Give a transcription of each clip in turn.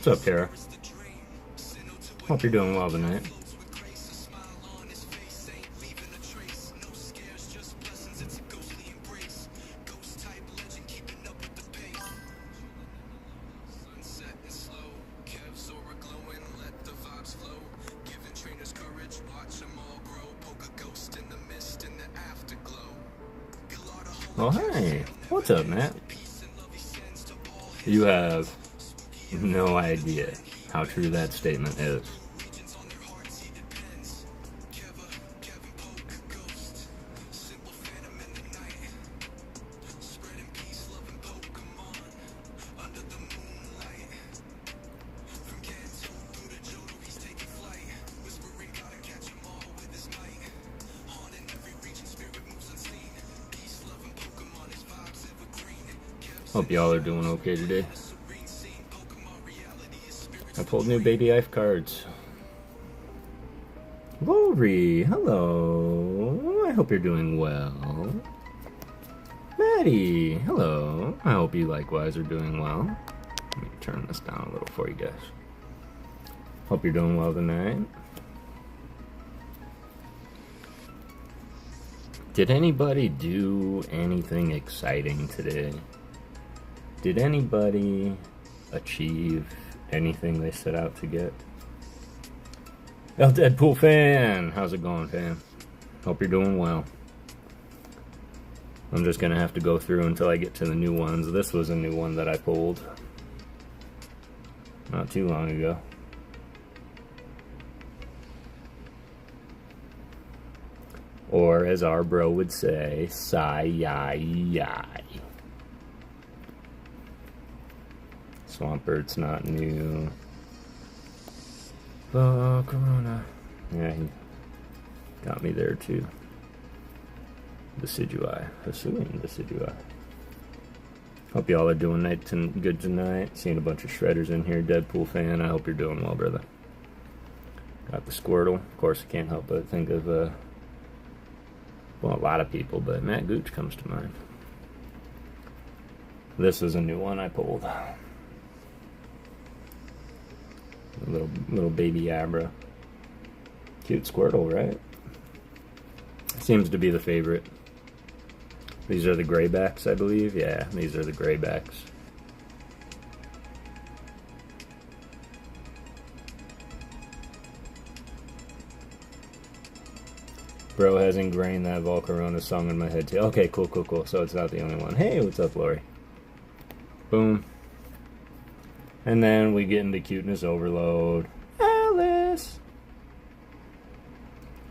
What's up, Kara? Hope you're doing well tonight. Oh, hey. What's up, Matt? You have no idea how true that statement is. Hope y'all are doing okay today. I pulled new Baby Life cards. Lori, hello. I hope you're doing well. Maddie, hello. I hope you likewise are doing well. Let me turn this down a little for you guys. Hope you're doing well tonight. Did anybody do anything exciting today? Did anybody achieve anything they set out to get? El Deadpool fan! How's it going, fam? Hope you're doing well. I'm just gonna have to go through until I get to the new ones. This was a new one that I pulled not too long ago. Or, as our bro would say, sigh-yi-yi. Swampbird's not new. Oh, Corona. Yeah, he got me there too. Decidui. Assuming Decidui. Hope y'all are doing good tonight. Seeing a bunch of shredders in here. Deadpool fan. I hope you're doing well, brother. Got the Squirtle. Of course, I can't help but think of, well, a lot of people, but Matt Gooch comes to mind. This is a new one I pulled. A little baby Abra. Cute Squirtle, right? Seems to be the favorite. These are the graybacks, I believe. Yeah, these are the graybacks. Bro has ingrained that Volcarona song in my head too. Okay, cool. So it's not the only one. Hey, what's up, Lori? Boom. And then we get into cuteness overload. Alice!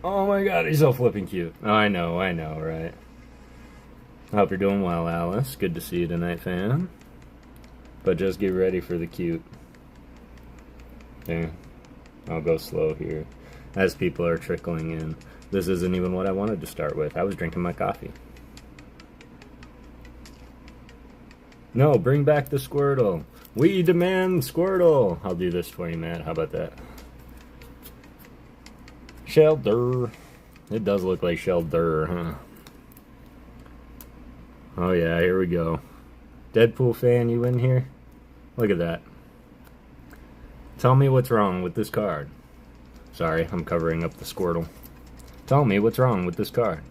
Oh my god, he's so flipping cute. Oh, I know, right? I hope you're doing well, Alice. Good to see you tonight, fam. But just get ready for the cute. Yeah, I'll go slow here. As people are trickling in. This isn't even what I wanted to start with. I was drinking my coffee. No, bring back the Squirtle. We demand Squirtle. I'll do this for you, Matt. How about that? Shelter. It does look like Shelter, huh? Oh yeah, here we go. Deadpool fan, you in here? Look at that. Tell me what's wrong with this card. Sorry, I'm covering up the Squirtle. Tell me what's wrong with this card.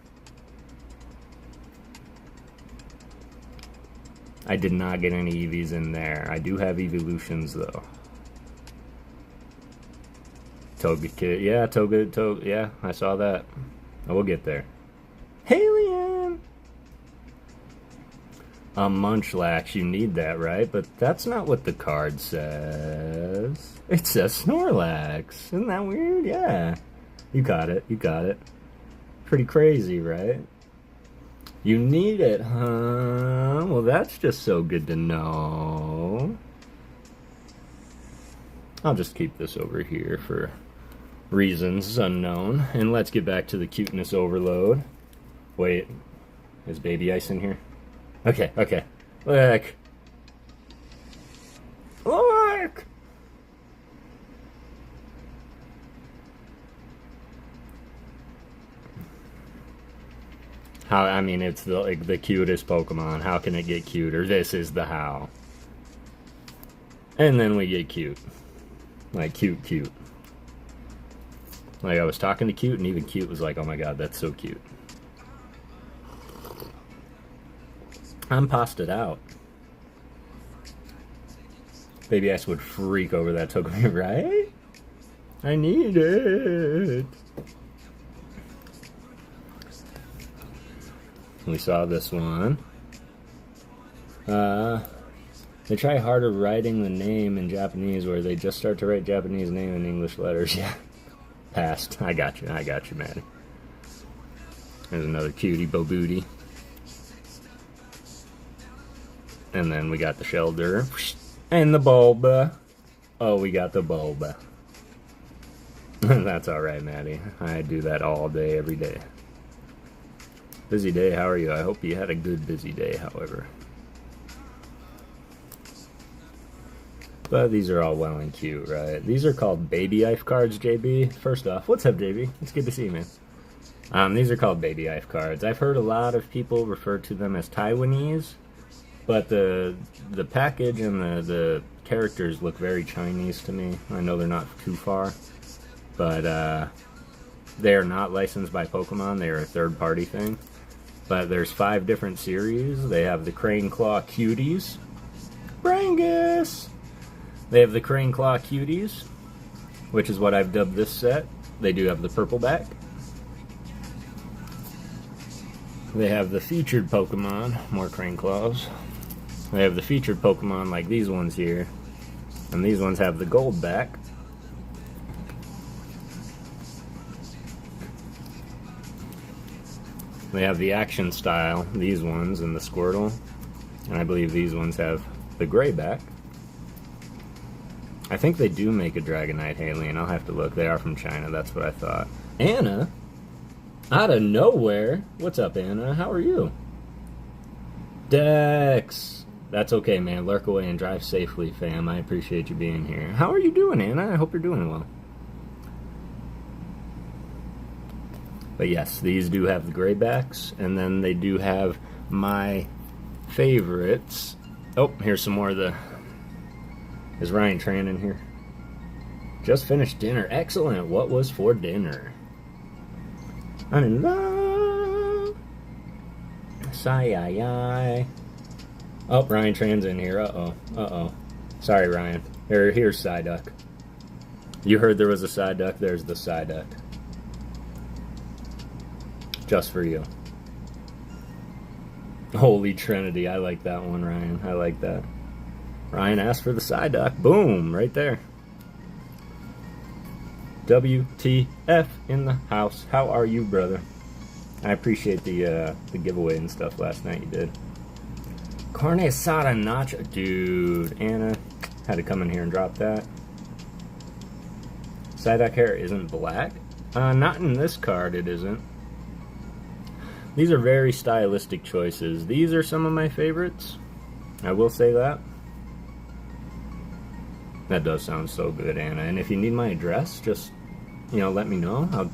I did not get any EVs in there. I do have evolutions though. Toga Kid, yeah, Toga, yeah, I saw that. We'll get there. Halien! A Munchlax, you need that, right? But that's not what the card says. It says Snorlax. Isn't that weird? Yeah. You got it. Pretty crazy, right? You need it, huh? Well, that's just so good to know. I'll just keep this over here for reasons unknown. And let's get back to the cuteness overload. Wait, is Baby Ice in here? Okay. Look! How, I mean, it's the cutest Pokemon. How can it get cuter? This is the how. And then we get cute. Like, cute. Like, I was talking to cute, and even cute was like, oh my god, that's so cute. I'm pasted out. Baby ass would freak over that token, right? I need it. We saw this one. They try harder writing the name in Japanese, where they just start to write Japanese name in English letters. Yeah. Passed. I got you, Maddie. There's another cutie, Bo Booty. And then we got the Shelder. And the Bulba. Oh, we got the Bulba. That's alright, Maddie. I do that all day, every day. Busy day, how are you? I hope you had a good busy day, however. But these are all well and cute, right? These are called Baby Ife cards, JB. First off, what's up, JB? It's good to see you, man. These are called Baby Ife cards. I've heard a lot of people refer to them as Taiwanese, but the package and the characters look very Chinese to me. I know they're not too far, but they are not licensed by Pokemon. They are a third-party thing. But there's 5 different series. They have the Crane Claw Cuties. Brangus! They have the Crane Claw Cuties, which is what I've dubbed this set. They do have the purple back. They have the featured Pokemon, more Crane Claws. They have the featured Pokemon like these ones here. And these ones have the gold back. They have the action style, these ones, and the Squirtle. And I believe these ones have the gray back. I think they do make a Dragonite Alien. I'll have to look. They are from China. That's what I thought. Anna? Out of nowhere? What's up, Anna? How are you? Dex! That's okay, man. Lurk away and drive safely, fam. I appreciate you being here. How are you doing, Anna? I hope you're doing well. But yes, these do have the gray backs. And then they do have my favorites. Oh, here's some more of the... Is Ryan Tran in here? Just finished dinner. Excellent. What was for dinner? I'm in love. Sigh. Oh, Ryan Tran's in here. Uh-oh. Sorry, Ryan. Here's Psyduck. You heard there was a Psyduck. There's the Psyduck. Just for you. Holy Trinity. I like that one, Ryan. I like that. Ryan asked for the Psyduck. Boom, right there. WTF in the house. How are you, brother? I appreciate the giveaway and stuff last night you did. Carne asada nacho. Dude, Anna had to come in here and drop that. Psyduck hair isn't black? Not in this card, it isn't. These are very stylistic choices. These are some of my favorites. I will say that. That does sound so good, Anna. And if you need my address, just, let me know.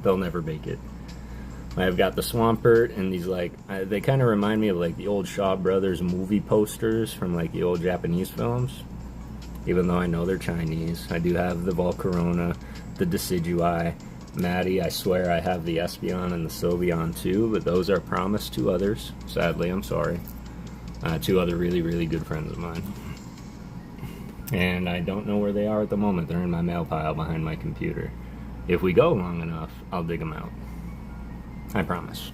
They'll never make it. I've got the Swampert and these, they kind of remind me of, the old Shaw Brothers movie posters from, the old Japanese films. Even though I know they're Chinese. I do have the Volcarona, the Decidueye. Maddie, I swear I have the Espeon and the Sylveon too, but those are promised to others. Sadly, I'm sorry. 2 other really, really good friends of mine. And I don't know where they are at the moment. They're in my mail pile behind my computer. If we go long enough, I'll dig them out. I promise.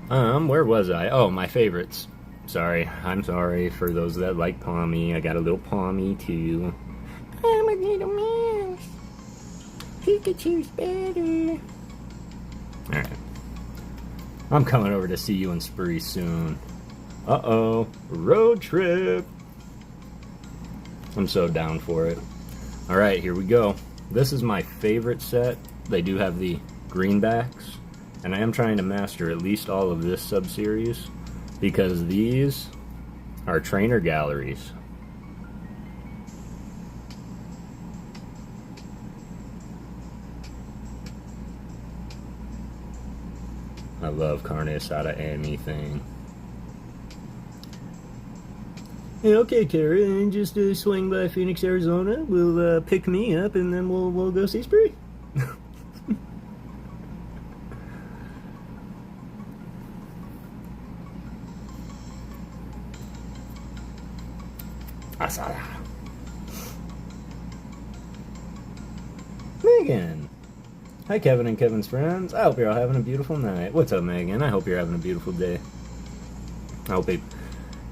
Where was I? Oh, my favorites. Sorry. I'm sorry for those that like Palmy. I got a little Palmy too. I'm a little mouse. Pikachu's better. Alright. I'm coming over to see you in Spree soon. Uh-oh. Road trip. I'm so down for it. Alright, here we go. This is my favorite set. They do have the greenbacks. And I am trying to master at least all of this sub-series. Because these are trainer galleries. I love carne asada anything. Yeah, okay, Kara, and just swing by Phoenix, Arizona. We'll pick me up, and then we'll go see Spree. Asada. Megan. Hi, Kevin and Kevin's friends. I hope you're all having a beautiful night. What's up, Megan? I hope you're having a beautiful day. I hope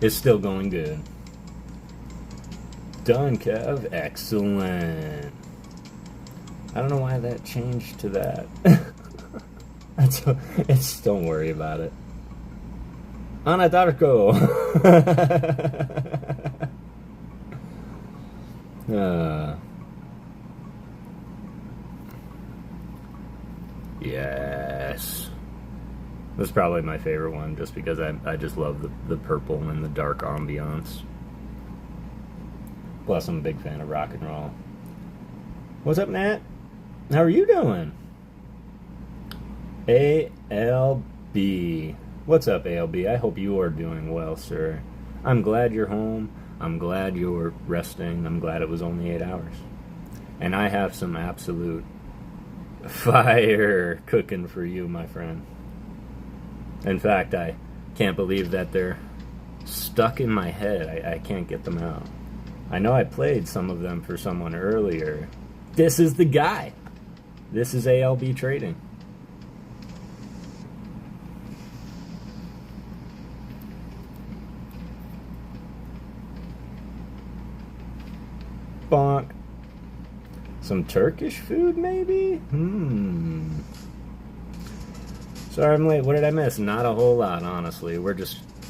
it's still going good. Done, Kev. Excellent. I don't know why that changed to that. Don't worry about it. Anadarko. Yes. That's probably my favorite one, just because I just love the purple and the dark ambiance. Plus, I'm a big fan of rock and roll. What's up, Nat? How are you doing? ALB. What's up, ALB? I hope you are doing well, sir. I'm glad you're home. I'm glad you're resting. I'm glad it was only 8 hours. And I have some absolute fire cooking for you, my friend. In fact, I can't believe that they're stuck in my head. I can't get them out. I know I played some of them for someone earlier. This is the guy. This is ALB Trading. Bonk. Some Turkish food, maybe? Sorry I'm late. What did I miss? Not a whole lot, honestly.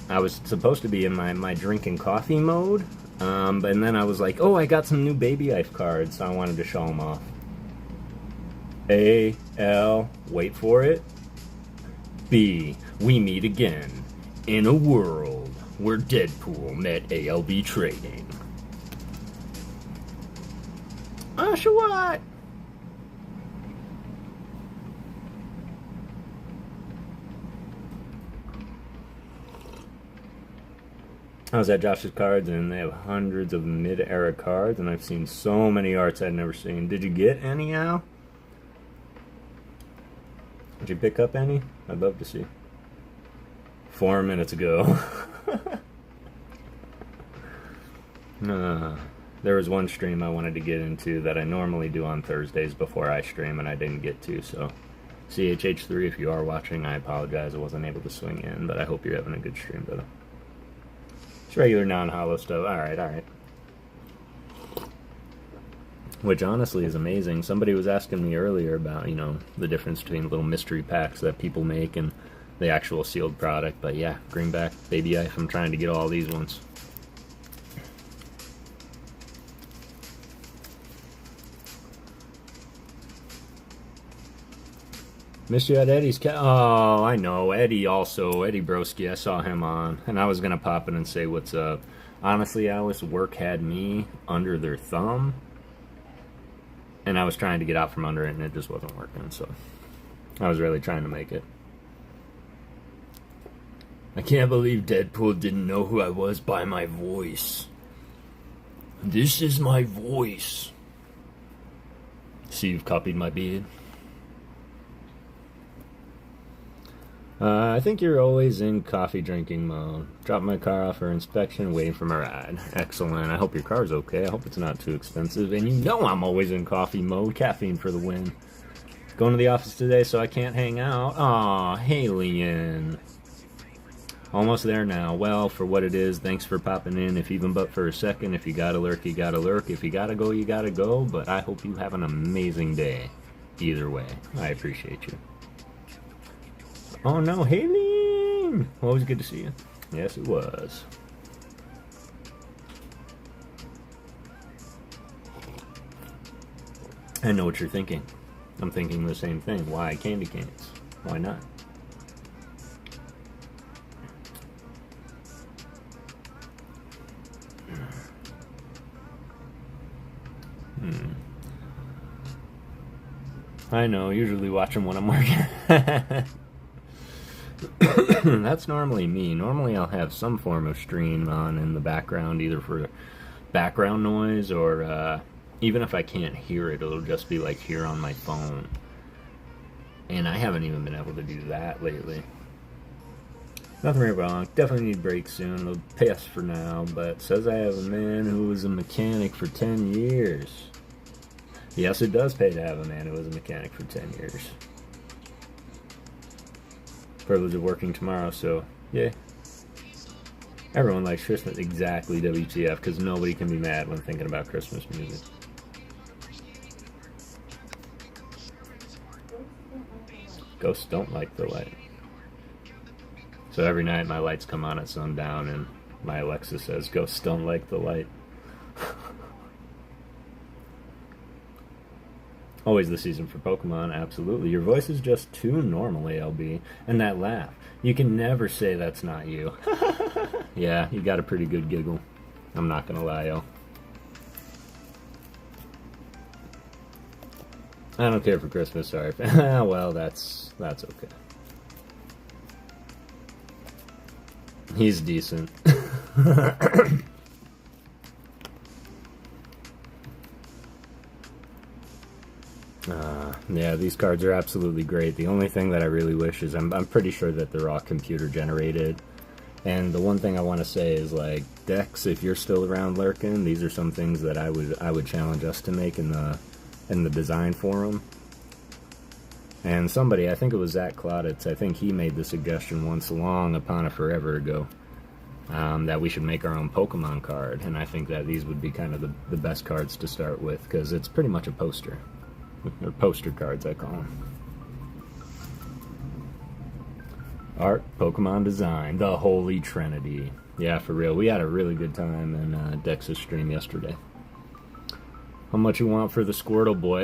I was supposed to be in my drinking coffee mode, and then I was like, oh, I got some new Baby Life cards, so I wanted to show them off. A-L, wait for it. B, we meet again in a world where Deadpool met ALB Trading. Oshawott! I was at Josh's Cards, and they have hundreds of mid-era cards, and I've seen so many arts I'd never seen. Did you get any, Al? Did you pick up any? I'd love to see. 4 minutes ago. There was one stream I wanted to get into that I normally do on Thursdays before I stream, and I didn't get to, so... CHH3, if you are watching, I apologize. I wasn't able to swing in, but I hope you're having a good stream, brother. It's regular non-hollow stuff. Alright. Which honestly is amazing. Somebody was asking me earlier about, the difference between little mystery packs that people make and the actual sealed product. But yeah, Greenback, Baby Life, I'm trying to get all these ones. Missed you at Eddie's Oh, I know. Eddie also. Eddie Broski. I saw him on. And I was going to pop in and say what's up. Honestly, Alice, work had me under their thumb. And I was trying to get out from under it, and it just wasn't working. So I was really trying to make it. I can't believe Deadpool didn't know who I was by my voice. This is my voice. See, you've copied my beard. I think you're always in coffee drinking mode. Dropped my car off for inspection, waiting for my ride. Excellent. I hope your car's okay. I hope it's not too expensive. And I'm always in coffee mode. Caffeine for the win. Going to the office today, so I can't hang out. Aw, Halien. Almost there now. Well, for what it is, thanks for popping in. If even but for a second. If you gotta lurk, you gotta lurk. If you gotta go, you gotta go. But I hope you have an amazing day. Either way, I appreciate you. Oh no, Haley! Always good to see you. Yes, it was. I know what you're thinking. I'm thinking the same thing. Why candy canes? Why not? I know, usually watch them when I'm working. That's normally me. Normally I'll have some form of stream on in the background, either for background noise or even if I can't hear it, it'll just be like here on my phone. And I haven't even been able to do that lately. Nothing really wrong. Definitely need breaks soon. It'll pass for now, but says I have a man who was a mechanic for 10 years. Yes, it does pay to have a man who was a mechanic for 10 years. Privilege of working tomorrow, so yay. Everyone likes Christmas. Exactly, WTF, because nobody can be mad when thinking about Christmas music. Ghosts don't like the light. So every night my lights come on at sundown and my Alexa says, ghosts don't like the light. Always the season for Pokemon, absolutely. Your voice is just too normal, ALB. And that laugh. You can never say that's not you. Yeah, you got a pretty good giggle. I'm not gonna lie, yo. I don't care for Christmas, sorry. Well, that's okay. He's decent. Yeah, these cards are absolutely great. The only thing that I really wish is I'm pretty sure that they're all computer generated. And the one thing I want to say is, like, Dex, if you're still around lurking, these are some things that I would challenge us to make in the design forum. And somebody, I think it was Zach Clauditz, I think he made the suggestion once long upon a forever ago that we should make our own Pokemon card. And I think that these would be kind of the best cards to start with, because it's pretty much a poster. Or poster cards, I call them. Art, Pokemon design, the Holy Trinity. Yeah, for real. We had a really good time in Dex's stream yesterday. How much you want for the Squirtle boy?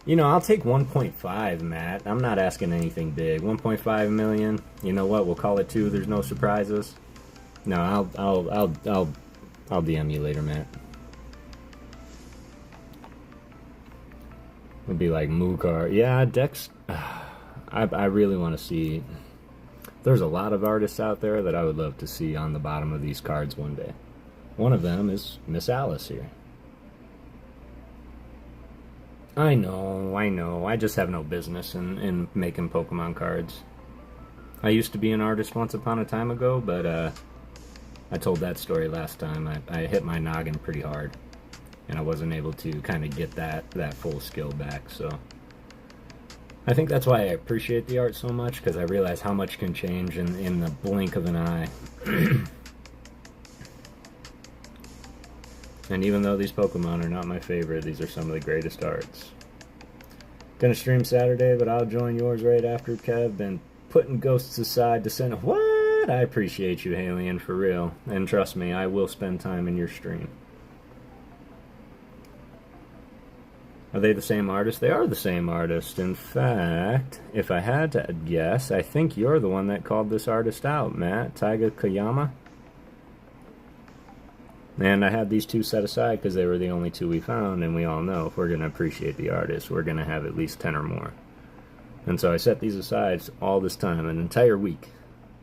You know, I'll take 1.5, Matt. I'm not asking anything big. 1.5 million. You know what? We'll call it 2. There's no surprises. No, I'll DM you later, Matt. It'd be like Mookar. Yeah, Dex. I really want to see. There's a lot of artists out there that I would love to see on the bottom of these cards one day. One of them is Miss Alice here. I know. I just have no business in making Pokemon cards. I used to be an artist once upon a time ago, but I told that story last time. I hit my noggin pretty hard, and I wasn't able to kind of get that full skill back, so I think that's why I appreciate the art so much, because I realize how much can change in the blink of an eye. And even though these Pokemon are not my favorite, these are some of the greatest arts. Gonna stream Saturday, but I'll join yours right after, Kev. Been putting ghosts aside to send... What? I appreciate you, Halien, for real. And trust me, I will spend time in your stream. Are they the same artist? They are the same artist. In fact, if I had to guess, I think you're the one that called this artist out, Matt. Taiga Koyama? And I had these two set aside because they were the only two we found, and we all know if we're going to appreciate the artist, we're going to have at least 10 or more. And so I set these aside all this time, an entire week,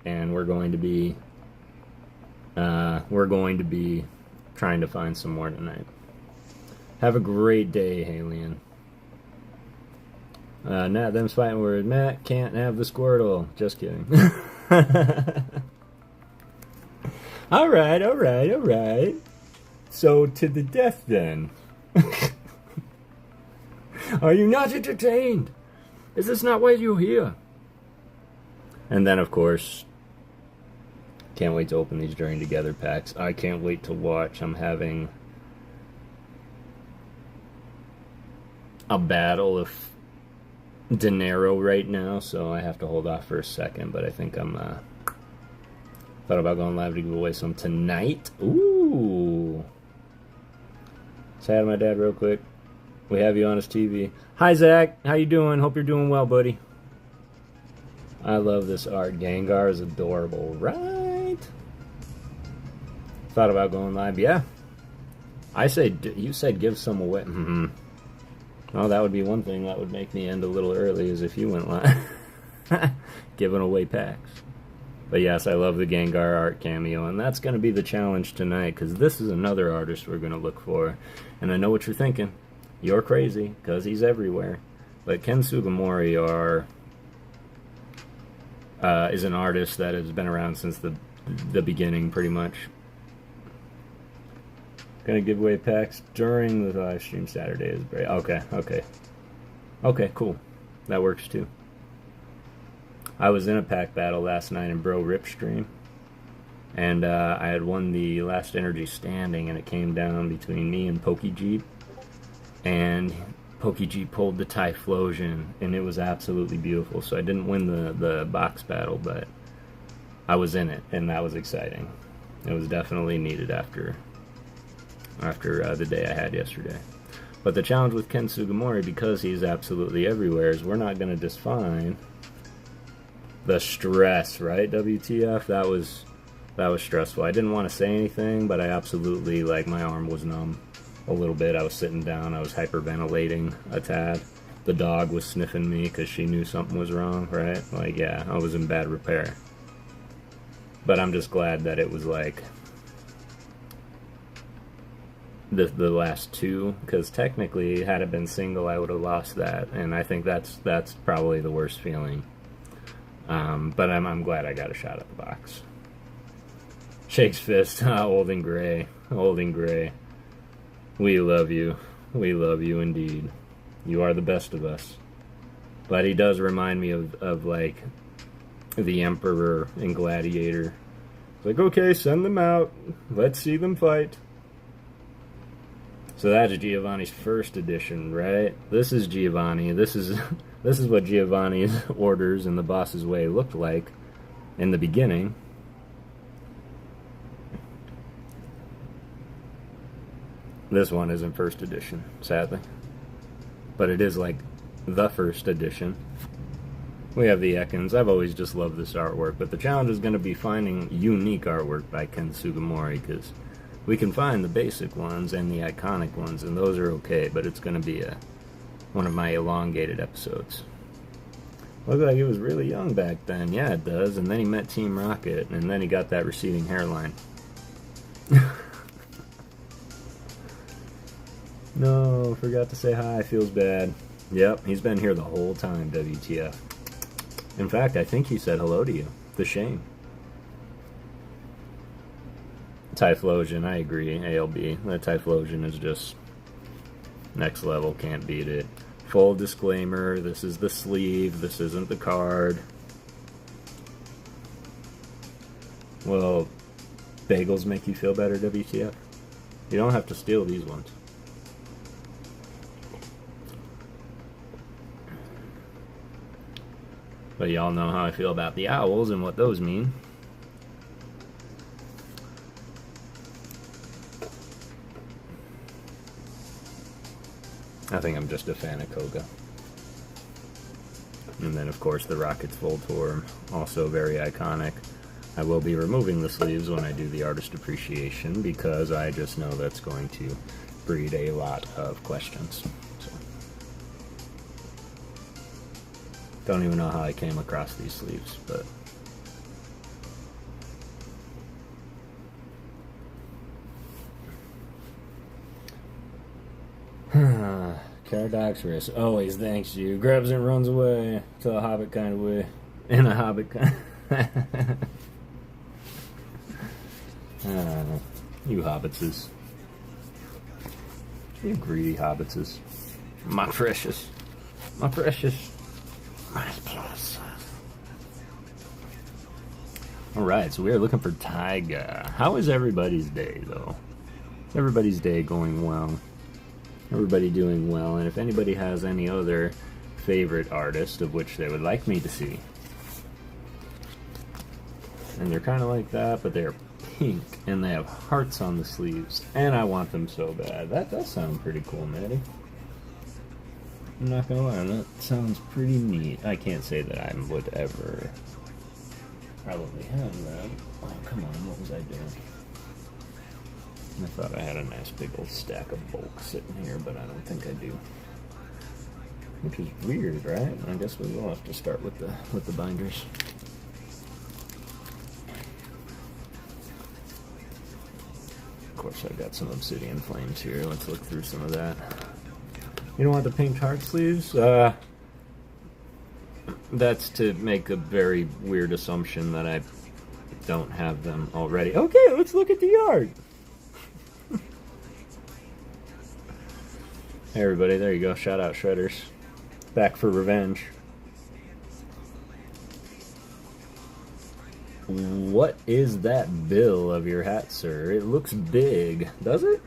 and we're going to be trying to find some more tonight. Have a great day, Halien. Nat, them's fighting words. Matt can't have the Squirtle. Just kidding. Alright. So, to the death, then. Are you not entertained? Is this not why you're here? And then, of course, can't wait to open these Journey Together packs. I can't wait to watch. I'm having a battle of dinero right now, so I have to hold off for a second, but I think I'm thought about going live to give away some tonight. Ooh. Say hi to my dad real quick. We have you on his TV. Hi, Zach. How you doing? Hope you're doing well, buddy. I love this art. Gengar is adorable, right? Thought about going live. Yeah. I said, you said give some away. Mm-hmm. Oh, that would be one thing that would make me end a little early, is if you went live. Giving away packs. But yes, I love the Gengar art cameo, and that's going to be the challenge tonight, because this is another artist we're going to look for. And I know what you're thinking. You're crazy, because he's everywhere. But Ken Sugimori is an artist that has been around since the beginning, pretty much. Gonna give away packs during the live stream Saturday is great. Okay, cool. That works too. I was in a pack battle last night in Bro Rip stream, and I had won the last energy standing, and it came down between me and PokeGhost, and PokeGhost pulled the Typhlosion, and it was absolutely beautiful. So I didn't win the box battle, but I was in it, and that was exciting. It was definitely needed after the day I had yesterday. But the challenge with Ken Sugimori, because he's absolutely everywhere, is we're not going to define the stress, right? WTF? That was stressful. I didn't want to say anything, but I absolutely, like, my arm was numb a little bit. I was sitting down. I was hyperventilating a tad. The dog was sniffing me because she knew something was wrong, right? Like, yeah, I was in bad repair. But I'm just glad that it was, like, the last two, because technically, had it been single, I would have lost that, and I think that's probably the worst feeling. But I'm glad I got a shot at the box. Shakes fist, old and gray, old and gray. We love you indeed. You are the best of us. But he does remind me of like the Emperor in Gladiator. It's like, okay, send them out. Let's see them fight. So that's Giovanni's first edition, right? This is Giovanni. This is what Giovanni's orders in the Boss's Way looked like in the beginning. This one isn't first edition, sadly. But it is like the first edition. We have the Ekans. I've always just loved this artwork, but the challenge is going to be finding unique artwork by Ken Sugimori, because we can find the basic ones and the iconic ones, and those are okay, but it's going to be one of my elongated episodes. Looked like he was really young back then. Yeah, it does. And then he met Team Rocket, and then he got that receding hairline. No, forgot to say hi. Feels bad. Yep, he's been here the whole time, WTF. In fact, I think he said hello to you. The shame. Typhlosion, I agree. ALB. That Typhlosion is just next level. Can't beat it. Full disclaimer, this is the sleeve. This isn't the card. Well, bagels make you feel better, WTF? You don't have to steal these ones. But y'all know how I feel about the owls and what those mean. I think I'm just a fan of Koga. And then, of course, the Rocket's Full Tour, also very iconic. I will be removing the sleeves when I do the artist appreciation, because I just know that's going to breed a lot of questions. So, don't even know how I came across these sleeves, but Caradoxorus always thanks you. Grabs and runs away to a hobbit kind of way. In a hobbit kind you hobbitses. You greedy hobbitses. My precious. My precious. My precious. Alright, so we are looking for Taiga. How is everybody's day, though? Everybody's day going well. Everybody doing well, and if anybody has any other favorite artist of which they would like me to see, and they're kind of like that, but they're pink, and they have hearts on the sleeves, and I want them so bad. That does sound pretty cool, Maddie. I'm not gonna lie, that sounds pretty neat. I can't say that I would ever probably have that. Oh, come on, what was I doing? I thought I had a nice big old stack of bulk sitting here, but I don't think I do. which is weird, right? I guess we will have to start with the binders. Of course, I've got some obsidian flames here. Let's look through some of that. You don't want the pink heart sleeves? That's to make a very weird assumption that I don't have them already. Okay, let's look at the art. Hey everybody, there you go. Shout out Shredders. Back for revenge. What is that bill of your hat, sir? It looks big. Does it?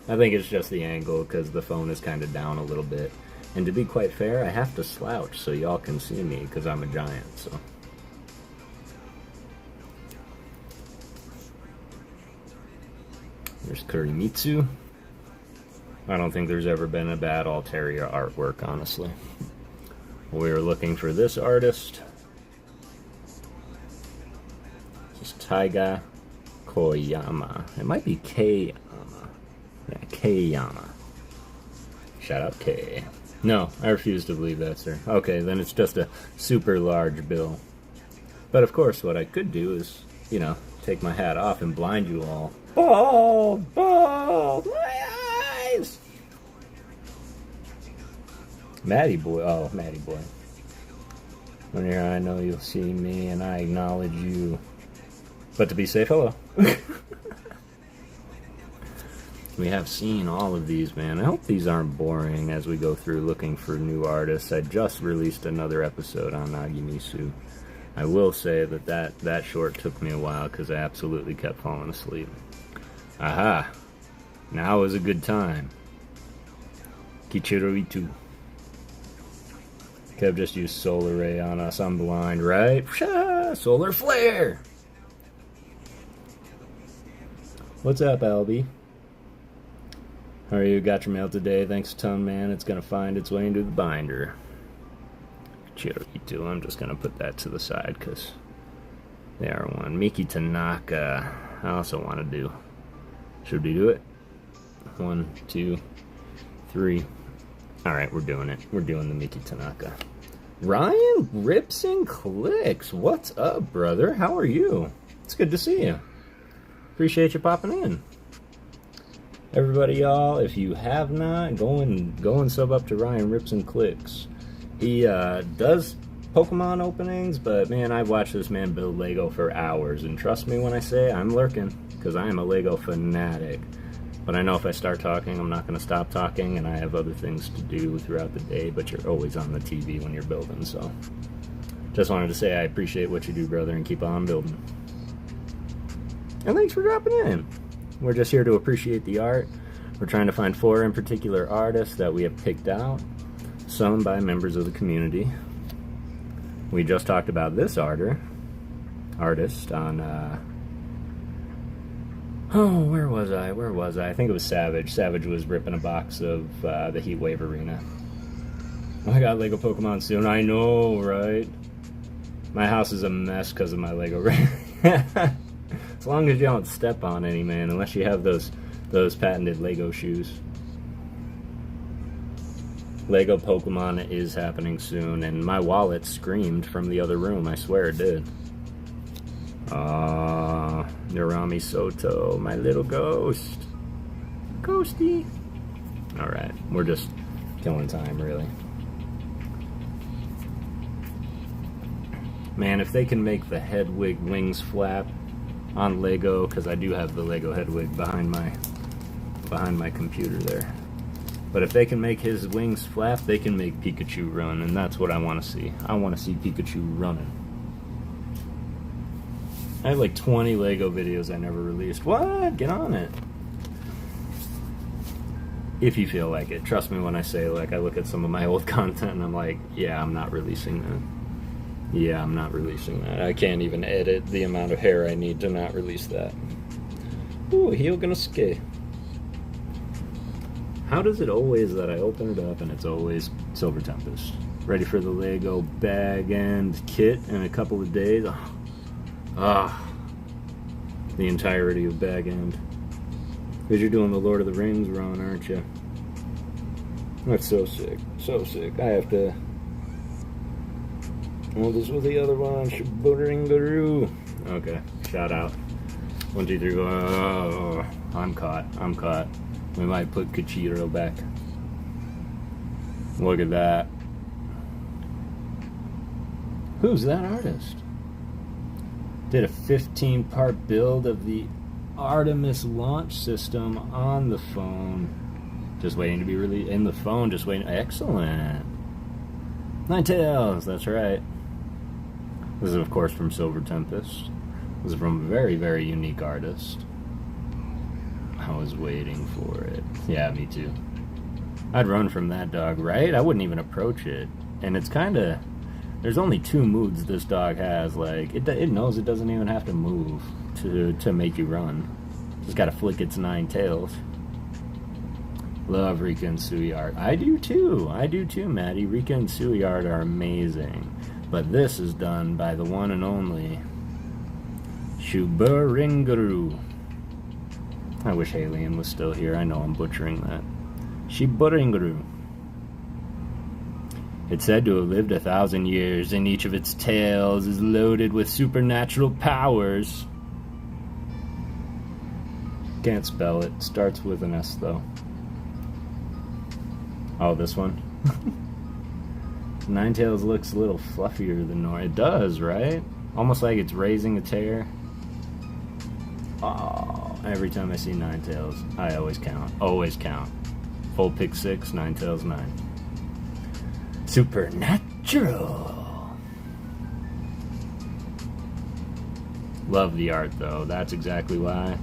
I think it's just the angle because the phone is kind of down a little bit. And to be quite fair, I have to slouch so y'all can see me because I'm a giant, so. There's Kurimitsu. I don't think there's ever been a bad Altaria artwork, honestly. We were looking for this artist. This is Taiga Koyama. It might be K-Yama. Yeah, K-Yama. Shout out K. No, I refuse to believe that, sir. Okay, then it's just a super large bill. But of course, what I could do is, you know, take my hat off and blind you all. Bald! Bald! My eyes! Maddie boy. Oh, Maddie boy. When you're here, I know you'll see me and I acknowledge you. But to be safe, hello. We have seen all of these, man. I hope these aren't boring as we go through looking for new artists. I just released another episode on Nagimisu. I will say that short took me a while because I absolutely kept falling asleep. Aha! Now is a good time. Kichiro Itu. Kev just used Solar Ray on us. I'm blind, right? Solar Flare! What's up, Albie? How are you? Got your mail today? Thanks a ton, man. It's gonna find its way into the binder. Chirokitu. I'm just gonna put that to the side because they are one. Miki Tanaka. I also want to do. Should we do it? 1, 2, 3. Alright, we're doing it. We're doing the Miki Tanaka. Ryan Rips and Clicks. What's up, brother? How are you? It's good to see you. Appreciate you popping in. Everybody, y'all, if you have not, go and sub up to Ryan Rips and Clicks. He does Pokemon openings, but man, I've watched this man build Lego for hours, and trust me when I say I'm lurking, because I am a Lego fanatic. But I know if I start talking, I'm not going to stop talking, and I have other things to do throughout the day, but you're always on the TV when you're building, so. Just wanted to say I appreciate what you do, brother, and keep on building. And thanks for dropping in. We're just here to appreciate the art. We're trying to find 4 in particular artists that we have picked out, some by members of the community. We just talked about this artist on, where was I? I think it was Savage. Savage was ripping a box of the Heatwave Arena. I got Lego Pokemon soon. I know, right? My house is a mess because of my Lego ring. As long as you don't step on any, man, unless you have those patented Lego shoes. Lego Pokemon is happening soon, and my wallet screamed from the other room. I swear it did. Narami Soto, my little ghost. Ghosty. Alright, we're just killing time, really. Man, if they can make the Hedwig wings flap on Lego, because I do have the Lego Hedwig behind my computer there. But if they can make his wings flap, they can make Pikachu run, and that's what I want to see. I want to see Pikachu running. I have like 20 Lego videos I never released. What? Get on it. If you feel like it. Trust me when I say, like, I look at some of my old content and I'm like, yeah, I'm not releasing that. Yeah, I'm not releasing that. I can't even edit the amount of hair I need to not release that. Ooh, Hyoganosuke. How does it always that I open it up and it's always Silver Tempest? Ready for the Lego bag and kit in a couple of days. The entirety of bag end. Because you're doing the Lord of the Rings run, aren't you? That's so sick. So sick. I have to... Well, this was the other one. Shaburingaroo. Okay, shout out. 1, 2, 3, go. Oh, I'm caught. I'm caught. We might put Kachiro back. Look at that. Who's that artist? Did a 15-part build of the Artemis launch system on the phone. Just waiting to be released in the phone. Just waiting. Excellent. Ninetales. That's right. This is, of course, from Silver Tempest. This is from a very, very unique artist. I was waiting for it. Yeah, me too. I'd run from that dog, right? I wouldn't even approach it. And it's kind of... There's only 2 moods this dog has. Like, it knows it doesn't even have to move to make you run. Just gotta flick its 9 tails. Love Rika and Sui art. I do too, Maddie. Rika and Sui art are amazing. But this is done by the one and only Shaburingaroo. I wish Alien was still here. I know I'm butchering that. Shaburingaroo. It's said to have lived 1,000 years, and each of its tails is loaded with supernatural powers. Can't spell it. Starts with an S, though. Oh, this one? Ninetales looks a little fluffier than normal. It does, right? Almost like it's raising its hair. Oh, every time I see Ninetales, I always count. Always count. Full pick 6, Ninetales 9. Supernatural. Love the art, though. That's exactly why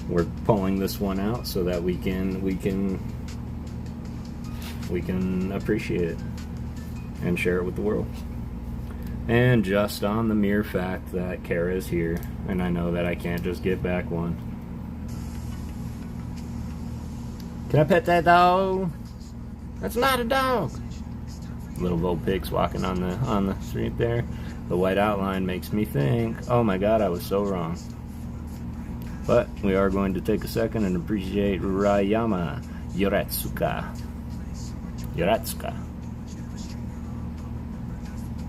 we're pulling this one out, so that we can appreciate it and share it with the world. And just on the mere fact that Kara is here, and I know that I can't just get back one. Can I pet that dog? That's not a dog. Little Vulpix walking on the street there. The white outline makes me think, oh my god, I was so wrong. But we are going to take a second and appreciate Rayama Yoratsuka.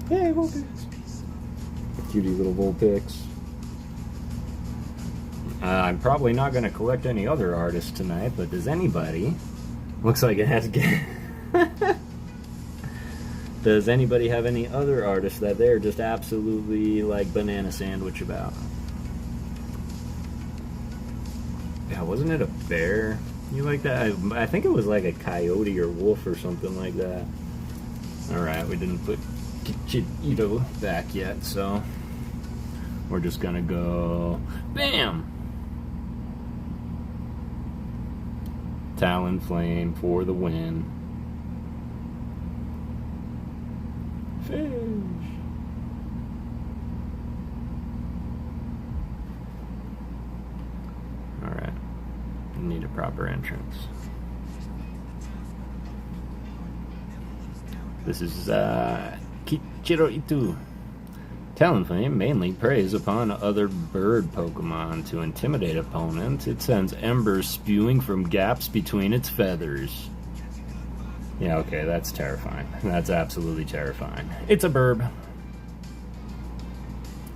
Hey, Vulpix. Cutie little Vulpix. I'm probably not going to collect any other artists tonight, but does anybody... Looks like it has... Does anybody have any other artists that they're just absolutely, like, banana sandwich about? Yeah, wasn't it a bear? You like that? I think it was like a coyote or wolf or something like that. Alright, we didn't put Kichito back yet, so we're just gonna go BAM! Talonflame for the win. Fish. Alright. Need a proper entrance. This is Kichiro Itu. Talonflame mainly preys upon other bird Pokemon to intimidate opponents. It sends embers spewing from gaps between its feathers. Yeah, okay, that's terrifying. That's absolutely terrifying. It's a burb.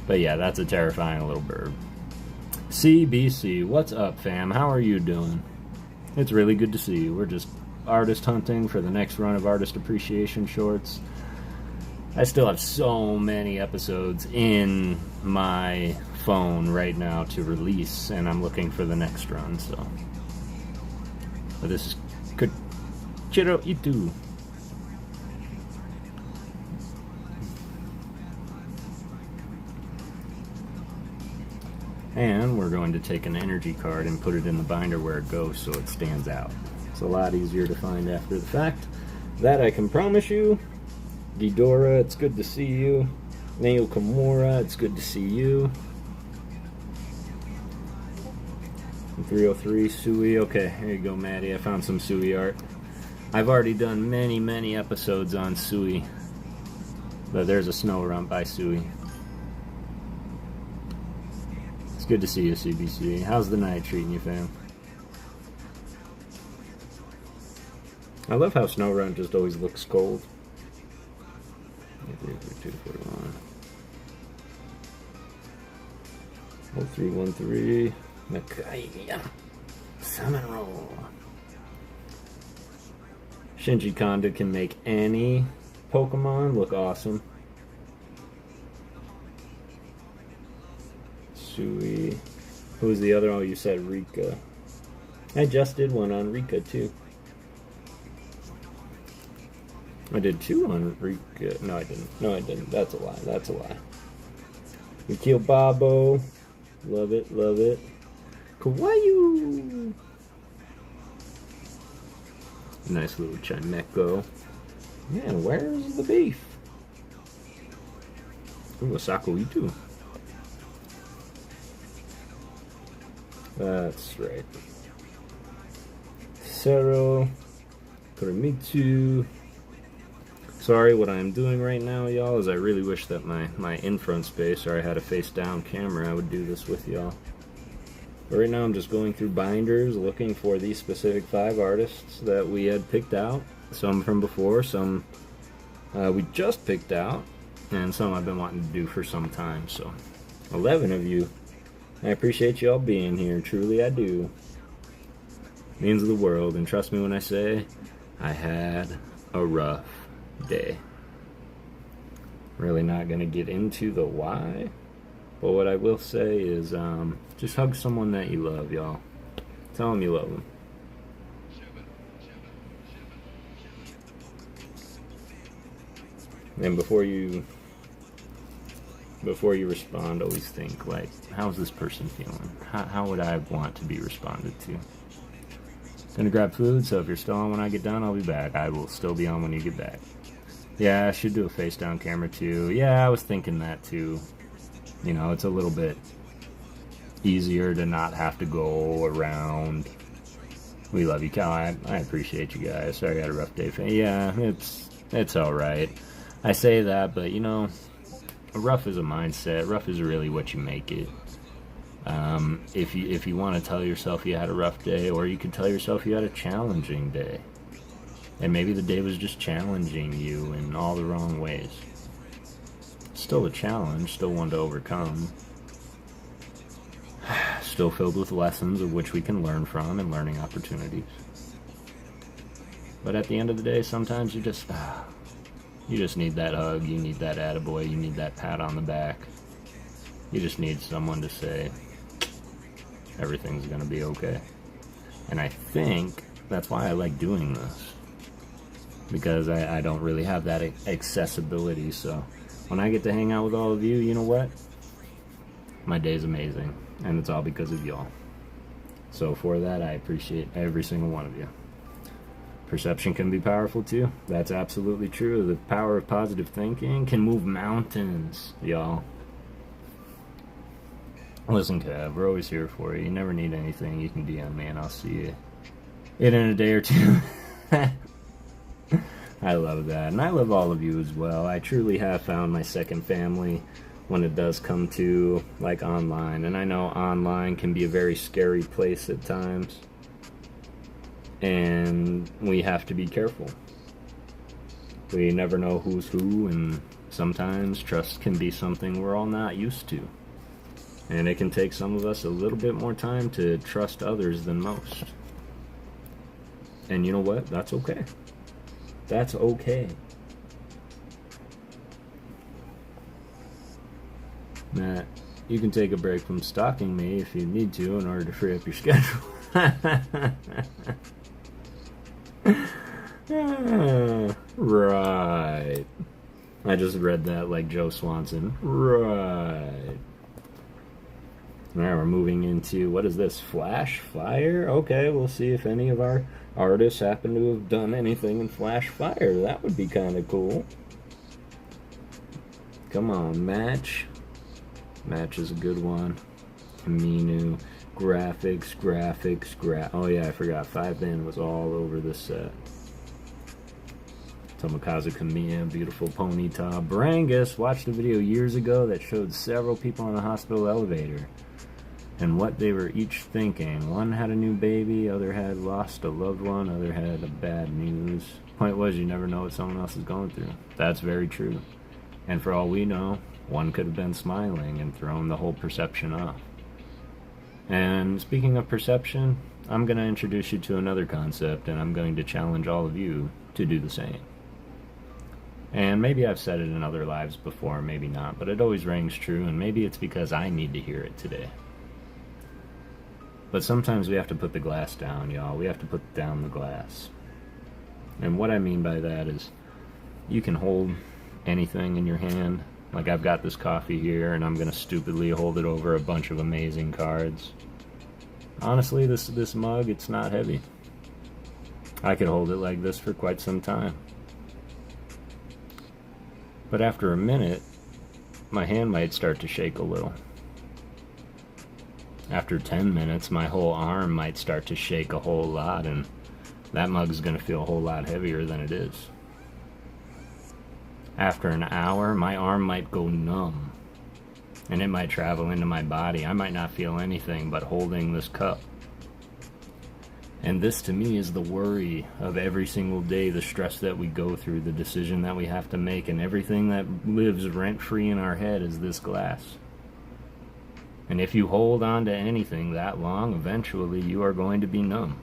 But yeah, that's a terrifying little burb. CBC, what's up, fam? How are you doing? It's really good to see you. We're just artist hunting for the next run of Artist Appreciation Shorts. I still have so many episodes in my phone right now to release, and I'm looking for the next run, so. But this is Kichiro Itu. And we're going to take an energy card and put it in the binder where it goes so it stands out. It's a lot easier to find after the fact. That I can promise you. Ghidorah, it's good to see you. Neo Kimura, it's good to see you. 303, Sui. Okay, here you go, Maddie. I found some Sui art. I've already done many, many episodes on Sui. But there's a snow rump by Sui. It's good to see you, CBC. How's the night treating you, fam? I love how Snorunt just always looks cold. 241. 0313. Makaya. Salmon roll. Shinji Kondo can make any Pokemon look awesome. Sui. Who's the other? Oh, you said Rika. I just did one on Rika too. I did 2 on Rika. No, I didn't. No, I didn't. That's a lie. That's a lie. We killed Babo. Love it. Love it. Kawaii. Nice little Chimeco. Yeah, where's the beef? Ooh, a Sakuitu. That's right. Sero. Kurimitsu. Sorry, what I'm doing right now, y'all, is I really wish that my in-front space, or I had a face-down camera, I would do this with y'all. But right now I'm just going through binders, looking for these specific 5 artists that we had picked out. Some from before, some we just picked out, and some I've been wanting to do for some time. So, 11 of you. I appreciate y'all being here, truly I do. Means the world, and trust me when I say, I had a rough day. Really not gonna get into the why, but what I will say is just hug someone that you love, y'all. Tell them you love them. And before you respond, always think, like, how's this person feeling? How would I want to be responded to? Gonna grab food, so if you're still on when I get done, I'll be back. I will still be on when you get back. Yeah, I should do a face-down camera, too. Yeah, I was thinking that, too. You know, it's a little bit easier to not have to go around. We love you, Cal. I appreciate you guys. Sorry I had a rough day. Yeah, it's alright. I say that, but, you know, rough is a mindset. Rough is really what you make it. If you want to tell yourself you had a rough day, or you could tell yourself you had a challenging day. And maybe the day was just challenging you in all the wrong ways. Still a challenge, still one to overcome. Still filled with lessons of which we can learn from and learning opportunities. But at the end of the day, sometimes you just need that hug, you need that attaboy, you need that pat on the back. You just need someone to say, everything's gonna be okay. And I think that's why I like doing this. Because I don't really have that accessibility, so when I get to hang out with all of you, you know what? My day's amazing, and it's all because of y'all. So for that, I appreciate every single one of you. Perception can be powerful too. That's absolutely true. The power of positive thinking can move mountains, y'all. Listen, Kev, we're always here for you. You never need anything, you can DM me and I'll see you in a day or two. I love that, and I love all of you as well. I truly have found my second family when it does come to, like, online. And I know online can be a very scary place at times, and we have to be careful. We never know who's who, and sometimes trust can be something we're all not used to. And it can take some of us a little bit more time to trust others than most. And you know what? That's okay. That's okay. Matt, you can take a break from stalking me if you need to in order to free up your schedule. Right. I just read that like Joe Swanson. Right. Alright, we're moving into, what is this, Flash Fire? Okay, we'll see if any of our artists happen to have done anything in Flash Fire. That would be kind of cool. Come on, Match. Match is a good one. Aminu. Graphics. Oh yeah, I forgot. 5-Man was all over this set. Tomokazu Kamiya, beautiful Ponyta. Brangus, watched a video years ago that showed several people in the hospital elevator. and what they were each thinking. One had a new baby, other had lost a loved one, other had a bad news. Point was, you never know what someone else is going through. That's very true. And for all we know, one could have been smiling and thrown the whole perception off. And speaking of perception, I'm going to introduce you to another concept, and I'm going to challenge all of you to do the same. And maybe I've said it in other lives before, maybe not, but it always rings true, and maybe it's because I need to hear it today. But sometimes we have to put the glass down, y'all. We have to put down the glass. And what I mean by that is, you can hold anything in your hand. Like I've got this coffee here, and I'm going to stupidly hold it over a bunch of amazing cards. Honestly, this mug, it's not heavy. I could hold it like this for quite some time. But after a minute, my hand might start to shake a little. After 10 minutes, my whole arm might start to shake a whole lot, and that mug's going to feel a whole lot heavier than it is. After an hour, my arm might go numb, and it might travel into my body. I might not feel anything but holding this cup. And this to me is the worry of every single day, the stress that we go through, the decision that we have to make, and everything that lives rent-free in our head is this glass. And if you hold on to anything that long, eventually you are going to be numb.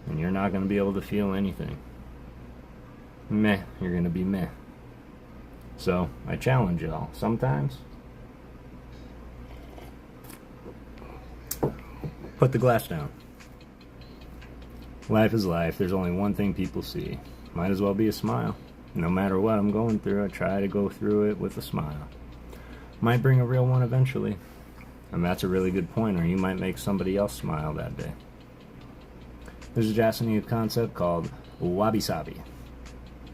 And you're not going to be able to feel anything. Meh, you're going to be meh. So, I challenge y'all, sometimes, put the glass down. Life is life. There's only one thing people see. Might as well be a smile. No matter what I'm going through, I try to go through it with a smile. Might bring a real one eventually. And that's a really good point, or you might make somebody else smile that day. There's a Japanese concept called wabi-sabi.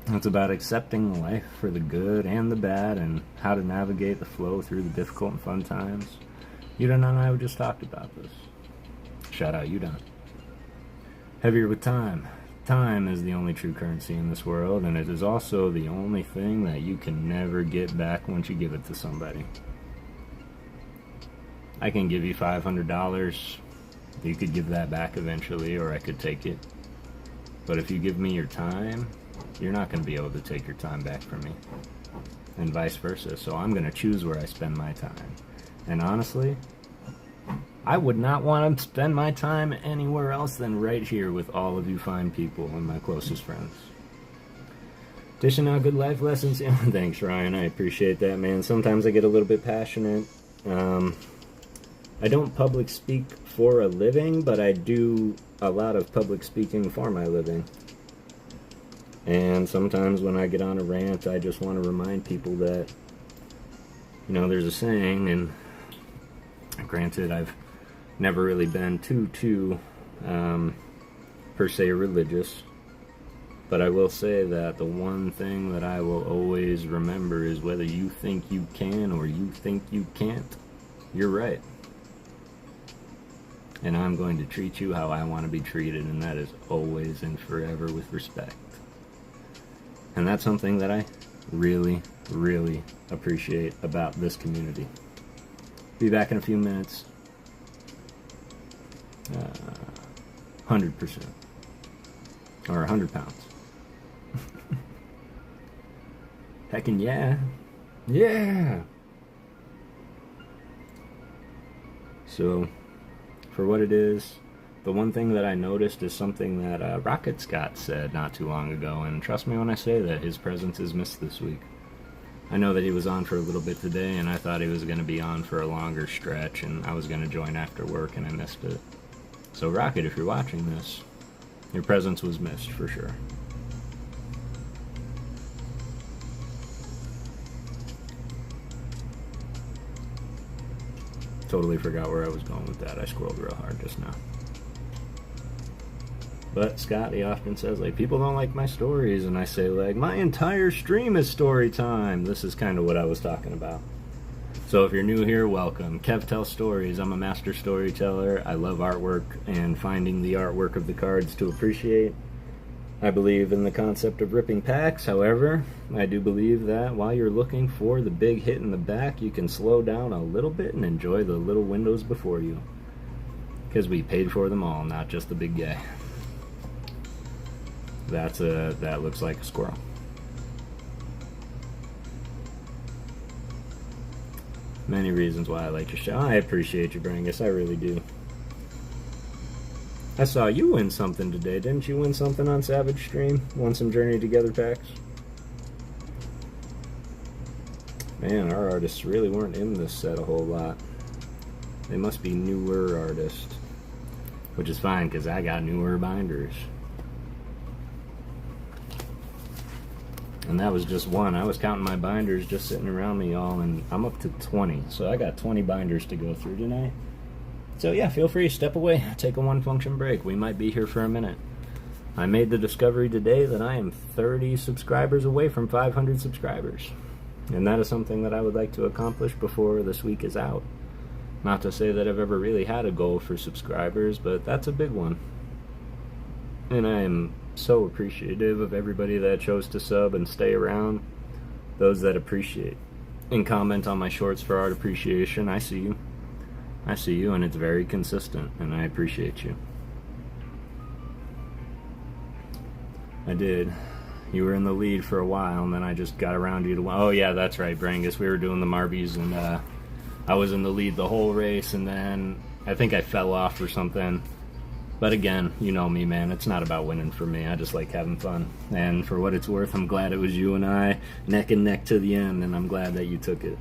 It's about accepting life for the good and the bad, and how to navigate the flow through the difficult and fun times. Yudon and I just talked about this. Shout out Yudon. Heavier with time. Time is the only true currency in this world, and it is also the only thing that you can never get back once you give it to somebody. I can give you $500. You could give that back eventually, or I could take it. But if you give me your time, you're not going to be able to take your time back from me. And vice versa. So I'm going to choose where I spend my time. And honestly, I would not want to spend my time anywhere else than right here with all of you fine people and my closest friends. Dishing out good life lessons. Yeah, thanks, Ryan. I appreciate that, man. Sometimes I get a little bit passionate. I don't public speak for a living, but I do a lot of public speaking for my living. And sometimes when I get on a rant, I just want to remind people that, you know, there's a saying, and granted, I've never really been too per se religious, but I will say that the one thing that I will always remember is whether you think you can or you think you can't, you're right. And I'm going to treat you how I want to be treated, and that is always and forever with respect. And that's something that I really, really appreciate about this community. Be back in a few minutes. 100%. Or 100 pounds. Heckin' yeah. Yeah! So, for what it is, the one thing that I noticed is something that Rocket Scott said not too long ago, and trust me when I say that his presence is missed this week. I know that he was on for a little bit today, and I thought he was going to be on for a longer stretch, and I was going to join after work, and I missed it. So Rocket, if you're watching this, your presence was missed for sure. Totally forgot where I was going with that. I scrolled real hard just now. But Scott, he often says, like, people don't like my stories, and I say, like, my entire stream is story time. This is kind of what I was talking about. So if you're new here, welcome. Kev Tells Stories. I'm a master storyteller. I love artwork and finding the artwork of the cards to appreciate. I believe in the concept of ripping packs. However, I do believe that while you're looking for the big hit in the back, you can slow down a little bit and enjoy the little windows before you. Because we paid for them all, not just the big guy. That looks like a squirrel. Many reasons why I like your show. I appreciate you, Brangus. I really do. I saw you win something today. Didn't you win something on Savage Stream? Won some Journey Together packs? Man, our artists really weren't in this set a whole lot. They must be newer artists. Which is fine, because I got newer binders. And that was just one. I was counting my binders just sitting around me, y'all, and I'm up to 20. So I got 20 binders to go through tonight. So yeah, feel free to step away, take a one-function break. We might be here for a minute. I made the discovery today that I am 30 subscribers away from 500 subscribers. And that is something that I would like to accomplish before this week is out. Not to say that I've ever really had a goal for subscribers, but that's a big one. And I am so appreciative of everybody that chose to sub and stay around. Those that appreciate and comment on my shorts for art appreciation, I see you. I see you, and it's very consistent, and I appreciate you. I did. You were in the lead for a while, and then I just got around you to... Oh, yeah, that's right, Brangus. We were doing the Marbies, and I was in the lead the whole race, and then I think I fell off or something. But again, you know me, man. It's not about winning for me. I just like having fun. And for what it's worth, I'm glad it was you and I neck and neck to the end, and I'm glad that you took it.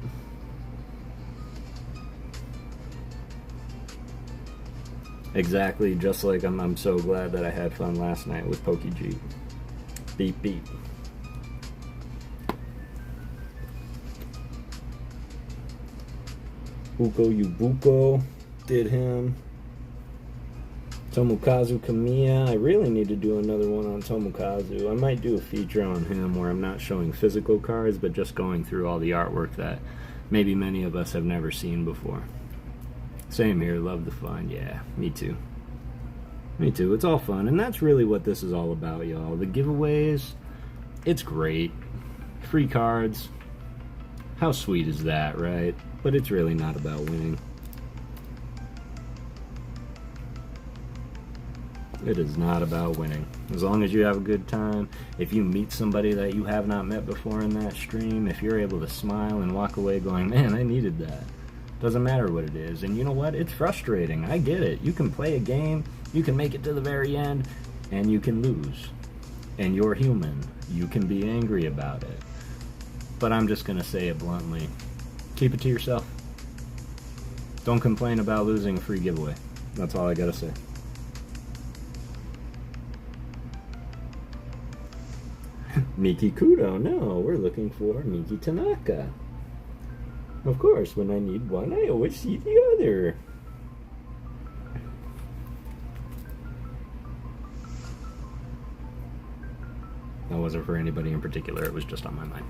Exactly, just like I'm so glad that I had fun last night with PokeG. Beep, beep. Buko Yubuko did him. Tomokazu Kamiya. I really need to do another one on Tomokazu. I might do a feature on him where I'm not showing physical cards, but just going through all the artwork that maybe many of us have never seen before. Same here, love the fun. Yeah, me too. Me too, it's all fun, and that's really what this is all about, y'all. The giveaways, it's great. Free cards, how sweet is that, right? But it's really not about winning. It is not about winning. As long as you have a good time, if you meet somebody that you have not met before in that stream, if you're able to smile and walk away going, man, I needed that. Doesn't matter what it is. And you know what? It's frustrating. I get it. You can play a game, you can make it to the very end, and you can lose. And you're human. You can be angry about it. But I'm just going to say it bluntly. Keep it to yourself. Don't complain about losing a free giveaway. That's all I got to say. Miki Kudo. No, we're looking for Miki Tanaka. Of course, when I need one, I always see the other. That wasn't for anybody in particular, it was just on my mind.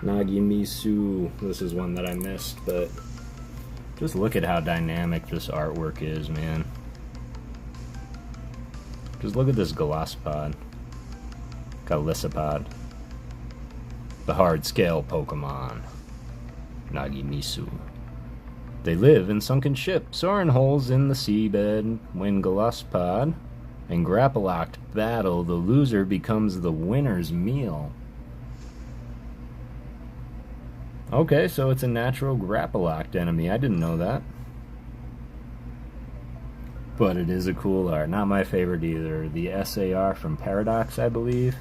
Nagimisu, this is one that I missed, but just look at how dynamic this artwork is, man. Just look at this Galospod. Galisapod. The hard-scale Pokemon. Nagimisu. They live in sunken ships or in holes in the seabed. When Galospod and Grapploct battle, the loser becomes the winner's meal. Okay, so it's a natural Grapploct enemy. I didn't know that. But it is a cool art. Not my favorite either. The SAR from Paradox, I believe.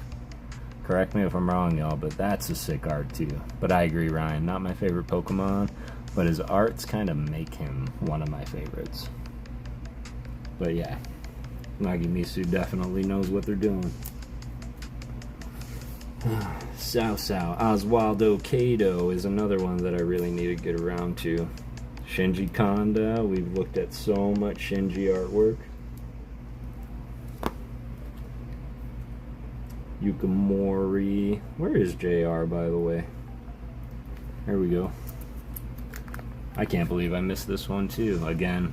Correct me if I'm wrong, y'all, but that's a sick art too. But I agree, Ryan. Not my favorite Pokemon, but his arts kind of make him one of my favorites. But yeah, Nagimisu definitely knows what they're doing. Sao Oswaldo Kato is another one that I really need to get around to. Shinji Kanda, we've looked at so much Shinji artwork. Yukimori. Where is JR, by the way? There we go. I can't believe I missed this one too. Again,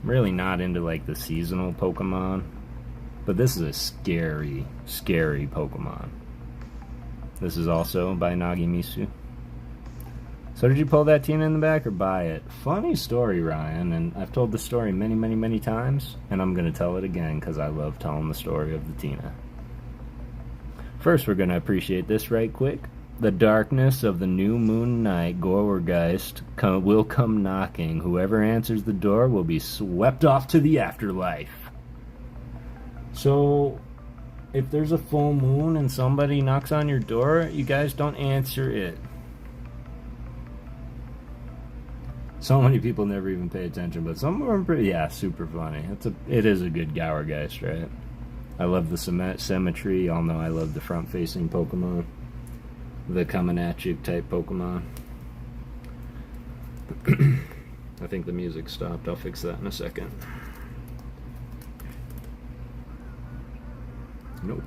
I'm really not into like the seasonal Pokemon, but this is a scary, scary Pokemon. This is also by Nagimisu. So did you pull that Tina in the back or buy it? Funny story, Ryan, and I've told the story many, many, many times, and I'm going to tell it again because I love telling the story of the Tina. First, we're going to appreciate this right quick. The darkness of the new moon night, Gorgeist will come knocking. Whoever answers the door will be swept off to the afterlife. So, if there's a full moon and somebody knocks on your door, you guys don't answer it. So many people never even pay attention, but some of them are pretty, yeah, super funny. It is a good Gourgeist, right? I love the symmetry. Y'all know I love the front-facing Pokemon. The coming at you type Pokemon. I think the music stopped. I'll fix that in a second. Nope.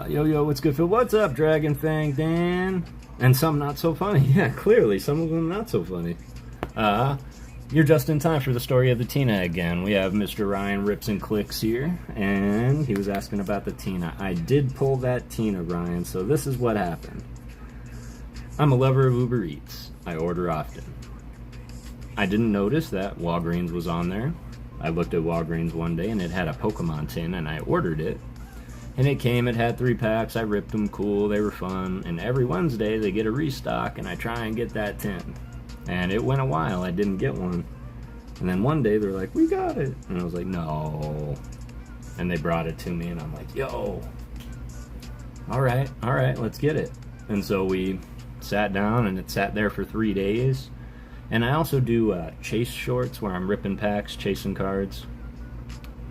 Yo, what's good, Phil? What's up, Dragon Fang Dan? And some not so funny. Yeah, clearly, some of them not so funny. You're just in time for the story of the Tina again. We have Mr. Ryan Rips and Clicks here, and he was asking about the Tina. I did pull that Tina, Ryan, so this is what happened. I'm a lover of Uber Eats. I order often. I didn't notice that Walgreens was on there. I looked at Walgreens one day, and it had a Pokemon tin, and I ordered it. And it came, it had 3 packs, I ripped them, cool, they were fun, and every Wednesday they get a restock, and I try and get that tin. And it went a while, I didn't get one. And then one day they're like, we got it. And I was like, no. And they brought it to me, and I'm like, yo. Alright, let's get it. And so we sat down, and it sat there for 3 days. And I also do chase shorts, where I'm ripping packs, chasing cards.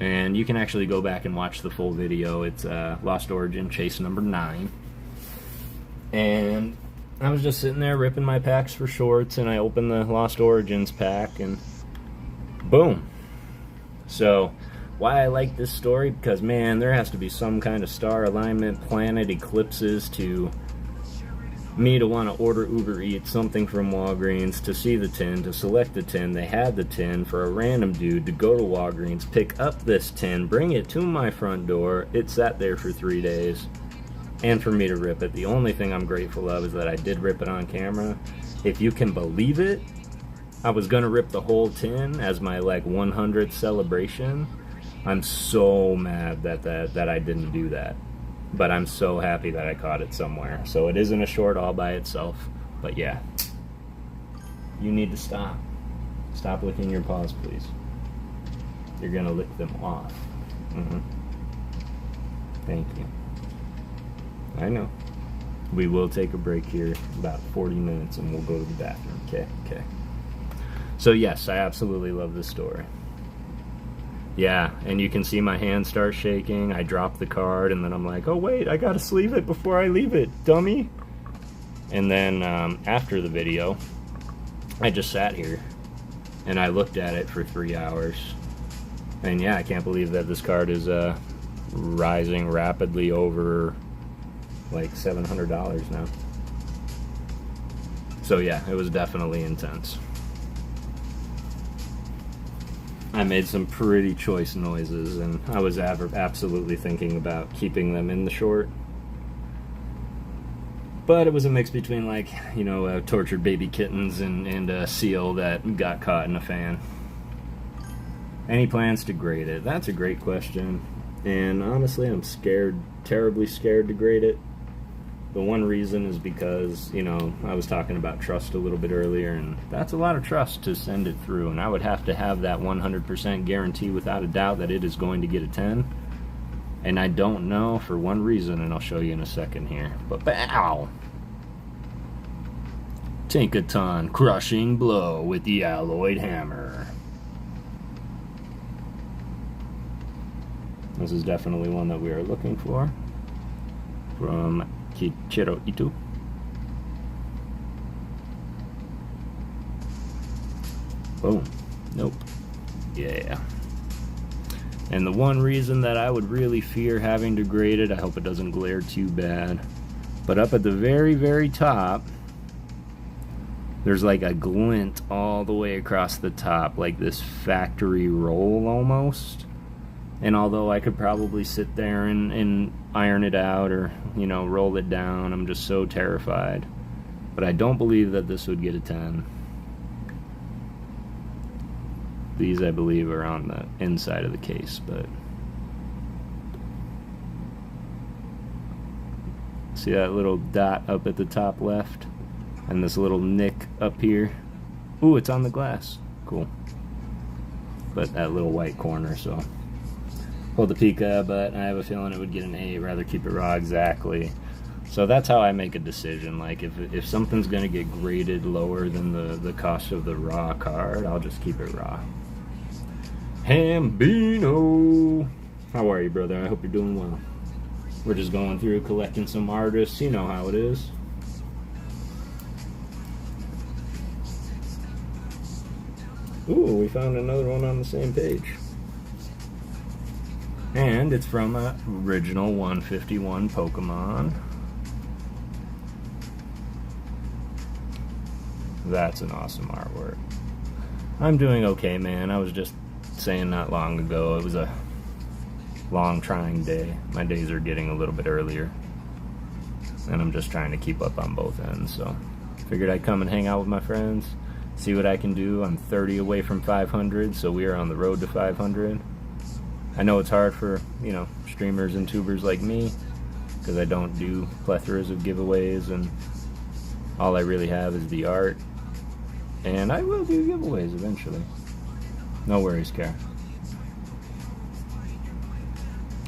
And you can actually go back and watch the full video. It's Lost Origin, chase number 9. And I was just sitting there ripping my packs for shorts, and I opened the Lost Origins pack, and boom. So, why I like this story? Because, man, there has to be some kind of star alignment, planet eclipses to me to want to order Uber Eats something from Walgreens, to see the tin, to select the tin. They had the tin for a random dude to go to Walgreens, pick up this tin, bring it to my front door. It sat there for 3 days, and for me to rip it. The only thing I'm grateful of is that I did rip it on camera. If you can believe it, I was gonna rip the whole tin as my like 100th celebration. I'm so mad that I didn't do that. But I'm so happy that I caught it somewhere. So it isn't a short all by itself. But yeah. You need to stop. Stop licking your paws, please. You're gonna lick them off. Thank you. I know. We will take a break here, about 40 minutes, and we'll go to the bathroom. Okay. So yes, I absolutely love this story. Yeah, and you can see my hand start shaking. I drop the card, and then I'm like, oh wait, I gotta sleeve it before I leave it, dummy. And then after the video, I just sat here, and I looked at it for 3 hours. And yeah, I can't believe that this card is rising rapidly over like $700 now. So yeah, it was definitely intense. I made some pretty choice noises, and I was absolutely thinking about keeping them in the short. But it was a mix between, like, you know, tortured baby kittens and a seal that got caught in a fan. Any plans to grade it? That's a great question. And honestly, I'm scared, terribly scared to grade it. The one reason is because, you know, I was talking about trust a little bit earlier, and that's a lot of trust to send it through, and I would have to have that 100% guarantee without a doubt that it is going to get a 10. And I don't know for one reason, and I'll show you in a second here. But bow! Tinkaton crushing blow with the alloyed hammer. This is definitely one that we are looking for. From Kichiro Ito. Boom. Nope. Yeah. And the one reason that I would really fear having to grade it, I hope it doesn't glare too bad, but up at the very, very top, There's like a glint all the way across the top, like this factory roll almost. And although I could probably sit there and iron it out or, you know, roll it down, I'm just so terrified. But I don't believe that this would get a 10. These, I believe, are on the inside of the case, but... See that little dot up at the top left? And this little nick up here? Ooh, it's on the glass. Cool. But that little white corner, so... Hold the Pika, but I have a feeling it would get an 8. Rather keep it raw, exactly. So that's how I make a decision. Like, if something's going to get graded lower than the cost of the raw card, I'll just keep it raw. Hambino! How are you, brother? I hope you're doing well. We're just going through collecting some artists. You know how it is. Ooh, we found another one on the same page. And it's from a original 151 Pokemon. That's an awesome artwork. I'm doing okay, man. I was just saying not long ago, it was a long trying day. My days are getting a little bit earlier. And I'm just trying to keep up on both ends, so figured I'd come and hang out with my friends, see what I can do. I'm 30 away from 500, so we are on the road to 500. I know it's hard for, you know, streamers and tubers like me, because I don't do plethoras of giveaways, and all I really have is the art. And I will do giveaways eventually. No worries, Kara.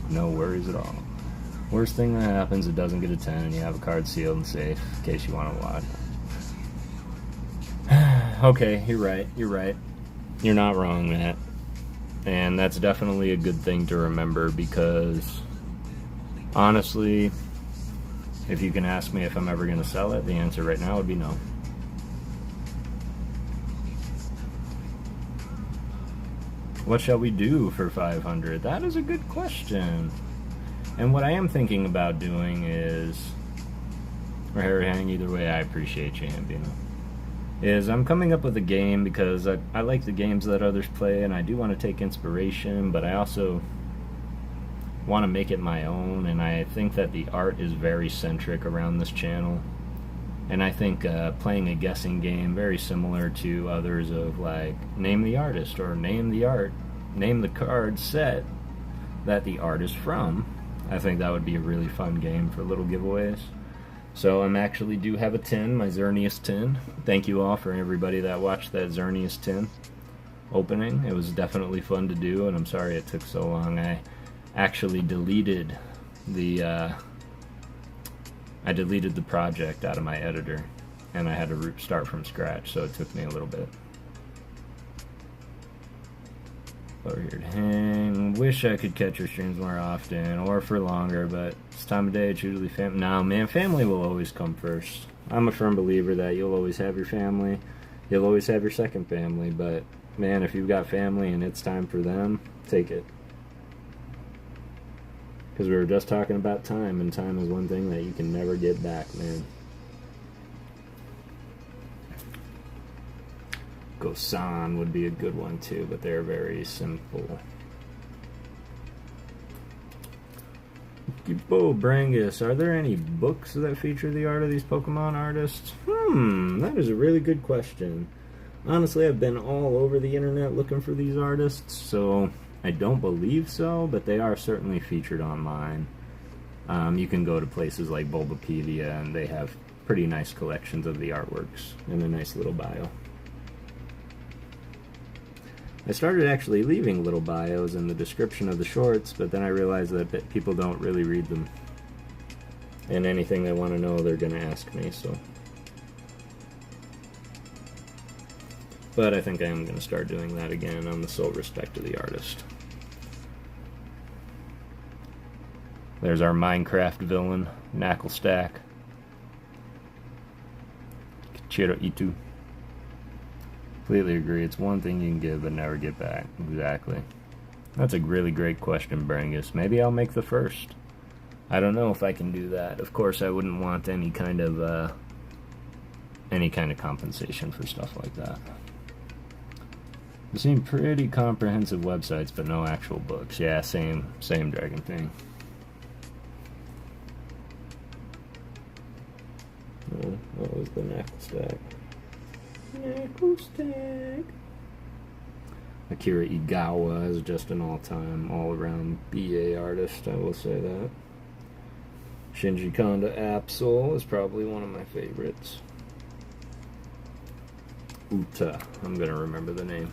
No worries at all. Worst thing that happens, it doesn't get a 10, and you have a card sealed and safe, in case you want to watch. Okay, you're right, you're right. You're not wrong, Matt. And that's definitely a good thing to remember, because honestly, if you can ask me if I'm ever going to sell it, the answer right now would be no. What shall we do for 500? That is a good question. And what I am thinking about doing is, or Harry Hang, either way, I appreciate you, Ambino. Is I'm coming up with a game because I like the games that others play, and I do want to take inspiration, but I also want to make it my own, and I think that the art is very centric around this channel. And I think playing a guessing game very similar to others of like name the artist or name the art, name the card set that the art is from. I think that would be a really fun game for little giveaways. So I'm actually do have a tin, my Xerneas tin. Thank you all for everybody that watched that Xerneas tin opening. It was definitely fun to do, and I'm sorry it took so long. I actually deleted the project out of my editor, and I had to start from scratch, so it took me a little bit. Over here to hang. Wish I could catch your streams more often or for longer, but this time of day it's usually family. No, man, family will always come first. I'm a firm believer that you'll always have your family, you'll always have your second family, but man, if you've got family and it's time for them, take it. Because we were just talking about time, and time is one thing that you can never get back, man. Gosan would be a good one too, but they're very simple. Bo Brangus, are there any books that feature the art of these Pokemon artists? That is a really good question. Honestly, I've been all over the internet looking for these artists, so I don't believe so, but they are certainly featured online. You can go to places like Bulbapedia, and they have pretty nice collections of the artworks and a nice little bio. I started actually leaving little bios in the description of the shorts, but then I realized that people don't really read them. And anything they want to know, they're going to ask me, so. But I think I am going to start doing that again on the sole respect of the artist. There's our Minecraft villain, Knacklestack. Kichiro Itu. Completely agree. It's one thing you can give but never get back. Exactly. That's a really great question, Brangus. Maybe I'll make the first. I don't know if I can do that. Of course, I wouldn't want any kind of any kind of compensation for stuff like that. They seem pretty comprehensive websites, but no actual books. Yeah, same Dragon thing. Oh, what was the neck stack? Neck stack. Akira Igawa is just an all-time, all-around BA artist, I will say that. Shinji Kanda Absol is probably one of my favorites. Uta, I'm gonna remember the name.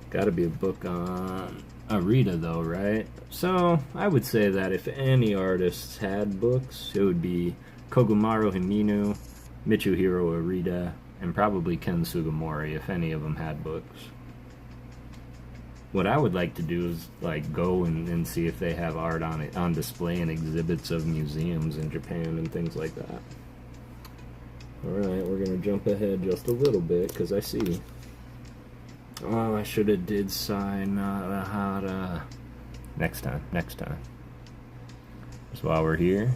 Gotta be a book on Arita though, right? So, I would say that if any artists had books, it would be Kogumaro Himino, Mitsuhiro Arita, and probably Ken Sugimori, if any of them had books. What I would like to do is like go and see if they have art on display in exhibits of museums in Japan and things like that. Alright, we're gonna jump ahead just a little bit because I see. Oh, I should have did sign Narahara. Next time. Just while we're here,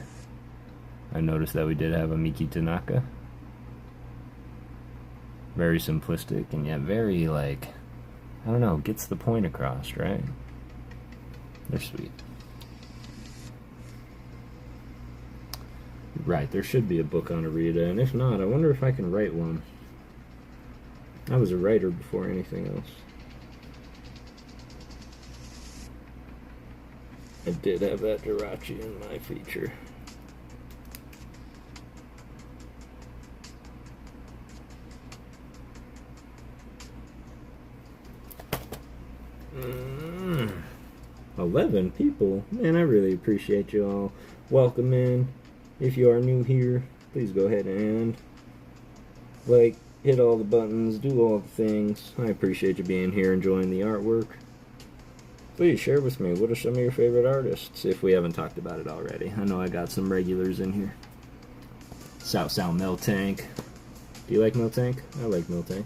I noticed that we did have a Miki Tanaka. Very simplistic and yet very like, I don't know, gets the point across, right? They're sweet. Right, there should be a book on Arita, and if not, I wonder if I can write one. I was a writer before anything else. I did have that Jirachi in my feature. Mm. 11 people? Man, I really appreciate you all. Welcome in. If you are new here, please go ahead and like, hit all the buttons, do all the things. I appreciate you being here, enjoying the artwork. Please share with me, what are some of your favorite artists, if we haven't talked about it already. I know I got some regulars in here. South Miltank. Do you like Miltank? I like Miltank.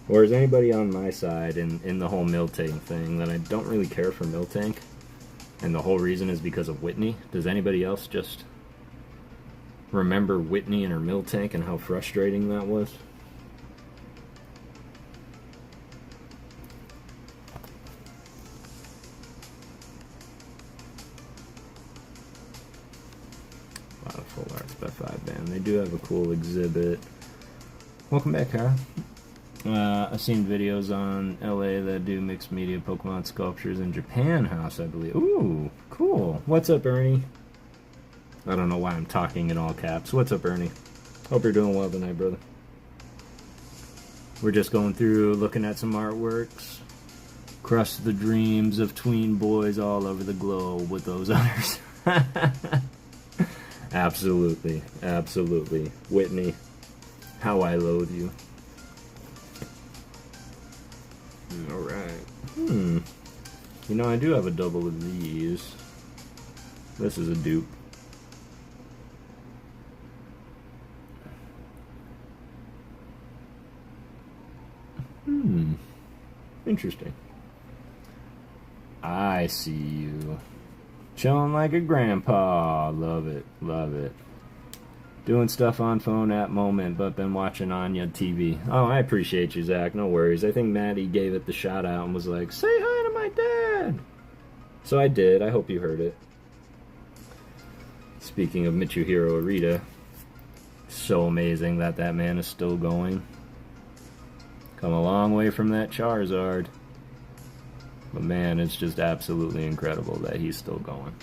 Or is anybody on my side in the whole Miltank thing that I don't really care for Miltank? And the whole reason is because of Whitney? Does anybody else just remember Whitney and her Miltank and how frustrating that was? A lot of full arts by 5-band. They do have a cool exhibit. Welcome back, Kara. I've seen videos on LA that do mixed media Pokemon sculptures in Japan House, I believe. Ooh, cool. What's up, Ernie? I don't know why I'm talking in all caps. What's up, Ernie? Hope you're doing well tonight, brother. We're just going through, looking at some artworks. Crush the dreams of tween boys all over the globe with those others. Absolutely. Absolutely. Whitney, how I loathe you. Alright. You know, I do have a double of these. This is a dupe. Interesting. I see you. Chilling like a grandpa. Love it. Love it. Doing stuff on phone at moment, but been watching Anya TV. Oh, I appreciate you, Zach. No worries. I think Maddie gave it the shout out and was like, say hi to my dad. So I did. I hope you heard it. Speaking of Mitsuhiro Arita, so amazing that that man is still going. Come a long way from that Charizard. But man, it's just absolutely incredible that he's still going.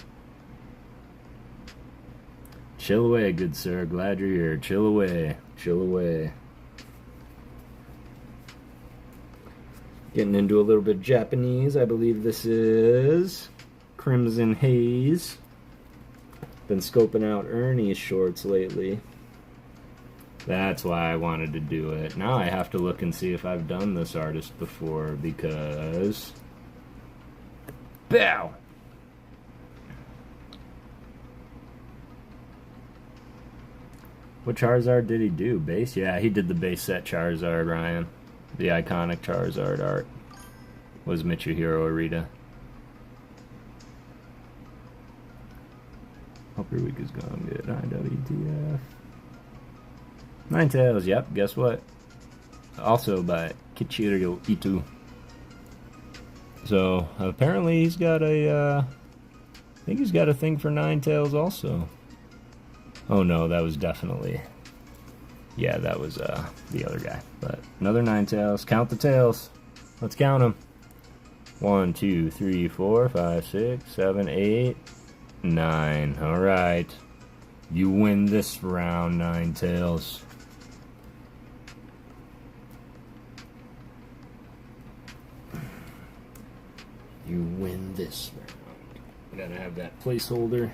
Chill away, good sir. Glad you're here. Chill away. Chill away. Getting into a little bit of Japanese. I believe this is Crimson Haze. Been scoping out Ernie's shorts lately. That's why I wanted to do it. Now I have to look and see if I've done this artist before, because... Bow! What Charizard did he do? Base? Yeah, he did the base set Charizard, Ryan. The iconic Charizard art was Mitsuhiro Arita. Hope your week is going good. IWTF. Ninetales, yep, guess what? Also by Kichiro Ito. So apparently he's got I think he's got a thing for Ninetales also. Oh no, that was definitely, yeah, that was the other guy. But another Ninetales. Count the tails. Let's count them. 1, 2, 3, 4, 5, 6, 7, 8, 9. All right, you win this round, Ninetales. You win this round. Gotta have that placeholder.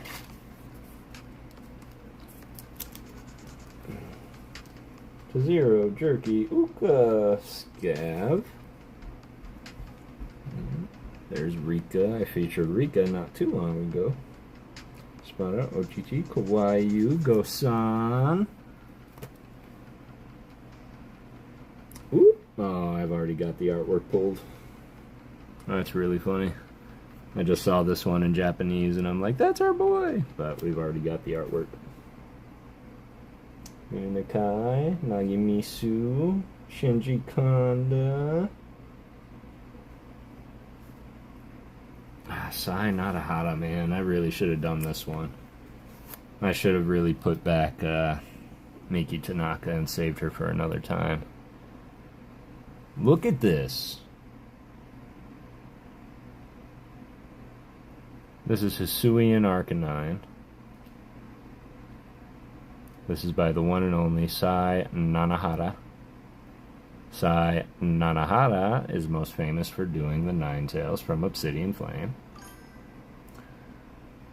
To 0, Jerky, Uka, Scav. There's Rika. I featured Rika not too long ago. Spada, Ochichi, Kawaii, Gosan. Ooh. Oh, I've already got the artwork pulled. That's really funny. I just saw this one in Japanese and I'm like, that's our boy! But we've already got the artwork. Unakai, Nagimisu, Shinji Kanda. Sai Nadahara, man. I really should have done this one. I should have really put back Miki Tanaka and saved her for another time. Look at this. This is Hisuian Arcanine. This is by the one and only Sai Nanahara. Sai Nanahara is most famous for doing the Ninetales from Obsidian Flame.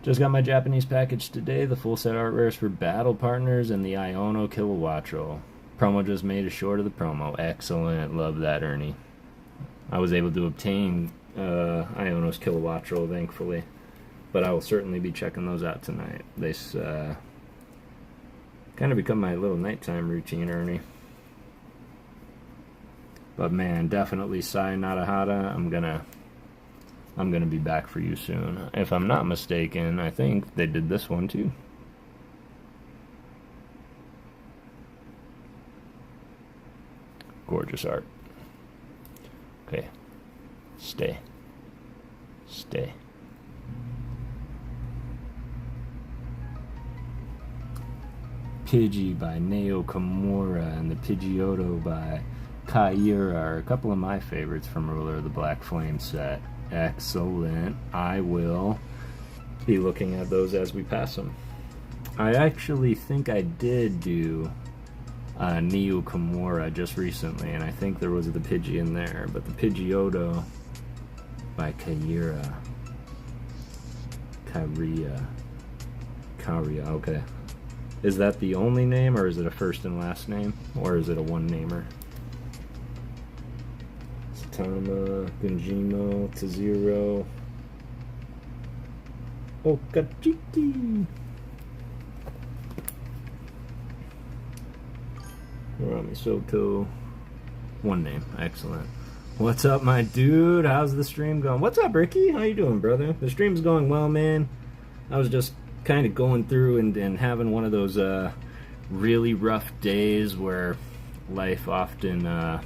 Just got my Japanese package today. The full set art rares for Battle Partners and the Iono Kilowattrel. Promo just made a short of the promo. Excellent. Love that, Ernie. I was able to obtain Iono's Kilowattrel, thankfully. But I will certainly be checking those out tonight. They kind of become my little nighttime routine, Ernie. But man, definitely Sai Nadahara. I'm gonna be back for you soon. If I'm not mistaken, I think they did this one too. Gorgeous art. Okay. Stay. Pidgey by Neo Kimura and the Pidgeotto by Kaira are a couple of my favorites from Ruler of the Black Flame set. Excellent. I will be looking at those as we pass them. I actually think I did do Neo Kimura just recently, and I think there was the Pidgey in there, but the Pidgeotto by Kaira, okay. Is that the only name, or is it a first and last name, or is it a one-namer? Satama, Gunjimo, Tazero, Okachiki. Rami Soto. One name. Excellent. What's up, my dude? How's the stream going? What's up, Ricky? How you doing, brother? The stream's going well, man. I was just kind of going through and having one of those really rough days where life often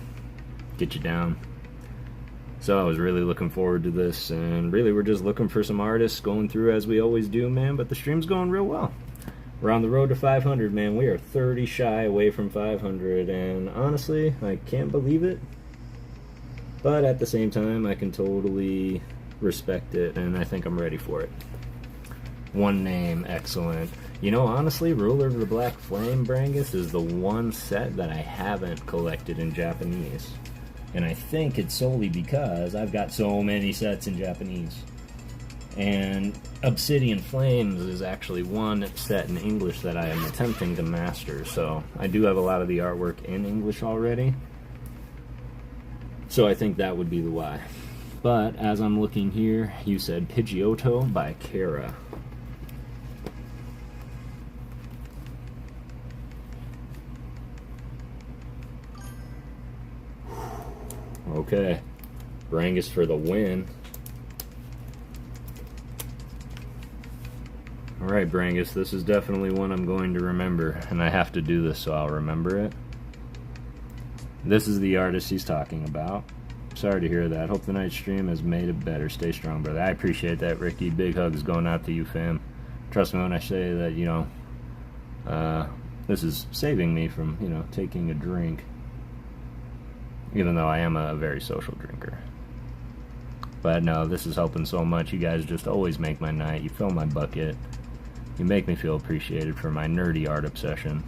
gets you down. So I was really looking forward to this, and really we're just looking for some artists going through as we always do, man, but the stream's going real well. We're on the road to 500, man. We are 30 shy away from 500, and honestly, I can't believe it. But at the same time, I can totally respect it, and I think I'm ready for it. One name, excellent. You know, honestly, Ruler of the Black Flame, Brangus, is the one set that I haven't collected in Japanese. And I think it's solely because I've got so many sets in Japanese. And Obsidian Flames is actually one set in English that I am attempting to master. So I do have a lot of the artwork in English already. So I think that would be the why. But as I'm looking here, you said Pidgeotto by Kara. Okay, Brangus for the win. Alright, Brangus, this is definitely one I'm going to remember, and I have to do this so I'll remember it. This is the artist he's talking about. Sorry to hear that. Hope the night stream has made it better. Stay strong, brother. I appreciate that, Ricky. Big hugs going out to you, fam. Trust me when I say that, you know, this is saving me from, you know, taking a drink. Even though I am a very social drinker. But no, this is helping so much. You guys just always make my night. You fill my bucket. You make me feel appreciated for my nerdy art obsession.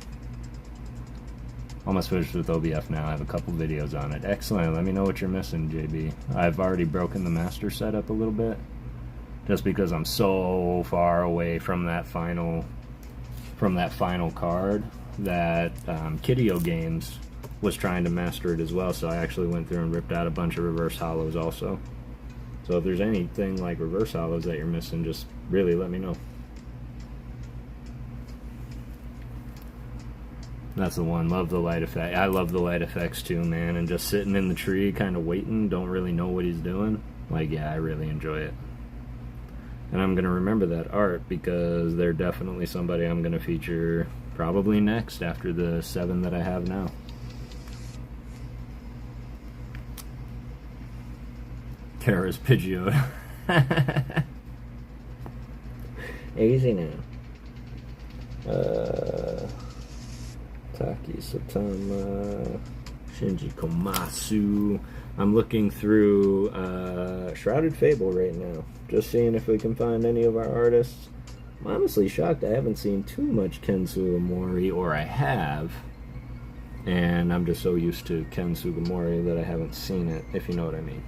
Almost finished with OBF now. I have a couple videos on it. Excellent. Let me know what you're missing, JB. I've already broken the master setup a little bit. Just because I'm so far away from that final card that Kideo Games was trying to master it as well. So I actually went through and ripped out a bunch of reverse hollows also. So if there's anything like reverse hollows that you're missing, just really let me know. That's the one. Love the light effect. I love the light effects too, man. And just sitting in the tree, kind of waiting, don't really know what he's doing. Like, yeah, I really enjoy it. And I'm gonna remember that art because they're definitely somebody I'm gonna feature probably next after the 7 that I have now. Kara's Pidgeot. Easy now. Taki Satama, Shinji Komatsu. I'm looking through Shrouded Fable right now, just seeing if we can find any of our artists. I'm honestly shocked I haven't seen too much Ken Sugimori, or I have, and I'm just so used to Ken Sugimori that I haven't seen it, if you know what I mean.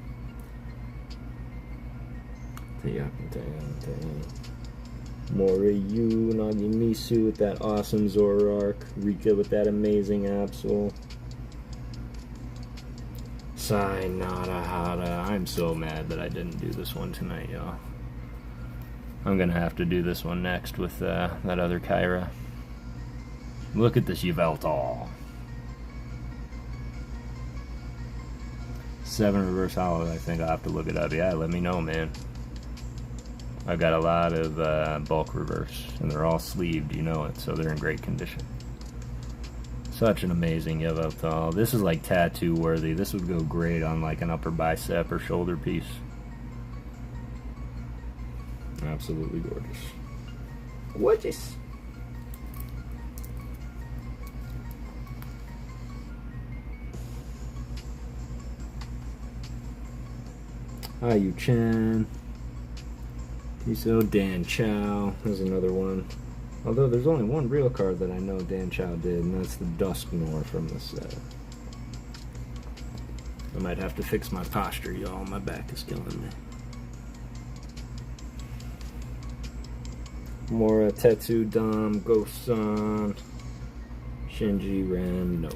Moriyu, Nagimisu with that awesome Zoroark, Rika with that amazing Absol, Sai Narahara. I'm so mad that I didn't do this one tonight, y'all. I'm gonna have to do this one next with that other Kyra. Look at this Yveltal. 7 reverse hollows, I think. I'll have to look it up. Yeah, let me know, man. I've got a lot of bulk reverse, and they're all sleeved, you know it, so they're in great condition. Such an amazing Yveltal. This is like tattoo worthy. This would go great on like an upper bicep or shoulder piece. Absolutely gorgeous. Gorgeous. Hi, Yu Chen. Kiso, Dan Chow. There's another one. Although there's only one real card that I know Dan Chow did, and that's the Dusknoir from the set. I might have to fix my posture, y'all. My back is killing me. Mora, Tetsu, Dom, Ghost-san, Shinji, Ren, no.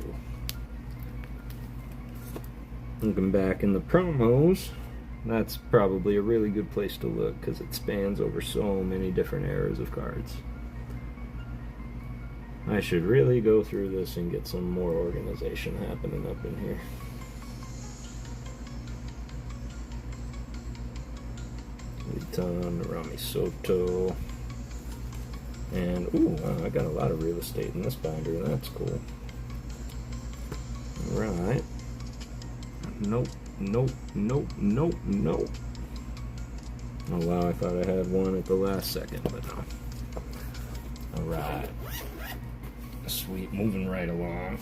Looking back in the promos, that's probably a really good place to look because it spans over so many different eras of cards. I should really go through this and get some more organization happening up in here. Litan, Narami Soto. And, ooh, wow, I got a lot of real estate in this binder. That's cool. Alright. Nope, nope, nope, nope, nope. Oh, wow, I thought I had one at the last second, but no. Alright. Sweet, moving right along.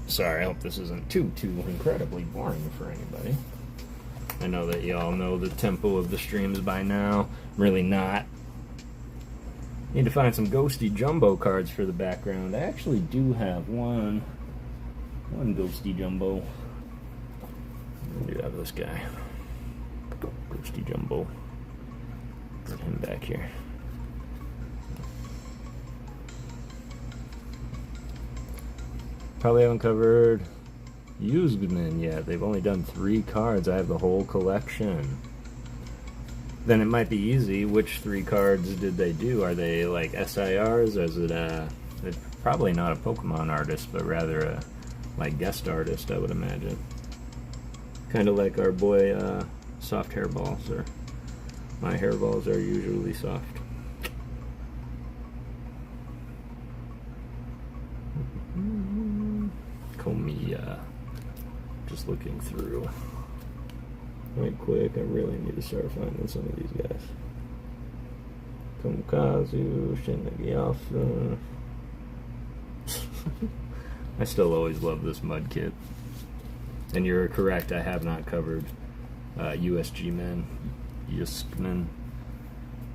Sorry, I hope this isn't too incredibly boring for anybody. I know that y'all know the tempo of the streams by now. I'm really not. Need to find some Ghosty Jumbo cards for the background. I actually do have one Ghosty Jumbo. I do have this guy. Ghosty Jumbo. Get him back here. Probably haven't covered Yuzgunin yet. They've only done 3 cards. I have the whole collection. Then it might be easy. Which 3 cards did they do? Are they like SIRs? Or is it probably not a Pokemon artist, but rather a like guest artist, I would imagine. Kind of like our boy soft hairballs, or my hairballs are usually soft. Komiya. Just looking through. Right quick, I really need to start finding some of these guys. Tomokazu, Shinnagiasa. I still always love this mud kit. And you're correct, I have not covered USG Men, Yuskman,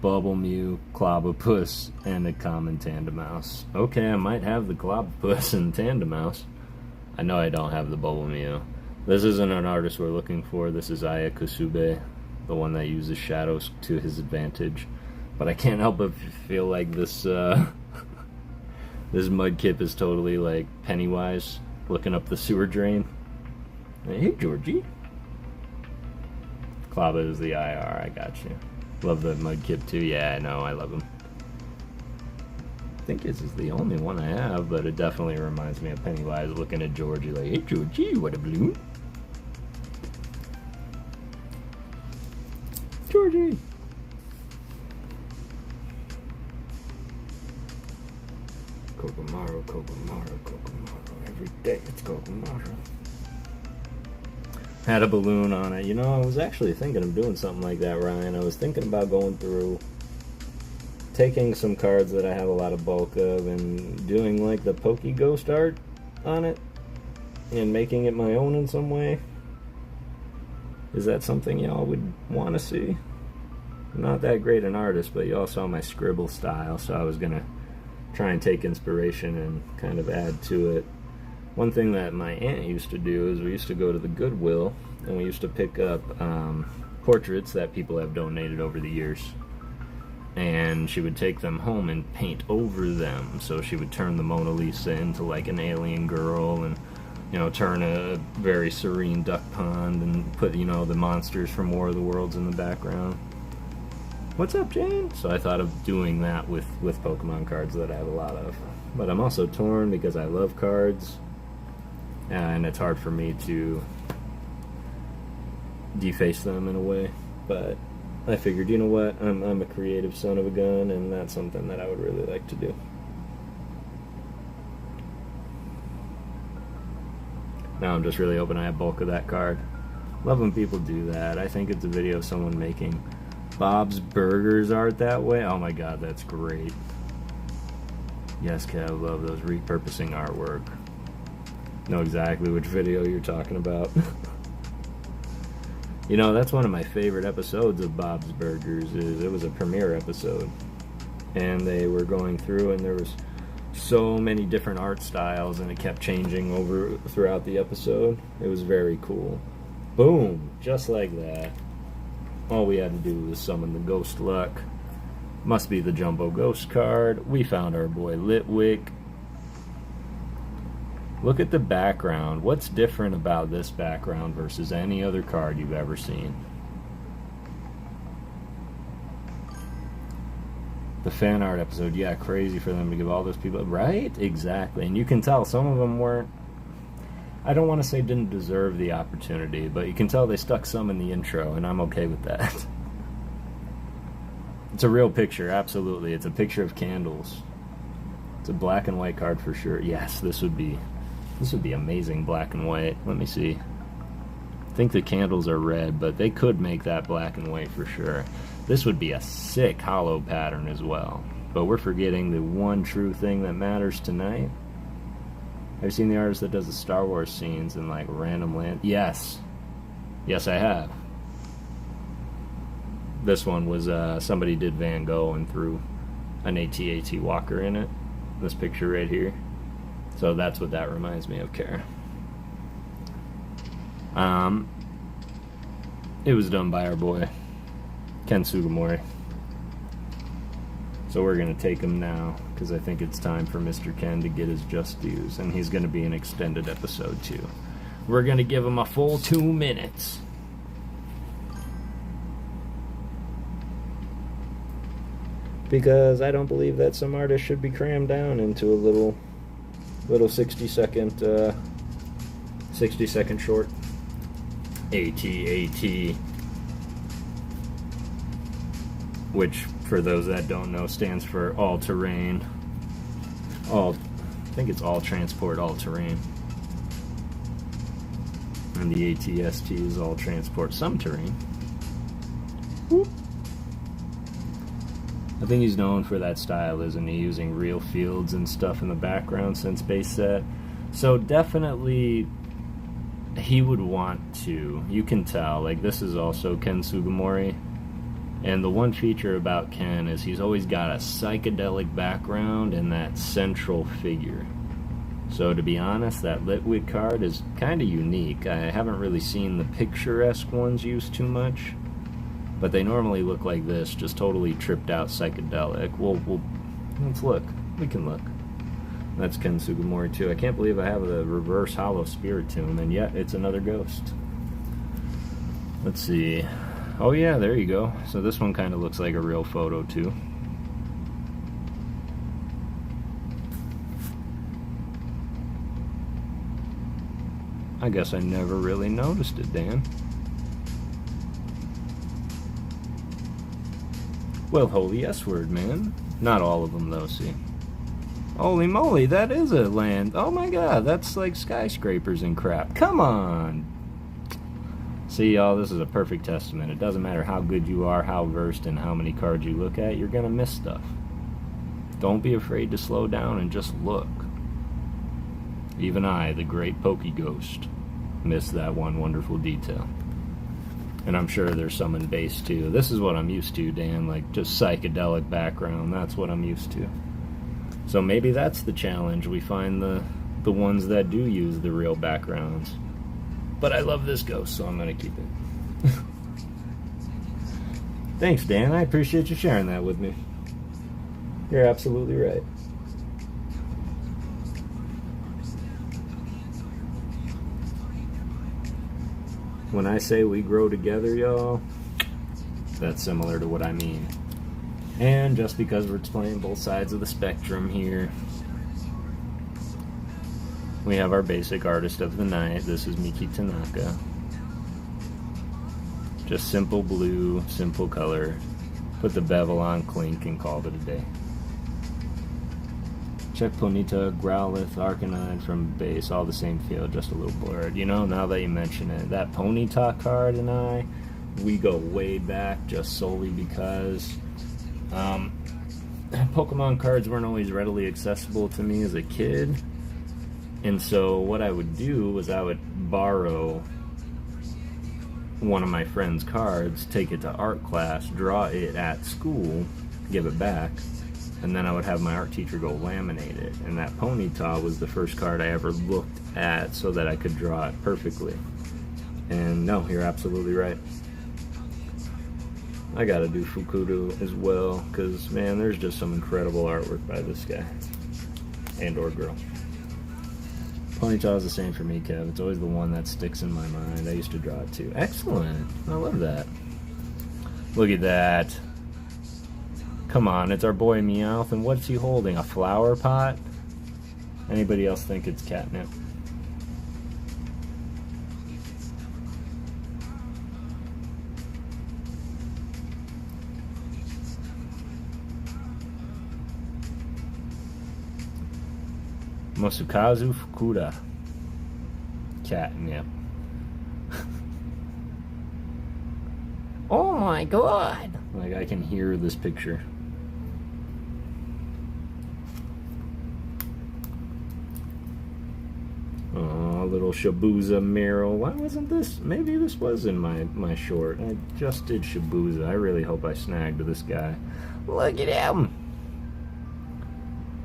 Bubble Mew, Clobopus, and a common Tandemouse. Okay, I might have the Clobopus and Tandemouse. I know I don't have the Bubble Mew. This isn't an artist we're looking for. This is Aya Kusube, the one that uses shadows to his advantage. But I can't help but feel like this this Mudkip is totally like Pennywise looking up the sewer drain. Hey, Georgie. Klaba is the IR, I got you. Love the Mudkip too. Yeah, I know, I love him. I think this is the only one I have, but it definitely reminds me of Pennywise looking at Georgie like, hey, Georgie, what a balloon. Georgie. Kokomaru, Kokomaru, Kokomaru. Every day it's Kokomaru. Had a balloon on it. You know, I was actually thinking of doing something like that, Ryan. I was thinking about going through, taking some cards that I have a lot of bulk of and doing like the PokeGhost art on it and making it my own in some way. Is that something y'all would want to see? I'm not that great an artist, but y'all saw my scribble style, so I was going to try and take inspiration and kind of add to it. One thing that my aunt used to do is we used to go to the Goodwill and we used to pick up portraits that people have donated over the years, and she would take them home and paint over them. So she would turn the Mona Lisa into like an alien girl, and you know, turn a very serene duck pond and put, you know, the monsters from War of the Worlds in the background. What's up, Jane? So I thought of doing that with Pokemon cards that I have a lot of. But I'm also torn because I love cards, and it's hard for me to deface them in a way. But I figured, you know what, I'm a creative son of a gun, and that's something that I would really like to do. Now I'm just really hoping I have bulk of that card. Love when people do that. I think it's a video of someone making Bob's Burgers art that way. Oh my god, that's great. Yes, Kev, love those repurposing artwork. Know exactly which video you're talking about. You know, that's one of my favorite episodes of Bob's Burgers. It was a premiere episode, and they were going through, and there was so many different art styles, and it kept changing over throughout the episode. It was very cool. Boom, just like that. All we had to do was summon the Ghost Luck. Must be the Jumbo Ghost card. We found our boy Litwick. Look at the background. What's different about this background versus any other card you've ever seen? The fan art episode, yeah, crazy for them to give all those people, right? Exactly. And you can tell some of them weren't, I don't want to say didn't deserve the opportunity, but you can tell they stuck some in the intro, and I'm okay with that. It's a real picture, absolutely. It's a picture of candles. It's a black and white card for sure. Yes, this would be amazing black and white. Let me see. I think the candles are red, but they could make that black and white for sure. This would be a sick hollow pattern as well. But we're forgetting the one true thing that matters tonight. Have you seen the artist that does the Star Wars scenes in like random land? Yes. Yes, I have. This one was somebody did Van Gogh and threw an AT-AT Walker in it. This picture right here. So that's what that reminds me of, Kara. It was done by our boy Ken Sugimori. So we're going to take him now, because I think it's time for Mr. Ken to get his just dues, and he's going to be an extended episode too. We're going to give him a full 2 minutes. Because I don't believe that some artists should be crammed down into a little 60-second short. AT-AT, which, for those that don't know, stands for all-terrain. I think it's all transport, all-terrain. And the ATST is all transport some terrain. Whoop. I think he's known for that style, isn't he? Using real fields and stuff in the background since base set. So definitely he would want to. You can tell. Like, this is also Ken Sugimori. And the one feature about Ken is he's always got a psychedelic background and that central figure. So to be honest, that Litwick card is kind of unique. I haven't really seen the picturesque ones used too much, but they normally look like this, just totally tripped out psychedelic. Let's look. We can look. That's Ken Sugimori too. I can't believe I have a reverse hollow spirit tomb, and yet it's another ghost. Let's see. Oh yeah, there you go. So this one kind of looks like a real photo too. I guess I never really noticed it, Dan. Well, holy S-word, man. Not all of them, though, see. Holy moly, that is a land. Oh my god, that's like skyscrapers and crap. Come on! See, y'all, this is a perfect testament. It doesn't matter how good you are, how versed, and how many cards you look at, you're gonna miss stuff. Don't be afraid to slow down and just look. Even I, the great PokeGhost, missed that one wonderful detail. And I'm sure there's some in base too. This is what I'm used to, Dan, like just psychedelic background. That's what I'm used to. So maybe that's the challenge. We find the ones that do use the real backgrounds. But I love this ghost, so I'm going to keep it. Thanks, Dan. I appreciate you sharing that with me. You're absolutely right. When I say we grow together, y'all, that's similar to what I mean. And just because we're playing both sides of the spectrum here, we have our basic artist of the night. This is Miki Tanaka. Just simple blue, simple color. Put the bevel on, clink, and called it a day. Check Ponyta, Growlithe, Arcanine from base, all the same field, just a little blurred. You know, now that you mention it, that Ponyta card and I, we go way back just solely because Pokemon cards weren't always readily accessible to me as a kid. And so what I would do was I would borrow one of my friend's cards, take it to art class, draw it at school, give it back, and then I would have my art teacher go laminate it. And that Ponyta was the first card I ever looked at so that I could draw it perfectly. And no, you're absolutely right. I gotta do Fukudo as well, because man, there's just some incredible artwork by this guy. And or girl. Ponyta is the same for me, Kev. It's always the one that sticks in my mind. I used to draw it too. Excellent. I love that. Look at that. Come on, it's our boy Meowth, and what's he holding? A flower pot? Anybody else think it's catnip? Mosukazu Fukuda. Catnip. Oh my god! Like, I can hear this picture. Oh, little Shibuya Meryl. Why wasn't this? Maybe this was in my short. I just did Shibuya. I really hope I snagged this guy. Look at him!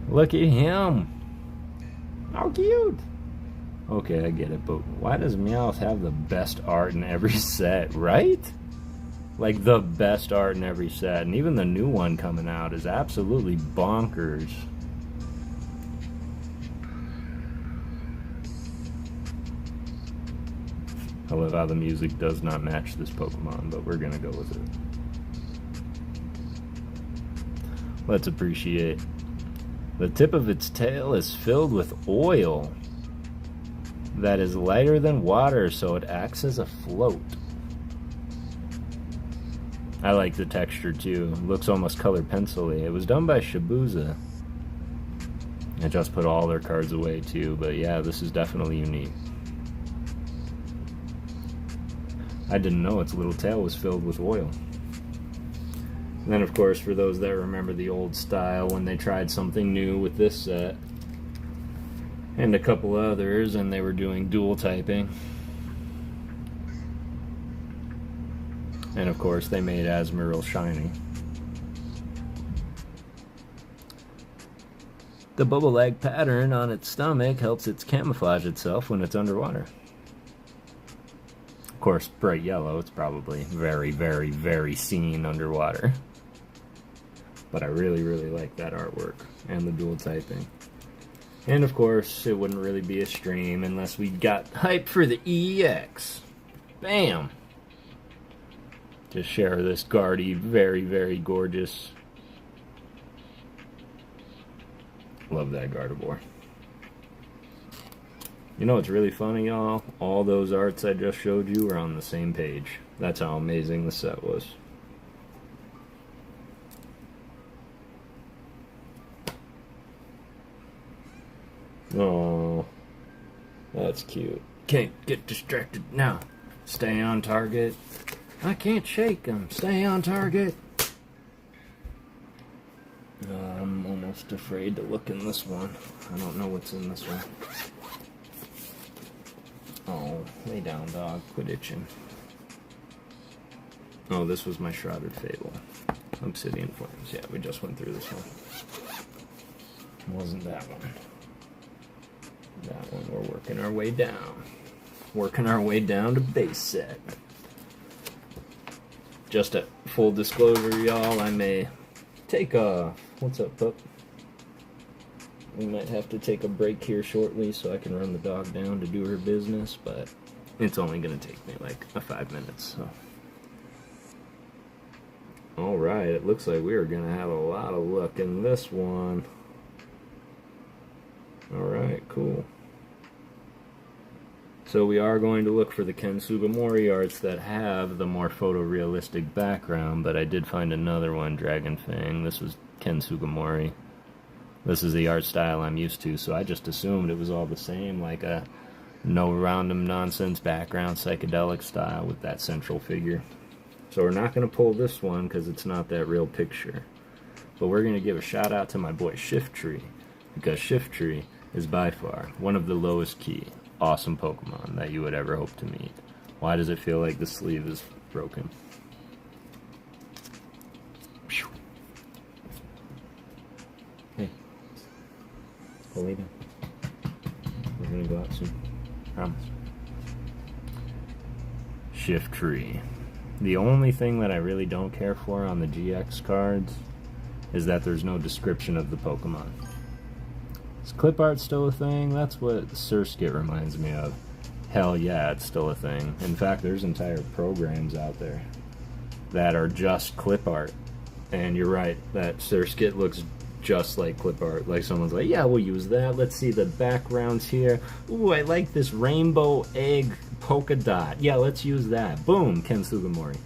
Look at him! How cute! Okay, I get it, but why does Meowth have the best art in every set, right? Like, the best art in every set, and even the new one coming out is absolutely bonkers. I love how the music does not match this Pokemon, but we're gonna go with it. Let's appreciate. The tip of its tail is filled with oil that is lighter than water, so it acts as a float. I like the texture too. It looks almost color pencil-y. It was done by Shibuya. I just put all their cards away too, but yeah, this is definitely unique. I didn't know its little tail was filled with oil. And then, of course, for those that remember the old style, when they tried something new with this set and a couple others, and they were doing dual typing. And of course, they made Azumarill shiny. The bubble egg pattern on its stomach helps it camouflage itself when it's underwater. Of course, bright yellow, it's probably very, very, very seen underwater. But I really, really like that artwork and the dual typing. And of course, it wouldn't really be a stream unless we got hype for the EX. Bam! To share this Ghosty, very, very gorgeous. Love that Gardevoir. You know what's really funny, y'all? All those arts I just showed you are on the same page. That's how amazing the set was. Oh, that's cute. Can't get distracted now. Stay on target. I can't shake him. Stay on target. I'm almost afraid to look in this one. I don't know what's in this one. Oh, lay down, dog. Quit itching. Oh, this was my Shrouded Fable. Obsidian Flames. Yeah, we just went through this one. Wasn't that one. That one, we're working our way down. Working our way down to base set. Just a full disclosure, y'all, I may take a... What's up, pup? We might have to take a break here shortly so I can run the dog down to do her business, but it's only going to take me like 5 minutes, so... Alright, it looks like we are going to have a lot of luck in this one. Alright, cool. So we are going to look for the Ken Sugimori arts that have the more photorealistic background, but I did find another one, Dragon Fang. This was Ken Sugimori. This is the art style I'm used to, so I just assumed it was all the same, like a no random nonsense background psychedelic style with that central figure. So we're not going to pull this one because it's not that real picture. But we're going to give a shout out to my boy Shiftry, because Shiftry is by far one of the lowest key, awesome Pokemon that you would ever hope to meet. Why does it feel like the sleeve is broken? Hey, go lay down. We're gonna go out soon. Promise. Shiftry. The only thing that I really don't care for on the GX cards is that there's no description of the Pokemon. Is clip art still a thing? That's what Surskit reminds me of. Hell yeah, it's still a thing. In fact, there's entire programs out there that are just clip art. And you're right, that Surskit looks just like clip art. Like someone's like, yeah, we'll use that. Let's see the backgrounds here. Ooh, I like this rainbow egg polka dot. Yeah, let's use that. Boom, Ken Sugimori.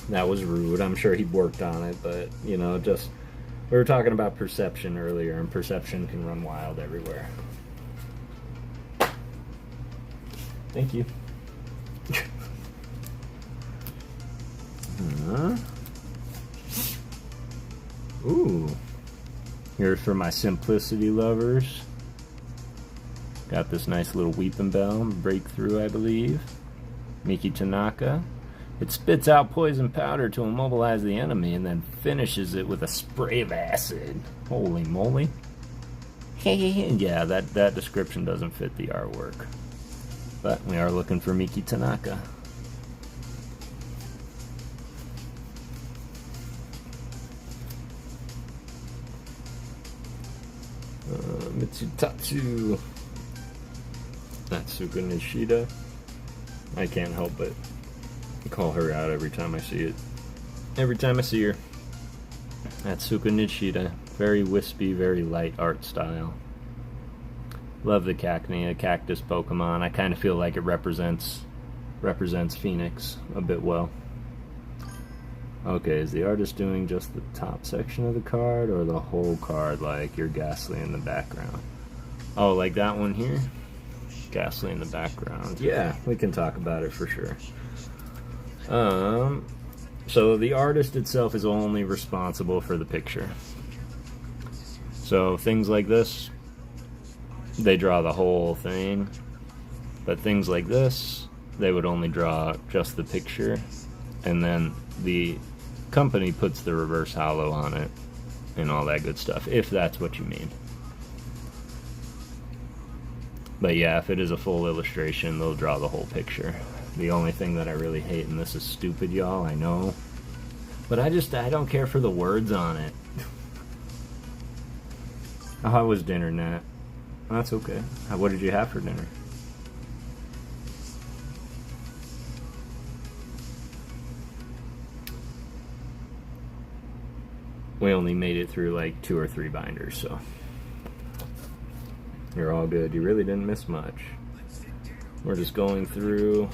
That was rude. I'm sure he worked on it, but, you know, just... We were talking about perception earlier, and perception can run wild everywhere. Thank you. Ooh. Here's for my simplicity lovers. Got this nice little Weeping Bell breakthrough, I believe. Miki Tanaka. It spits out poison powder to immobilize the enemy and then finishes it with a spray of acid. Holy moly. Yeah, that description doesn't fit the artwork. But we are looking for Miki Tanaka. Mitsutatsu. Natsuka Nishida. I can't help but call her out every time I see it. Every time I see her. Natsuka Nishida. Very wispy, very light art style. Love the Cacnea, cactus Pokemon. I kind of feel like it represents Phoenix a bit well. Okay, is the artist doing just the top section of the card or the whole card, like your Ghastly in the background? Oh, like that one here? Ghastly in the background. Yeah, we can talk about it for sure. So the artist itself is only responsible for the picture. So things like this, they draw the whole thing. But things like this, they would only draw just the picture. And then the company puts the reverse holo on it and all that good stuff, if that's what you mean. But yeah, if it is a full illustration, they'll draw the whole picture. The only thing that I really hate, and this is stupid, y'all, I know, but I don't care for the words on it. Oh, how was dinner, Nat? That's okay. What did you have for dinner? We only made it through like 2 or 3 binders, so you're all good. You really didn't miss much. We're just going through,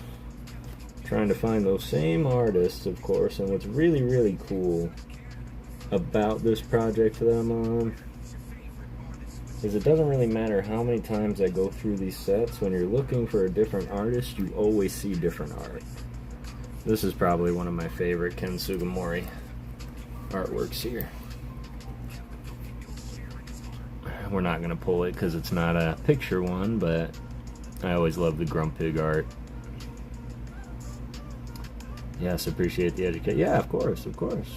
trying to find those same artists, of course, and what's really, really cool about this project that I'm on is it doesn't really matter how many times I go through these sets. When you're looking for a different artist, you always see different art. This is probably one of my favorite Ken Sugimori artworks here. We're not going to pull it because it's not a picture one, but I always love the Grumpig art. Yes, appreciate the education. Yeah, of course, of course.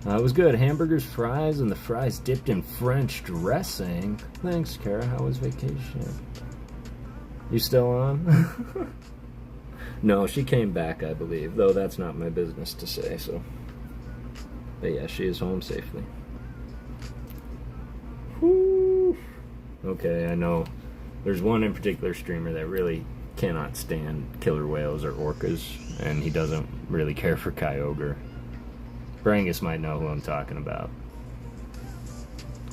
It was good. Hamburgers, fries, and the fries dipped in French dressing. Thanks, Kara. How was vacation? You still on? No, she came back, I believe, though that's not my business to say, so. But yeah, she is home safely. Whew. Okay, I know there's one in particular streamer that really cannot stand killer whales or orcas, and he doesn't really care for Kyogre. Brangus might know who I'm talking about.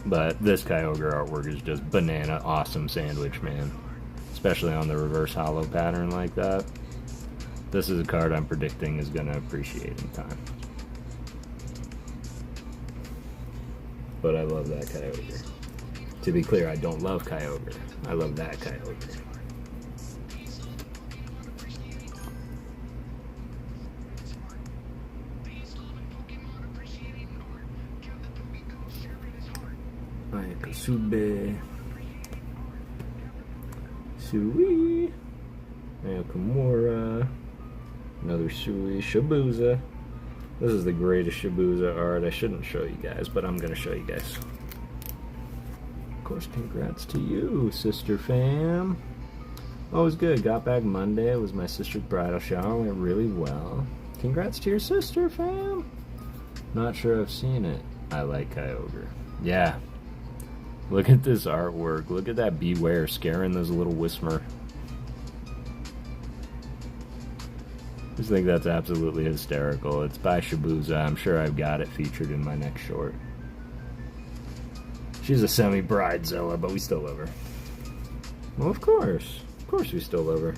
But this Kyogre artwork is just banana awesome sandwich, man. Especially on the reverse holo pattern like that. This is a card I'm predicting is going to appreciate in time. But I love that Kyogre. To be clear, I don't love Kyogre. I love that Kyogre. Ayakasube. Sui. Ayakamura. Another Sui. Shibuza. This is the greatest Shibuza art. I shouldn't show you guys, but I'm going to show you guys. Of course, congrats to you, sister fam. Oh, it was good. Got back Monday. It was my sister's bridal shower. Went really well. Congrats to your sister fam. Not sure I've seen it. I like Kyogre. Yeah. Look at this artwork. Look at that Beware scaring those little Whismur. I just think that's absolutely hysterical. It's by Shibuza. I'm sure I've got it featured in my next short. She's a semi-bridezilla, but we still love her. Well, of course. Of course we still love her.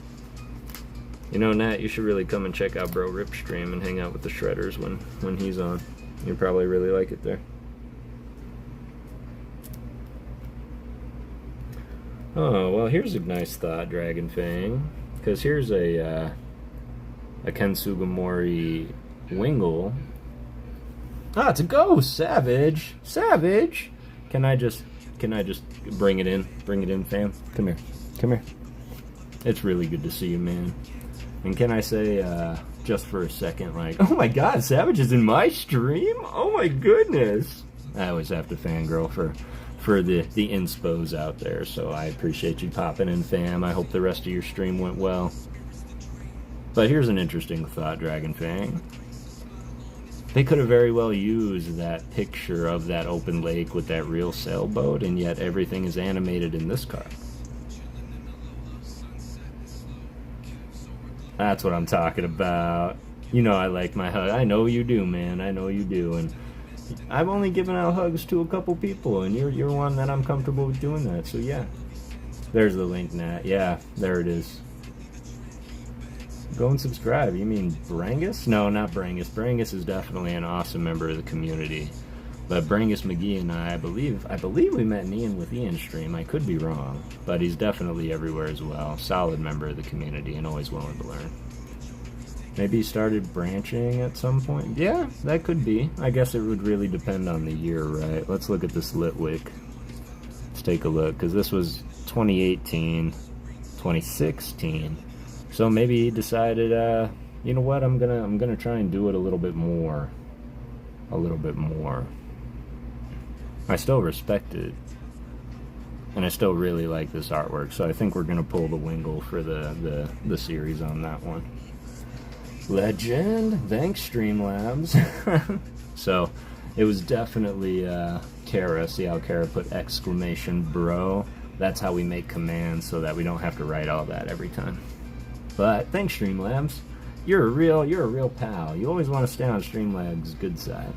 You know, Nat, you should really come and check out Bro Rip stream and hang out with the Shredders when he's on. You'd probably really like it there. Oh, well, here's a nice thought, Dragon Fang. Because here's a Ken Sugimori Wingle. Ah, it's a ghost! Savage! Savage! Can I just bring it in? Bring it in, fam? Come here. Come here. It's really good to see you, man. And can I say, just for a second, like, oh my god, Savage is in my stream? Oh my goodness! I always have to fangirl for the inspos out there, so I appreciate you popping in, fam. I hope the rest of your stream went well. But here's an interesting thought, Dragon Fang. They could have very well used that picture of that open lake with that real sailboat, and yet everything is animated in this card. That's what I'm talking about. You know I like my hug. I know you do, man. I know you do. And I've only given out hugs to a couple people, and you're one that I'm comfortable with doing that. So yeah. There's the link, Nat. Yeah, there it is. Go and subscribe. You mean Brangus? No, not Brangus. Brangus is definitely an awesome member of the community. But Brangus McGee and I believe we met Ian with Ian's stream. I could be wrong, but he's definitely everywhere as well. Solid member of the community and always willing to learn. Maybe he started branching at some point. Yeah, that could be. I guess it would really depend on the year, right? Let's look at this Litwick. Let's take a look, because this was 2018, 2016. So maybe he decided, you know what? I'm gonna try and do it a little bit more. A little bit more. I still respect it, and I still really like this artwork, so I think we're gonna pull the Wingle for the series on that one. Legend, thanks Streamlabs. So it was definitely Kara. See how Kara put exclamation bro? That's how we make commands so that we don't have to write all that every time. But thanks Streamlabs. You're a real pal. You always want to stay on Streamlabs' good side.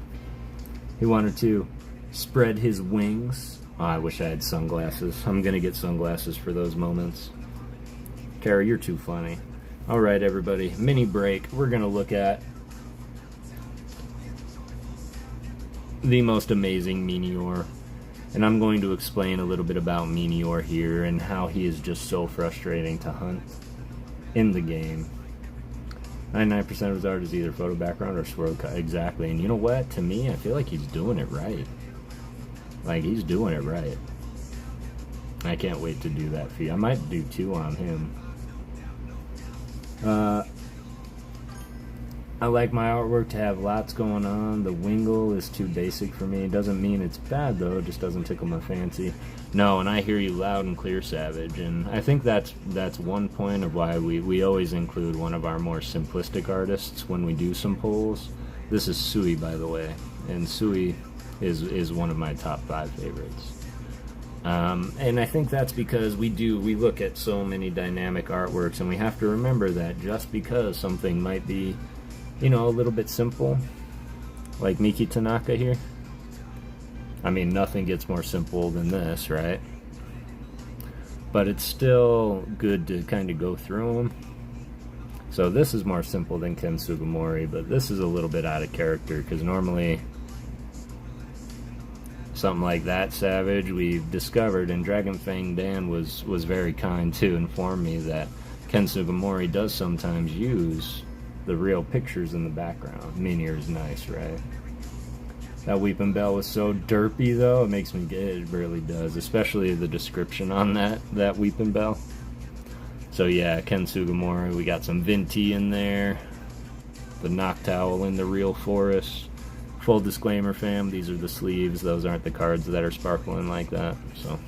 He wanted to spread his wings. Oh, I wish I had sunglasses. I'm gonna get sunglasses for those moments. Kara, you're too funny. Alright everybody, mini break. We're gonna look at the most amazing Meteor. And I'm going to explain a little bit about Meteor here and how he is just so frustrating to hunt in the game. 99% of his art is either photo background or swirl cut. Exactly. And you know what? To me, I feel like he's doing it right. Like, he's doing it right. I can't wait to do that for you. I might do 2 on him. I like my artwork to have lots going on. The Wingle is too basic for me. It doesn't mean it's bad, though. It just doesn't tickle my fancy. No, and I hear you loud and clear, Savage. And I think that's one point of why we always include one of our more simplistic artists when we do some polls. This is Sui, by the way. And Sui is one of my top 5 favorites. And I think that's because we look at so many dynamic artworks, and we have to remember that just because something might be, you know, a little bit simple, like Miki Tanaka here. I mean, nothing gets more simple than this, right? But it's still good to kind of go through them. So this is more simple than Ken Sugimori, but this is a little bit out of character, because normally something like that, Savage, we've discovered, and Dragon Fang Dan was very kind to inform me that Ken Sugimori does sometimes use the real pictures in the background. Meteor is nice, right? That Weeping Bell was so derpy, though. It makes me get it. It really does, especially the description on that Weeping Bell. So yeah, Ken Sugimori. We got some Vinti in there. The Noctowl in the real forest. Full disclaimer, fam, these are the sleeves. Those aren't the cards that are sparkling like that. So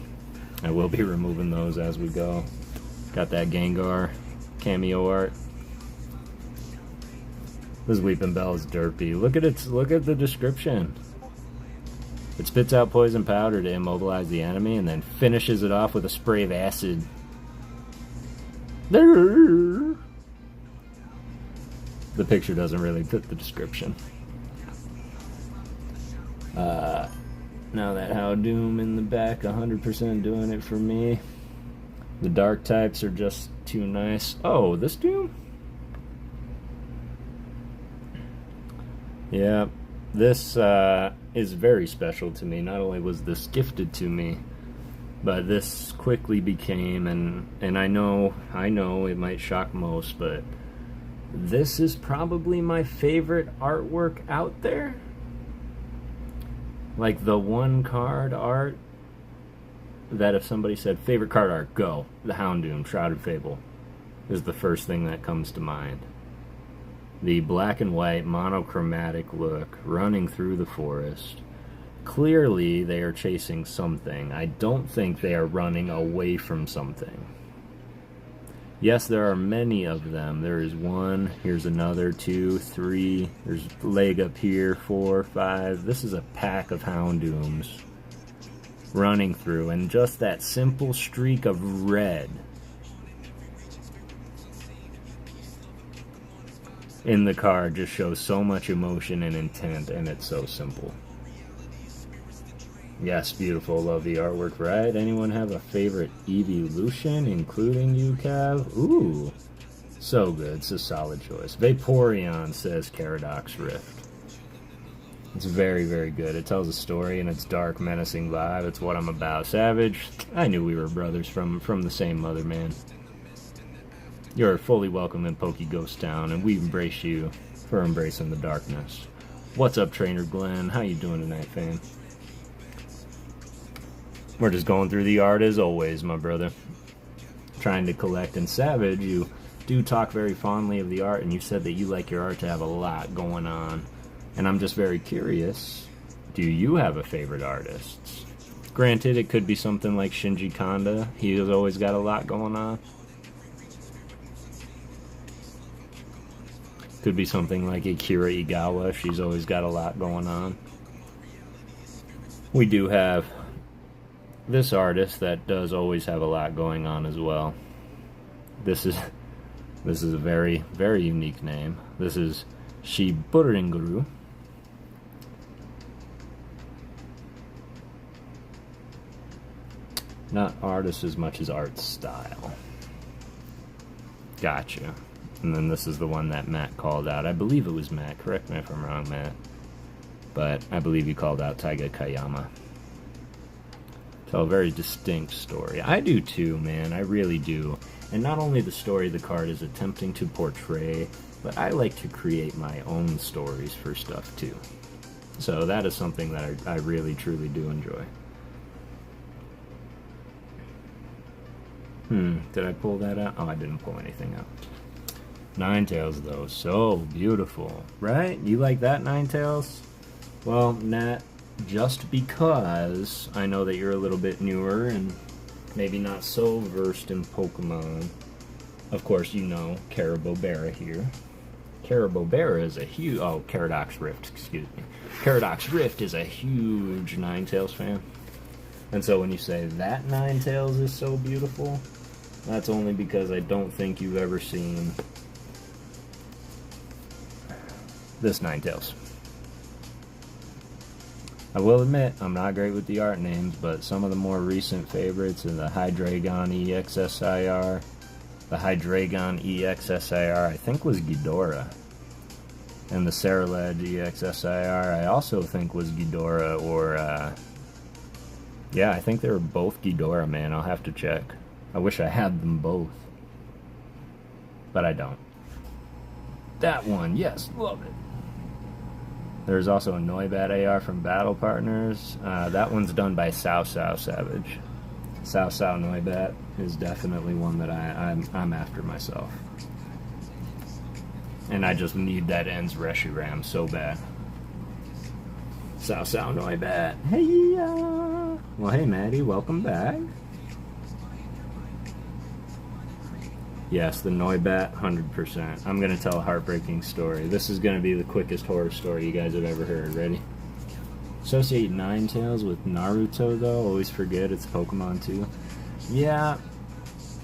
I will be removing those as we go. Got that Gengar cameo art. This Weeping Bell is derpy. Look at the description. It spits out poison powder to immobilize the enemy and then finishes it off with a spray of acid. The picture doesn't really fit the description. Now that Howdoom in the back, 100% doing it for me. The dark types are just too nice. Oh, this Doom? Yeah, this is very special to me. Not only was this gifted to me, but this quickly became, and I know it might shock most, but this is probably my favorite artwork out there. Like the one card art that if somebody said favorite card art, go. The Houndoom, Shrouded Fable is the first thing that comes to mind. The black and white monochromatic look running through the forest. Clearly they are chasing something. I don't think they are running away from something. Yes, there are many of them. There is one, here's another, 2, 3, there's a leg up here, 4, 5. This is a pack of Houndooms running through, and just that simple streak of red in the card just shows so much emotion and intent, and it's so simple. Yes, beautiful. Love the artwork, right? Anyone have a favorite evolution, including you, Cav? Ooh, so good. It's a solid choice. Vaporeon, says Caradox Rift. It's very, very good. It tells a story and it's dark, menacing vibe. It's what I'm about. Savage, I knew we were brothers from the same mother, man. You're fully welcome in PokeGhost Town, and we embrace you for embracing the darkness. What's up, Trainer Glenn? How you doing tonight, fam? We're just going through the art as always, my brother. Trying to collect. And Savage, you do talk very fondly of the art, and you said that you like your art to have a lot going on. And I'm just very curious, do you have a favorite artist? Granted, it could be something like Shinji Kanda. He has always got a lot going on. Could be something like Akira Igawa. She's always got a lot going on. We do have this artist that does always have a lot going on as well. This is a very, very unique name. This is Shiburinguru. Not artist as much as art style. Gotcha. And then this is the one that Matt called out. I believe it was Matt. Correct me if I'm wrong, Matt. But I believe he called out Taiga Kayama. Tell a very distinct story. I do too, man. I really do. And not only the story the card is attempting to portray, but I like to create my own stories for stuff too. So that is something that I really, truly do enjoy. Did I pull that out? Oh, I didn't pull anything out. Ninetales, though, so beautiful, right? You like that, Ninetales? Well, Nat, just because I know that you're a little bit newer and maybe not so versed in Pokemon, of course, you know Carabobera here. Carabobera is a huge... Oh, Caradox Rift, excuse me. Caradox Rift is a huge Ninetales fan. And so when you say that Ninetales is so beautiful, that's only because I don't think you've ever seen this Ninetales. I will admit, I'm not great with the art names, but some of the more recent favorites are the Hydreigon EXSIR. The Hydreigon EXSIR, I think, was Ghidorah. And the Cerulege EXSIR, I also think was Ghidorah, or, yeah, I think they were both Ghidorah, man. I'll have to check. I wish I had them both. But I don't. That one, yes, love it. There's also a Noibat AR from Battle Partners. That one's done by Sao Savage. Sao Noibat is definitely one that I'm after myself. And I just need that Ends Reshiram so bad. Sao Noibat. Hey, well, hey, Maddie, welcome back. Yes, the Noibat, 100%. I'm going to tell a heartbreaking story. This is going to be the quickest horror story you guys have ever heard. Ready? Associate Ninetales with Naruto, though. Always forget it's Pokemon, too. Yeah,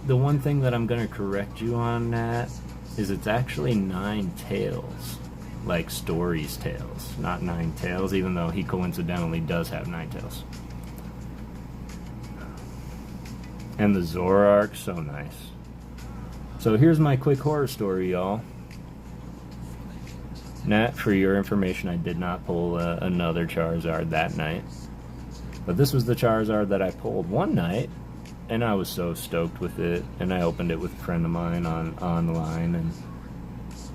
the one thing that I'm going to correct you on, Nat, is it's actually Ninetales. Like Stories Tales, not Ninetales, even though he coincidentally does have Ninetales. And the Zoroark, so nice. So here's my quick horror story, y'all. Nat, for your information, I did not pull another Charizard that night. But this was the Charizard that I pulled one night, and I was so stoked with it. And I opened it with a friend of mine online, and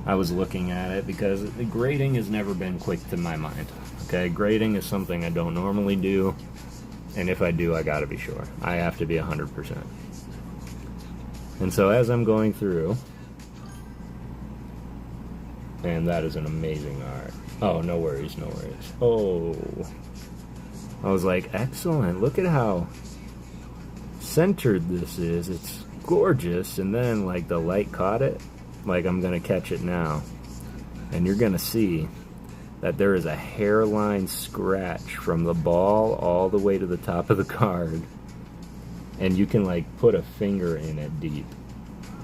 I was looking at it because the grading has never been quick to my mind. Okay, grading is something I don't normally do, and if I do, I gotta be sure. I have to be 100%. And so as I'm going through, and that is an amazing art. Oh, no worries, no worries. Oh, I was like, excellent. Look at how centered this is. It's gorgeous. And then, like, the light caught it. Like, I'm going to catch it now. And you're going to see that there is a hairline scratch from the ball all the way to the top of the card. And you can, like, put a finger in it deep.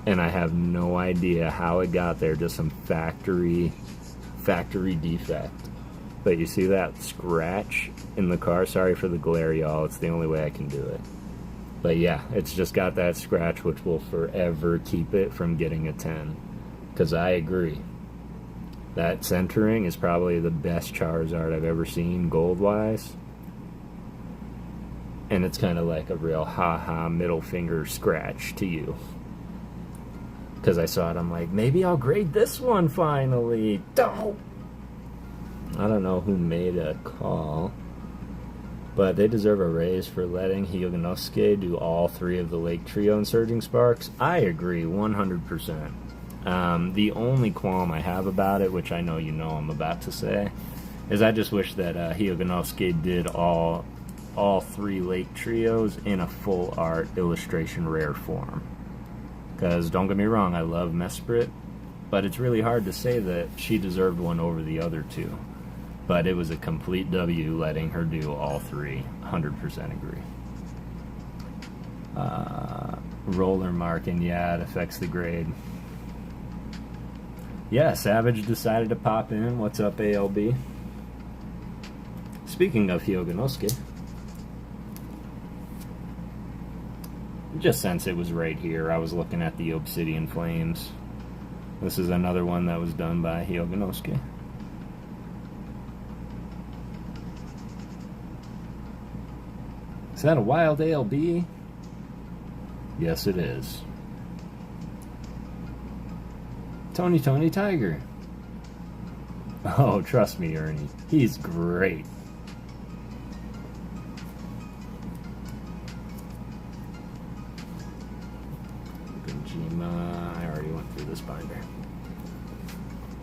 And I have no idea how it got there. Just some factory defect. But you see that scratch in the car? Sorry for the glare, y'all. It's the only way I can do it. But yeah, it's just got that scratch, which will forever keep it from getting a 10. Because I agree. That centering is probably the best Charizard I've ever seen, gold-wise. And it's kind of like a real ha-ha middle finger scratch to you. Because I saw it, I'm like, maybe I'll grade this one finally. Don't! I don't know who made a call, but they deserve a raise for letting Hyoganosuke do all 3 of the Lake Trio and Surging Sparks. I agree 100%. The only qualm I have about it, which I know you know I'm about to say, is I just wish that Hyoganosuke did all 3 Lake Trios in a full art illustration rare form. Because, don't get me wrong, I love Mesprit, but it's really hard to say that she deserved one over the other 2. But it was a complete W letting her do all 3. 100% agree. Roller marking, yeah, it affects the grade. Yeah, Savage decided to pop in. What's up, ALB? Speaking of Hyoganosuke, just since it was right here, I was looking at the Obsidian Flames. This is another one that was done by Hyoganosuke. Is that a wild ALB? Yes, it is. Tony Tiger. Oh, trust me, Ernie. He's great. Gunjima. I already went through this binder.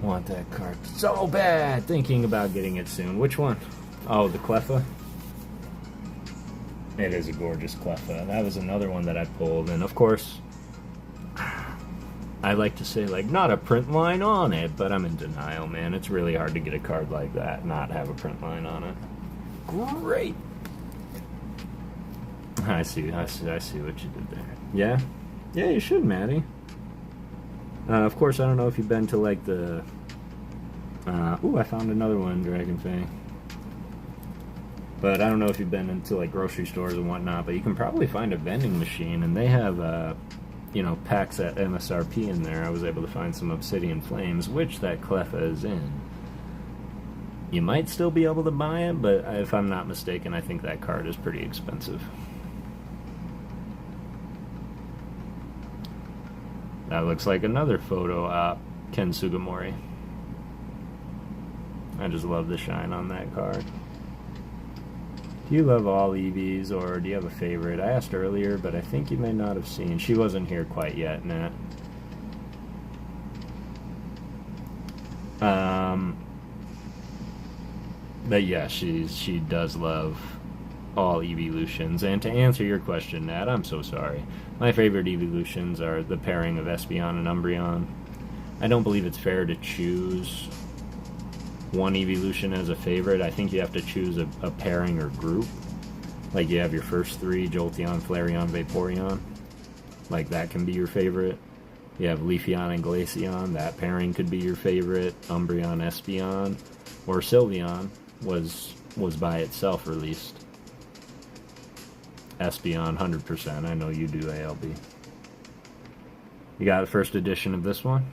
Want that card so bad. Thinking about getting it soon. Which one? Oh, the Cleffa. It is a gorgeous Cleffa. That was another one that I pulled. And of course, I like to say, like, not a print line on it, but I'm in denial, man. It's really hard to get a card like that, not have a print line on it. Great. I see what you did there. Yeah? Yeah, you should, Maddie. Of course, I don't know if you've been to, like, the... ooh, I found another one, Dragon Fang. But I don't know if you've been into, like, grocery stores and whatnot, but you can probably find a vending machine, and they have, you know, packs at MSRP in there. I was able to find some Obsidian Flames, which that Cleffa is in. You might still be able to buy it, but if I'm not mistaken, I think that card is pretty expensive. That looks like another photo op, Ken Sugimori. I just love the shine on that card. Do you love all EVs, or do you have a favorite? I asked earlier, but I think you may not have seen. She wasn't here quite yet, Nat. But yeah, she does love all evolutions. And to answer your question, Nat, I'm so sorry. My favorite evolutions are the pairing of Espeon and Umbreon. I don't believe it's fair to choose one evolution as a favorite. I think you have to choose a pairing or group. Like, you have your first 3, Jolteon, Flareon, Vaporeon. Like, that can be your favorite. You have Leafeon and Glaceon. That pairing could be your favorite. Umbreon, Espeon. Or Sylveon was by itself released. Espeon, 100%. I know you do, ALB. You got the first edition of this one?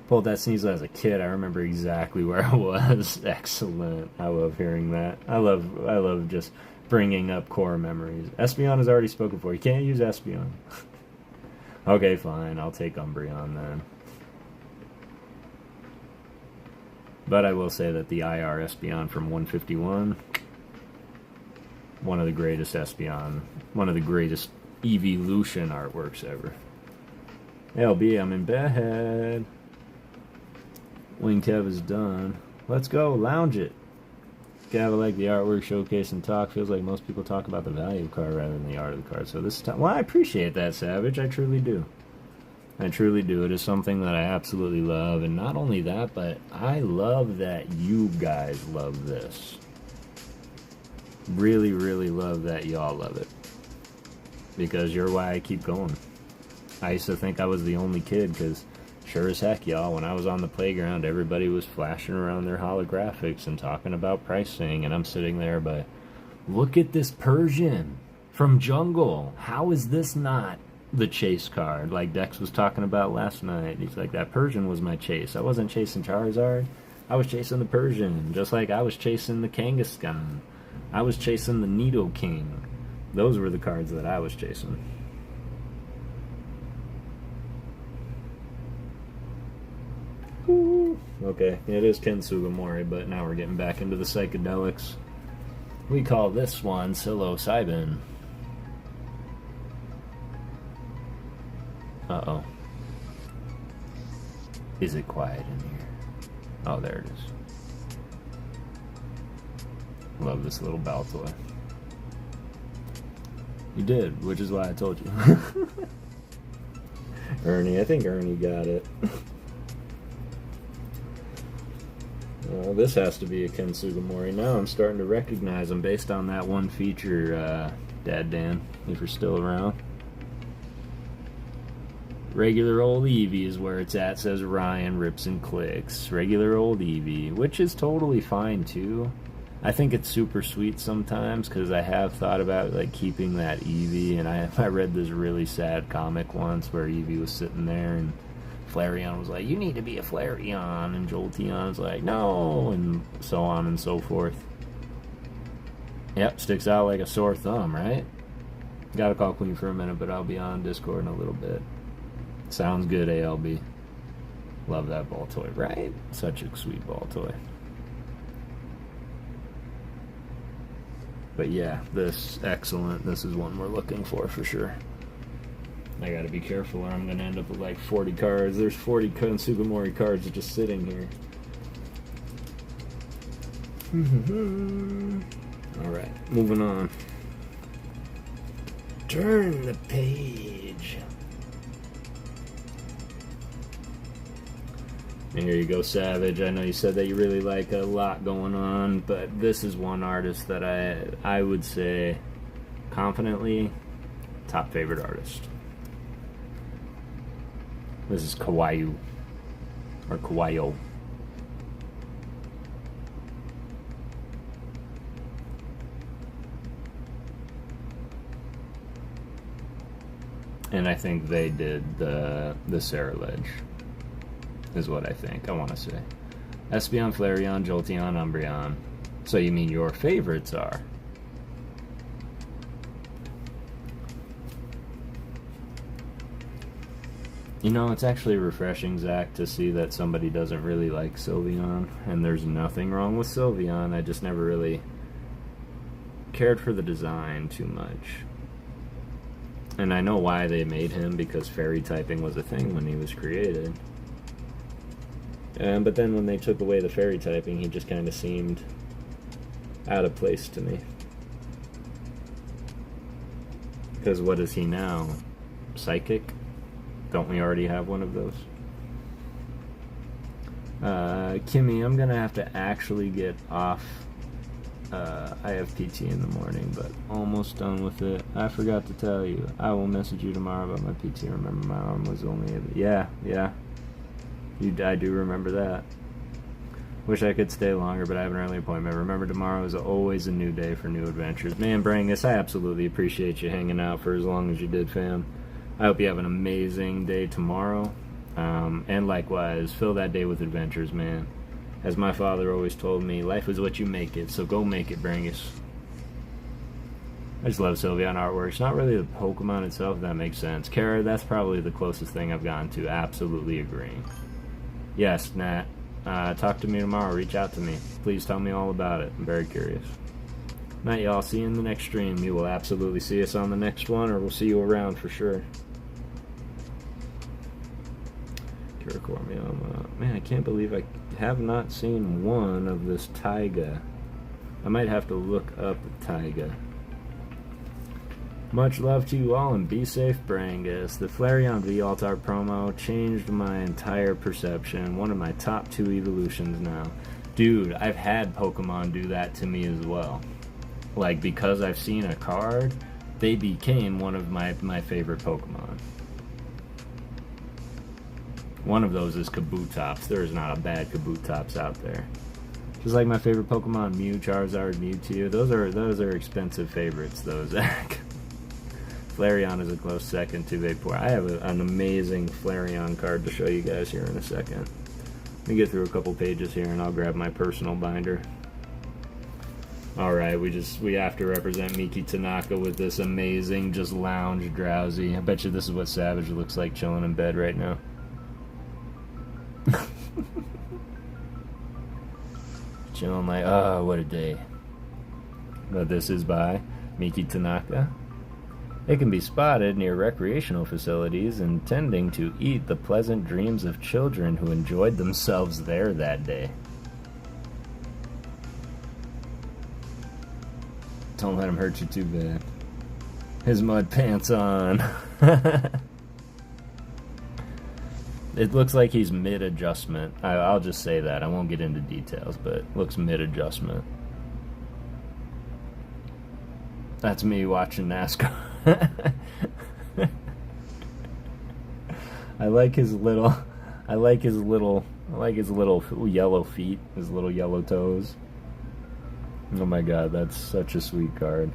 Pulled that Sneasel as a kid. I remember exactly where I was. Excellent. I love hearing that. I love just bringing up core memories. Espeon is already spoken for. You can't use Espeon. Okay, fine. I'll take Umbreon then. But I will say that the IR Espeon from 151, one of the greatest Espeon, one of the greatest evolution artworks ever. LB, I'm in bed. Wing Kev is done. Let's go, lounge it. Gavin, like the artwork, showcase, and talk. Feels like most people talk about the value of the card rather than the art of the card. So this time, well, I appreciate that, Savage. I truly do. I truly do. It is something that I absolutely love. And not only that, but I love that you guys love this. Really, really love that y'all love it. Because you're why I keep going. I used to think I was the only kid, because sure as heck, y'all, when I was on the playground, everybody was flashing around their holographics and talking about pricing, and I'm sitting there, but look at this Persian from Jungle. How is this not the chase card, like Dex was talking about last night. He's like, that Persian was my chase. I wasn't chasing Charizard. I was chasing the Persian, just like I was chasing the Kangaskhan. I was chasing the Nidoking. Those were the cards that I was chasing. Ooh. Okay, it is Ken Sugimori, but now we're getting back into the psychedelics. We call this one psilocybin. Uh-oh. Is it quiet in here? Oh, there it is. Love this little bell toy. You did, which is why I told you. Ernie, I think Ernie got it. This has to be a Ken Sugimori. Now I'm starting to recognize him based on that one feature, Dad Dan, if you're still around. Regular old Eevee is where it's at, says Ryan, rips and clicks. Regular old Eevee, which is totally fine too. I think it's super sweet sometimes because I have thought about like keeping that Eevee, and I read this really sad comic once where Eevee was sitting there and Flareon was like, you need to be a Flareon, and Jolteon was like, no, and so on and so forth. Yep, sticks out like a sore thumb, right? Gotta call Queen for a minute, but I'll be on Discord in a little bit. Sounds good, ALB. Love that ball toy, right? Such a sweet ball toy. But yeah, this, excellent. This is one we're looking for sure. I gotta be careful or I'm gonna end up with like 40 cards. There's 40 Ken Sugimori cards just sitting here. Alright, moving on. Turn the page. And here you go, Savage. I know you said that you really like a lot going on, but this is one artist that I would say confidently top favorite artist. This is Kawaii or Kawaii. And I think they did the Sarah Ledge, is what I think. I want to say Espeon, Flareon, Jolteon, Umbreon. So you mean your favorites are? You know, it's actually refreshing, Zach, to see that somebody doesn't really like Sylveon, and there's nothing wrong with Sylveon. I just never really cared for the design too much. And I know why they made him, because fairy typing was a thing when he was created. But then when they took away the fairy typing, he just kind of seemed out of place to me. Because what is he now? Psychic? Don't we already have one of those? Kimmy, I'm gonna have to actually get off. I have PT in the morning, but almost done with it. I forgot to tell you. I will message you tomorrow about my PT. Remember, my arm was only... Yeah. I do remember that. Wish I could stay longer, but I have an early appointment. Remember, tomorrow is always a new day for new adventures. Man, Brangus, I absolutely appreciate you hanging out for as long as you did, fam. I hope you have an amazing day tomorrow. And likewise, fill that day with adventures, man. As my father always told me, life is what you make it, so go make it, Brangus. I just love Sylveon artwork. It's not really the Pokemon itself, if that makes sense. Kara, that's probably the closest thing I've gotten to. Absolutely agreeing. Yes, Nat. Talk to me tomorrow. Reach out to me. Please tell me all about it. I'm very curious. Night, y'all. See you in the next stream. You will absolutely see us on the next one, or we'll see you around for sure. Man, I can't believe I have not seen one of this Taiga. I might have to look up Taiga. Much love to you all, and be safe, Brangus. The Flareon V Alt-Art promo changed my entire perception. One of my top 2 evolutions now. Dude, I've had Pokemon do that to me as well. Like, because I've seen a card, they became one of my favorite Pokemon. One of those is Kabutops. There is not a bad Kabutops out there. Just like my favorite Pokemon, Mew, Charizard, Mewtwo. Those are expensive favorites, though, Zach. Flareon is a close second to Vapor. I have an amazing Flareon card to show you guys here in a second. Let me get through a couple pages here and I'll grab my personal binder. Alright, we have to represent Miki Tanaka with this amazing, just lounge drowsy. I bet you this is what Savage looks like chilling in bed right now. Chilling like, oh, what a day. But this is by Miki Tanaka. It can be spotted near recreational facilities intending to eat the pleasant dreams of children who enjoyed themselves there that day. Don't let him hurt you too bad. His mud pants on. It looks like he's mid-adjustment. I'll just say that. I won't get into details, but looks mid-adjustment. That's me watching NASCAR. I like his little yellow feet, his little yellow toes. Oh my god, that's such a sweet card.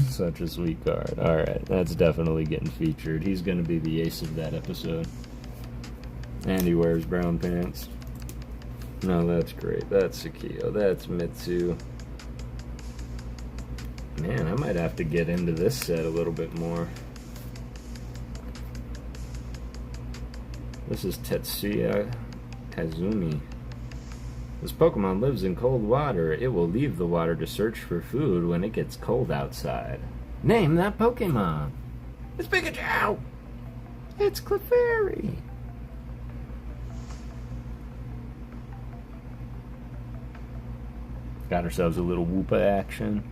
Such a sweet card. Alright, that's definitely getting featured. He's gonna be the ace of that episode. And he wears brown pants. No, that's great. That's Sakio. That's Mitsu. Man, I might have to get into this set a little bit more. This is Tetsuya Kazumi. This Pokemon lives in cold water. It will leave the water to search for food when it gets cold outside. Name that Pokemon! It's Pikachu! It's Clefairy! Got ourselves a little Woopa action.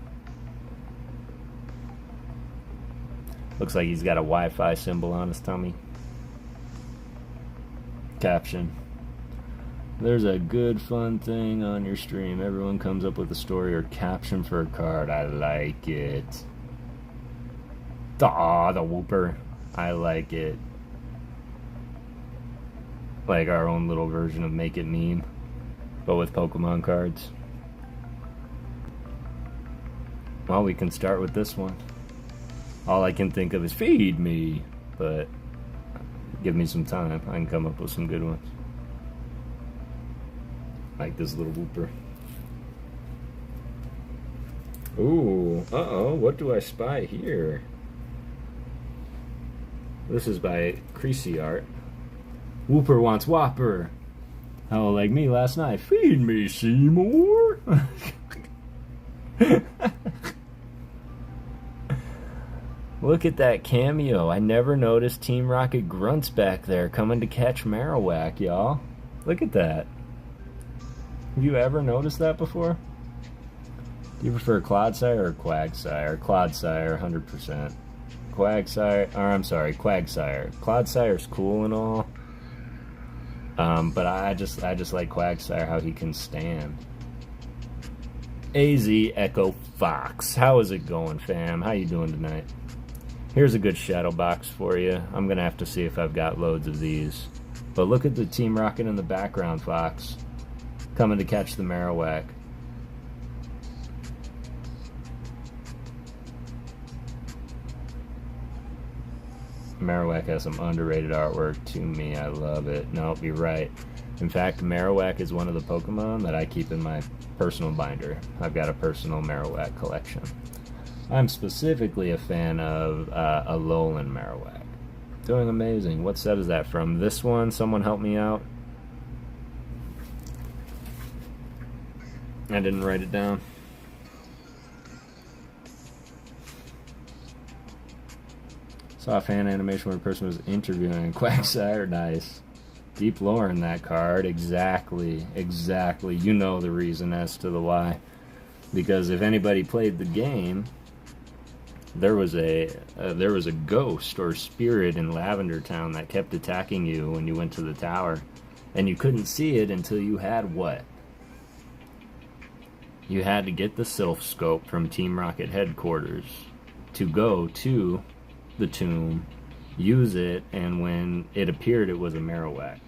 Looks like he's got a Wi-Fi symbol on his tummy. Caption. There's a good fun thing on your stream. Everyone comes up with a story or caption for a card. I like it. Aw, the Whooper. I like it. Like our own little version of Make It Meme, but with Pokemon cards. Well, we can start with this one. All I can think of is feed me, but give me some time. I can come up with some good ones. Like this little Whooper. Ooh, uh-oh, what do I spy here? This is by Creasy Art. Whooper wants Whopper. Oh, like me last night. Feed me, Seymour. Look at that cameo. I never noticed Team Rocket Grunts back there coming to catch Marowak, y'all. Look at that. Have you ever noticed that before? Do you prefer Clodsire or Quagsire? Clodsire, 100%. Quagsire. Clodsire's cool and all. But I just like Quagsire, how he can stand. AZ Echo Fox. How is it going, fam? How you doing tonight? Here's a good shadow box for you. I'm gonna have to see if I've got loads of these. But look at the Team Rocket in the background, Fox. Coming to catch the Marowak. Marowak has some underrated artwork to me. I love it. Nope, you're right. In fact, Marowak is one of the Pokemon that I keep in my personal binder. I've got a personal Marowak collection. I'm specifically a fan of Alolan Marowak. Doing amazing. What set is that from? This one? Someone help me out. I didn't write it down. Saw a fan animation where a person was interviewing Quagsire. Nice. Deep lore in that card. Exactly. You know the reason as to the why. Because if anybody played the game, there was a ghost or spirit in Lavender Town that kept attacking you when you went to the tower, and you couldn't see it until you had what? You had to get the Sylph Scope from Team Rocket headquarters to go to the tomb, use it, and when it appeared, it was a Marowak.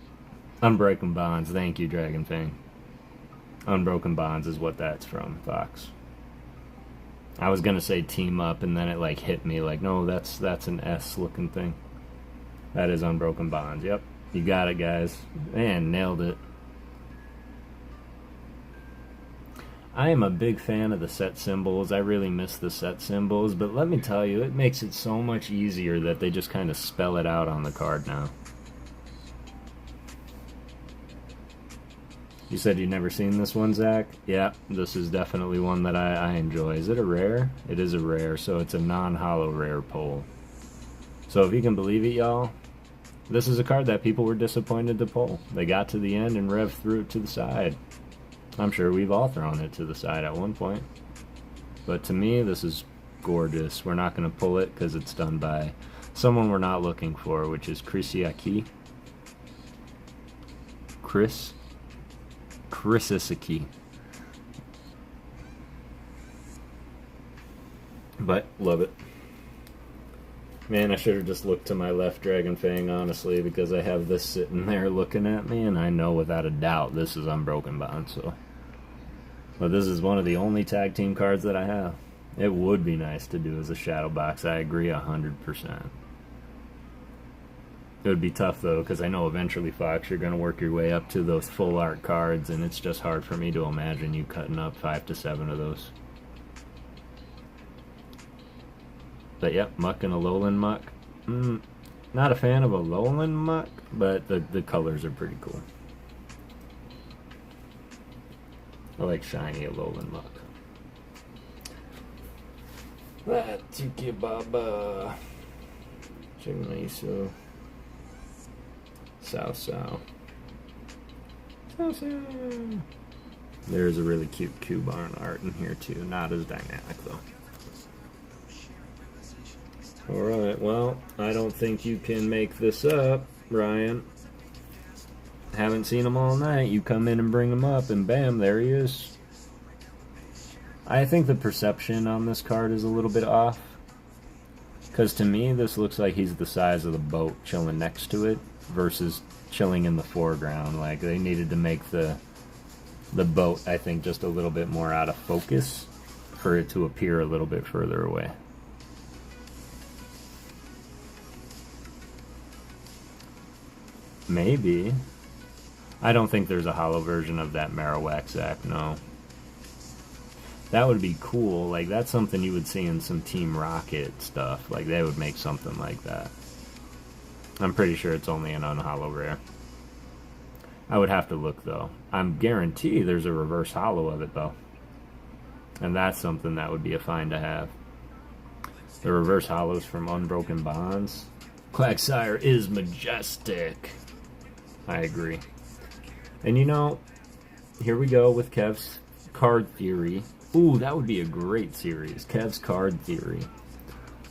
Unbroken Bonds, thank you, Dragonfang. Unbroken Bonds is what that's from, Fox. I was gonna say team up, and then it like hit me like, no, that's an S looking thing. That is Unbroken Bonds. Yep, you got it, guys. Man, nailed it. I am a big fan of the set symbols. I really miss the set symbols, but let me tell you, it makes it so much easier that they just kind of spell it out on the card now. You said you'd never seen this one, Zach? Yeah, this is definitely one that I enjoy. Is it a rare? It is a rare, so it's a non-holo rare pull. So if you can believe it, y'all, this is a card that people were disappointed to pull. They got to the end and Rev threw it to the side. I'm sure we've all thrown it to the side at one point. But to me, this is gorgeous. We're not going to pull it because it's done by someone we're not looking for, which is Chrisiaki. Chrisisaki. But, love it. Man, I should have just looked to my left Dragon Fang, honestly, because I have this sitting there looking at me, and I know without a doubt this is Unbroken Bond, so. But this is one of the only tag team cards that I have. It would be nice to do as a shadow box, I agree 100%. It would be tough, though, because I know eventually, Fox, you're going to work your way up to those full art cards, and it's just hard for me to imagine you cutting up 5 to 7 of those. But yep, Muck and a Alolan Muck. Not a fan of a Alolan Muck, but the colors are pretty cool. I like shiny Alolan Muck. Tiki Baba. Chigniso. Sao. There's a really cute Cubone art in here too. Not as dynamic though. Alright, well, I don't think you can make this up, Ryan. Haven't seen him all night. You come in and bring him up, and bam, there he is. I think the perception on this card is a little bit off. Because to me, this looks like he's the size of the boat chilling next to it versus chilling in the foreground. Like, they needed to make the boat, I think, just a little bit more out of focus for it to appear a little bit further away. Maybe. I don't think there's a holo version of that Marowak, Zach, no. That would be cool. Like, that's something you would see in some Team Rocket stuff. Like, they would make something like that. I'm pretty sure it's only an unholo rare. I would have to look, though. I'm guaranteed there's a reverse holo of it, though. And that's something that would be a find to have. The reverse holos from Unbroken Bonds. Quagsire is majestic. I agree. And you know, here we go with Kev's card theory. Ooh, that would be a great series. Kev's card theory.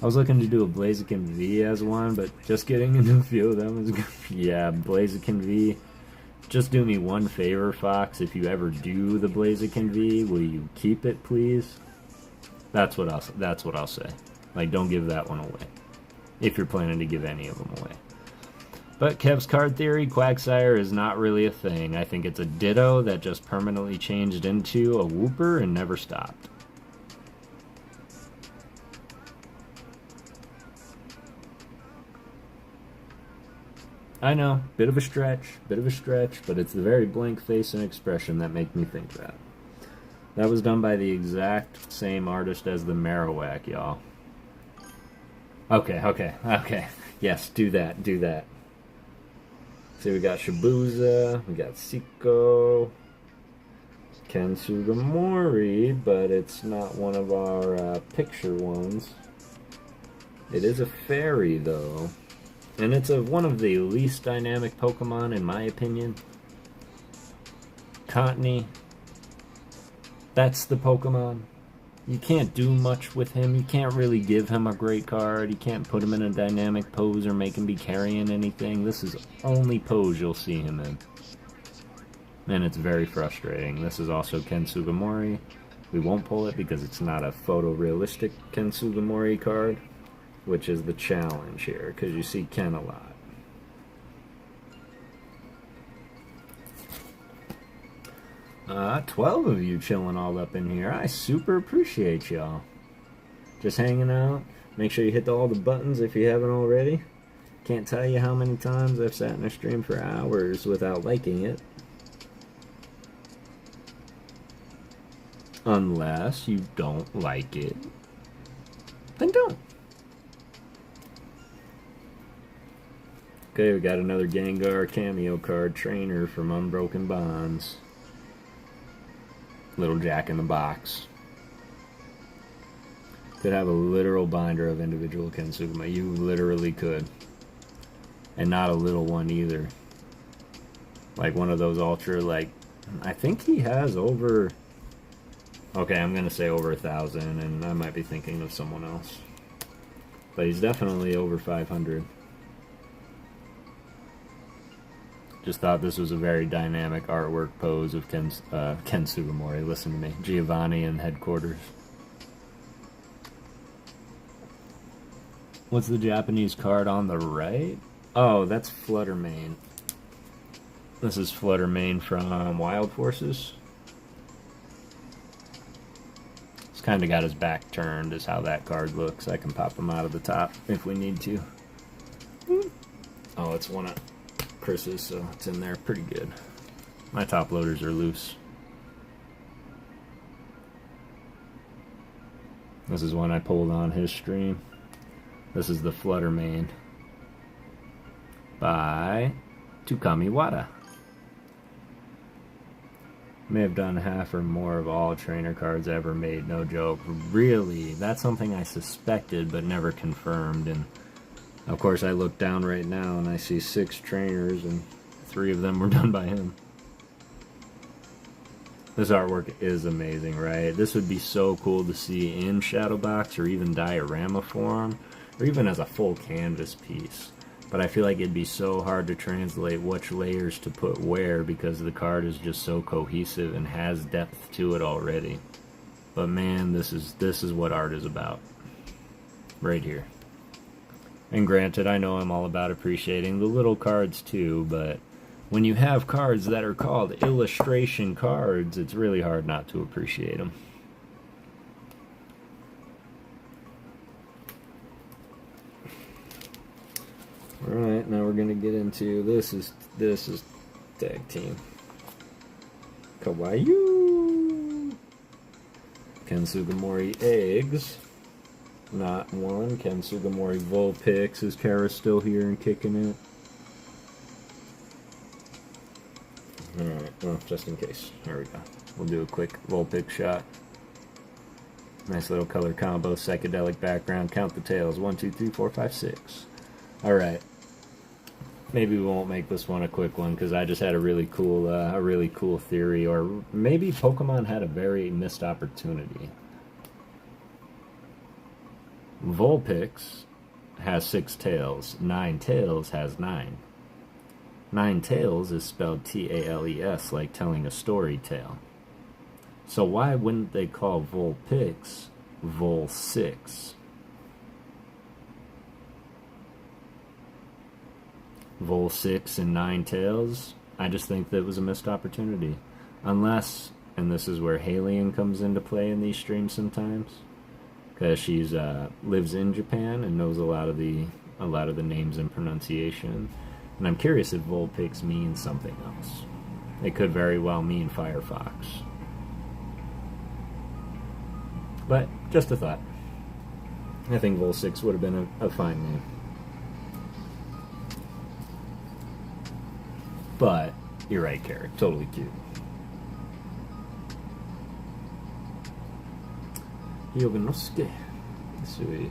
I was looking to do a Blaziken V as one, but just getting into a few of them is good. Yeah, Blaziken V. Just do me one favor, Fox. If you ever do the Blaziken V, will you keep it, please? That's what I'll say. Like, don't give that one away. If you're planning to give any of them away. But Kev's card theory, Quagsire is not really a thing. I think it's a Ditto that just permanently changed into a Wooper and never stopped. I know, bit of a stretch, but it's the very blank face and expression that make me think that. That was done by the exact same artist as the Marowak, y'all. Okay. Yes, do that. See, we got Shibuya, we got Siko, Ken Sugimori, but it's not one of our picture ones. It is a fairy, though. And it's one of the least dynamic Pokemon, in my opinion. Cottony. That's the Pokemon. You can't do much with him. You can't really give him a great card. You can't put him in a dynamic pose or make him be carrying anything. This is only pose you'll see him in. And it's very frustrating. This is also Ken Sugimori. We won't pull it because it's not a photorealistic Ken Sugimori card, which is the challenge here, because you see Ken a lot. Uh, 12 of you chilling all up in here. I super appreciate y'all. Just hanging out. Make sure you hit all the buttons if you haven't already. Can't tell you how many times I've sat in a stream for hours without liking it. Unless you don't like it, then don't. Okay, we got another Gengar cameo card trainer from Unbroken Bonds. Little Jack in the Box. Could have a literal binder of individual Kensugama. You literally could. And not a little one either. Like one of those ultra, like, I think he has over, okay, I'm going to say over 1,000, and I might be thinking of someone else. But he's definitely over 500. Just thought this was a very dynamic artwork pose of Ken Sugimori. Listen to me. Giovanni in headquarters. What's the Japanese card on the right? Oh, that's Fluttermane. This is Fluttermane from Wild Forces. He's kind of got his back turned is how that card looks. I can pop him out of the top if we need to. Oh, it's one of Chris's, so it's in there pretty good. My top loaders are loose. This is one I pulled on his stream. This is the Fluttermane by Tukami Wada. May have done half or more of all trainer cards ever made, no joke. Really, that's something I suspected but never confirmed. And of course I look down right now and I see 6 trainers and 3 of them were done by him. This artwork is amazing, right? This would be so cool to see in shadow box or even diorama form or even as a full canvas piece. But I feel like it'd be so hard to translate which layers to put where because the card is just so cohesive and has depth to it already. But man, this is what art is about. Right here. And granted, I know I'm all about appreciating the little cards too, but when you have cards that are called illustration cards, it's really hard not to appreciate them. Alright, now we're gonna get into this is tag team. Kawaii Ken Sugimori eggs. Not one. Ken Sugimori Vulpix. Is Kara still here and kicking it? Alright, well, just in case. There we go. We'll do a quick Vulpix shot. Nice little color combo, psychedelic background. Count the tails. 1, 2, 3, 4, 5, 6. Alright. Maybe we won't make this one a quick one because I just had a really cool theory, or maybe Pokemon had a very missed opportunity. Vulpix has 6 tails. Ninetales has 9. Ninetales is spelled T-A-L-E-S, like telling a story tale. So why wouldn't they call Vulpix Vul6? Vul6 and Ninetales? I just think that was a missed opportunity. Unless, and this is where Halion comes into play in these streams sometimes, because she's lives in Japan and knows a lot of the names and pronunciation. And I'm curious if Vulpix means something else. It could very well mean Firefox. But just a thought. I think Vul6 would have been a fine name. But you're right, Carrot. Totally cute. Yoganosuke. Sui.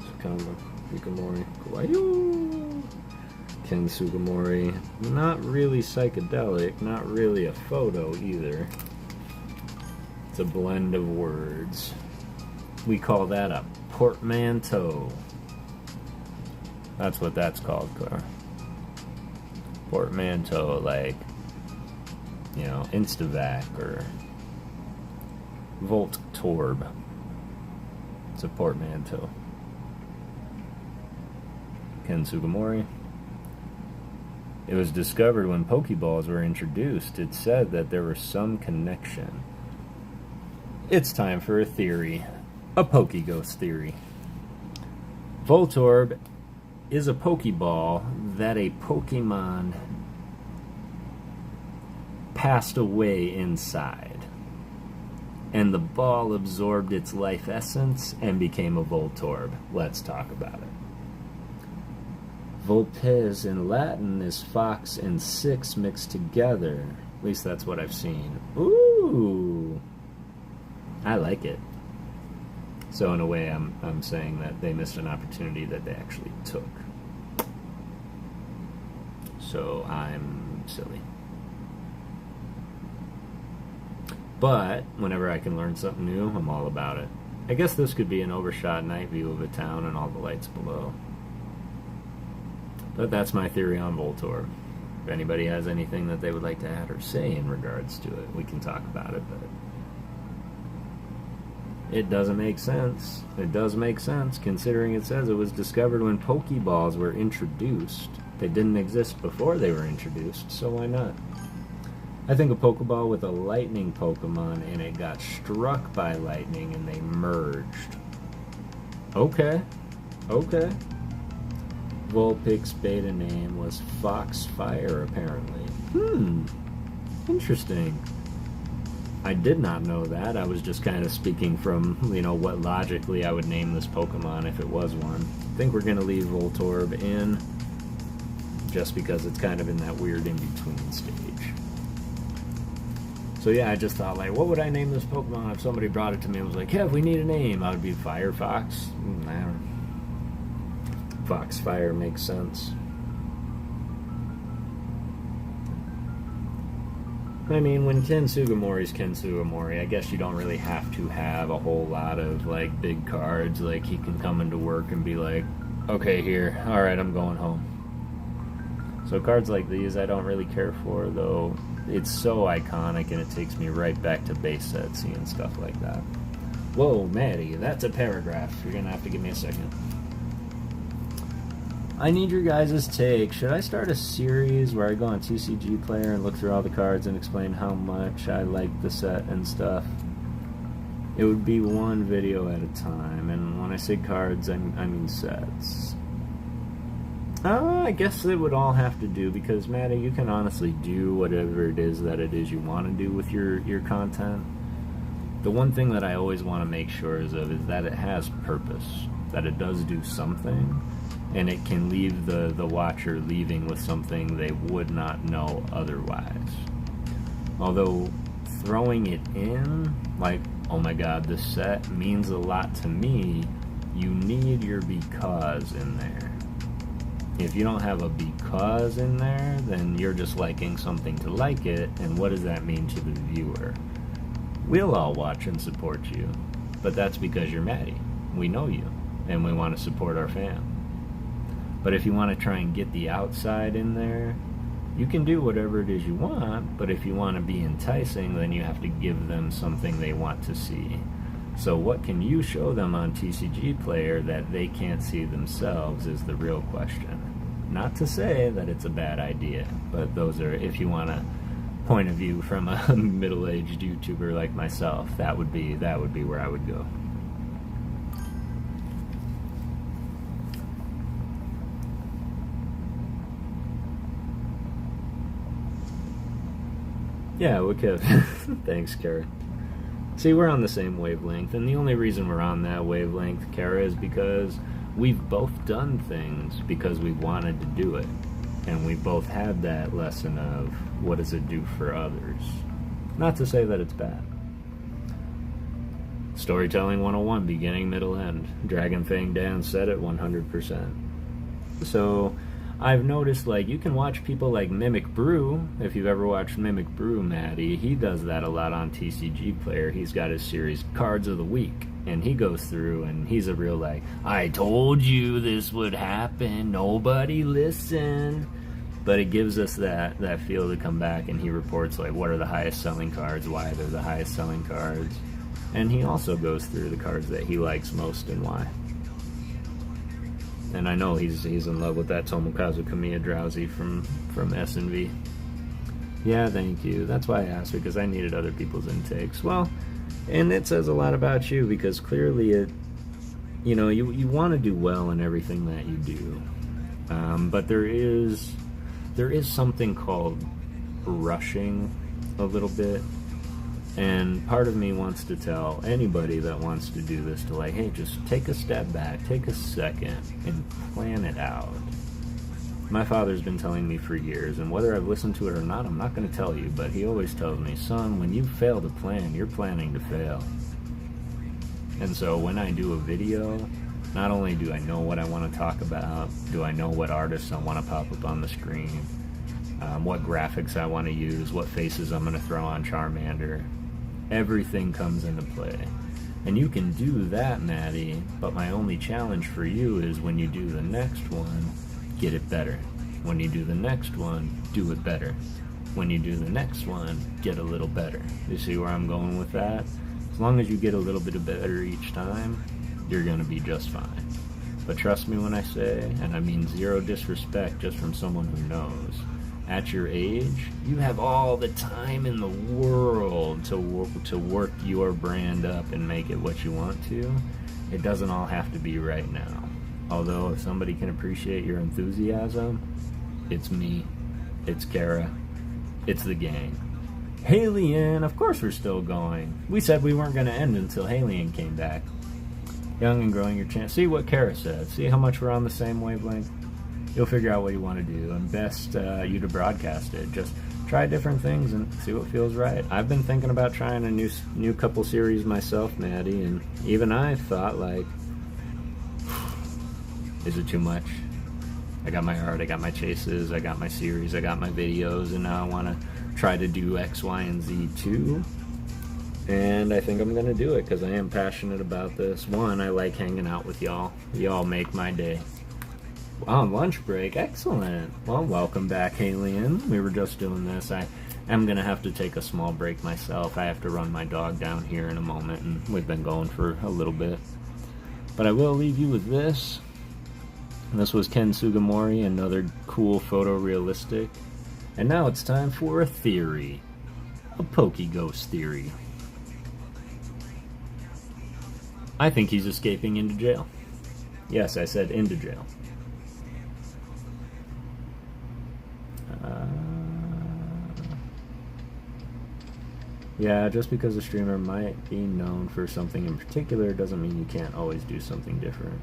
Sukama. Yukamori. Kawaii. Ken Sugimori. Not really psychedelic. Not really a photo either. It's a blend of words. We call that a portmanteau. That's what that's called, Clara. Portmanteau, like, you know, Instavac or Volt Torb. It's a portmanteau. Ken Sugimori. It was discovered when Pokeballs were introduced. It said that there was some connection. It's time for a theory. A PokeGhost theory. Voltorb is a Pokeball that a Pokemon passed away inside. And the ball absorbed its life essence and became a Voltorb. Let's talk about it. Vulpes in Latin is fox and six mixed together. At least that's what I've seen. Ooh! I like it. So in a way, I'm saying that they missed an opportunity that they actually took. So I'm silly. But whenever I can learn something new, I'm all about it. I guess this could be an overshot night view of a town and all the lights below. But that's my theory on Voltorb. If anybody has anything that they would like to add or say in regards to it, we can talk about it, but it doesn't make sense. It does make sense, considering it says it was discovered when Pokeballs were introduced. They didn't exist before they were introduced, so why not? I think a Pokeball with a lightning Pokemon and it got struck by lightning and they merged. Okay. Okay. Vulpix's beta name was Foxfire, apparently. Interesting. I did not know that. I was just kind of speaking from, what logically I would name this Pokemon if it was one. I think we're going to leave Voltorb in, just because it's kind of in that weird in-between stage. So yeah, I just thought, what would I name this Pokemon if somebody brought it to me and was like, yeah, we need a name? I would be Firefox. Foxfire makes sense. I mean, when Ken Sugimori's Ken Sugimori, I guess you don't really have to have a whole lot of, big cards. He can come into work and be like, okay, here, alright, I'm going home. So cards like these I don't really care for, though it's so iconic and it takes me right back to base set seeing stuff like that. Whoa, Maddie, that's a paragraph. You're gonna have to give me a second. I need your guys' take. Should I start a series where I go on TCG Player and look through all the cards and explain how much I like the set and stuff? It would be one video at a time, and when I say cards, I mean sets. I guess it would all have to do, because Maddie, you can honestly do whatever it is you want to do with your content. The one thing that I always want to make sure is that it has purpose, that it does do something, and it can leave the watcher leaving with something they would not know otherwise. Although throwing it in, oh my god, this set means a lot to me, you need your because in there. If you don't have a because in there, then you're just liking something to like it, and what does that mean to the viewer? We'll all watch and support you, but that's because you're Maddie. We know you, and we want to support our fan. But if you want to try and get the outside in there, you can do whatever it is you want, but if you want to be enticing, then you have to give them something they want to see. So what can you show them on TCG Player that they can't see themselves is the real question. Not to say that it's a bad idea, but those are, if you want a point of view from a middle-aged YouTuber like myself, that would be where I would go. Yeah, we could. Thanks, Kara. See, we're on the same wavelength, and the only reason we're on that wavelength, Kara, is because we've both done things because we wanted to do it. And we both had that lesson of what does it do for others. Not to say that it's bad. Storytelling 101, beginning, middle, end. Dragon Fang Dan said it 100%. So I've noticed, you can watch people like Mimic Brew. If you've ever watched Mimic Brew, Maddie, he does that a lot on TCG Player. He's got his series Cards of the Week, and he goes through, and he's a real, I told you this would happen, nobody listened. But it gives us that feel to come back, and he reports, what are the highest selling cards, why they're the highest selling cards. And he also goes through the cards that he likes most and why. And I know he's in love with that Tomokazu Kamiya Drowsy from SNV. Yeah, thank you. That's why I asked, because I needed other people's intakes. Well, And it says a lot about you, because clearly you want to do well in everything that you do. But there is something called rushing a little bit. And part of me wants to tell anybody that wants to do this to, like, hey, just take a step back, take a second, and plan it out. My father's been telling me for years, and whether I've listened to it or not, I'm not going to tell you, but he always tells me, son, when you fail to plan, you're planning to fail. And so when I do a video, not only do I know what I want to talk about, do I know what artists I want to pop up on the screen, what graphics I want to use, what faces I'm going to throw on Charmander. Everything comes into play. And you can do that, Maddie, but my only challenge for you is when you do the next one, get it better. When you do the next one, do it better. When you do the next one, get a little better. You see where I'm going with that? As long as you get a little bit better each time, you're going to be just fine. But trust me when I say, and I mean zero disrespect just from someone who knows, at your age, you have all the time in the world to work your brand up and make it what you want to. It doesn't all have to be right now. Although if somebody can appreciate your enthusiasm, it's me, it's Kara, it's the gang. Halien, of course we're still going. We said we weren't going to end until Halien came back. Young and growing your chance. See what Kara said. See how much we're on the same wavelength? You'll figure out what you want to do, and best you to broadcast it. Just try different things and see what feels right. I've been thinking about trying a new couple series myself, Maddie, and even I thought, like, is it too much? I got my art, I got my chases, I got my series, I got my videos, and now I want to try to do X, Y, and Z too. And I think I'm going to do it because I am passionate about this. One, I like hanging out with y'all. Y'all make my day. Wow, lunch break. Excellent. Well, welcome back, Halien. We were just doing this. I am going to have to take a small break myself. I have to run my dog down here in a moment, and we've been going for a little bit. But I will leave you with this. This was Ken Sugimori, another cool photorealistic. And now it's time for a theory. A PokeGhost theory. I think he's escaping into jail. Yes, I said into jail. Yeah, just because a streamer might be known for something in particular doesn't mean you can't always do something different.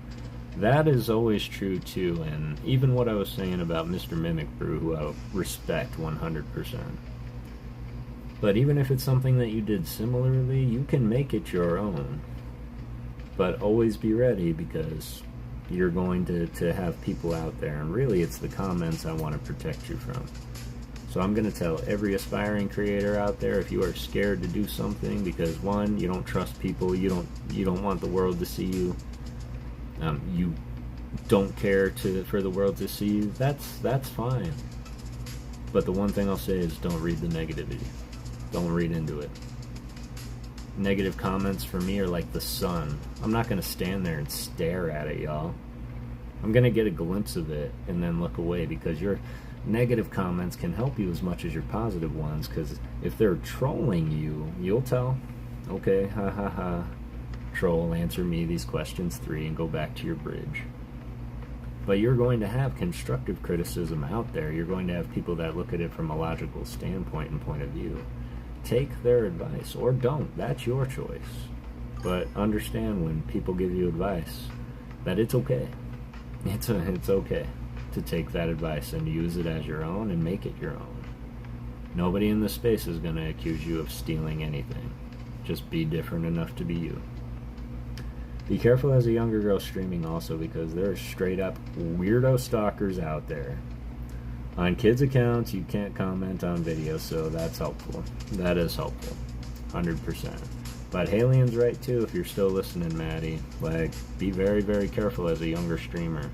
That is always true too, and even what I was saying about Mr. Mimic Brew, who I respect 100%. But even if it's something that you did similarly, you can make it your own. But always be ready, because you're going to have people out there, and really it's the comments I want to protect you from. So I'm going to tell every aspiring creator out there, if you are scared to do something because, one, you don't trust people, you don't want the world to see you, you don't care for the world to see you, that's fine. But the one thing I'll say is don't read the negativity. Don't read into it. Negative comments for me are like the sun. I'm not going to stand there and stare at it, y'all. I'm going to get a glimpse of it and then look away, because your negative comments can help you as much as your positive ones, because if they're trolling you, you'll tell, okay, ha ha ha, troll, answer me these questions 3 and go back to your bridge. But you're going to have constructive criticism out there. You're going to have people that look at it from a logical standpoint and point of view. Take their advice, or don't. That's your choice. But understand when people give you advice that it's okay. It's okay to take that advice and use it as your own and make it your own. Nobody in this space is going to accuse you of stealing anything. Just be different enough to be you. Be careful as a younger girl streaming also, because there are straight up weirdo stalkers out there. On kids' accounts, you can't comment on videos, so that's helpful. That is helpful. 100%. But Halien's right too, if you're still listening, Maddie. Like, be very, very careful as a younger streamer.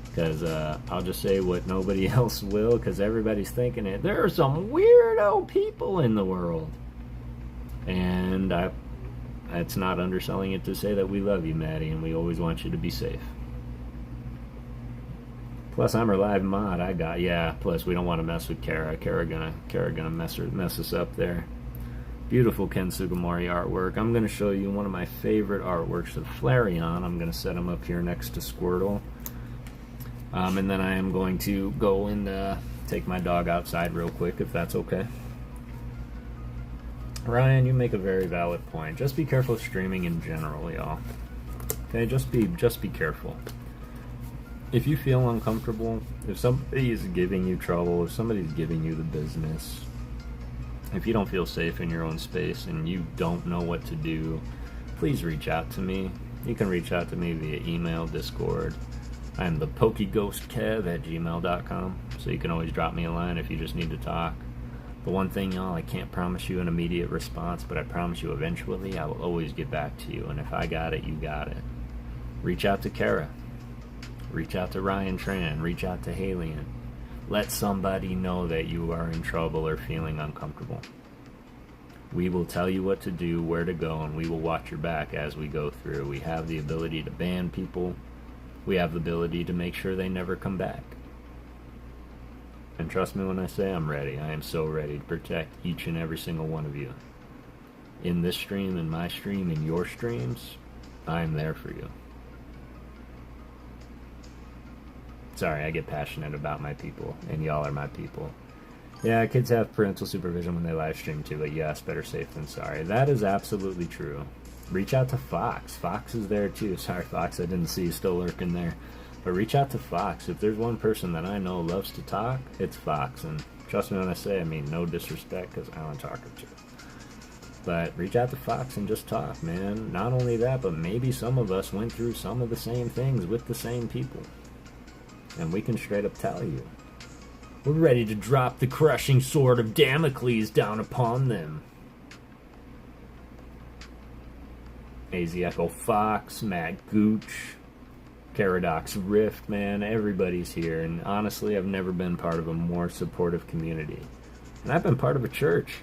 Because I'll just say what nobody else will, because everybody's thinking it. There are some weirdo people in the world. And it's not underselling it to say that we love you, Maddie, and we always want you to be safe. Plus, I'm her live mod. Plus we don't want to mess with Kara. Kara gonna mess us up there. Beautiful Ken Sugimori artwork. I'm going to show you one of my favorite artworks of Flareon. I'm going to set him up here next to Squirtle. And then I am going to go and take my dog outside real quick, if that's okay. Ryan, you make a very valid point. Just be careful streaming in general, y'all. Okay, just be careful. If you feel uncomfortable, if somebody is giving you trouble, if somebody's giving you the business, if you don't feel safe in your own space and you don't know what to do, please reach out to me. You can reach out to me via email, Discord. I'm the PokeGhostKev@gmail.com, so you can always drop me a line if you just need to talk. The one thing, y'all, I can't promise you an immediate response, but I promise you eventually I will always get back to you, and if I got it, you got it. Reach out to Kara. Reach out to Ryan Tran. Reach out to Halian. Let somebody know that you are in trouble or feeling uncomfortable. We will tell you what to do, where to go, and we will watch your back as we go through. We have the ability to ban people. We have the ability to make sure they never come back. And trust me when I say I'm ready. I am so ready to protect each and every single one of you. In this stream, in my stream, in your streams, I am there for you. Sorry, I get passionate about my people, and y'all are my people. Yeah, kids have parental supervision when they live stream too, but yes, better safe than sorry. That is absolutely true. Reach out to Fox. Fox is there too. Sorry, Fox, I didn't see you still lurking there. But reach out to Fox. If there's one person that I know loves to talk, it's Fox. And trust me when I say, I mean no disrespect, because I want to talk to you. But reach out to Fox and just talk, man. Not only that, but maybe some of us went through some of the same things with the same people. And we can straight up tell you. We're ready to drop the crushing sword of Damocles down upon them. AZ Echo Fox, Matt Gooch, Caradox Rift, man, everybody's here. And honestly, I've never been part of a more supportive community. And I've been part of a church.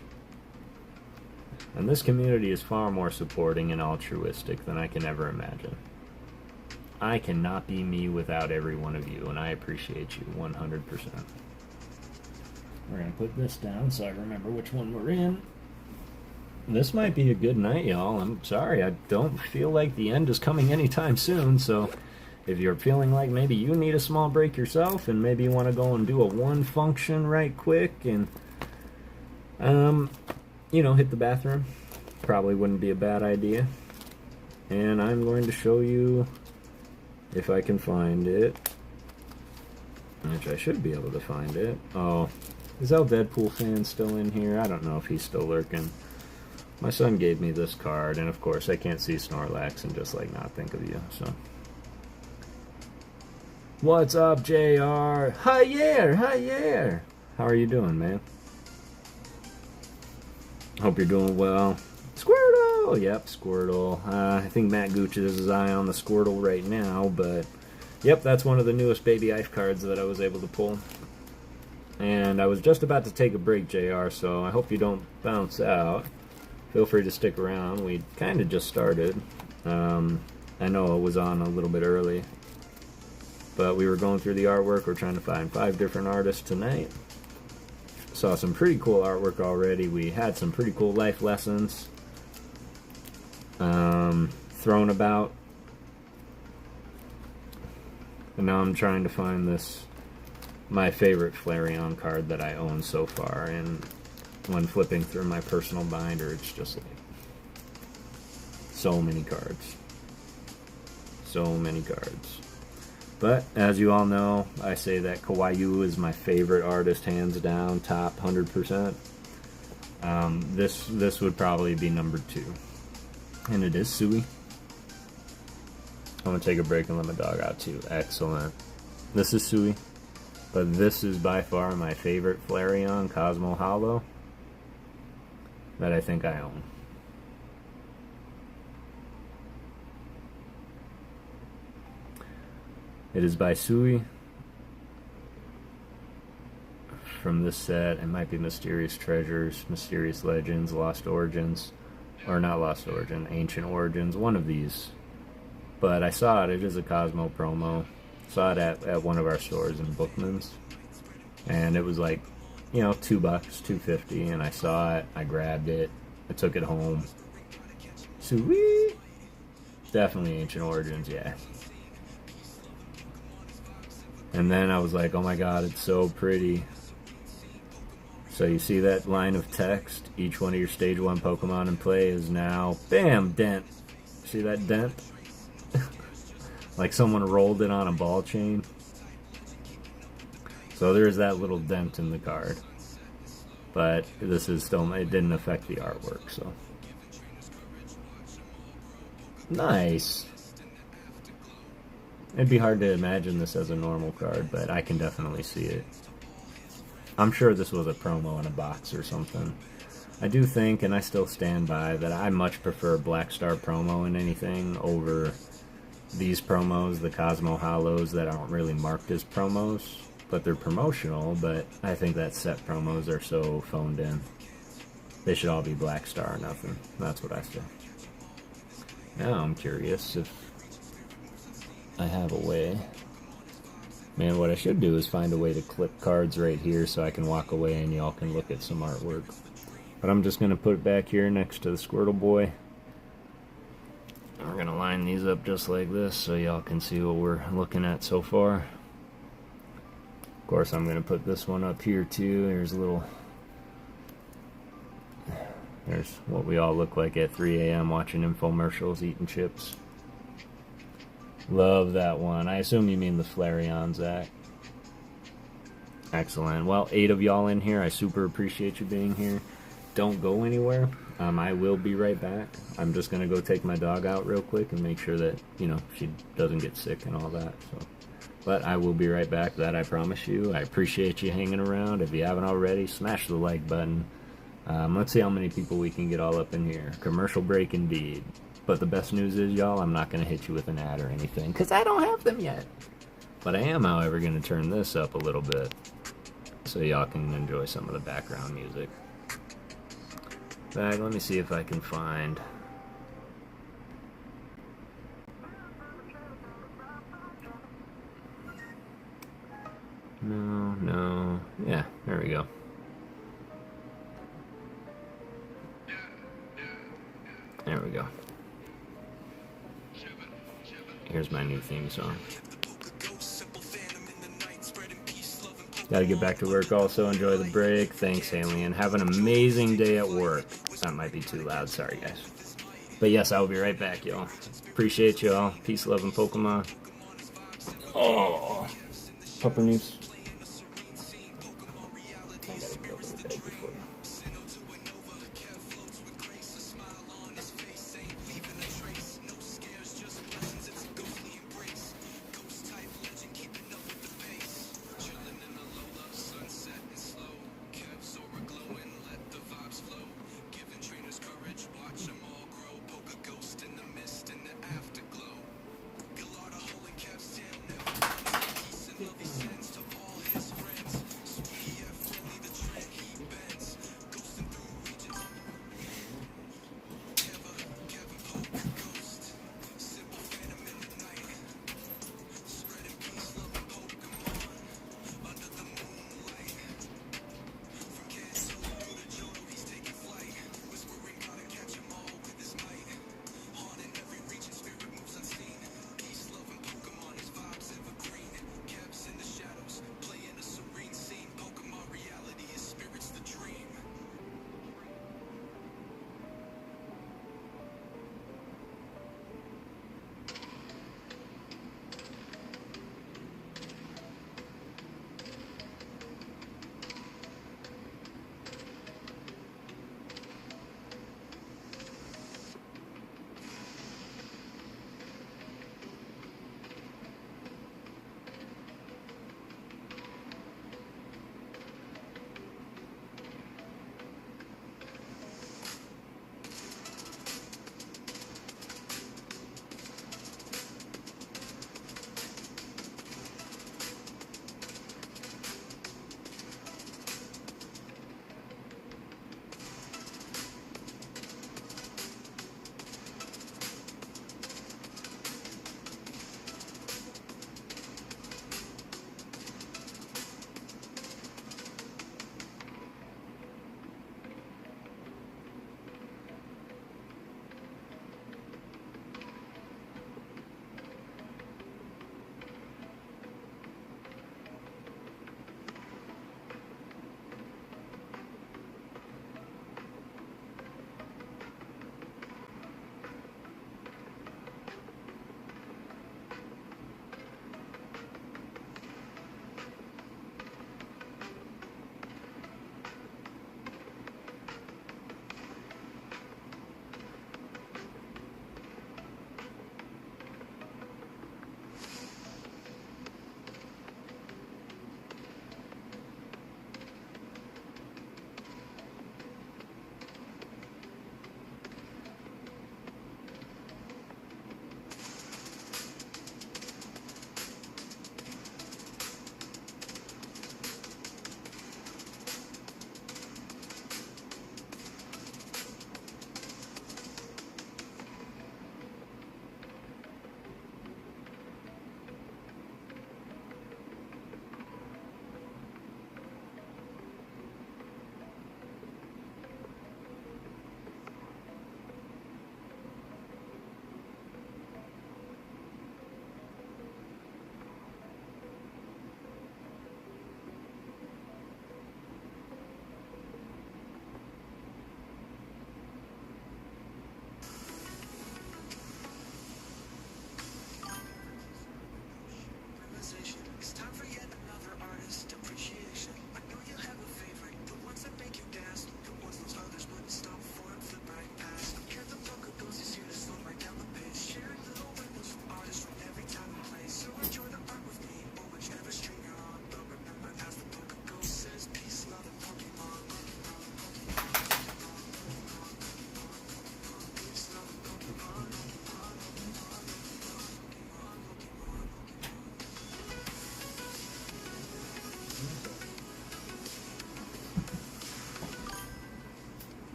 And this community is far more supporting and altruistic than I can ever imagine. I cannot be me without every one of you, and I appreciate you 100%. We're going to put this down so I remember which one we're in. This might be a good night, y'all. I'm sorry, I don't feel like the end is coming anytime soon, so if you're feeling like maybe you need a small break yourself and maybe you want to go and do a one function right quick and, you know, hit the bathroom, probably wouldn't be a bad idea. And I'm going to show you, if I can find it, which I should be able to find it. Oh, is El Deadpool fan still in here? I don't know if he's still lurking. My son gave me this card, and of course I can't see Snorlax and just like not think of you, so. What's up, JR? Hi, yeah, hi, yeah. How are you doing, man? Hope you're doing well. Squirtle! Yep, Squirtle. I think Matt Gooch has his eye on the Squirtle right now, but yep, that's one of the newest Baby Ice cards that I was able to pull. And I was just about to take a break, JR, so I hope you don't bounce out. Feel free to stick around. We kind of just started. I know it was on a little bit early, but we were going through the artwork. We're trying to find 5 different artists tonight. Saw some pretty cool artwork already. We had some pretty cool life lessons thrown about. And now I'm trying to find this, my favorite Flareon card that I own so far. And when flipping through my personal binder, it's just like so many cards. So many cards. But, as you all know, I say that Kawaii is my favorite artist, hands down, top 100%. This would probably be number 2. And it is Sui. I'm going to take a break and let my dog out too. Excellent. This is Sui. But this is by far my favorite Flareon Cosmo Hollow that I think I own. It is by Sui. From this set, it might be Mysterious Treasures, Mysterious Legends, Lost Origins, or not Lost Origin, Ancient Origins, one of these. But I saw it is a Cosmo promo. Saw it at one of our stores in Bookman's. And it was like, you know, $2, $2.50, and I saw it, I grabbed it, I took it home. Sweet. Definitely Ancient Origins, yeah. And then I was like, oh my god, it's so pretty. So you see that line of text? Each one of your stage 1 Pokemon in play is now, bam, dent. See that dent? Like someone rolled it on a ball chain. So there's that little dent in the card. But this is still, it didn't affect the artwork, so. Nice. It'd be hard to imagine this as a normal card, but I can definitely see it. I'm sure this was a promo in a box or something. I do think, and I still stand by, that I much prefer Black Star promo in anything over these promos, the Cosmo Hollows that aren't really marked as promos, but they're promotional, but I think that set promos are so phoned in. They should all be Black Star or nothing. That's what I say. Now I'm curious if I have a way. Man, what I should do is find a way to clip cards right here so I can walk away and y'all can look at some artwork. But I'm just going to put it back here next to the Squirtle Boy. And we're going to line these up just like this so y'all can see what we're looking at so far. Of course, I'm going to put this one up here too. There's what we all look like at 3 a.m. watching infomercials, eating chips. Love that one. I assume you mean the Flareon, Zach. Excellent. Well, 8 of y'all in here. I super appreciate you being here. Don't go anywhere. I will be right back. I'm just going to go take my dog out real quick and make sure that, you know, she doesn't get sick and all that. So, but I will be right back. That I promise you. I appreciate you hanging around. If you haven't already, smash the like button. Let's see how many people we can get all up in here. Commercial break indeed. But the best news is, y'all, I'm not going to hit you with an ad or anything, because I don't have them yet. But I am, however, going to turn this up a little bit, so y'all can enjoy some of the background music. Let me see if I can find... No. Yeah, there we go. There we go. Here's my new theme song. Gotta get back to work also. Enjoy the break. Thanks, Alien. Have an amazing day at work. That might be too loud. Sorry, guys. But yes, I will be right back, y'all. Appreciate y'all. Peace, love, and Pokemon. Oh, Pupper News.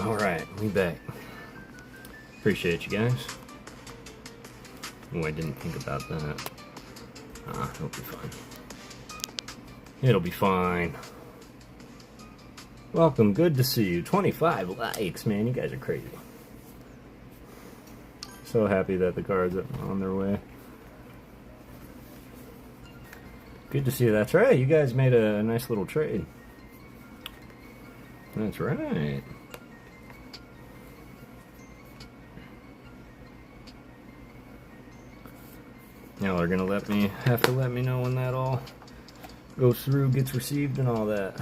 Alright, we back. Appreciate you guys. Oh, I didn't think about that. It'll be fine. It'll be fine. Welcome, good to see you. 25 likes, man, you guys are crazy. So happy that the cards are on their way. Good to see you. That's right, you guys made a nice little trade. That's right. Now they're gonna have to let me know when that all goes through, gets received, and all that.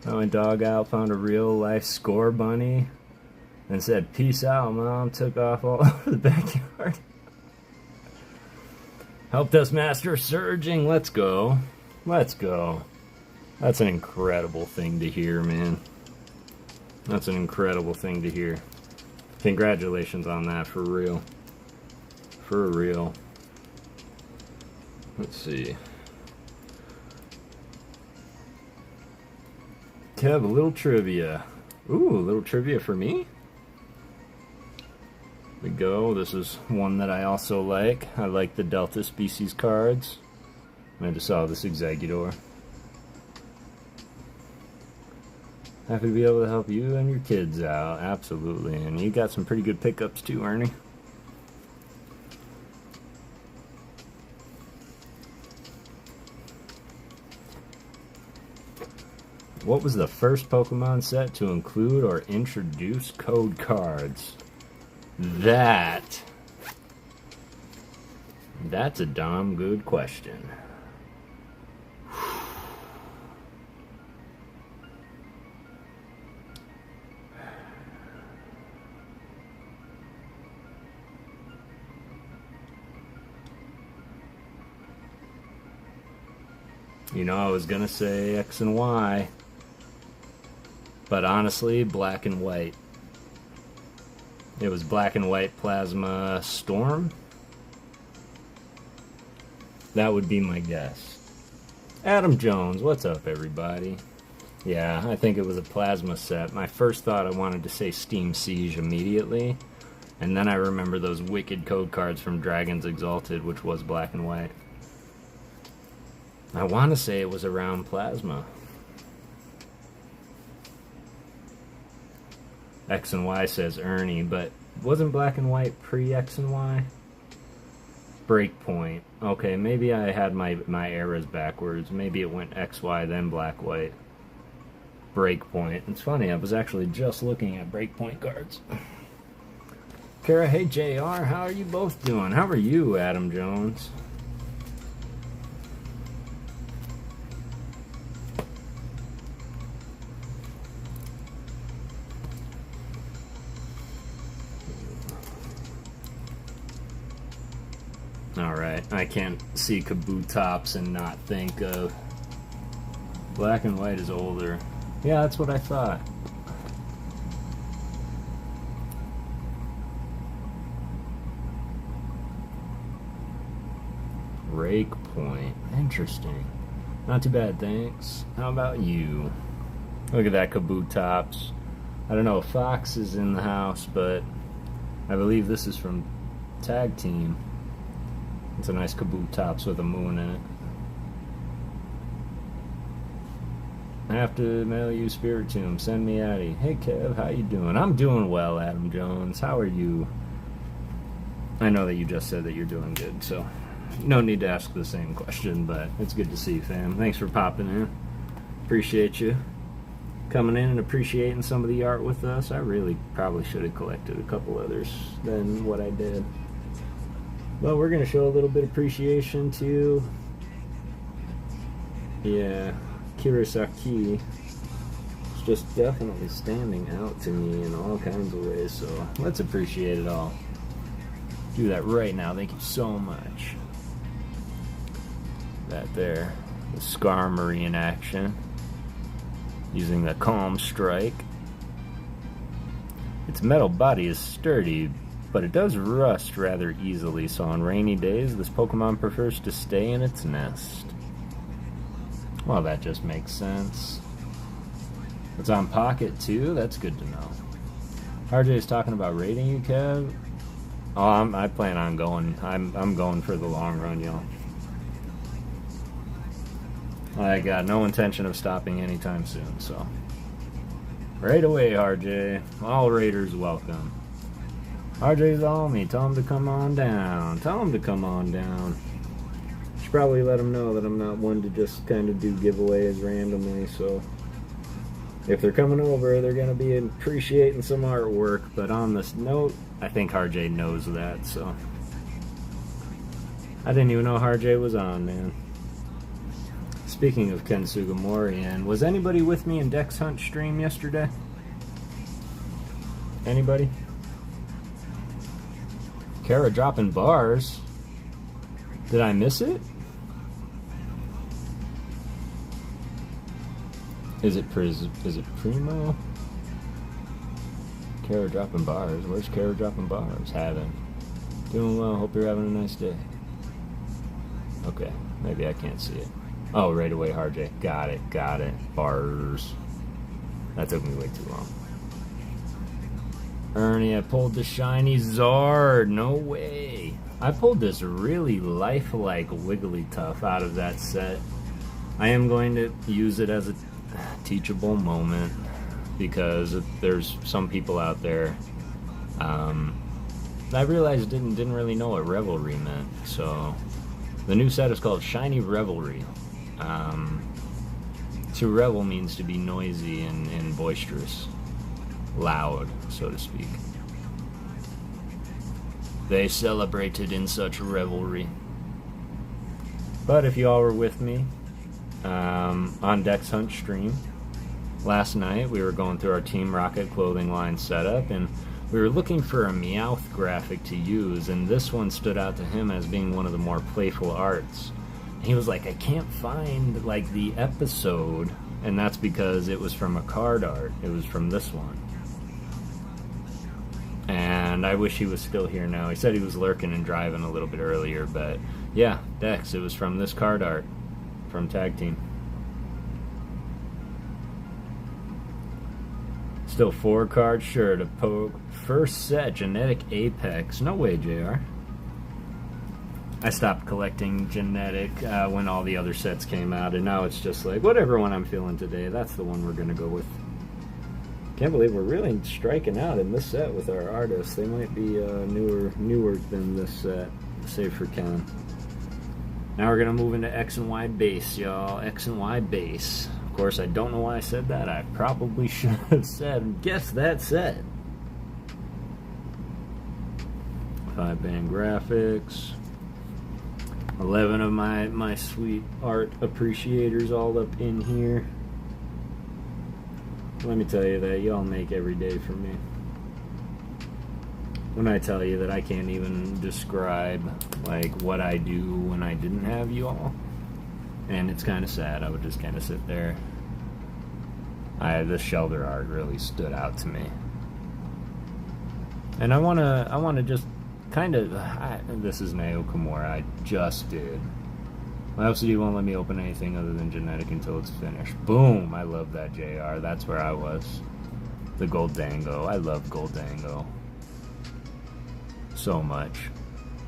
I went dog out, found a real life score bunny, and said, "Peace out, Mom." Took off all over the backyard. Helped us master surging. Let's go. Let's go. That's an incredible thing to hear, man. That's an incredible thing to hear. Congratulations on that, for real. For real. Let's see. Kev, a little trivia. Ooh, a little trivia for me? Here we go. This is one that I also like. I like the Delta Species cards. I just saw this Executor. Happy to be able to help you and your kids out. Absolutely. And you got some pretty good pickups too, Ernie. What was the first Pokemon set to include or introduce code cards? That's a damn good question. You know, I was gonna say X and Y, but honestly, black and white. It was black and white Plasma Storm. That would be my guess. Adam Jones, what's up, everybody? Yeah, I think it was a Plasma set. My first thought, I wanted to say Steam Siege immediately, and then I remember those wicked code cards from Dragons Exalted, which was black and white. I want to say it was around Plasma. X and Y says Ernie, but wasn't black and white pre-X and Y? Breakpoint. Okay, maybe I had my eras backwards. Maybe it went XY then black white. Breakpoint. It's funny, I was actually just looking at Breakpoint cards. Kara, hey JR, how are you both doing? How are you, Adam Jones? Alright, I can't see Kabutops and not think of... Black and white is older. Yeah, that's what I thought. Rake Point. Interesting. Not too bad, thanks. How about you? Look at that Kabutops. I don't know if Fox is in the house, but I believe this is from Tag Team. It's a nice Kabutops with a moon in it. I have to mail you Spiritomb. Send me Addy. Hey Kev, how you doing? I'm doing well, Adam Jones. How are you? I know that you just said that you're doing good, so no need to ask the same question, but it's good to see you, fam. Thanks for popping in. Appreciate you coming in and appreciating some of the art with us. I really probably should have collected a couple others than what I did. But we're going to show a little bit of appreciation to, yeah, Kirasaki. It's just definitely standing out to me in all kinds of ways, so let's appreciate it all. Do that right now. Thank you so much. That there, the Skarmory in action, using the Calm Strike. Its metal body is sturdy, but it does rust rather easily, so on rainy days, this Pokemon prefers to stay in its nest. Well, that just makes sense. It's on Pocket too? That's good to know. RJ's talking about rating you, Kev. Oh, I plan on going. I'm going for the long run, y'all. I got no intention of stopping anytime soon, so. Right away, RJ. All Raiders welcome. RJ's on me. Tell him to come on down. Tell him to come on down. Should probably let him know that I'm not one to just kind of do giveaways randomly, so. If they're coming over, they're going to be appreciating some artwork. But on this note, I think RJ knows that, so. I didn't even know RJ was on, man. Speaking of Ken Sugimori, was anybody with me in Dex Hunt stream yesterday? Anybody? Kara dropping bars. Did I miss it? Is it Primo? Kara dropping bars. Where's Kara dropping bars? Having. Doing well. Hope you're having a nice day. Okay. Maybe I can't see it. Oh, right away, RJ. Got it. Bars. That took me way too long. Ernie, I pulled the shiny Zard. No way. I pulled this really lifelike Wigglytuff out of that set. I am going to use it as a teachable moment because there's some people out there I realized didn't really know what Revelry meant. So the new set is called Shiny Revelry. To revel means to be noisy and boisterous, loud, so to speak. They celebrated in such revelry. But if you all were with me on Dex Hunt stream last night, we were going through our Team Rocket clothing line setup, and we were looking for a Meowth graphic to use, and this one stood out to him as being one of the more playful arts. He was like, I can't find like the episode, and that's because it was from a card art. It was from this one. And I wish he was still here now. He said he was lurking and driving a little bit earlier, but yeah, Dex, it was from this card art from Tag Team. Still 4 cards, sure, to poke. First set, Genetic Apex. No way, JR. I stopped collecting Genetic when all the other sets came out, and now it's just like, whatever one I'm feeling today, that's the one we're going to go with. Can't believe we're really striking out in this set with our artists. They might be newer than this set, save for Ken. Now we're going to move into X and Y base, y'all. X and Y base. Of course, I don't know why I said that. I probably should have said, guess that set. 5-band graphics. 11 of my sweet art appreciators all up in here. Let me tell you that y'all make every day for me. When I tell you that I can't even describe like what I do when I didn't have you all, and it's kind of sad. I would just kind of sit there. This Shelter art really stood out to me, and I wanna just kind of. This is Nao Kimura. I just did. My LCD won't let me open anything other than Genetic until it's finished. Boom! I love that, JR. That's where I was. The Goldango. I love Goldango so much.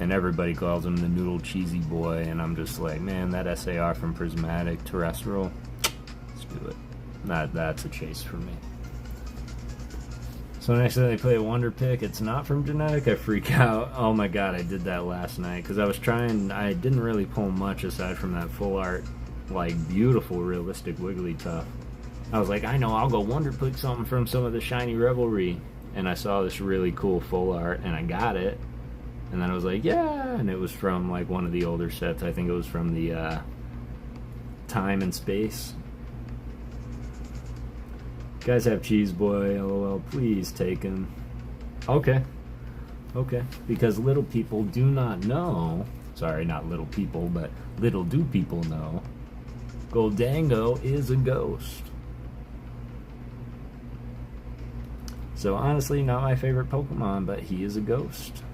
And everybody calls him the Noodle Cheesy Boy, and I'm just like, man, that SAR from Prismatic Terrestrial, let's do it. That's a chase for me. So next time they play a Wonder Pick, it's not from Genetic, I freak out. Oh my god, I did that last night, because I didn't really pull much aside from that full art, like, beautiful, realistic Wigglytuff. I was like, I know, I'll go Wonder Pick something from some of the Shiny Revelry. And I saw this really cool full art, and I got it. And then I was like, yeah! And it was from, like, one of the older sets. I think it was from the, Time and Space. You guys have Cheese Boy, LOL, please take him. Okay. Okay. Because little people do not know. Sorry, not little people, but little do people know. Goldango is a ghost. So honestly, not my favorite Pokemon, but he is a ghost.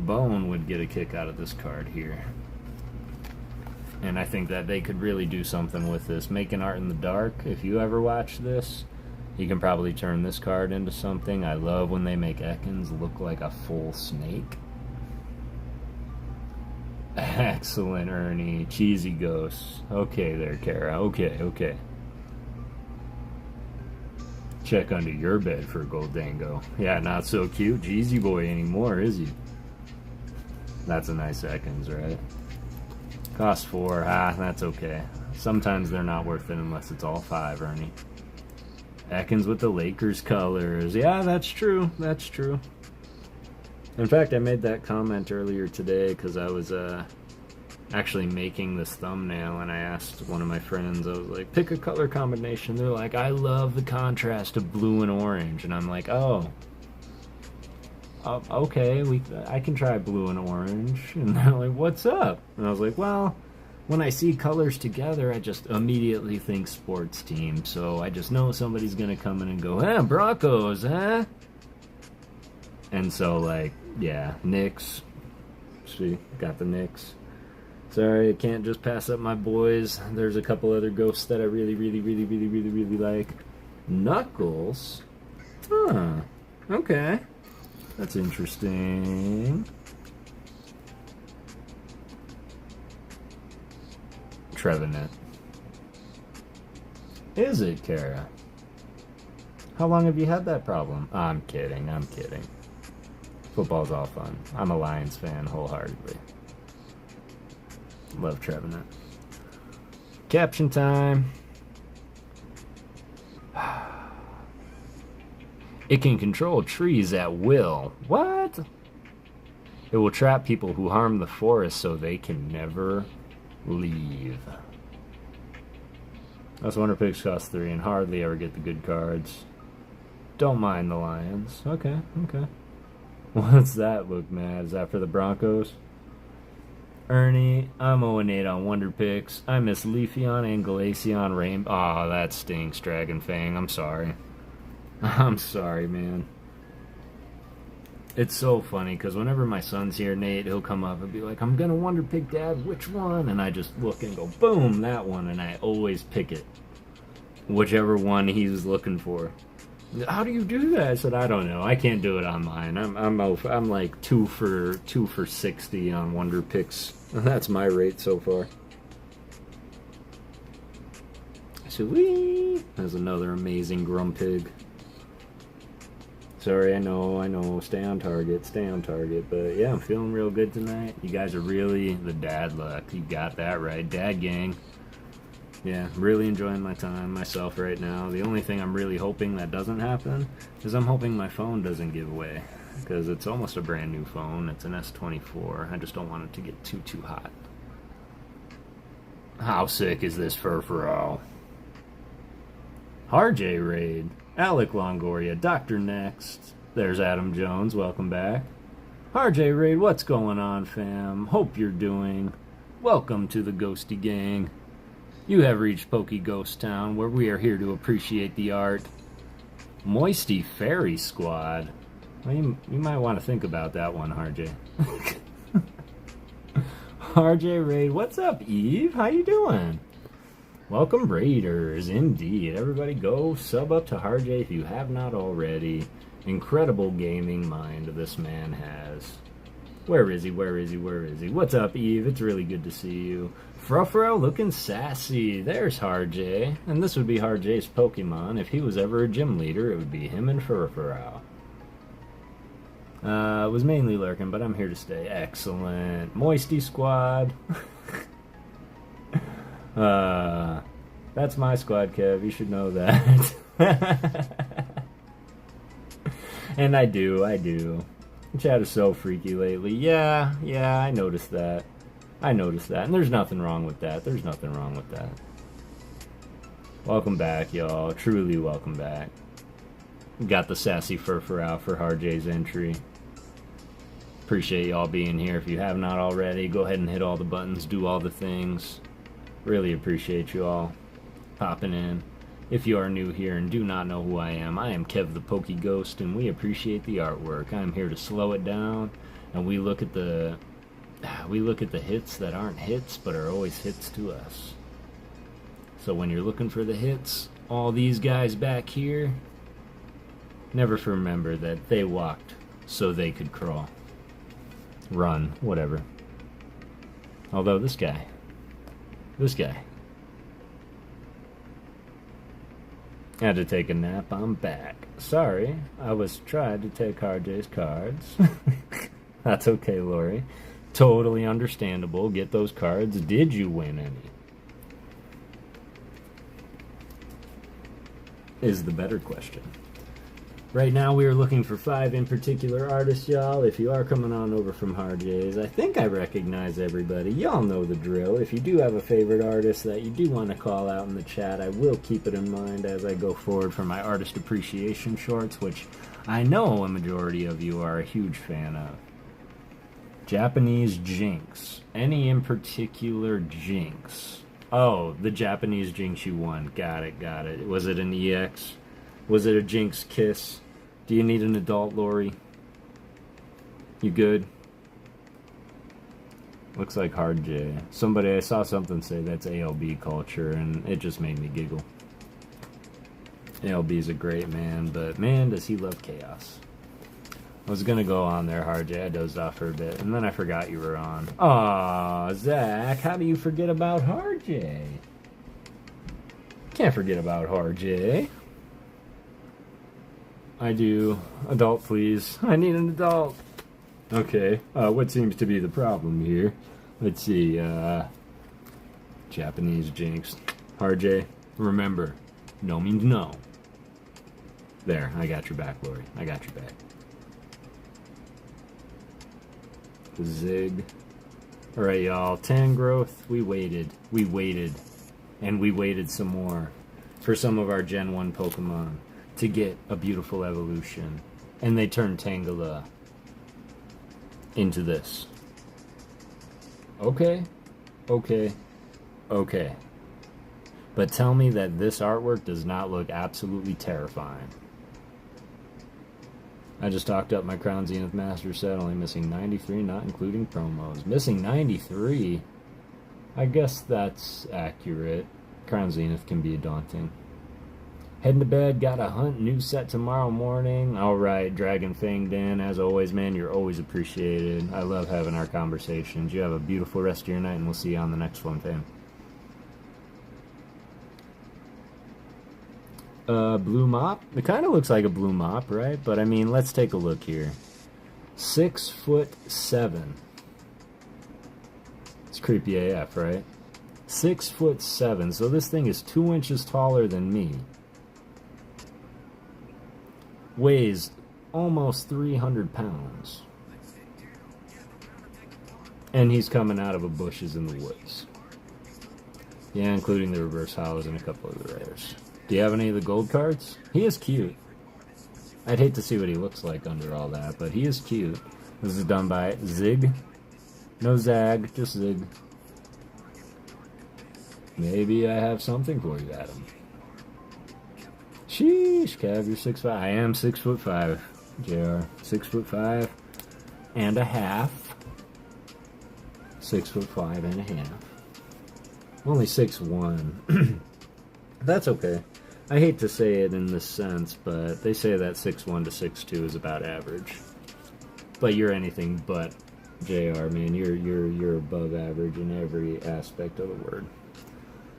Bone would get a kick out of this card here. And I think that they could really do something with this. Making art in the dark, if you ever watch this, you can probably turn this card into something. I love when they make Ekans look like a full snake. Excellent, Ernie. Cheesy ghosts. Okay there, Kara. Okay. Check under your bed for a Goldango. Yeah, not so cute. Jeezy boy anymore, is he? That's a nice Ekans, right? Cost 4. That's okay. Sometimes they're not worth it unless it's all 5, Ernie. Ekans with the Lakers colors. Yeah, that's true. That's true. In fact, I made that comment earlier today because I was actually making this thumbnail, and I asked one of my friends, I was like, pick a color combination. They're like, I love the contrast of blue and orange. And I'm like, oh, okay, I can try blue and orange. And they're like, what's up? And I was like, well, when I see colors together, I just immediately think sports team. So I just know somebody's going to come in and go, Broncos, huh? And so, like, yeah, Knicks. See, got the Knicks. Sorry, I can't just pass up my boys. There's a couple other ghosts that I really like. Knuckles? Huh. Okay. That's interesting. Trevenant. Is it, Kara? How long have you had that problem? I'm kidding. Football's all fun. I'm a Lions fan wholeheartedly. Love Trevenant. Caption time. It can control trees at will. What? It will trap people who harm the forest so they can never leave. That's Wonder Pigs cost 3 and hardly ever get the good cards. Don't mind the Lions. Okay. What's that look, Matt? Is that for the Broncos? Ernie, I'm 0-8 on Wonder Picks. I miss Leafeon and Glaceon Rainbow. Aw, that stinks, Dragon Fang. I'm sorry. I'm sorry, man. It's so funny, because whenever my son's here, Nate, he'll come up and be like, I'm going to Wonder Pick, Dad, which one? And I just look and go, boom, that one, and I always pick it. Whichever one he's looking for. How do you do that? I said, I don't know. I can't do it on mine. I'm like 2 for 60 on Wonder Picks. That's my rate so far. So there's another amazing Grumpig. Sorry, I know. Stay on target. But yeah, I'm feeling real good tonight. You guys are really the dad luck. You got that right, Dad Gang. Yeah, really enjoying my time myself right now. The only thing I'm really hoping that doesn't happen is I'm hoping my phone doesn't give away, because it's almost a brand new phone. It's an S24. I just don't want it to get too hot. How sick is this Furfurl? RJ Raid, Alec Longoria, Dr. Next. There's Adam Jones, welcome back. RJ Raid, what's going on, fam? Hope you're doing. Welcome to the Ghosty Gang. You have reached PokeGhost Town, where we are here to appreciate the art. Moisty Fairy Squad. Well, you might want to think about that one, RJ. RJ Raid, what's up, Eve? How you doing? Welcome, Raiders, indeed. Everybody go sub up to RJ if you have not already. Incredible gaming mind this man has. Where is he? What's up, Eve? It's really good to see you. Furfurl looking sassy. There's RJ. And this would be RJ's Pokemon. If he was ever a gym leader, it would be him and Furfurl. Was mainly lurking, but I'm here to stay. Excellent. Moisty Squad. That's my squad, Kev. You should know that. And I do. Chat is so freaky lately. Yeah, I noticed that. And there's nothing wrong with that. Welcome back, y'all. Truly welcome back. Got the sassy Furfurl for RJ's entry. Appreciate y'all being here. If you have not already, go ahead and hit all the buttons, do all the things. Really appreciate you all popping in. If you are new here and do not know who I am Kev the PokeGhost, and we appreciate the artwork. I'm here to slow it down, and we look at the we look at the hits that aren't hits but are always hits to us. So when you're looking for the hits, all these guys back here, never remember that they walked so they could crawl. Run, whatever. Although this guy. Had to take a nap, I'm back. Sorry, I was trying to take RJ's cards. That's okay, Lori. Totally understandable. Get those cards. Did you win any? Is the better question. Right now we are looking for 5 in particular artists, y'all. If you are coming on over from RJ's, I think I recognize everybody. Y'all know the drill. If you do have a favorite artist that you do want to call out in the chat, I will keep it in mind as I go forward for my artist appreciation shorts, which I know a majority of you are a huge fan of. Japanese Jinx. Any in particular Jinx? Oh, the Japanese Jinx you won. Got it. Was it an EX? Was it a Jinx Kiss? Do you need an adult, Lori? You good? Looks like Hard J. I saw something say that's ALB culture, and it just made me giggle. ALB's a great man, but man, does he love chaos. I was gonna go on there, Hard J. I dozed off for a bit, and then I forgot you were on. Aw, Zach, how do you forget about Hard J? Can't forget about Hard J. I do. Adult, please. I need an adult. Okay, what seems to be the problem here? Let's see, Japanese Jinx. Hard J, remember, no means no. There, I got your back, Lori. I got your back. Zig. Alright, y'all. Tangrowth, we waited. And we waited some more for some of our Gen 1 Pokemon to get a beautiful evolution. And they turned Tangela into this. Okay. But tell me that this artwork does not look absolutely terrifying. I just stocked up my Crown Zenith Master set, only missing 93, not including promos. Missing 93? I guess that's accurate. Crown Zenith can be daunting. Heading to bed, gotta hunt, new set tomorrow morning. Alright, Dragon Fanged in. As always, man, you're always appreciated. I love having our conversations. You have a beautiful rest of your night, and we'll see you on the next one, fam. Blue Mop? It kind of looks like a Blue Mop, right? But, I mean, let's take a look here. 6'7". It's creepy AF, right? 6'7", so this thing is 2 inches taller than me. Weighs almost 300 pounds. And he's coming out of a bushes in the woods. Yeah, including the reverse hollows and a couple of the rares. Do you have any of the gold cards? He is cute. I'd hate to see what he looks like under all that, but he is cute. This is done by Zig. No Zag, just Zig. Maybe I have something for you, Adam. Sheesh, Cav, you're 6'5". I am 6'5", JR. 6'5" and a half. 6'5" and a half. I'm only 6'1". That's okay. I hate to say it in this sense, but they say that 6'1" to 6'2" is about average. But you're anything but JR, man. You're above average in every aspect of the word.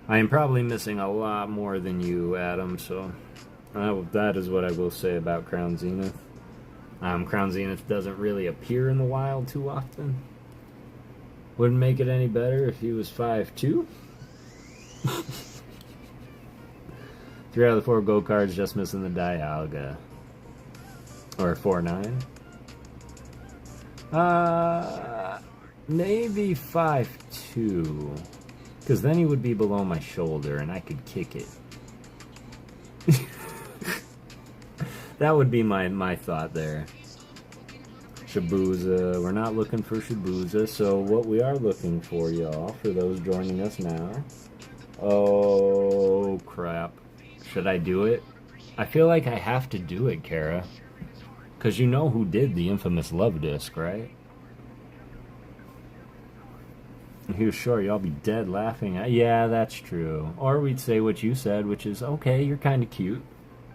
I am probably missing a lot more than you, Adam, so that is what I will say about Crown Zenith. Crown Zenith doesn't really appear in the wild too often. Wouldn't make it any better if he was 5'2". 3 out of the 4 gold cards, just missing the Dialga. Or 4'9". Maybe 5'2". Because then he would be below my shoulder and I could kick it. That would be my thought there. Shibuza. We're not looking for Shibuza. So what we are looking for, y'all, for those joining us now. Oh, crap. Should I do it? I feel like I have to do it, Kara. Because you know who did the infamous Love Disc, right? He was short, y'all be dead laughing. Yeah, that's true. Or we'd say what you said, which is, okay, you're kind of cute.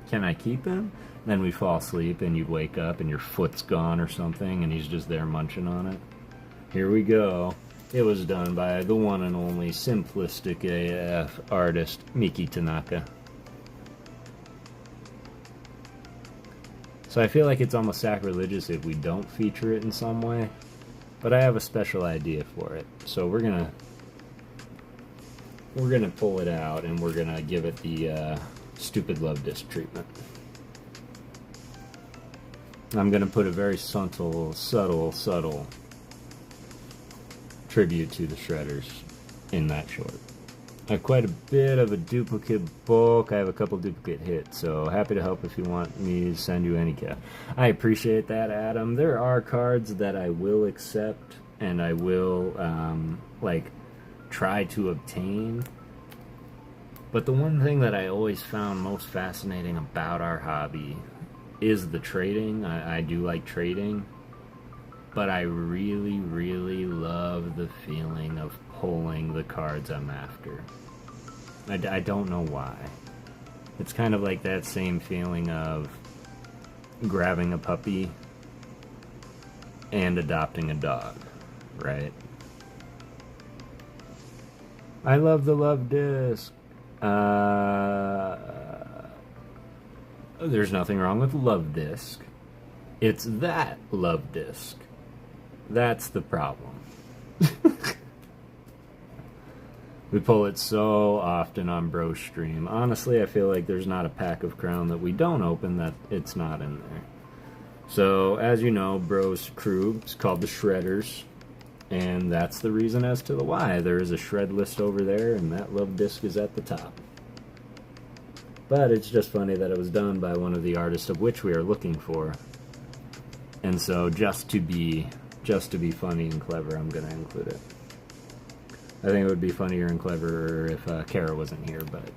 Can I keep him? Then we'd fall asleep and you'd wake up and your foot's gone or something and he's just there munching on it. Here we go. It was done by the one and only simplistic AF artist, Miki Tanaka. So I feel like it's almost sacrilegious if we don't feature it in some way. But I have a special idea for it. So we're gonna pull it out and we're gonna give it the stupid love disc treatment. I'm gonna put a very subtle tribute to the Shredders in that short. I have quite a bit of a duplicate bulk. I have a couple duplicate hits, so happy to help if you want me to send you any cap. I appreciate that, Adam. There are cards that I will accept and I will like try to obtain. But the one thing that I always found most fascinating about our hobby is the trading. I do like trading, but I really, really love the feeling of pulling the cards I'm after. I don't know why. It's kind of like that same feeling of grabbing a puppy and adopting a dog, right? I love the love disc. There's nothing wrong with love disc. It's that love disc. That's the problem. We pull it so often on Bro Stream. Honestly, I feel like there's not a pack of Crown that we don't open that it's not in there. So, as you know, Bro's crew is called the Shredders. And that's the reason as to the why. There is a shred list over there, and that love disc is at the top. But it's just funny that it was done by one of the artists of which we are looking for. And so, just to be funny and clever, I'm going to include it. I think it would be funnier and cleverer if Kara wasn't here, but...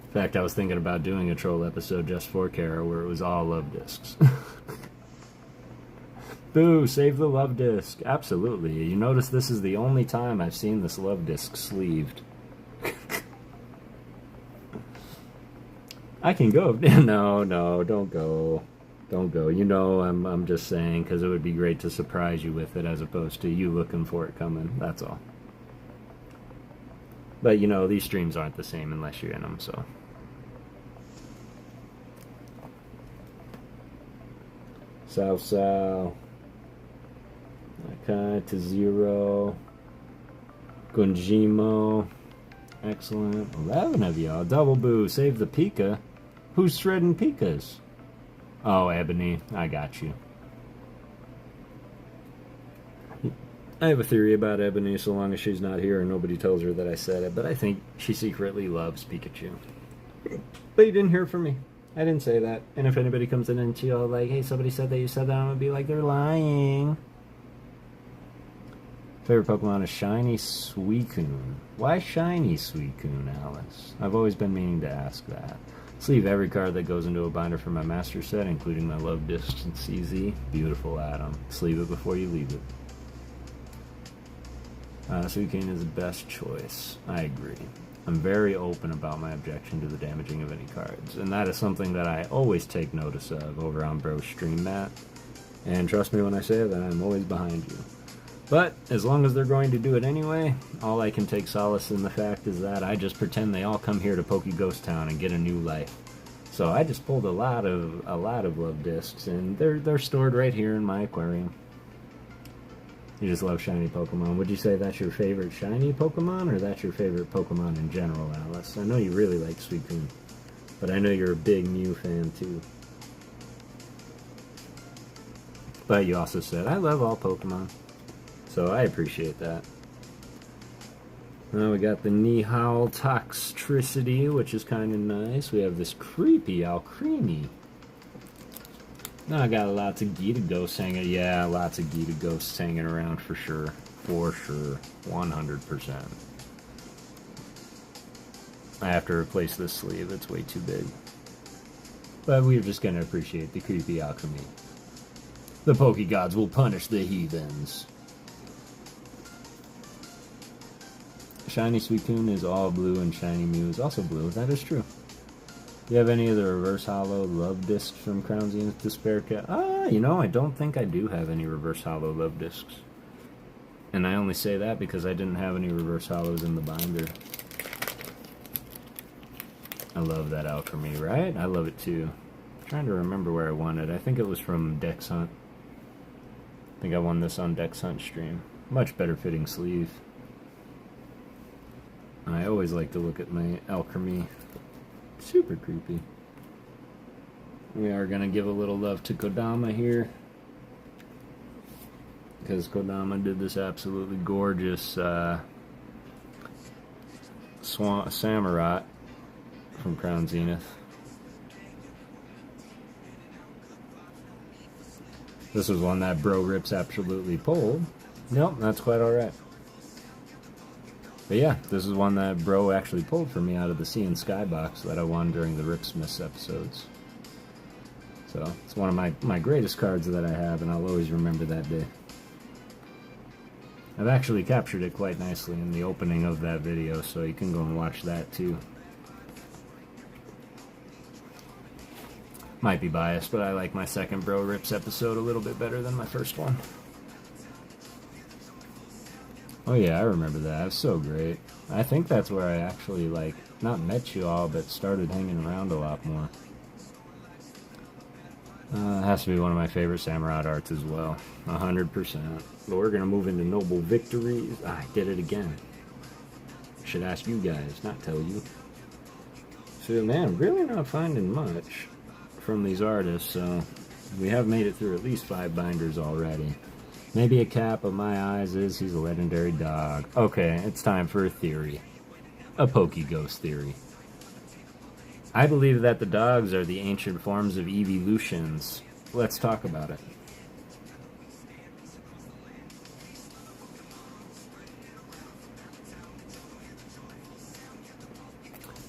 In fact, I was thinking about doing a troll episode just for Kara where it was all love discs. Boo, save the love disc. Absolutely. You notice this is the only time I've seen this love disc sleeved. I can go. No, don't go. Don't go. You know, I'm just saying because it would be great to surprise you with it as opposed to you looking for it coming. That's all. But, you know, these streams aren't the same unless you're in them, so... Sao. Okay, to 0. Gunjimo. Excellent. 11 of y'all. Double boo. Save the Pika. Who's shredding Pikas? Oh, Ebony. I got you. I have a theory about Ebony so long as she's not here and nobody tells her that I said it, but I think she secretly loves Pikachu. But you didn't hear from me. I didn't say that. And if anybody comes in and she'll like, hey, somebody said that you said that, I'm going to be like, they're lying. Favorite Pokemon is Shiny Suicune. Why Shiny Suicune, Alice? I've always been meaning to ask that. Sleeve every card that goes into a binder for my master set, including my love discs and CZ. Beautiful, Adam. Sleeve it before you leave it. Suicune is the best choice. I agree. I'm very open about my objection to the damaging of any cards, and that is something that I always take notice of over on Bro's stream, Matt. And trust me when I say that I'm always behind you. But as long as they're going to do it anyway, all I can take solace in the fact is that I just pretend they all come here to PokeGhost Town and get a new life. So I just pulled a lot of love discs, and they're stored right here in my aquarium. You just love shiny Pokemon. Would you say that's your favorite shiny Pokemon, or that's your favorite Pokemon in general, Alice? I know you really like Suicune, but I know you're a big Mew fan too. But you also said, I love all Pokemon. So I appreciate that. Now we got the Nihal Toxtricity, which is kind of nice. We have this creepy Alcremie. Now I got lots of Gita Ghosts hanging. Yeah, lots of Gita Ghosts hanging around for sure. For sure. 100%. I have to replace this sleeve. It's way too big. But we're just going to appreciate the creepy alchemy. The Pokegods will punish the heathens. Shiny Suicune is all blue and Shiny Mew is also blue. That is true. Do you have any of the reverse hollow love discs from Crown Zenith Despair Cat? You know, I don't think I do have any reverse hollow love discs. And I only say that because I didn't have any reverse hollows in the binder. I love that alchemy, right? I love it too. I'm trying to remember where I won it. I think it was from Dex Hunt. I think I won this on Dex Hunt stream. Much better fitting sleeve. I always like to look at my alchemy. Super creepy. We are going to give a little love to Kodama here. Because Kodama did this absolutely gorgeous Samurott from Crown Zenith. This was one that Bro Rips absolutely pulled. Nope, that's quite alright. But yeah, this is one that Bro actually pulled for me out of the Sea and Sky box that I won during the Ripsmiths episodes. So, it's one of my greatest cards that I have, and I'll always remember that day. I've actually captured it quite nicely in the opening of that video, so you can go and watch that too. Might be biased, but I like my second Bro Rips episode a little bit better than my first one. Oh yeah, I remember that. It was so great. I think that's where I actually, like, not met you all, but started hanging around a lot more. It has to be one of my favorite Samurott arts as well. 100%. But we're going to move into Noble Victories. I did it again. Should ask you guys, not tell you. So, man, really not finding much from these artists, so we have made it through at least 5 binders already. Maybe a cap of my eyes is he's a legendary dog. Okay, it's time for a theory. A PokeGhost theory. I believe that the dogs are the ancient forms of evolutions. Let's talk about it.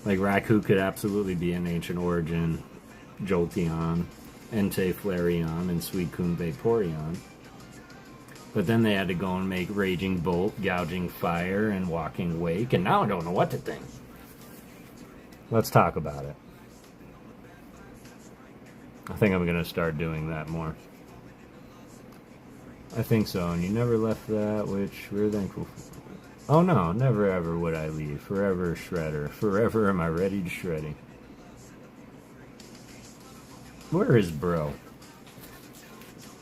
Like, Raikou could absolutely be an ancient origin. Jolteon, Entei Flareon, and Suicune Vaporeon. But then they had to go and make Raging Bolt, Gouging Fire, and Walking Wake, and now I don't know what to think. Let's talk about it. I think I'm going to start doing that more. I think so, and you never left that, which we're thankful for. Oh no, never ever would I leave. Forever Shredder. Forever am I ready to shredding. Where is Bro?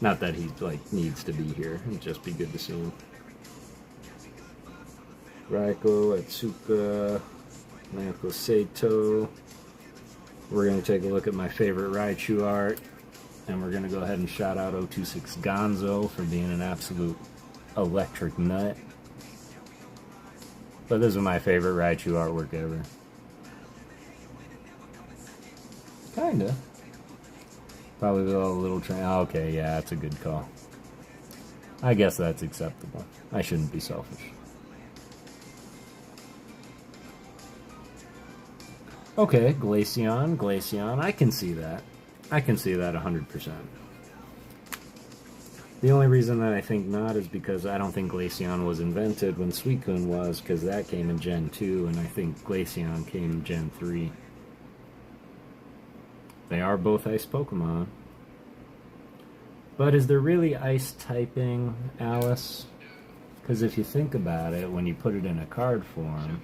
Not that he, like, needs to be here. It'd just be good to see him. Raikou, Atsuka, Naoko Sato. We're going to take a look at my favorite Raichu art. And we're going to go ahead and shout out 026 Gonzo for being an absolute electric nut. But this is my favorite Raichu artwork ever. Kinda. Probably with all the little train. Oh, okay, yeah, that's a good call. I guess that's acceptable. I shouldn't be selfish. Okay, Glaceon. I can see that. I can see that 100%. The only reason that I think not is because I don't think Glaceon was invented when Suicune was, because that came in Gen 2, and I think Glaceon came in Gen 3. They are both ice Pokemon. But is there really ice typing, Alice? Because if you think about it, when you put it in a card form,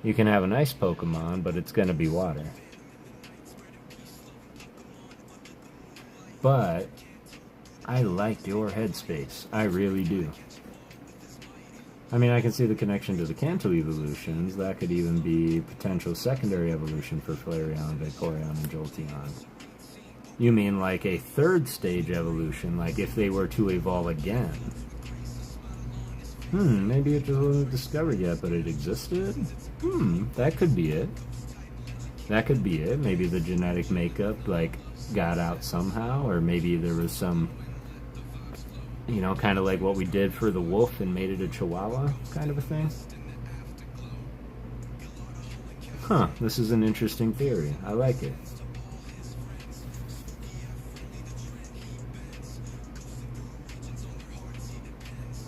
you can have an ice Pokemon, but it's going to be water. But I like your headspace. I really do. I mean, I can see the connection to the Kanto evolutions. That could even be potential secondary evolution for Flareon, Vaporeon, and Jolteon. You mean like a third stage evolution, like if they were to evolve again? Maybe it just wasn't discovered yet, but it existed? That could be it. That could be it. Maybe the genetic makeup, like, got out somehow, or maybe there was some, you know, kind of like what we did for the wolf and made it a chihuahua kind of a thing. Huh, this is an interesting theory. I like it.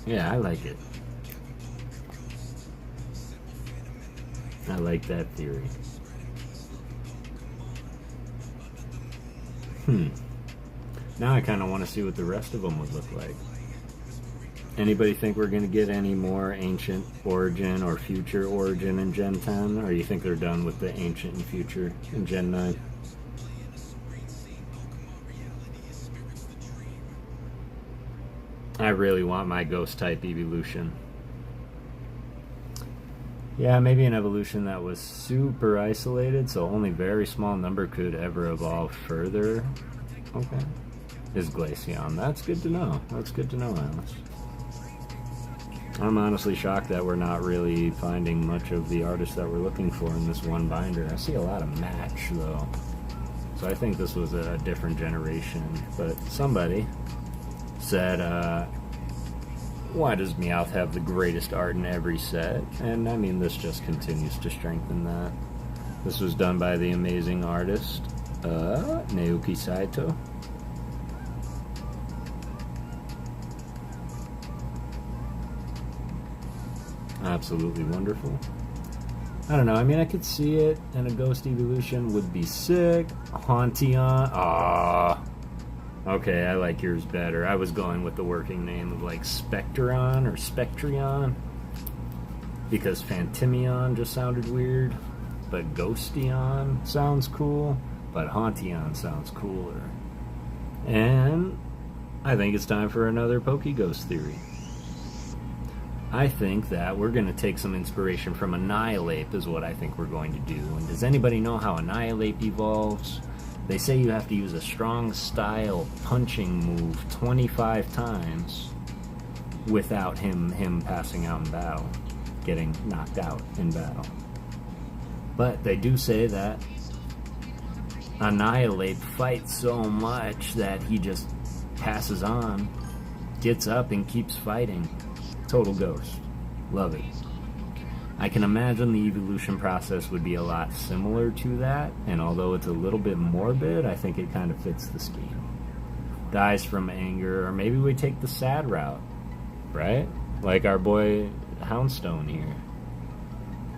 Yeah, I like it. I like that theory. Now I kind of want to see what the rest of them would look like. Anybody think we're going to get any more ancient origin or future origin in Gen 10? Or you think they're done with the ancient and future in Gen 9? I really want my ghost type evolution. Yeah, maybe an evolution that was super isolated, so only very small number could ever evolve further. Okay. Is Glaceon. That's good to know. That's good to know, Alice. I'm honestly shocked that we're not really finding much of the artists that we're looking for in this one binder. I see a lot of match, though. So I think this was a different generation. But somebody said, why does Meowth have the greatest art in every set? And I mean, this just continues to strengthen that. This was done by the amazing artist, Naoki Saito. Absolutely wonderful. I don't know, I mean, I could see it, and a ghost evolution would be sick. Hauntion. Ah. Okay, I like yours better. I was going with the working name of like Spectron or Spectrion, because Phantimion just sounded weird, but Ghostian sounds cool, but Hauntion sounds cooler. And I think it's time for another PokeGhost theory. I think that we're going to take some inspiration from Annihilate is what I think we're going to do. And does anybody know how Annihilate evolves? They say you have to use a strong style punching move 25 times without him passing out in battle, getting knocked out in battle. But they do say that Annihilate fights so much that he just passes on, gets up, and keeps fighting. Total ghost. Love it. I can imagine the evolution process would be a lot similar to that, and although it's a little bit morbid, I think it kind of fits the scheme. Dies from anger, or maybe we take the sad route, right? Like our boy Houndstone here.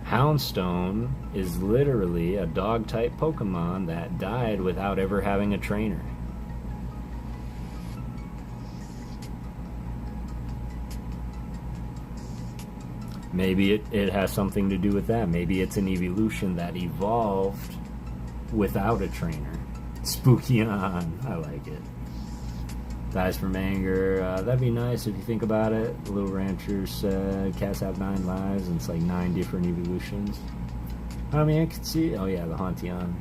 Houndstone is literally a dog-type Pokemon that died without ever having a trainer. Maybe it has something to do with that. Maybe it's an evolution that evolved without a trainer. Spooky on. I like it. Dies from anger. That'd be nice if you think about it. Little Rancher said cats have 9 lives, and it's like 9 different evolutions. I mean, I could see... Oh yeah, the Hauntion.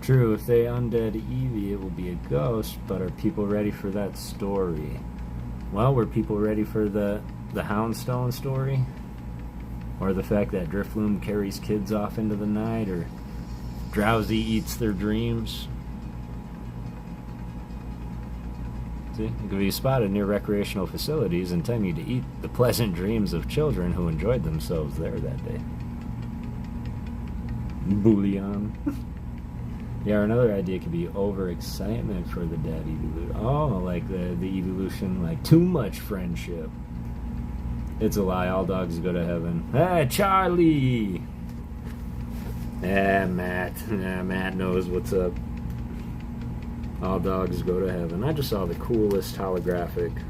True, if they undead Eevee, it will be a ghost, but are people ready for that story? Well, were people ready for the Houndstone story? Or the fact that Drifloon carries kids off into the night, or Drowsy eats their dreams? See, it can be spotted near recreational facilities, intending to eat the pleasant dreams of children who enjoyed themselves there that day. Bullion. Yeah, another idea could be overexcitement for the dead evolution. Oh, like the evolution, like too much friendship. It's a lie. All dogs go to heaven. Hey, Charlie! Matt. Matt knows what's up. All dogs go to heaven. I just saw the coolest holographic.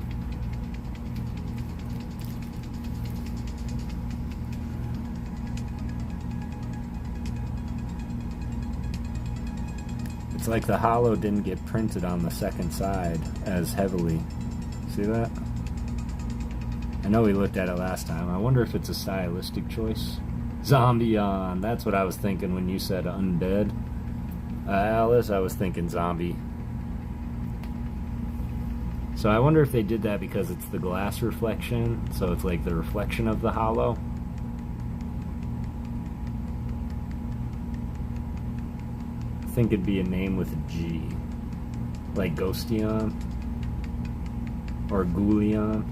It's like the holo didn't get printed on the second side as heavily. See that? I know we looked at it last time. I wonder if it's a stylistic choice. Zombie-on. That's what I was thinking when you said undead. Alice, I was thinking zombie. So I wonder if they did that because it's the glass reflection, so it's like the reflection of the holo. I think it'd be a name with a G. Like Ghostian. Or Ghoulion.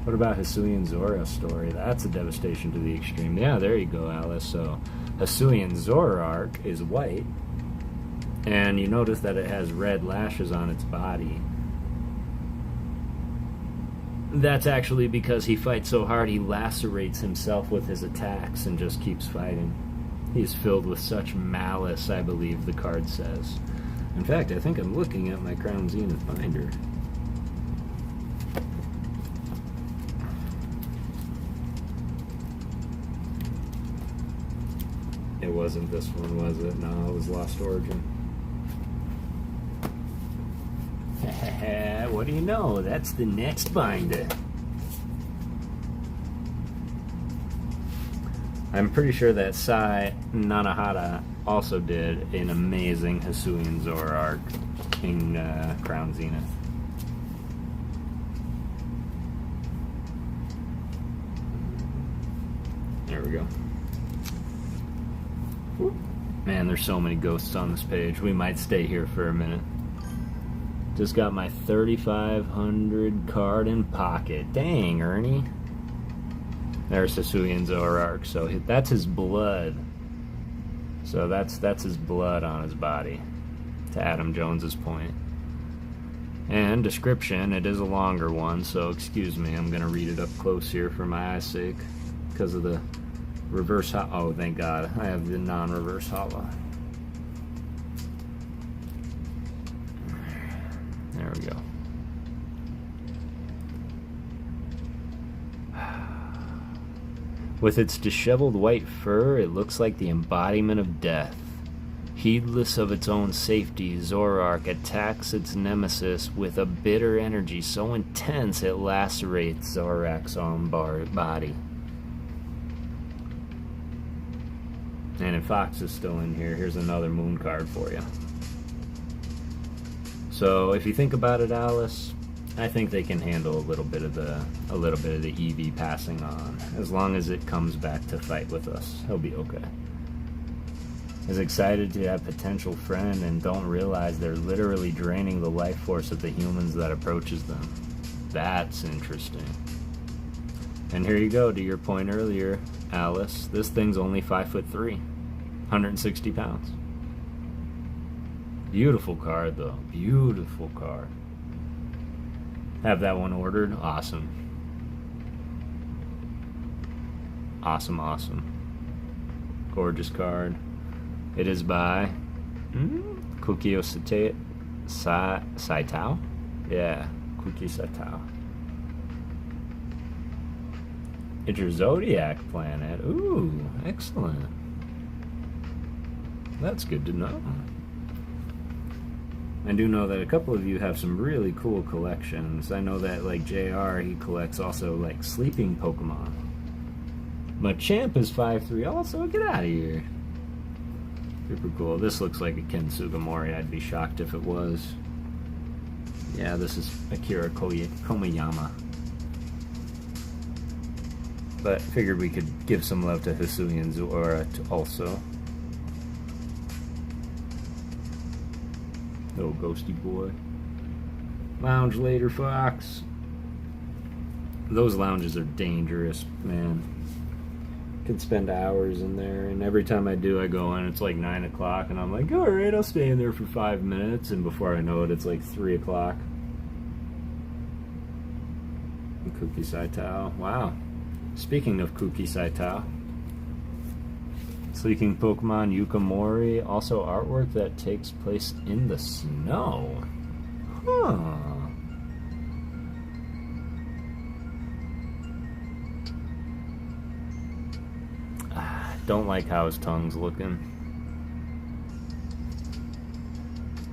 What about Hisuian Zora's story? That's a devastation to the extreme. Yeah, there you go, Alice. So Hisuian Zoroark is white, and you notice that it has red lashes on its body. That's actually because he fights so hard he lacerates himself with his attacks and just keeps fighting. He's filled with such malice, I believe the card says. In fact, I think I'm looking at my Crown Zenith binder. It wasn't this one, was it? No, it was Lost Origin. What do you know? That's the next binder. I'm pretty sure that Sai Nanahata also did an amazing Hisuian Zoroark in Crown Zenith. There we go. Man, there's so many ghosts on this page. We might stay here for a minute. Just got my 3,500 card in pocket. Dang, Ernie. There's Hisuian Zoroark. So that's his blood. So that's his blood on his body, to Adam Jones's point. And description, it is a longer one, so excuse me, I'm going to read it up close here for my eye's sake, because of the reverse oh, thank God, I have the non-reverse hollow. There we go. With its disheveled white fur, it looks like the embodiment of death. Heedless of its own safety, Zoroark attacks its nemesis with a bitter energy so intense it lacerates Zoroark's own body. And if Fox is still in here, here's another moon card for you. So if you think about it, Alice, I think they can handle a little bit of the EV passing on. As long as it comes back to fight with us, he'll be okay. Is excited to have potential friend and don't realize they're literally draining the life force of the humans that approaches them. That's interesting. And here you go, to your point earlier, Alice. This thing's only 5'3", 160 pounds. Beautiful card, though. Beautiful card. Have that one ordered. Awesome. Awesome, awesome. Gorgeous card. It is by Kukio Saitao? Yeah, Kuki Saitao. It's your zodiac planet. Ooh, excellent. That's good to know. I do know that a couple of you have some really cool collections. I know that, like, JR, he collects also, like, sleeping Pokemon. Machamp is 5'3", also. Get out of here. Super cool. This looks like a Ken Sugimori. I'd be shocked if it was. Yeah, this is Akira Komiyama. But figured we could give some love to Hisuian Zora also. Oh, Ghosty boy. Lounge later, Fox. Those lounges are dangerous, man. Could spend hours in there, and every time I do, I go in, it's like 9 o'clock, and I'm like, alright, I'll stay in there for 5 minutes, and before I know it, it's like 3 o'clock. Kuki Saitao. Wow. Speaking of Kuki Saitao, Sleeping Pokemon Yukamori, also artwork that takes place in the snow. Huh. Don't like how his tongue's looking.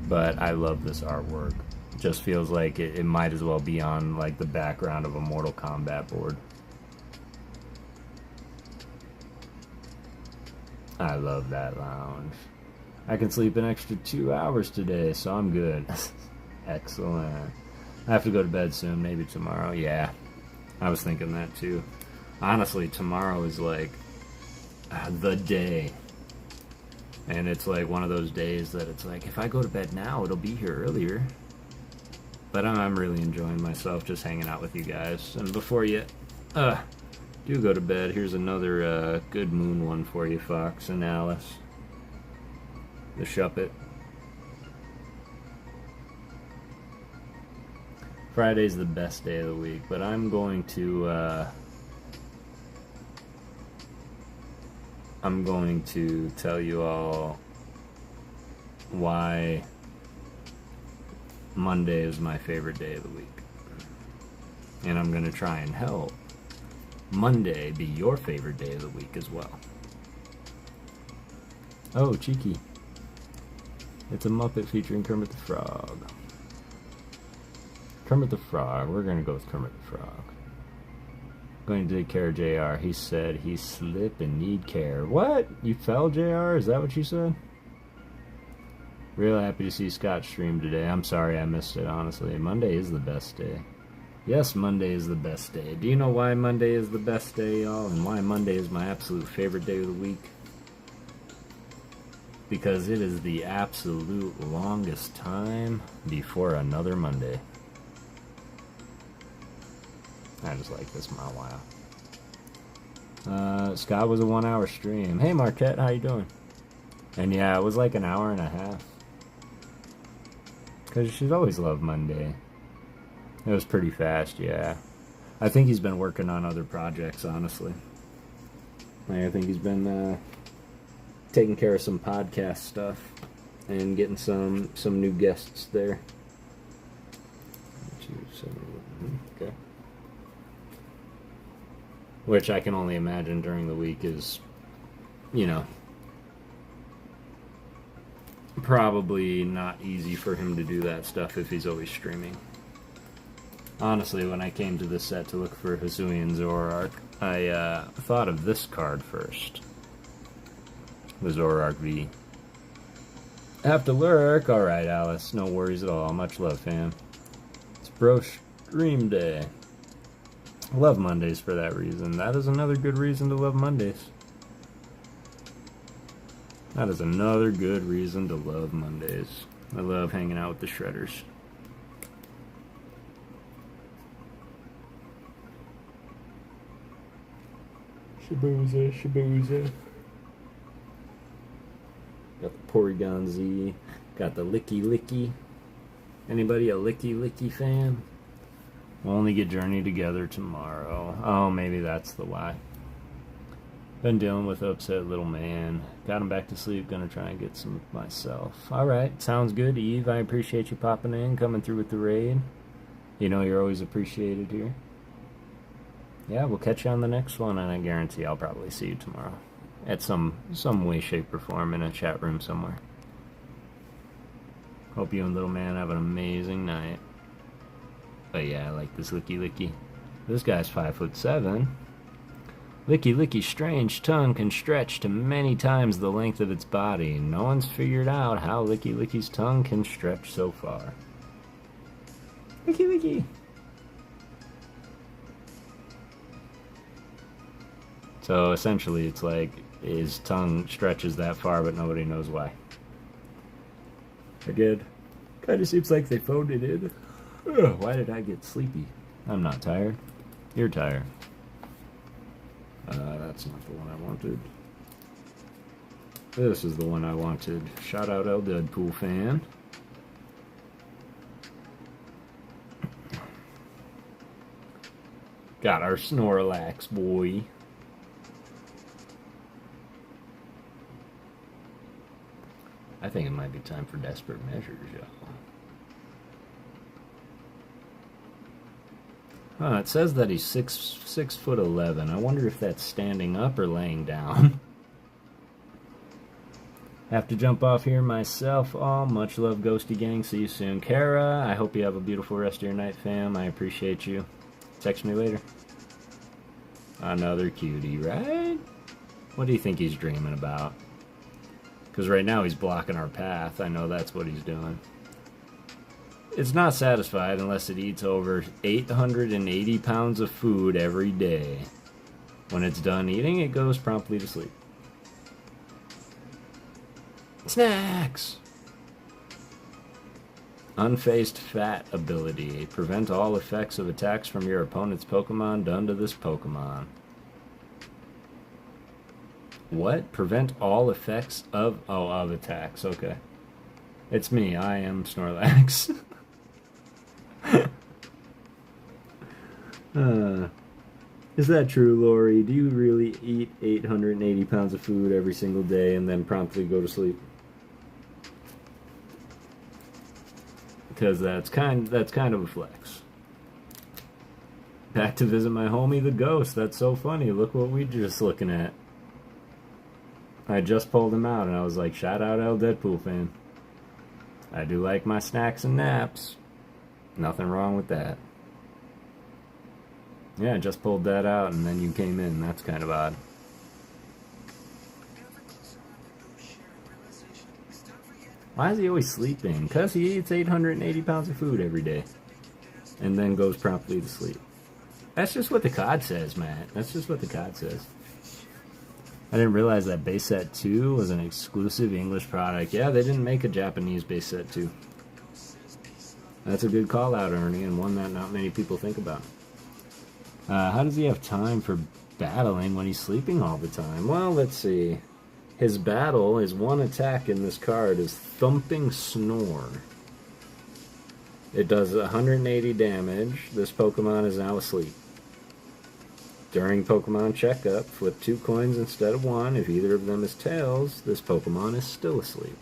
But I love this artwork. Just feels like it might as well be on like the background of a Mortal Kombat board. I love that lounge. I can sleep an extra 2 hours today, so I'm good. Excellent. I have to go to bed soon, maybe tomorrow. Yeah, I was thinking that too. Honestly, tomorrow is like the day. And it's like one of those days that it's like, if I go to bed now, it'll be here earlier. But I'm really enjoying myself just hanging out with you guys. And before you do go to bed, here's another good moon one for you, Fox and Alice. The Shuppet. Friday's the best day of the week, but I'm going to tell you all why Monday is my favorite day of the week. And I'm going to try and help Monday be your favorite day of the week as well. Oh, cheeky. It's a Muppet featuring Kermit the Frog. Kermit the Frog. We're going to go with Kermit the Frog. Going to take care of JR. He said he slipped and need care. What? You fell, JR? Is that what you said? Real happy to see Scott stream today. I'm sorry I missed it, honestly. Monday is the best day. Yes, Monday is the best day. Do you know why Monday is the best day, y'all? And why Monday is my absolute favorite day of the week? Because it is the absolute longest time before another Monday. I just like this my while. Scott was a 1 hour stream. Hey Marquette, how you doing? And yeah, it was like an hour and a half. Because she's always loved Monday. It was pretty fast, yeah. I think he's been working on other projects, honestly. I think he's been taking care of some podcast stuff and getting some new guests there. Okay. Which I can only imagine during the week is, you know, probably not easy for him to do that stuff if he's always streaming. Honestly, when I came to this set to look for Hisuian Zoroark, I thought of this card first. The Zoroark V. Have to lurk. Alright, Alice. No worries at all. Much love, fam. It's Bro Stream Day. I love Mondays for that reason. That is another good reason to love Mondays. That is another good reason to love Mondays. I love hanging out with the shredders. Shabooza, shabooza. Got the Porygon Z. Got the Licky Licky. Anybody a Licky Licky fan? We'll only get Journey together tomorrow. Oh, maybe that's the why. Been dealing with upset little man. Got him back to sleep. Gonna try and get some myself. Alright, sounds good, Eve. I appreciate you popping in, coming through with the raid. You know you're always appreciated here. Yeah, we'll catch you on the next one, and I guarantee I'll probably see you tomorrow. At some way, shape, or form in a chat room somewhere. Hope you and little man have an amazing night. But yeah, I like this Licky Licky. This guy's 5'7". Licky Licky's strange tongue can stretch to many times the length of its body. No one's figured out how Licky Licky's tongue can stretch so far. Licky Licky! So essentially it's like his tongue stretches that far but nobody knows why. Again, kinda seems like they phoned it in. Ugh, why did I get sleepy? I'm not tired. You're tired. That's not the one I wanted. This is the one I wanted. Shout out El Deadpool fan. Got our Snorlax boy. I think it might be time for desperate measures, y'all. It says that he's 6'11". I wonder if that's standing up or laying down. Have to jump off here myself. Oh, much love, Ghosty Gang. See you soon. Kara, I hope you have a beautiful rest of your night, fam. I appreciate you. Text me later. Another cutie, right? What do you think he's dreaming about? Because right now he's blocking our path. I know that's what he's doing. It's not satisfied unless it eats over 880 pounds of food every day. When it's done eating, it goes promptly to sleep. Snacks! Unfazed Fat ability. Prevent all effects of attacks from your opponent's Pokemon done to this Pokemon. What? Prevent all effects of... Oh, of attacks. Okay. It's me. I am Snorlax. Is that true, Lori? Do you really eat 880 pounds of food every single day and then promptly go to sleep? Because that's kind of a flex. Back to visit my homie, the Ghost. That's so funny. Look what we just looking at. I just pulled him out, and I was like, shout out El Deadpool fan. I do like my snacks and naps. Nothing wrong with that. Yeah, I just pulled that out, and then you came in. That's kind of odd. Why is he always sleeping? Because he eats 880 pounds of food every day. And then goes promptly to sleep. That's just what the COD says, Matt. That's just what the COD says. I didn't realize that base set 2 was an exclusive English product. Yeah, they didn't make a Japanese base set 2. That's a good call out, Ernie, and one that not many people think about. How does he have time for battling when he's sleeping all the time? Well, let's see. His battle, his one attack in this card is Thumping Snore. It does 180 damage. This Pokemon is now asleep. During Pokemon checkup, flip 2 coins instead of 1. If either of them is tails, this Pokemon is still asleep.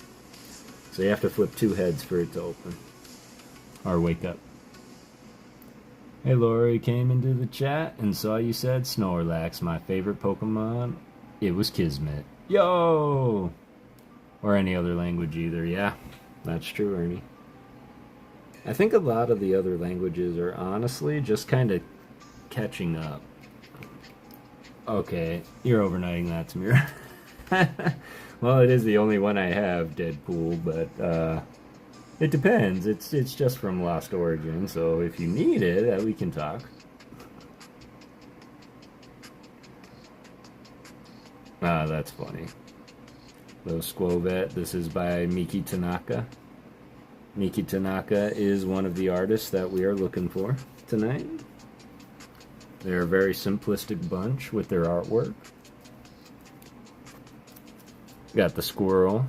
So you have to flip 2 heads for it to open. Or wake up. Hey, Lori came into the chat and saw you said Snorlax, my favorite Pokemon. It was Kismet. Yo! Or any other language either. Yeah, that's true, Ernie. I think a lot of the other languages are honestly just kind of catching up. Okay, you're overnighting that, Samira. Well, it is the only one I have, Deadpool, but it depends. It's just from Lost Origin, so if you need it, we can talk. Ah, that's funny. Los Squovet, this is by Miki Tanaka. Miki Tanaka is one of the artists that we are looking for tonight. They're a very simplistic bunch with their artwork. Got the squirrel.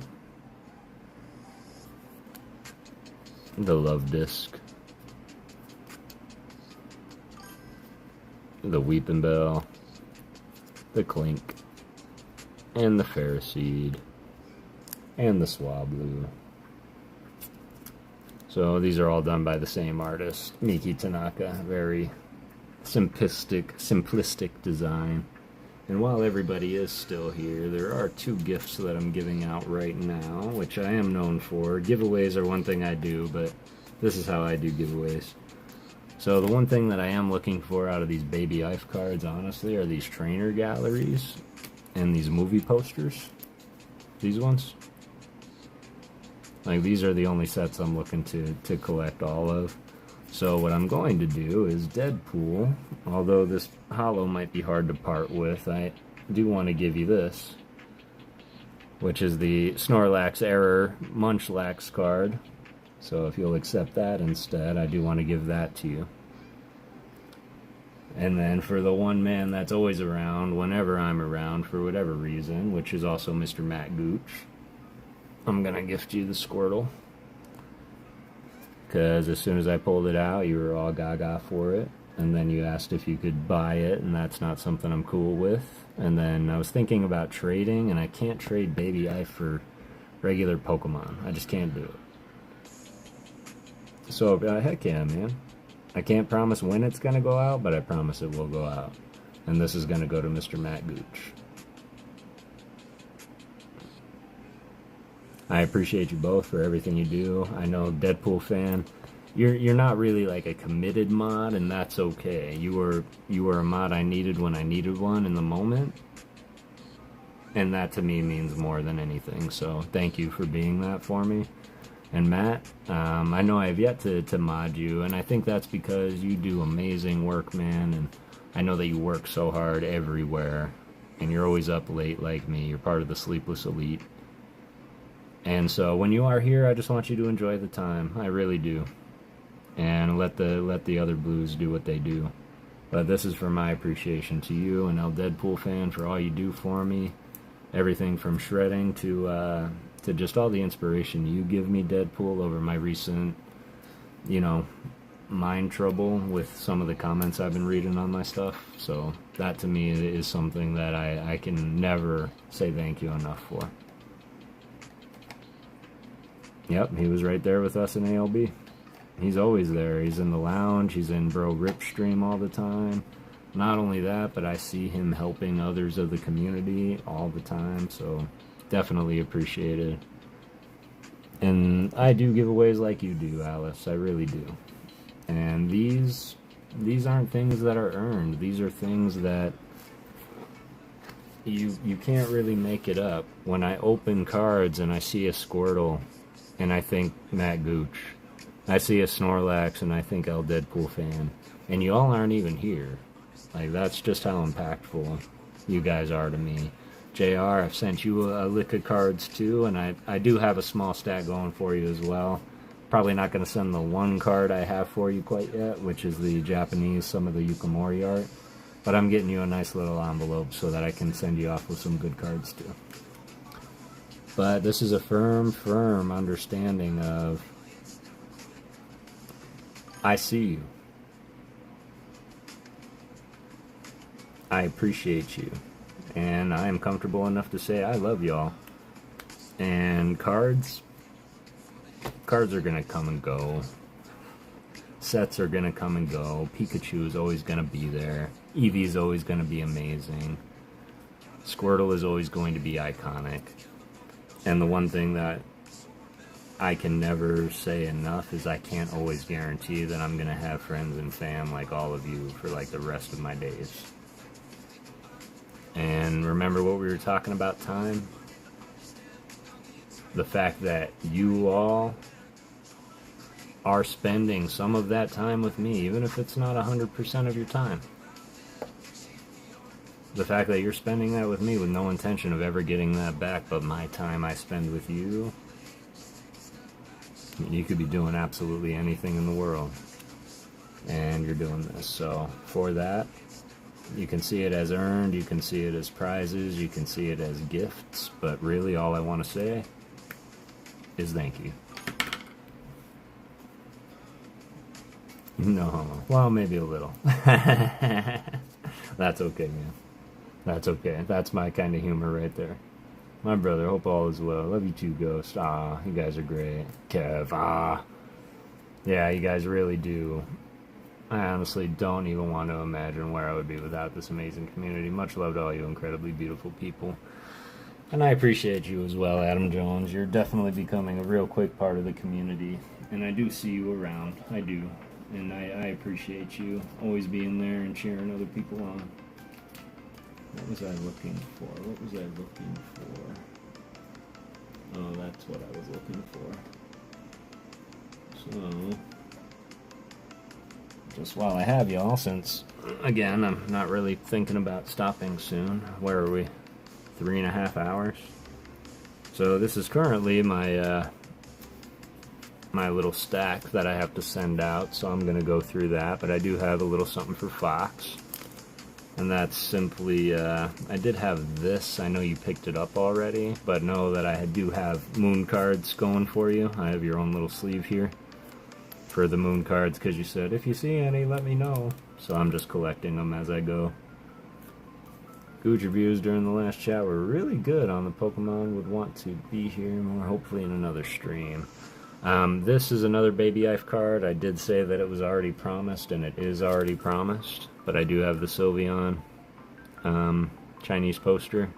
The love disc. The weeping bell. The clink. And the Ferroseed. And the Swablu. So these are all done by the same artist, Miki Tanaka. Very simplistic design. And while everybody is still here, there are 2 gifts that I'm giving out right now, which I am known for. Giveaways are one thing I do, but this is how I do giveaways. So the one thing that I am looking for out of these Baby Ice cards, honestly, are these trainer galleries and these movie posters. These ones. Like, these are the only sets I'm looking to collect all of. So what I'm going to do is Deadpool, although this holo might be hard to part with, I do want to give you this, which is the Snorlax Error Munchlax card. So if you'll accept that instead, I do want to give that to you. And then for the one man that's always around, whenever I'm around for whatever reason, which is also Mr. Matt Gooch, I'm going to gift you the Squirtle. Because as soon as I pulled it out, you were all gaga for it. And then you asked if you could buy it, and that's not something I'm cool with. And then I was thinking about trading, and I can't trade Baby Eye for regular Pokemon. I just can't do it. So, heck yeah, man. I can't promise when it's going to go out, but I promise it will go out. And this is going to go to Mr. Matt Gooch. I appreciate you both for everything you do. I know, Deadpool fan, you're not really like a committed mod, and that's okay. You were a mod I needed when I needed one in the moment, and that to me means more than anything. So thank you for being that for me. And Matt, I know I have yet to mod you, and I think that's because you do amazing work, man. And I know that you work so hard everywhere, and you're always up late like me. You're part of the Sleepless Elite. And so when you are here, I just want you to enjoy the time. I really do. And let the other blues do what they do. But this is for my appreciation to you, an El Deadpool fan, for all you do for me. Everything from shredding to just all the inspiration you give me, Deadpool, over my recent, mind trouble with some of the comments I've been reading on my stuff. So that to me is something that I can never say thank you enough for. Yep, he was right there with us in ALB. He's always there. He's in the lounge. He's in Bro Rip Stream all the time. Not only that, but I see him helping others of the community all the time. So definitely appreciated. And I do giveaways like you do, Alice. I really do. And these aren't things that are earned. These are things that you can't really make it up. When I open cards and I see a Squirtle and I think Matt Gooch, I see a Snorlax and I think El Deadpool fan, and you all aren't even here. Like, that's just how impactful you guys are to me. JR, I've sent you a lick of cards too, and I do have a small stack going for you as well. Probably not going to send the one card I have for you quite yet, which is the Japanese, some of the Yukimori art. But I'm getting you a nice little envelope so that I can send you off with some good cards too. But this is a firm understanding of, I see you. I appreciate you. And I am comfortable enough to say I love y'all. And cards are gonna come and go. Sets are gonna come and go. Pikachu is always gonna be there. Eevee is always gonna be amazing. Squirtle is always going to be iconic. And the one thing that I can never say enough is I can't always guarantee that I'm gonna have friends and fam like all of you for like the rest of my days. And remember what we were talking about, time? The fact that you all are spending some of that time with me, even if it's not 100% of your time. The fact that you're spending that with me with no intention of ever getting that back, but my time I spend with you, you could be doing absolutely anything in the world, and you're doing this. So for that, you can see it as earned, you can see it as prizes, you can see it as gifts, but really all I want to say is thank you. No, well, maybe a little. That's okay, man. That's okay. That's my kind of humor right there. My brother, hope all is well. Love you too, Ghost. Ah, you guys are great. Kev, ah. Yeah, you guys really do. I honestly don't even want to imagine where I would be without this amazing community. Much love to all you incredibly beautiful people. And I appreciate you as well, Adam Jones. You're definitely becoming a real quick part of the community. And I do see you around. I do. And I appreciate you always being there and cheering other people on. What was I looking for? What was I looking for? Oh, that's what I was looking for. So, just while I have y'all, since, again, I'm not really thinking about stopping soon. Where are we? 3.5 hours? So this is currently my my little stack that I have to send out, so I'm going to go through that, but I do have a little something for Fox. And that's simply, I did have this, I know you picked it up already, but know that I do have moon cards going for you. I have your own little sleeve here for the moon cards, because you said, if you see any, let me know. So I'm just collecting them as I go. Gooch reviews during the last chat were really good on the Pokemon would want to be here more, hopefully in another stream. This is another Baby Ife card. I did say that it was already promised, and it is already promised. But I do have the Sylveon Chinese poster.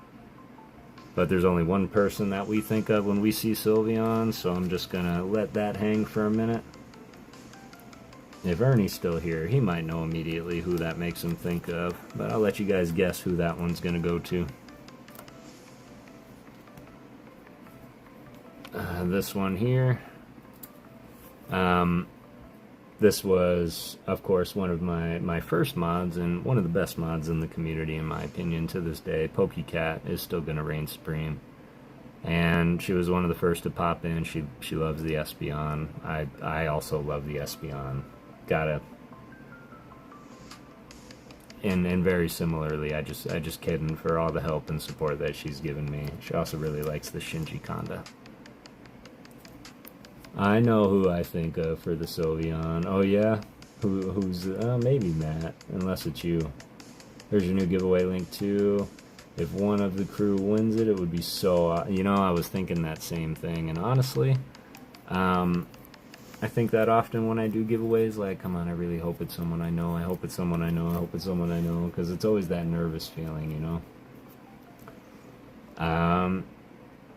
But there's only one person that we think of when we see Sylveon, so I'm just going to let that hang for a minute. If Ernie's still here, he might know immediately who that makes him think of. But I'll let you guys guess who that one's going to go to. This one here. This was, of course, one of my first mods, and one of the best mods in the community, in my opinion, to this day. PokeCat is still going to reign supreme. And she was one of the first to pop in. She loves the Espeon. I also love the Espeon. Gotta. And very similarly, I just kid for all the help and support that she's given me. She also really likes the Shinji Kanda. I know who I think of for the Sylveon. Oh yeah? Who's maybe Matt, unless it's you. There's your new giveaway link too. If one of the crew wins it, it would be so... You know, I was thinking that same thing, and honestly, I think that often when I do giveaways, like, come on, I really hope it's someone I know, I hope it's someone I know, I hope it's someone I know, because it's always that nervous feeling, you know?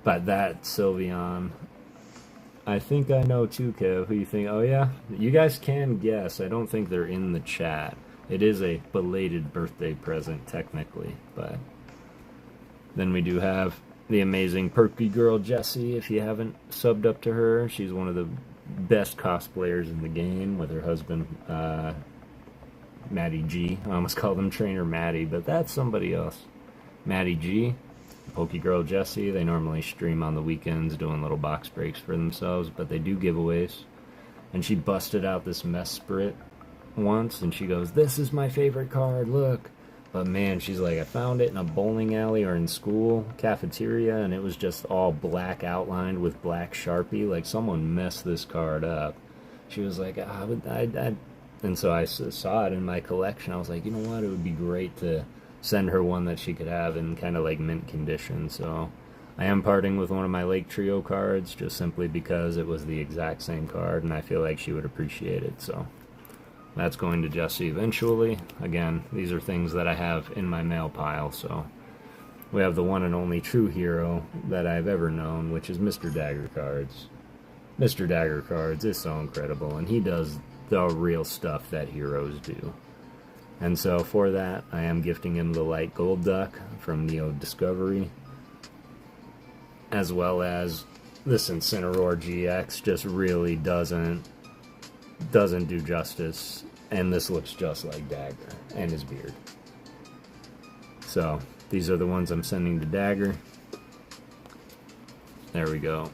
But that Sylveon, I think I know too, Kev. Who you think? Oh yeah? You guys can guess. I don't think they're in the chat. It is a belated birthday present, technically, but... Then we do have the amazing Perky Girl Jessie. If you haven't subbed up to her, she's one of the best cosplayers in the game with her husband, Maddie G. I almost called him Trainer Maddie, but that's somebody else. Maddie G, Pokey Girl Jessie. They normally stream on the weekends doing little box breaks for themselves, but they do giveaways. And she busted out this Mesprit once, and she goes, "This is my favorite card, look." But man, she's like, I found it in a bowling alley or in school cafeteria, and it was just all black outlined with black Sharpie. Like, someone messed this card up. She was like, and so I saw it in my collection. I was like, you know what? It would be great to send her one that she could have in kind of like mint condition. So I am parting with one of my Lake Trio cards, just simply because it was the exact same card, and I feel like she would appreciate it. So that's going to Jessie eventually. Again, these are things that I have in my mail pile, so we have the one and only true hero that I've ever known, which is Mr. Dagger Cards. Mr. Dagger Cards is so incredible, and he does the real stuff that heroes do. And so for that, I am gifting him the Light Gold Duck from Neo Discovery, as well as this Incineroar GX just really doesn't do justice, and this looks just like Dagger and his beard. So these are the ones I'm sending to Dagger. There we go.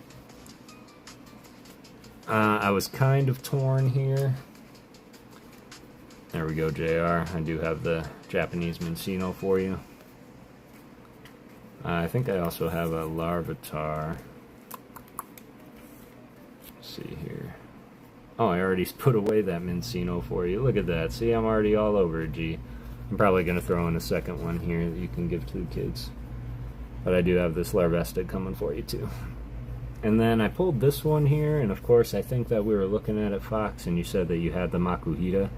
I was kind of torn here. There we go, JR. I do have the Japanese Mincino for you. I think I also have a Larvitar. Let's see here. Oh, I already put away that Mincino for you. Look at that. See, I'm already all over it, G. I'm probably going to throw in a second one here that you can give to the kids. But I do have this Larvesta coming for you, too. And then I pulled this one here, and of course, I think that we were looking at it, Fox, and you said that you had the Makuhita.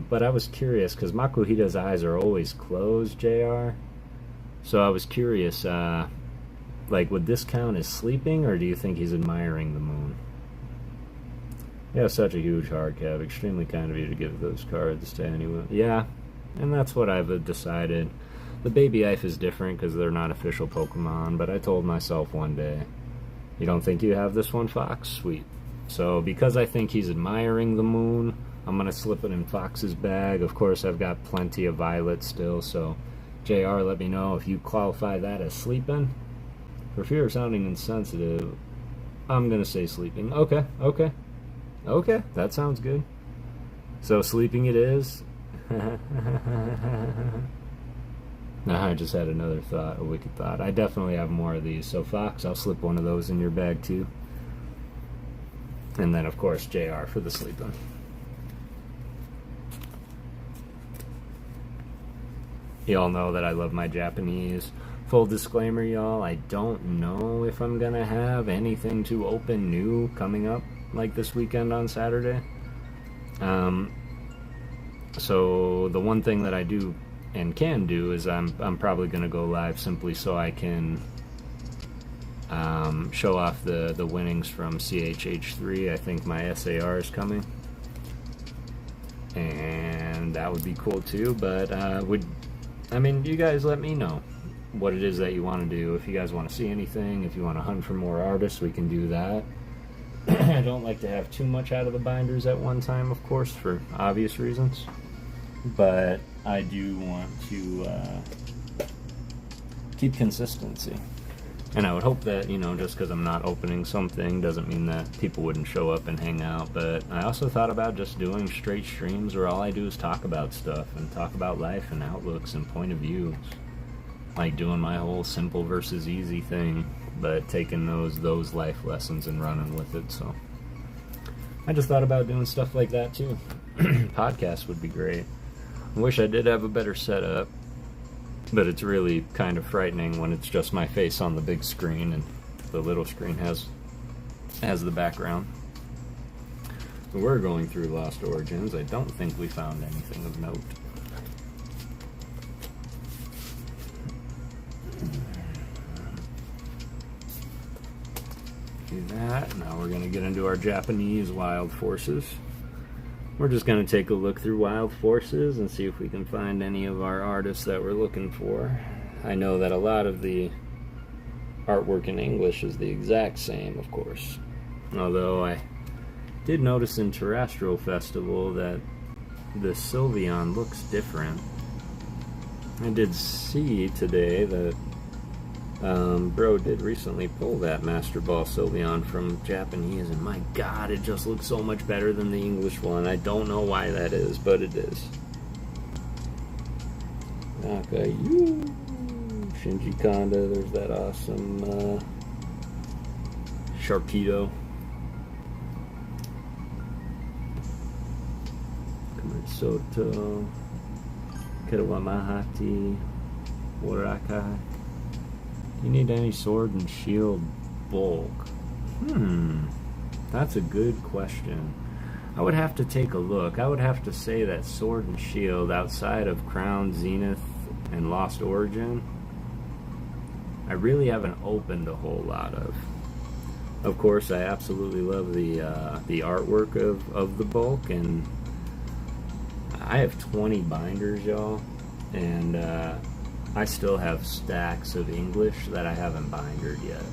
But I was curious, because Makuhita's eyes are always closed, JR. So I was curious, like, would this count as sleeping, or do you think he's admiring the moon? You have such a huge heart, Kev. Extremely kind of you to give those cards to anyone. Yeah, and that's what I've decided. The Baby Ife is different because they're not official Pokemon, but I told myself one day, you don't think you have this one, Fox? Sweet. So because I think he's admiring the moon, I'm going to slip it in Fox's bag. Of course, I've got plenty of Violet still, so JR, let me know if you qualify that as sleeping. For fear of sounding insensitive, I'm going to say sleeping. Okay, that sounds good. So sleeping it is. I just had another thought, a wicked thought. I definitely have more of these. So Fox, I'll slip one of those in your bag too. And then of course JR for the sleeping. Y'all know that I love my Japanese. Full disclaimer, y'all, I don't know if I'm gonna have anything to open new coming up like this weekend on Saturday. So the one thing that I do and can do is I'm probably gonna go live simply so I can show off the winnings from CHH3. I think my SAR is coming, and that would be cool too. But you guys let me know what it is that you want to do. If you guys want to see anything, if you want to hunt for more artists, we can do that. I don't like to have too much out of the binders at one time, of course, for obvious reasons. But I do want keep consistency. And I would hope that, you know, just because I'm not opening something doesn't mean that people wouldn't show up and hang out. But I also thought about just doing straight streams where all I do is talk about stuff and talk about life and outlooks and point of views. Like doing my whole simple versus easy thing, but taking those life lessons and running with it. So I just thought about doing stuff like that too. Podcast would be great. I wish I did have a better setup, but it's really kind of frightening when it's just my face on the big screen and the little screen has the background. We're going through Lost Origins. I don't think we found anything of note. Do that. Now we're going to get into our Japanese Wild Forces. We're just going to take a look through Wild Forces and see if we can find any of our artists that we're looking for. I know that a lot of the artwork in English is the exact same, of course. Although I did notice in Terrestrial Festival that the Sylveon looks different. I did see today that Bro did recently pull that Master Ball Sylveon from Japanese, and my god, it just looks so much better than the English one. I don't know why that is, but it is. Nakayu, Shinji Kanda, there's that awesome Sharpedo. Soto, Kirawamahati, Warakai. You need any sword and shield bulk? That's a good question. I would have to take a look. I would have to say that sword and shield outside of Crown, Zenith, and Lost Origin, I really haven't opened a whole lot of. Of course, I absolutely love the artwork of the bulk, and I have 20 binders, y'all, and I still have stacks of English that I haven't bindered yet.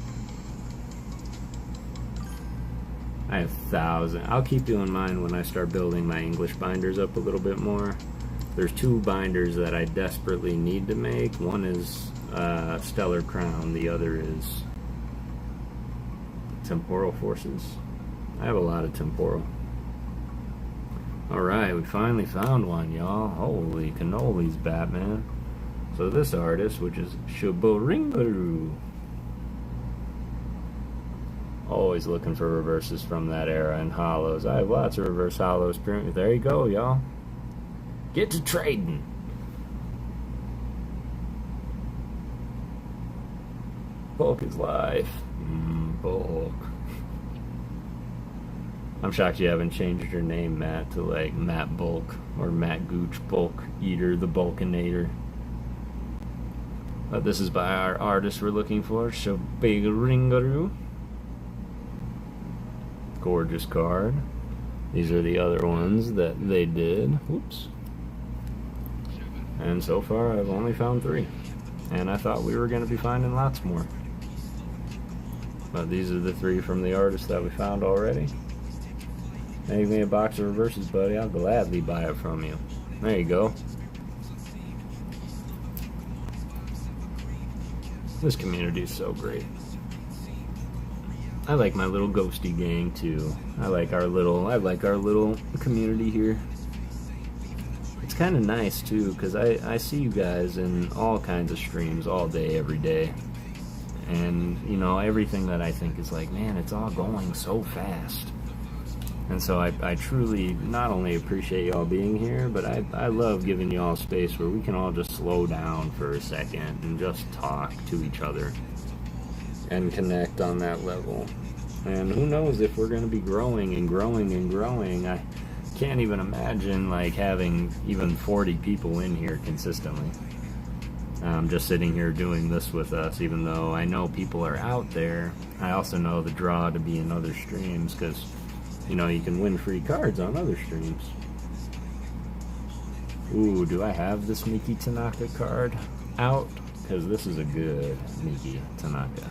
I have thousands. I'll keep doing mine when I start building my English binders up a little bit more. There's 2 binders that I desperately need to make. One is Stellar Crown, the other is Temporal Forces. I have a lot of Temporal. Alright, we finally found one, y'all. Holy cannolis, Batman. So this artist, which is Shoboringaru. Always looking for reverses from that era and hollows. I have lots of reverse hollows. There you go, y'all. Get to trading. Bulk is life. Bulk. I'm shocked you haven't changed your name, Matt, to like Matt Bulk or Matt Gooch Bulk Eater, the Bulkinator. This is by our artist we're looking for, Shoboringaru. Gorgeous card. These are the other ones that they did. Oops. And so far I've only found 3. And I thought we were going to be finding lots more. But these are the 3 from the artist that we found already. Make me a box of reverses, buddy. I'll gladly buy it from you. There you go. This community is so great. I like my little Ghosty Gang too. I like our little community here. It's kind of nice too, because I see you guys in all kinds of streams all day, every day. And, you know, everything that I think is like, man, it's all going so fast. And so I truly not only appreciate y'all being here, but I love giving y'all space where we can all just slow down for a second and just talk to each other and connect on that level. And who knows if we're going to be growing and growing and growing. I can't even imagine like having even 40 people in here consistently. Just sitting here doing this with us, even though I know people are out there. I also know the draw to be in other streams because, you know, you can win free cards on other streams. Ooh, do I have this Miki Tanaka card out? Because this is a good Miki Tanaka.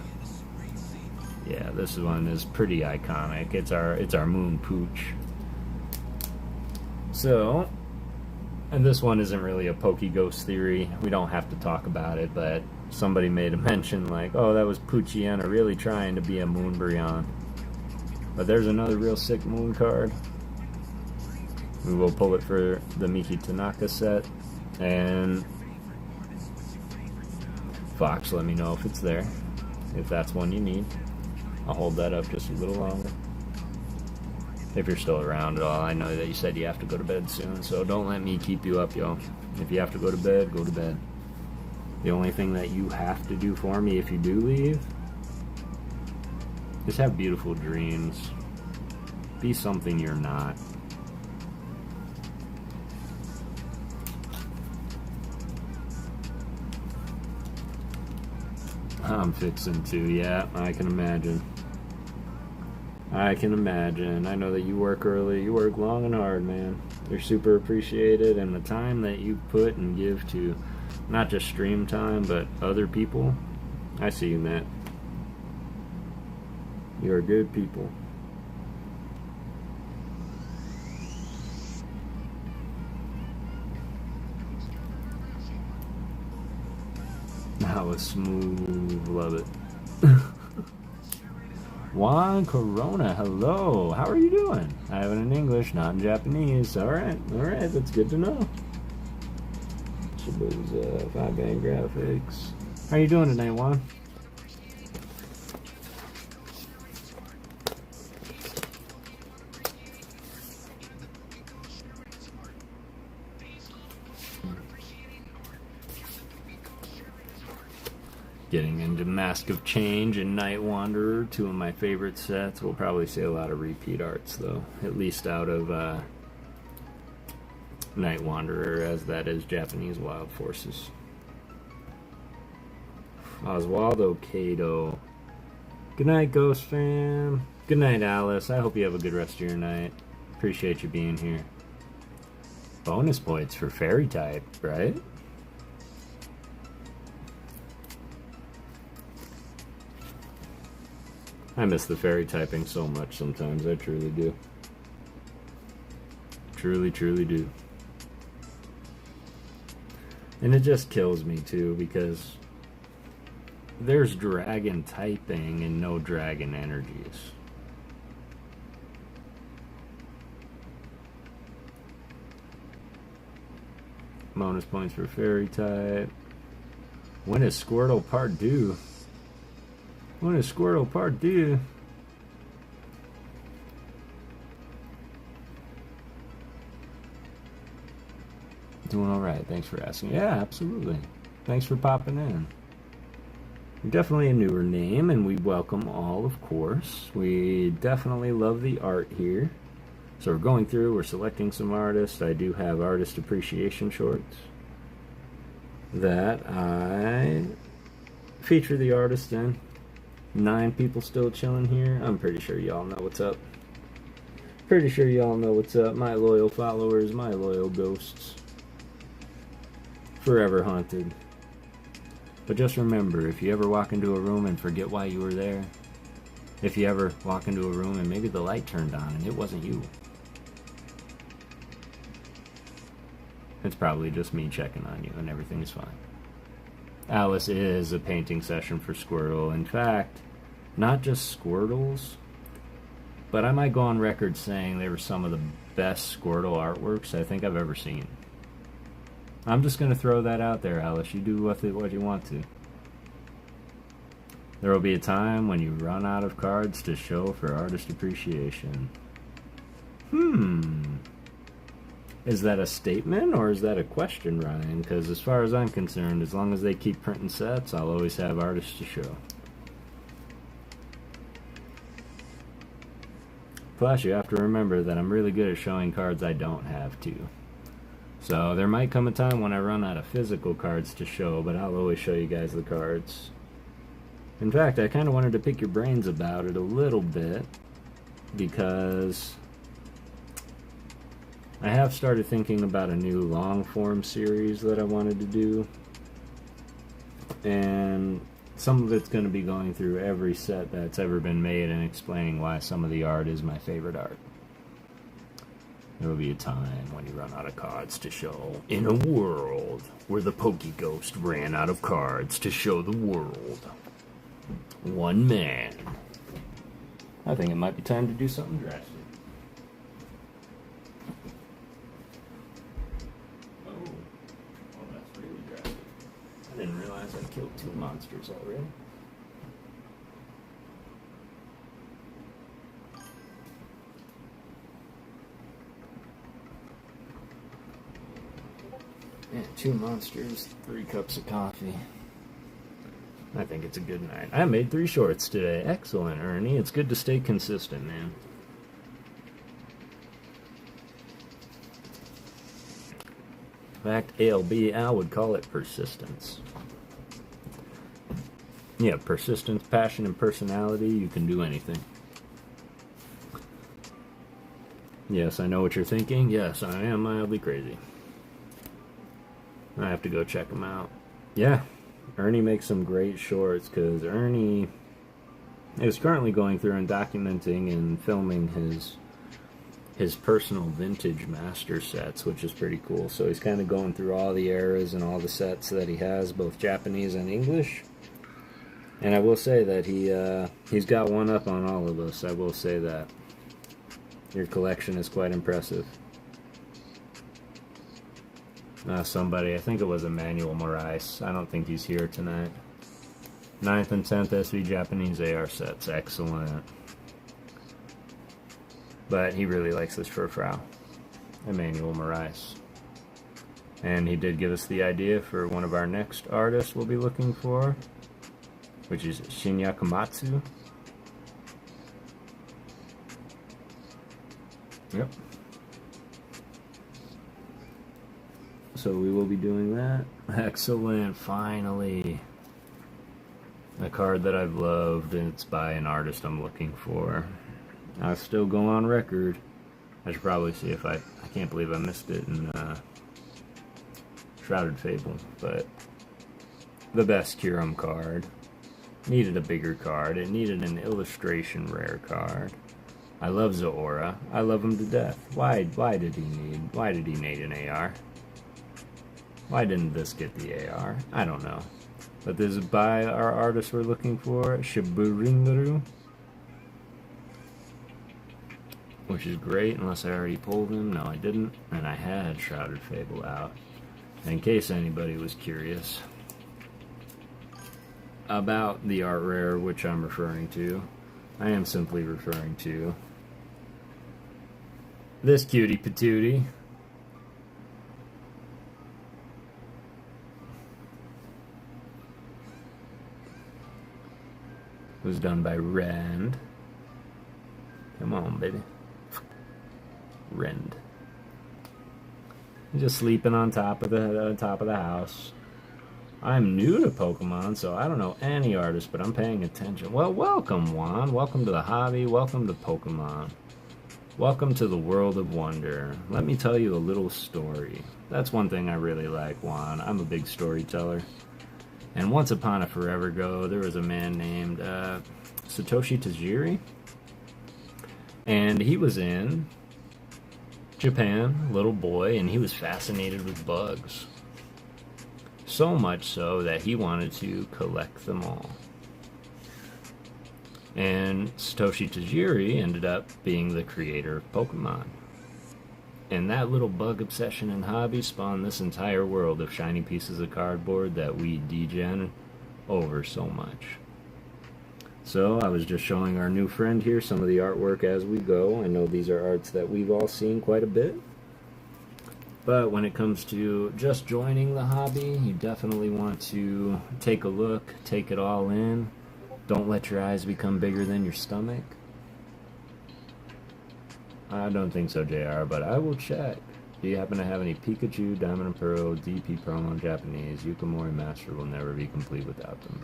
Yeah, this one is pretty iconic. It's our Moon Pooch. So, and this one isn't really a PokeGhost theory. We don't have to talk about it, but Somebody made a mention like, oh, that was Puchiana really trying to be a Moonbryon. But there's another real sick moon card. We will pull it for the Miki Tanaka set. And Fox, let me know if it's there. If that's one you need. I'll hold that up just a little longer. If you're still around at all. I know that you said you have to go to bed soon, so don't let me keep you up, yo. If you have to go to bed, go to bed. The only thing that you have to do for me if you do leave is have beautiful dreams. Be something you're not. I'm fixing to, yeah, I can imagine. I can imagine. I know that you work early, you work long and hard, man. You're super appreciated, and the time that you put and give to not just stream time, but other people, I see you, Matt. You're good people. That was smooth, love it. Juan Corona, hello. How are you doing? I have it in English, not in Japanese. Alright, that's good to know. Shibu's 5-band graphics. How are you doing tonight, Juan? Getting into Mask of Change and Night Wanderer, two of my favorite sets. We'll probably see a lot of repeat arts, though. At least out of Night Wanderer, as that is Japanese Wild Forces. Oswaldo Cato. Good night, Ghost fam. Good night, Alice. I hope you have a good rest of your night. Appreciate you being here. Bonus points for Fairy type, right? I miss the fairy typing so much sometimes. I truly do. Truly, truly do. And it just kills me too, because there's dragon typing and no dragon energies. Bonus points for fairy type. When is Squirtle part due? When is Squirtle part due? Doing alright, thanks for asking. Yeah, absolutely. Thanks for popping in. You're definitely a newer name, and we welcome all, of course. We definitely love the art here. So we're going through, we're selecting some artists. I do have artist appreciation shorts that I feature the artist in. 9 people still chilling here. I'm pretty sure y'all know what's up. Pretty sure y'all know what's up. My loyal followers, my loyal ghosts. Forever haunted. But just remember, if you ever walk into a room and forget why you were there, if you ever walk into a room and maybe the light turned on and it wasn't you, it's probably just me checking on you and everything's fine. Alice is a painting session for Squirtle. In fact, not just Squirtles, but I might go on record saying they were some of the best Squirtle artworks I think I've ever seen. I'm just going to throw that out there, Alice. You do with it what you want to. There will be a time when you run out of cards to show for artist appreciation. Is that a statement or is that a question, Ryan? Because as far as I'm concerned, as long as they keep printing sets, I'll always have artists to show. Plus, you have to remember that I'm really good at showing cards I don't have too. So there might come a time when I run out of physical cards to show, but I'll always show you guys the cards. In fact, I kind of wanted to pick your brains about it a little bit, because I have started thinking about a new long form series that I wanted to do, and some of it's going to be going through every set that's ever been made and explaining why some of the art is my favorite art. There will be a time when you run out of cards to show. In a world where the PokeGhost ran out of cards to show the world. One man. I think it might be time to do something drastic. Oh, that's really drastic. I didn't realize I killed 2 monsters already. Yeah, 2 monsters, 3 cups of coffee. I think it's a good night. I made 3 shorts today. Excellent, Ernie. It's good to stay consistent, man. In fact, ALB Al would call it persistence. Yeah, persistence, passion, and personality. You can do anything. Yes, I know what you're thinking. Yes, I am mildly crazy. I have to go check them out. Yeah, Ernie makes some great shorts because Ernie is currently going through and documenting and filming his personal vintage master sets, which is pretty cool. So he's kind of going through all the eras and all the sets that he has, both Japanese and English. And I will say that he's got one up on all of us. I will say that. Your collection is quite impressive. Somebody, I think it was Emmanuel Moraes. I don't think he's here tonight. 9th and 10th SV Japanese AR sets. Excellent. But he really likes this Furfrau. Emmanuel Moraes. And he did give us the idea for one of our next artists we'll be looking for, which is Shinya Komatsu. Yep. So we will be doing that. Excellent, finally. A card that I've loved, and it's by an artist I'm looking for. I'll still go on record. I should probably see if I can't believe I missed it in Shrouded Fable, but the best Kyurem card. Needed a bigger card. It needed an illustration rare card. I love Zora. I love him to death. Why did he need an AR? Why didn't this get the AR? I don't know. But this is by our artist we're looking for, Shiburingaru. Which is great, unless I already pulled him. No, I didn't. And I had Shrouded Fable out. In case anybody was curious about the art rare which I'm referring to, I am simply referring to this cutie patootie. Was done by Rend. Come on, baby. Rend. Just sleeping on top of the house. I'm new to Pokemon, so I don't know any artist, but I'm paying attention. Well, welcome, Juan. Welcome to the hobby. Welcome to Pokemon. Welcome to the world of wonder. Let me tell you a little story. That's one thing I really like, Juan. I'm a big storyteller. And once upon a forever ago, there was a man named Satoshi Tajiri. And he was in Japan, little boy, and he was fascinated with bugs. So much so that he wanted to collect them all. And Satoshi Tajiri ended up being the creator of Pokemon. And that little bug obsession and hobby spawned this entire world of shiny pieces of cardboard that we degen over so much. So I was just showing our new friend here some of the artwork as we go. I know these are arts that we've all seen quite a bit. But when it comes to just joining the hobby, you definitely want to take a look, take it all in. Don't let your eyes become bigger than your stomach. I don't think so, JR, but I will check. Do you happen to have any Pikachu, Diamond and Pearl, DP promo in Japanese? Yukamori Master will never be complete without them.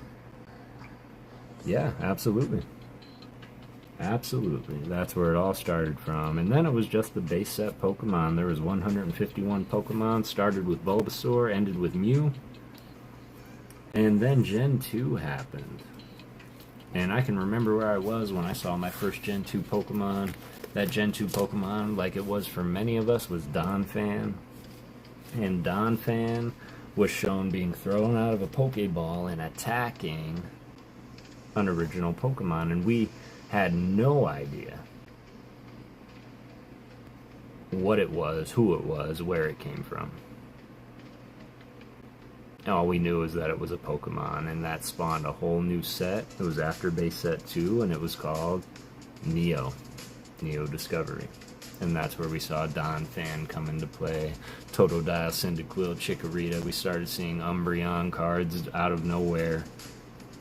Yeah, absolutely. Absolutely. That's where it all started from. And then it was just the base set Pokemon. There was 151 Pokemon, started with Bulbasaur, ended with Mew. And then Gen 2 happened. And I can remember where I was when I saw my first Gen 2 Pokemon. That Gen 2 Pokemon, like it was for many of us, was Donphan. And Donphan was shown being thrown out of a Pokeball and attacking an original Pokemon, and we had no idea what it was, who it was, where it came from. All we knew is that it was a Pokemon, and that spawned a whole new set. It was after base set 2, and it was called Neo Discovery. And that's where we saw Donphan come into play, Totodile, Cyndaquil, Chikorita. We started seeing Umbreon cards out of nowhere,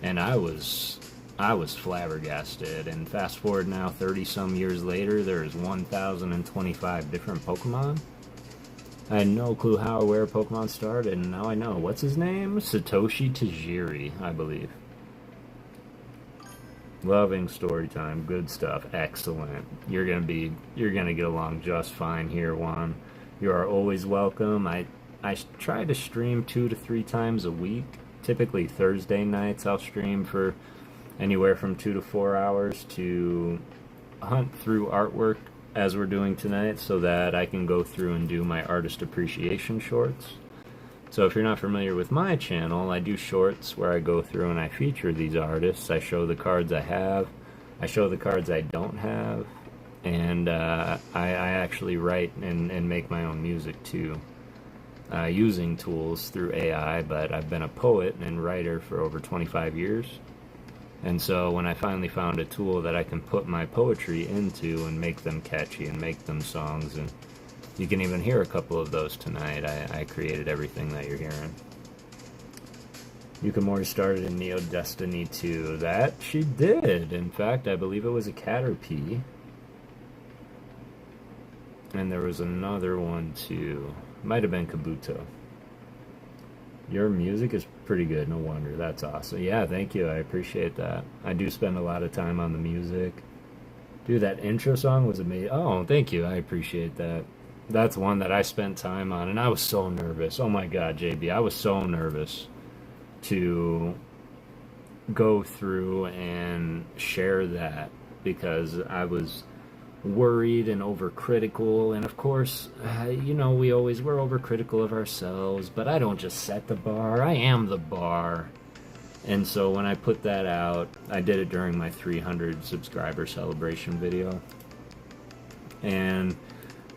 and I was flabbergasted. And fast forward now, 30-some years later, there's 1,025 different Pokemon. I had no clue how or where Pokemon started, and now I know. What's his name? Satoshi Tajiri, I believe. Loving story time, good stuff, excellent. You're gonna get along just fine here, Juan. You are always welcome. I try to stream 2 to 3 times a week. Typically Thursday nights I'll stream for anywhere from 2 to 4 hours to hunt through artwork as we're doing tonight, so that I can go through and do my artist appreciation shorts. So if you're not familiar with my channel, I do shorts where I go through and I feature these artists. I show the cards I have, I show the cards I don't have, and I actually write and make my own music too, using tools through AI, but I've been a poet and writer for over 25 years. And so when I finally found a tool that I can put my poetry into and make them catchy and make them songs, and you can even hear a couple of those tonight. I created everything that you're hearing. Yukimori started in Neo Destiny 2. That she did. In fact, I believe it was a Caterpie. And there was another one too. Might have been Kabuto. Your music is pretty good, no wonder. That's awesome. Yeah, thank you. I appreciate that. I do spend a lot of time on the music. Dude, that intro song was amazing. Oh, thank you. I appreciate that. That's one that I spent time on, and I was so nervous. Oh my god, JB, I was so nervous to go through and share that because I was worried and overcritical. And of course, you know, we're overcritical of ourselves, but I don't just set the bar, I am the bar. And so when I put that out, I did it during my 300 subscriber celebration video, and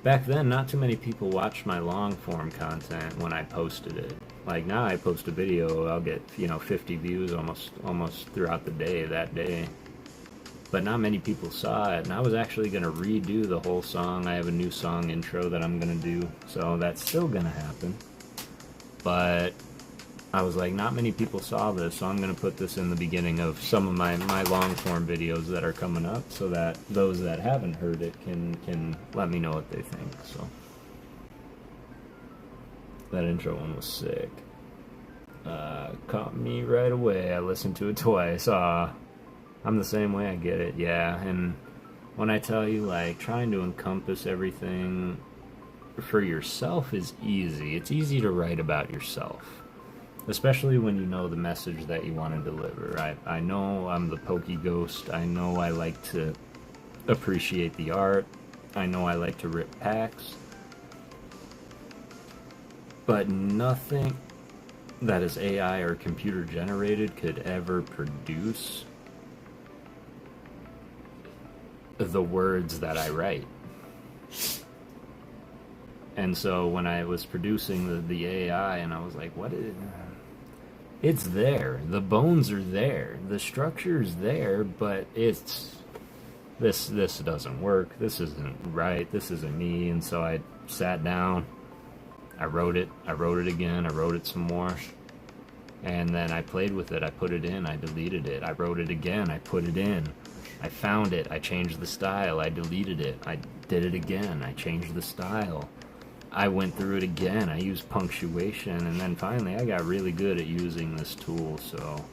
back then not too many people watched my long form content when I posted it. Like now I post a video, I'll get 50 views almost throughout the day that day. But not many people saw it, and I was actually going to redo the whole song. I have a new song intro that I'm going to do, so that's still going to happen. But I was like, not many people saw this, so I'm going to put this in the beginning of some of my long-form videos that are coming up, so that those that haven't heard it can let me know what they think. So that intro one was sick. Caught me right away. I listened to it twice. I'm the same way, I get it, yeah. And when I tell you, like, trying to encompass everything for yourself is easy. It's easy to write about yourself, especially when you know the message that you want to deliver. I know I'm the PokeGhost. I know I like to appreciate the art. I know I like to rip packs. But nothing that is AI or computer generated could ever produce the words that I write. And so when I was producing the AI, and I was like, what is... It's there. The bones are there. The structure is there, but it's... This doesn't work. This isn't right. This isn't me. And so I sat down. I wrote it. I wrote it again. I wrote it some more. And then I played with it. I put it in. I deleted it. I wrote it again. I put it in. I found it. I changed the style. I deleted it. I did it again. I changed the style. I went through it again. I used punctuation. And then finally I got really good at using this tool. So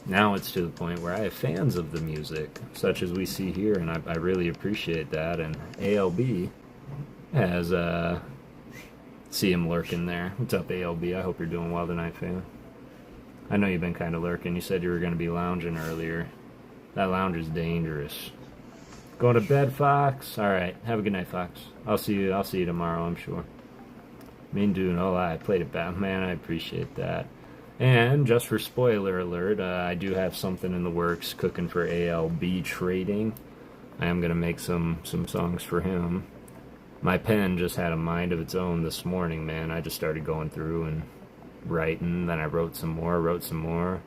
now it's to the point where I have fans of the music, such as we see here. And I really appreciate that. And ALB has... see him lurking there. What's up, ALB? I hope you're doing well tonight, fam. I know you've been kind of lurking. You said you were going to be lounging earlier. That lounge is dangerous. Going to bed, Fox? Alright, have a good night, Fox. I'll see you tomorrow, I'm sure. Mean dude, oh, I played it back. Man, I appreciate that. And just for spoiler alert, I do have something in the works cooking for ALB Trading. I am going to make some songs for him. My pen just had a mind of its own this morning, man. I just started going through and writing, then I wrote some more.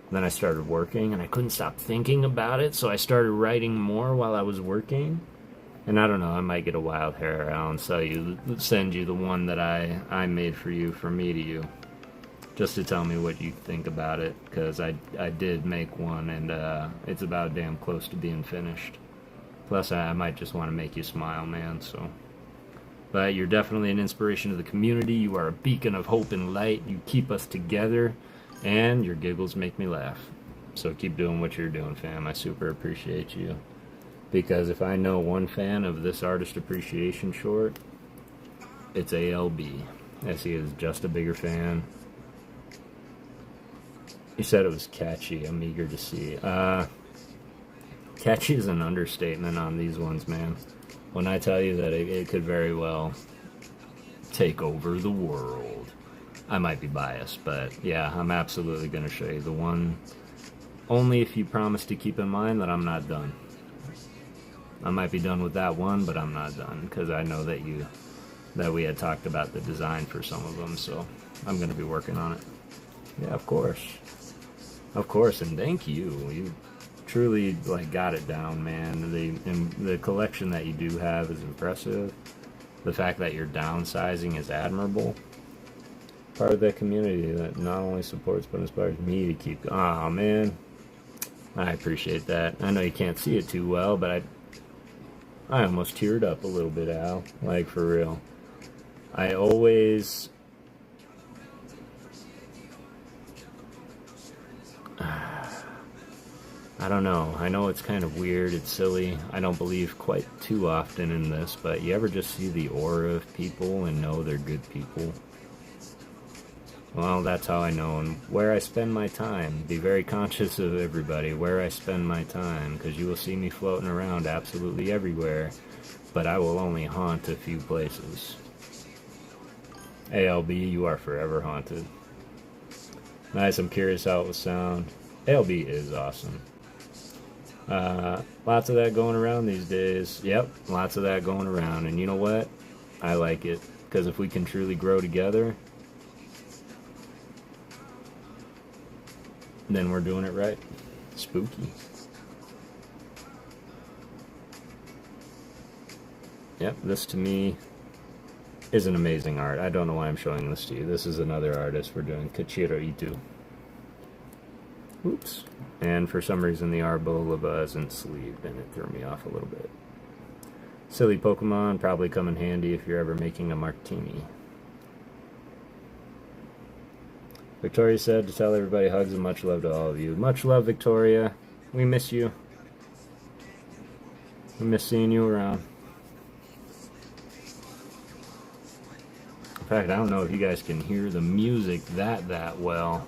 Then I started working, and I couldn't stop thinking about it, so I started writing more while I was working. And I don't know, I might get a wild hair, Alan, send you the one that I made for you, from me to you. Just to tell me what you think about it, because I did make one, and it's about damn close to being finished. Plus, I might just want to make you smile, man, so... But you're definitely an inspiration to the community. You are a beacon of hope and light. You keep us together, and your giggles make me laugh. So keep doing what you're doing, fam. I super appreciate you. Because if I know one fan of this artist appreciation short, it's ALB. As he is just a bigger fan. You said it was catchy. I'm eager to see. Catchy is an understatement on these ones, man. When I tell you that it could very well take over the world. I might be biased, but yeah, I'm absolutely going to show you the one. Only if you promise to keep in mind that I'm not done. I might be done with that one, but I'm not done, because I know that we had talked about the design for some of them, so I'm going to be working on it. Yeah, of course. Of course, and thank you. You truly got it down, man. The collection that you do have is impressive. The fact that you're downsizing is admirable. Part of that community that not only supports but inspires me to keep. Oh man, I appreciate that. I know you can't see it too well, but I almost teared up a little bit, Al. Like, for real. I always... I don't know. I know it's kind of weird. It's silly. I don't believe quite too often in this, but you ever just see the aura of people and know they're good people? Well, that's how I know. And where I spend my time, be very conscious of everybody, where I spend my time, because you will see me floating around absolutely everywhere, but I will only haunt a few places. ALB, you are forever haunted. Nice, I'm curious how it will sound. ALB is awesome. Lots of that going around these days. Yep, lots of that going around. And you know what? I like it. Because if we can truly grow together, then we're doing it right. Spooky. Yep, this to me is an amazing art. I don't know why I'm showing this to you. This is another artist we're doing, Kachiro Itu. Oops. And for some reason the Arbolava isn't sleeved, and it threw me off a little bit. Silly Pokemon, probably come in handy if you're ever making a martini. Victoria said to tell everybody hugs and much love to all of you. Much love, Victoria. We miss you. We miss seeing you around. In fact, I don't know if you guys can hear the music that well.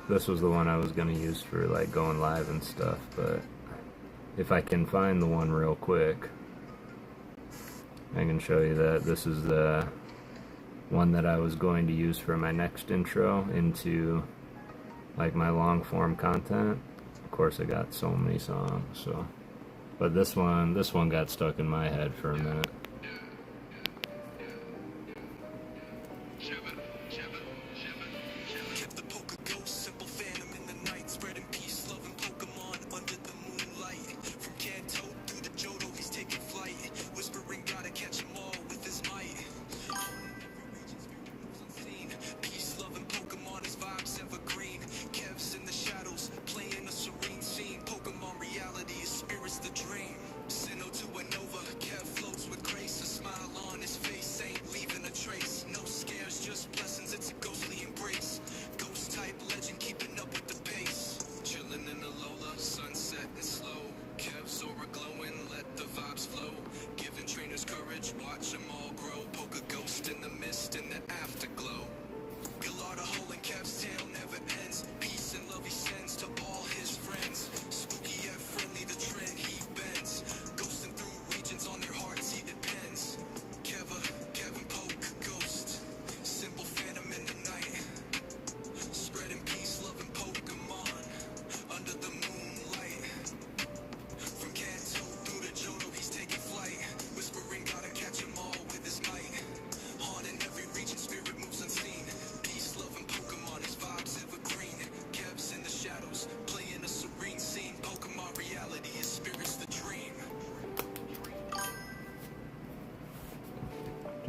This was the one I was going to use for going live and stuff, but if I can find the one real quick, I can show you that this is the one that I was going to use for my next intro into my long form content. Of course, I got so many songs, so but this one got stuck in my head for a minute. Just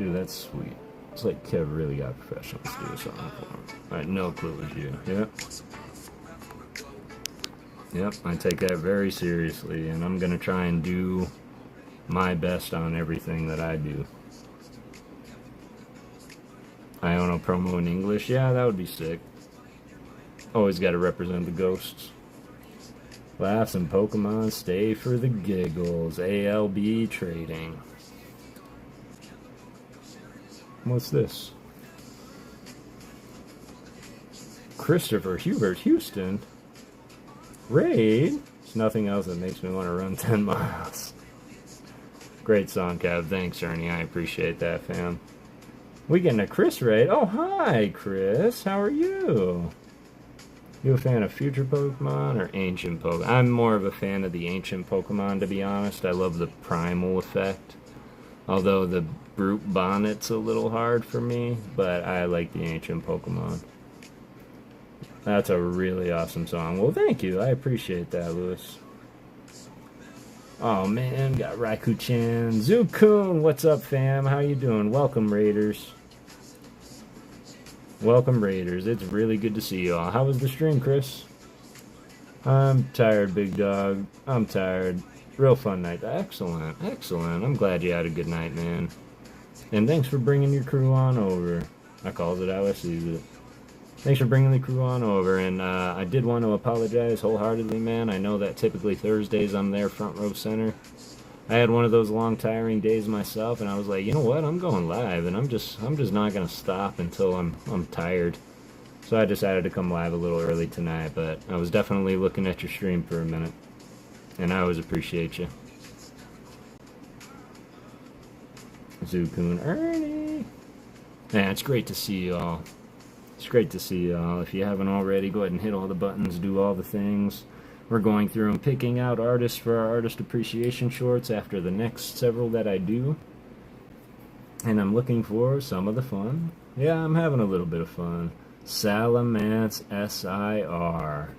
Dude, that's sweet. It's like Kev really got professionals to do a song for him. I had no clue it was you. Yep. Yep, I take that very seriously, and I'm gonna try and do my best on everything that I do. Iono promo in English? Yeah, that would be sick. Always gotta represent the ghosts. Laughs and Pokemon stay for the giggles. ALB trading. What's this? Christopher Hubert Houston? Raid? There's nothing else that makes me want to run 10 miles. Great song, Kev. Thanks, Ernie. I appreciate that, fam. We getting a Chris raid? Oh, hi, Chris. How are you? You a fan of future Pokemon or ancient Pokemon? I'm more of a fan of the ancient Pokemon, to be honest. I love the primal effect. Although the brute bonnet's a little hard for me, but I like the ancient Pokemon. That's a really awesome song. Well, thank you. I appreciate that, Lewis. Oh, man. Got Raikou-chan. Zukun, what's up, fam? How you doing? Welcome, Raiders. Welcome, Raiders. It's really good to see you all. How was the stream, Chris? I'm tired, big dog. I'm tired. Real fun night. Excellent. Excellent. I'm glad you had a good night, man. And thanks for bringing your crew on over. I calls it how I sees it. Thanks for bringing the crew on over, and I did want to apologize wholeheartedly, man. I know that typically Thursdays I'm there front row center. I had one of those long, tiring days myself, and I was like, you know what? I'm going live, and I'm just not gonna stop until I'm tired. So I decided to come live a little early tonight, but I was definitely looking at your stream for a minute, and I always appreciate you. Zukun Ernie. Man, it's great to see you all. It's great to see y'all. If you haven't already, go ahead and hit all the buttons, do all the things. We're going through and picking out artists for our artist appreciation shorts after the next several that I do. And I'm looking for some of the fun. Yeah, I'm having a little bit of fun. Salamence SIR.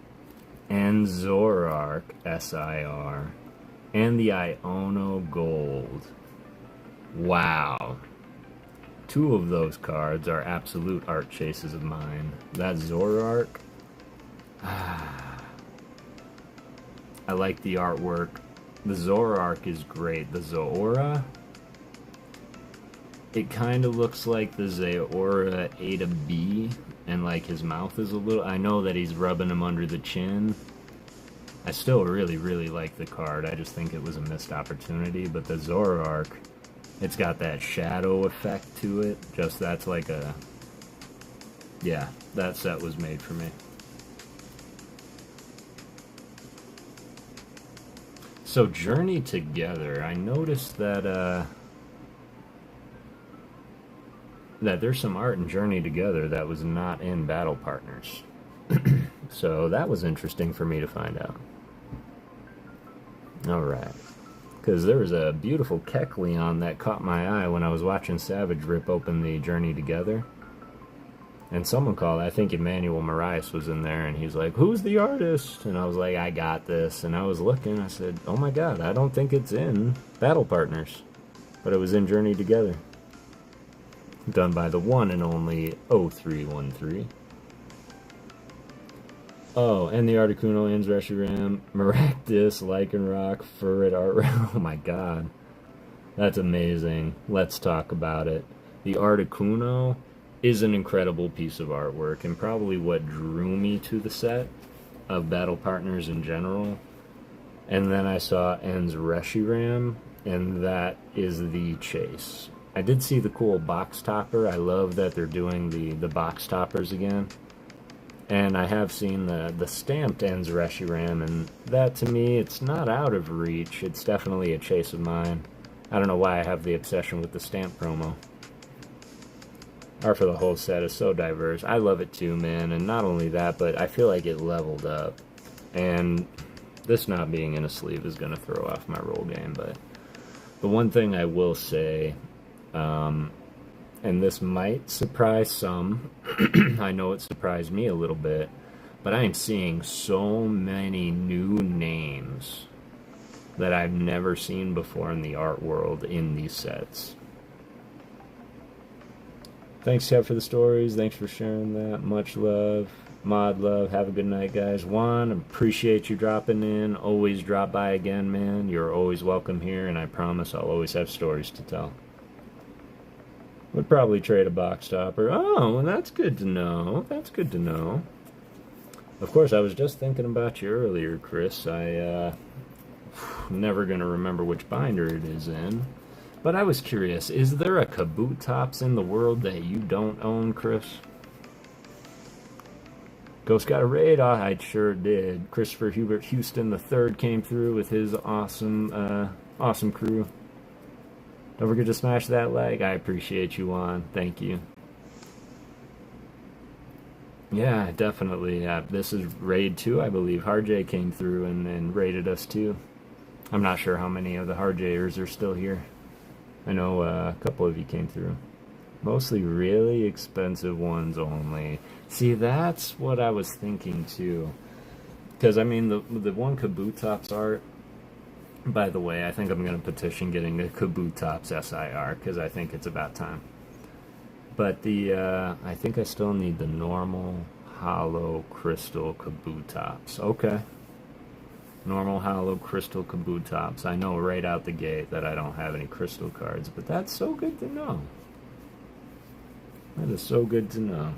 And Zoroark SIR. And the Iono Gold. Wow. Two of those cards are absolute art chases of mine. That Zoroark. I like the artwork. The Zoroark is great. The Zora, it kind of looks like the Zora A to B, and like his mouth is a little... I know that he's rubbing him under the chin. I still really, really like the card. I just think it was a missed opportunity, but the Zoroark... It's got that shadow effect to it. Just that's like a... Yeah, that set was made for me. So Journey Together, I noticed that that there's some art in Journey Together that was not in Battle Partners. So that was interesting for me to find out. Alright. Because there was a beautiful Kecleon that caught my eye when I was watching Savage rip open the Journey Together. And someone called, I think Emmanuel Marias was in there, and he's like, who's the artist? And I was like, I got this. And I was looking, I said, oh my god, I don't think it's in Battle Partners. But it was in Journey Together. Done by the one and only 0313. Oh, and the Articuno ends Reshiram, Maractus, Lycanroc, Furret, Art. Oh my god. That's amazing. Let's talk about it. The Articuno is an incredible piece of artwork, and probably what drew me to the set of Battle Partners in general. And then I saw Ends Reshiram, and that is the chase. I did see the cool box topper. I love that they're doing the box toppers again. And I have seen the stamped Ends Reshiram, and that to me, it's not out of reach. It's definitely a chase of mine. I don't know why I have the obsession with the stamp promo. Art for the whole set is so diverse. I love it too, man. And not only that, but I feel like it leveled up. And this not being in a sleeve is going to throw off my roll game. But the one thing I will say, and this might surprise some, I know it surprised me a little bit, but I am seeing so many new names that I've never seen before in the art world in these sets. Thanks, Kev, for the stories. Thanks for sharing that. Much love. Mod love. Have a good night, guys. Juan, appreciate you dropping in. Always drop by again, man. You're always welcome here, and I promise I'll always have stories to tell. Would probably trade a box topper. Oh, well, that's good to know. That's good to know. Of course, I was just thinking about you earlier, Chris. Never going to remember which binder it is in. But I was curious, is there a Kabutops in the world that you don't own, Chris? Ghost got a raid? Oh, I sure did. Christopher Hubert Houston III came through with his awesome crew. Don't forget to smash that like. I appreciate you, Juan. Thank you. Yeah, definitely. This is raid 2, I believe. Harjay came through and raided us too. I'm not sure how many of the Harjayers are still here. I know a couple of you came through. Mostly really expensive ones only. See, that's what I was thinking too. Because, I mean, the one Kabutops art, by the way, I think I'm going to petition getting a Kabutops SIR, because I think it's about time. But I think I still need the normal hollow crystal Kabutops. Okay. Normal hollow crystal Kabutops. I know right out the gate that I don't have any crystal cards, but that's so good to know. That is so good to know.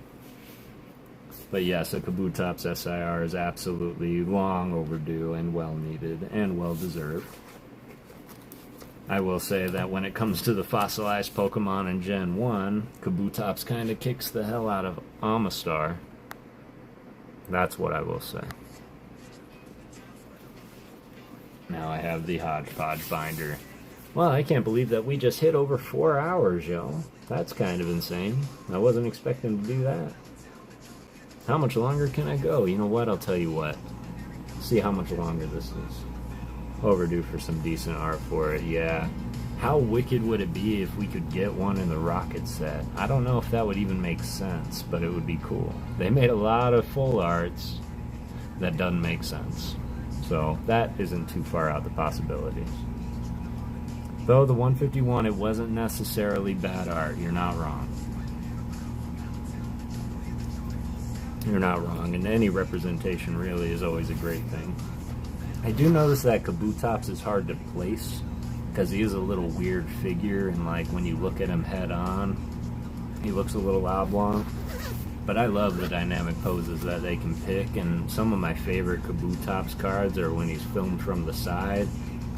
But yes, a Kabutops SIR is absolutely long overdue and well needed and well deserved. I will say that when it comes to the fossilized Pokemon in Gen 1, Kabutops kind of kicks the hell out of Amistar. That's what I will say. Now I have the Hodgepodge binder. Well, I can't believe that we just hit over 4 hours, yo. That's kind of insane. I wasn't expecting to do that. How much longer can I go? You know what? I'll tell you what. See how much longer this is. Overdue for some decent art for it, yeah. How wicked would it be if we could get one in the Rocket set? I don't know if that would even make sense, but it would be cool. They made a lot of full arts that doesn't make sense. So that isn't too far out the possibilities. Though the 151, it wasn't necessarily bad art. You're not wrong. You're not wrong, and any representation really is always a great thing. I do notice that Kabutops is hard to place because he is a little weird figure, and like when you look at him head on, he looks a little oblong. But I love the dynamic poses that they can pick, and some of my favorite Kabutops cards are when he's filmed from the side,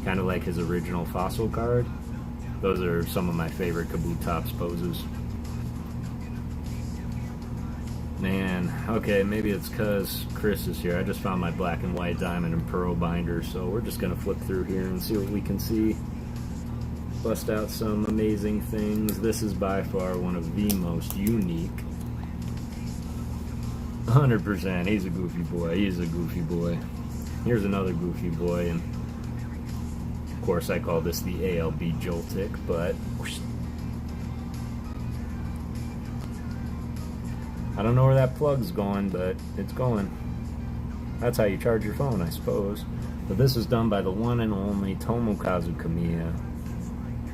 kind of like his original fossil card. Those are some of my favorite Kabutops poses. Man, okay, maybe it's because Chris is here. I just found my black and white diamond and pearl binder, so we're just going to flip through here and see what we can see. Bust out some amazing things. This is by far one of the most unique. 100%, he's a goofy boy. He's a goofy boy. Here's another goofy boy, and of course I call this the ALB Joltik, but I don't know where that plug's going, but it's going. That's how you charge your phone, I suppose. But this is done by the one and only Tomokazu Kamiya.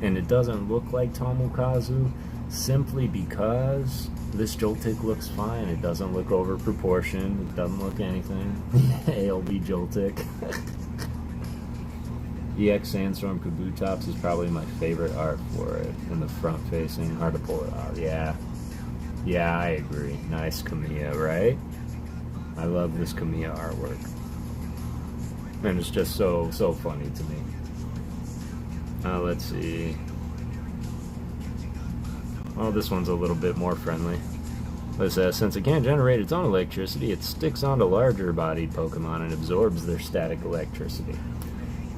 And it doesn't look like Tomokazu simply because this Joltik looks fine. It doesn't look over proportioned. It doesn't look anything. ALB Joltik. EX Sandstorm Kabutops is probably my favorite art for it. In the front facing, hard to pull it out. Yeah. Yeah, I agree. Nice Kamiya, right? I love this Kamiya artwork. And it's just so funny to me. Let's see. Oh, this one's a little bit more friendly. It says, since it can't generate its own electricity, it sticks onto larger-bodied Pokemon and absorbs their static electricity.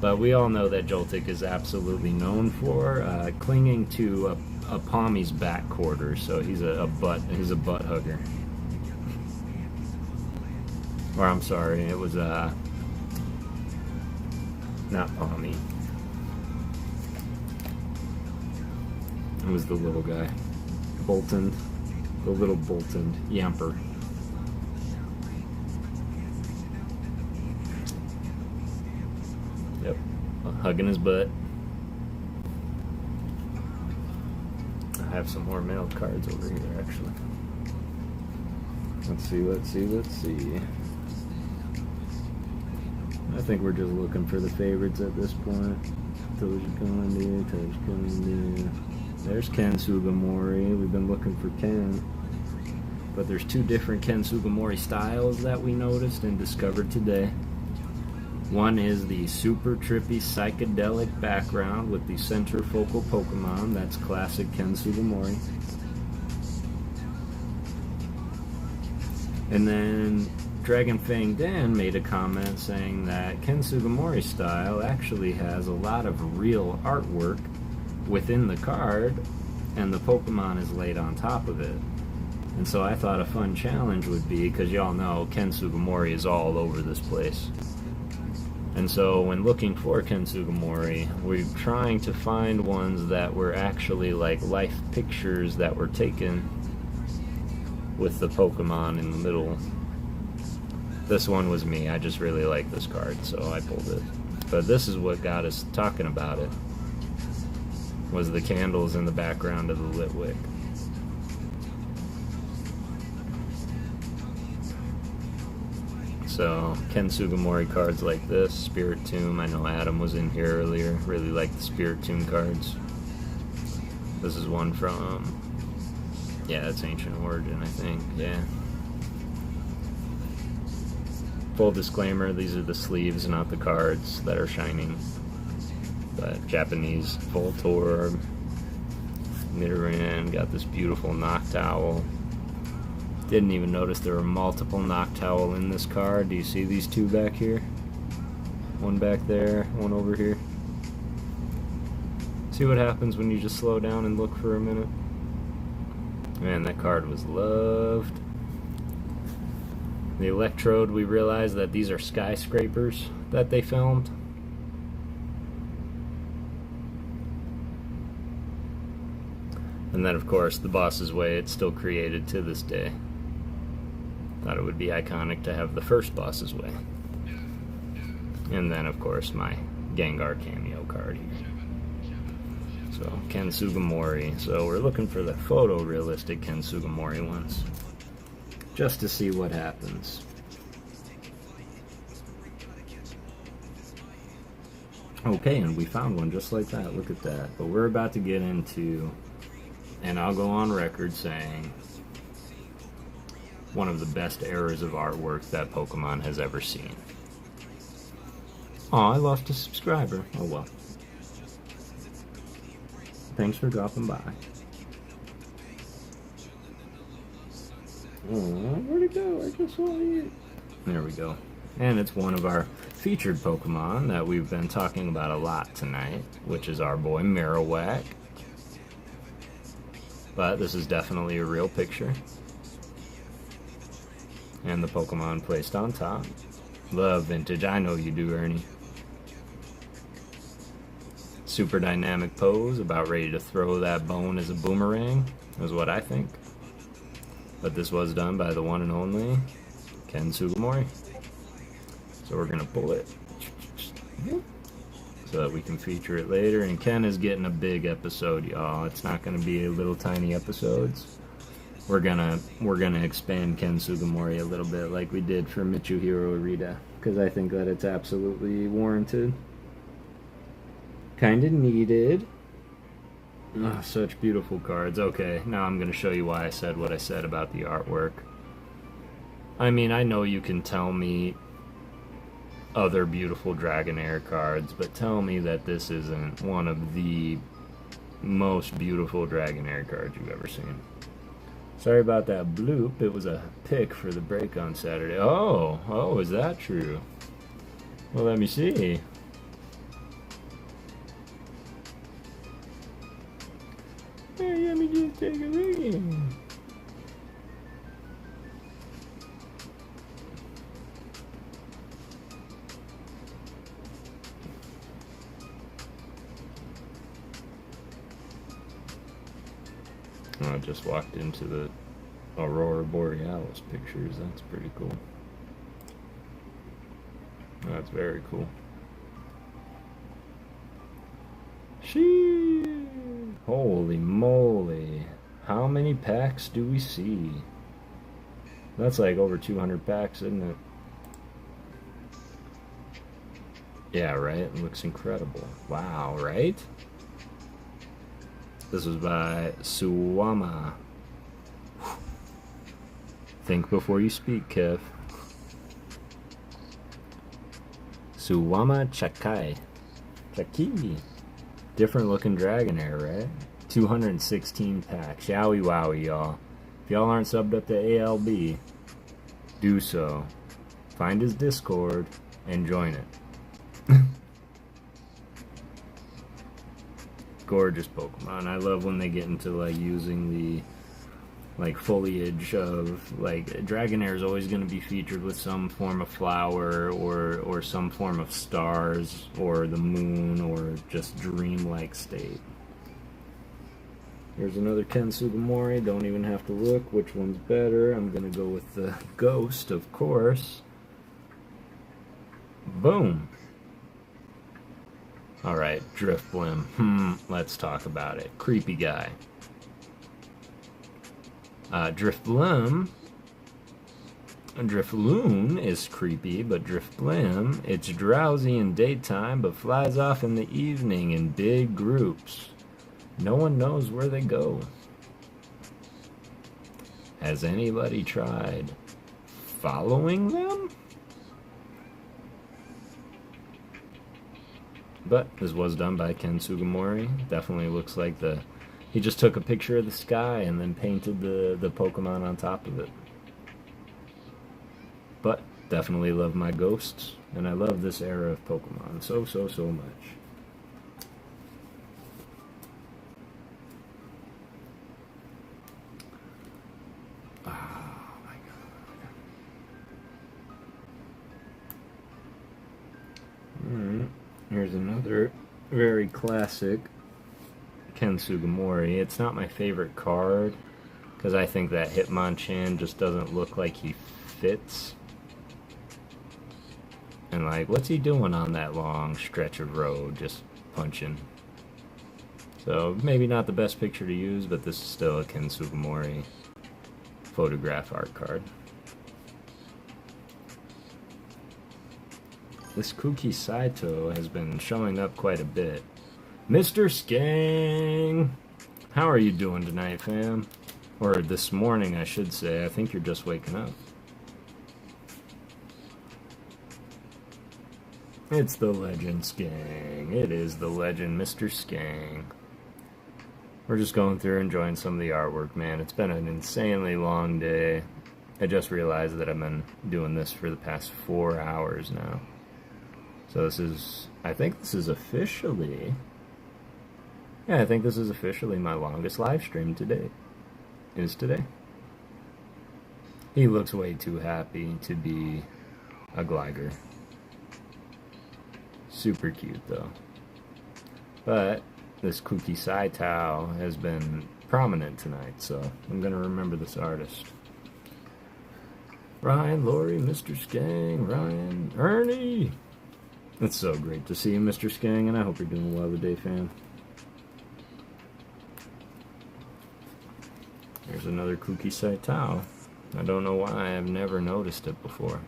But we all know that Joltik is absolutely known for clinging to a Palmy's back quarters, so he's a butt hugger. Or I'm sorry, it was not Palmy. It was the little guy. Bolton. The little Bolton. Yamper. Yep. Hugging his butt. have some more mailed cards over here, actually. Let's see. I think we're just looking for the favorites at this point. Toji. There's Ken Sugimori. We've been looking for Ken. But there's two different Ken Sugimori styles that we noticed and discovered today. One is the super trippy psychedelic background with the center focal Pokemon. That's classic Ken Sugimori. And then Dragon Fang Dan made a comment saying that Ken Sugimori style actually has a lot of real artwork within the card, and the Pokemon is laid on top of it. And so I thought a fun challenge would be, because y'all know Ken Sugimori is all over this place. And so when looking for Ken Sugimori, we're trying to find ones that were actually like life pictures that were taken with the Pokemon in the middle. This one was me. I just really like this card, so I pulled it. But this is what got us talking about it, was the candles in the background of the lit wick. So, Ken Sugimori cards like this, Spirit Tomb. I know Adam was in here earlier. Really like the Spirit Tomb cards. This is one from, yeah, it's Ancient Origin, I think. Yeah. Full disclaimer, these are the sleeves, not the cards that are shining. But Japanese Voltorb, Nidoran, got this beautiful Noctowl. Didn't even notice there were multiple Noctowl in this card. Do you see these two back here? One back there, one over here. See what happens when you just slow down and look for a minute? Man, that card was loved. The Electrode, we realized that these are skyscrapers that they filmed. And then, of course, the Boss's Way, it's still created to this day. Thought it would be iconic to have the first Boss's Way. And then, of course, my Gengar cameo card here. So, Ken Sugimori. So, we're looking for the photorealistic Ken Sugimori ones, just to see what happens. Okay, and we found one just like that. Look at that. But we're about to get into, and I'll go on record saying, one of the best eras of artwork that Pokemon has ever seen. Aw, I lost a subscriber. Oh well. Thanks for dropping by. Oh, where'd it go? I just saw it. There we go. And it's one of our featured Pokemon that we've been talking about a lot tonight, which is our boy Marowak. But this is definitely a real picture. And the Pokemon placed on top. Love vintage. I know you do, Ernie. Super dynamic pose, about ready to throw that bone as a boomerang, is what I think. But this was done by the one and only Ken Sugimori. So we're going to pull it so that we can feature it later. And Ken is getting a big episode, y'all. It's not going to be little tiny episodes. We're gonna expand Ken Sugimori a little bit like we did for Mitsuhiro Arita, because I think that it's absolutely warranted. Kinda needed. Oh, such beautiful cards. Okay, now I'm gonna show you why I said what I said about the artwork. I mean, I know you can tell me other beautiful Dragonair cards, but tell me that this isn't one of the most beautiful Dragonair cards you've ever seen. Sorry about that bloop. It was a pick for the break on Saturday. Oh, is that true? Well, let me see. Hey, let me just take a look. I just walked into the Aurora Borealis pictures. That's pretty cool. That's very cool. Sheesh. Holy moly. How many packs do we see? That's like over 200 packs, isn't it? Yeah, right? It looks incredible. Wow, right? This was by Suwama. Think before you speak, Kev. Suwama Chakai. Chaki. Different looking Dragonair, right? 216 packs. Yowie wowie, y'all. If y'all aren't subbed up to ALB, do so. Find his Discord and join it. Gorgeous Pokemon. I love when they get into like using the like foliage of like Dragonair is always going to be featured with some form of flower or some form of stars or the moon or just dreamlike state. Here's another Ken Sugimori. Don't even have to look which one's better. I'm going to go with the Ghost, of course. Boom. Alright, Drifblim. Let's talk about it. Creepy guy. Drifloon is creepy, but Drifblim, it's drowsy in daytime, but flies off in the evening in big groups. No one knows where they go. Has anybody tried following them? But this was done by Ken Sugimori. Definitely looks like he just took a picture of the sky and then painted the Pokemon on top of it. But definitely love my ghosts, and I love this era of Pokemon so much. Oh my god. Alright. Here's another very classic Ken Sugimori. It's not my favorite card because I think that Hitmonchan just doesn't look like he fits. And like, what's he doing on that long stretch of road just punching? So maybe not the best picture to use, but this is still a Ken Sugimori photograph art card. This Kuki Saito has been showing up quite a bit. Mr. Skang! How are you doing tonight, fam? Or this morning, I should say. I think you're just waking up. It's the legend Skang. It is the legend Mr. Skang. We're just going through enjoying some of the artwork, man. It's been an insanely long day. I just realized that I've been doing this for the past 4 hours now. So this is, I think this is officially, yeah, I think this is officially my longest live stream to date. Is today. He looks way too happy to be a Gligar. Super cute though. But this Kuki Saito has been prominent tonight, so I'm gonna remember this artist. Ryan, Lori, Mr. Skang, Ryan, Ernie! It's so great to see you, Mr. Skang, and I hope you're doing well today, fam. There's another Kuki Saito. I don't know why I've never noticed it before.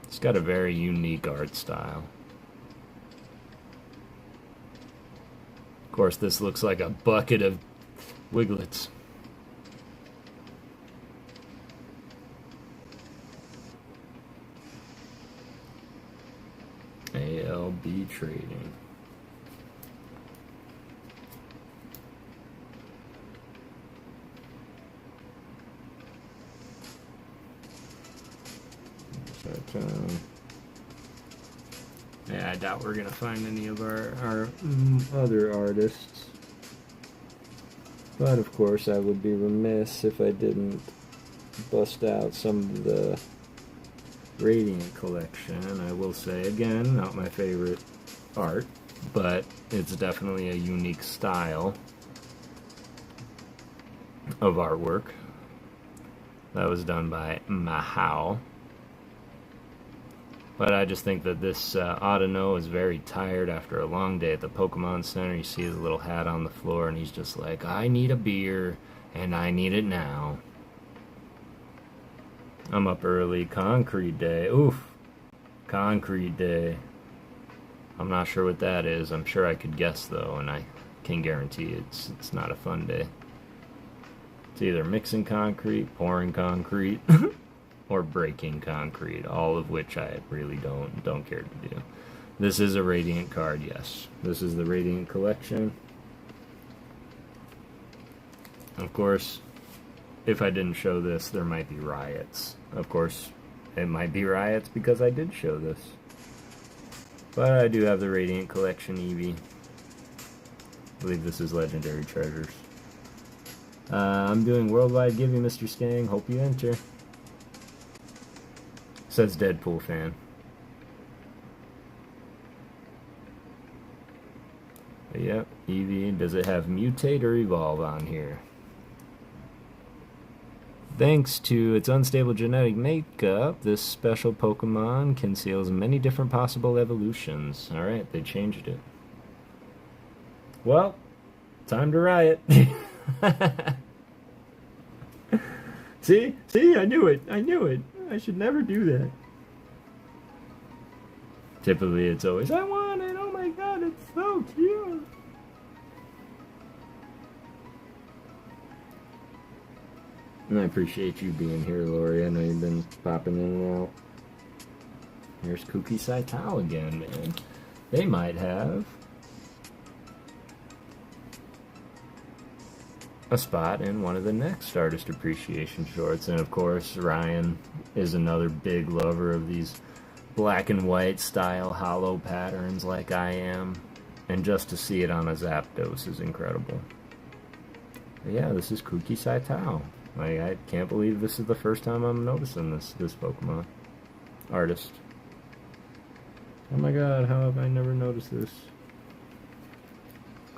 It's got a very unique art style. Of course, this looks like a bucket of Wiglets. ALB trading. Yeah, I doubt we're gonna find any of our other artists. But of course, I would be remiss if I didn't bust out some of the Radiant collection. I will say again, not my favorite art, but it's definitely a unique style of artwork. That was done by Mahao. But I just think that this Audino is very tired after a long day at the Pokemon Center. You see his little hat on the floor, and he's just like, I need a beer, and I need it now. I'm up early. Concrete day. Oof. Concrete day. I'm not sure what that is. I'm sure I could guess, though, and I can guarantee it's not a fun day. It's either mixing concrete, pouring concrete, or breaking concrete, all of which I really don't care to do. This is a Radiant card, yes. This is the Radiant collection. Of course, if I didn't show this, there might be riots. Of course, it might be riots because I did show this. But I do have the Radiant collection Eevee. I believe this is Legendary Treasures. I'm doing worldwide giving, Mr. Skang. Hope you enter. Says Deadpool fan. But yep, Eevee. Does it have Mutate or Evolve on here? Thanks to its unstable genetic makeup, this special Pokemon conceals many different possible evolutions. Alright, they changed it. Well, time to riot. See, I knew it. I should never do that. Typically, it's always, I want it. Oh my god, it's so cute. And I appreciate you being here, Lori. I know you've been popping in and out. Here's Kooky Saitao again, man. They might have a spot in one of the next Artist Appreciation shorts. And of course, Ryan is another big lover of these black and white style hollow patterns like I am. And just to see it on a Zapdos is incredible. But yeah, this is Kooky Saitao. Like, I can't believe this is the first time I'm noticing this Pokemon artist. Oh my god, how have I never noticed this?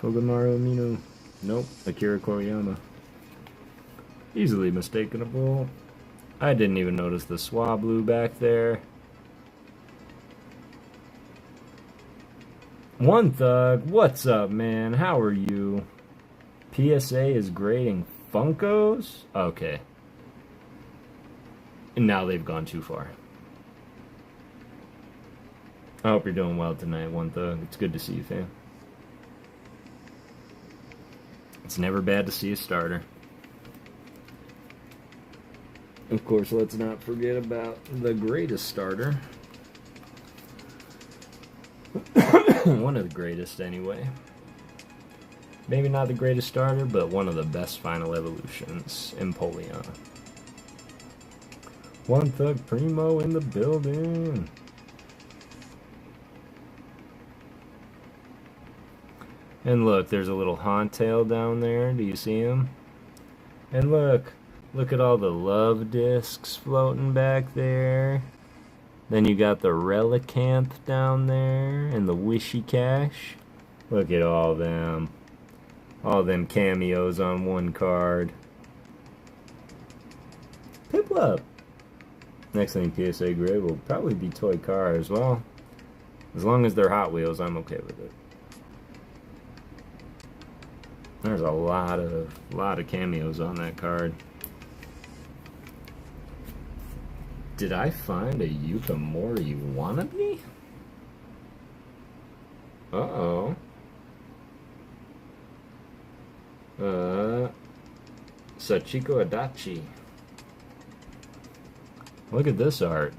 Kogamaru Amino. Nope, Akira Koriyama. Easily mistakenable. I didn't even notice the Swablu back there. One Thug, what's up, man? How are you? PSA is grading Funkos? Okay. And now they've gone too far. I hope you're doing well tonight, One Thug. It's good to see you, fam. It's never bad to see a starter. Of course, let's not forget about the greatest starter. One of the greatest, anyway. Maybe not the greatest starter, but one of the best final evolutions, Empoleon. One Thug Primo in the building. And look, there's a little Hauntail down there. Do you see him? And look at all the love discs floating back there. Then you got the Relicanth down there and the Wishy Cash. Look at all them cameos on one card. Piplup. Next thing PSA grade will probably be toy car as well. As long as they're Hot Wheels, I'm okay with it. There's a lot of cameos on that card. Did I find a Yukamori wannabe? Uh-oh. Sachiko Adachi. Look at this art.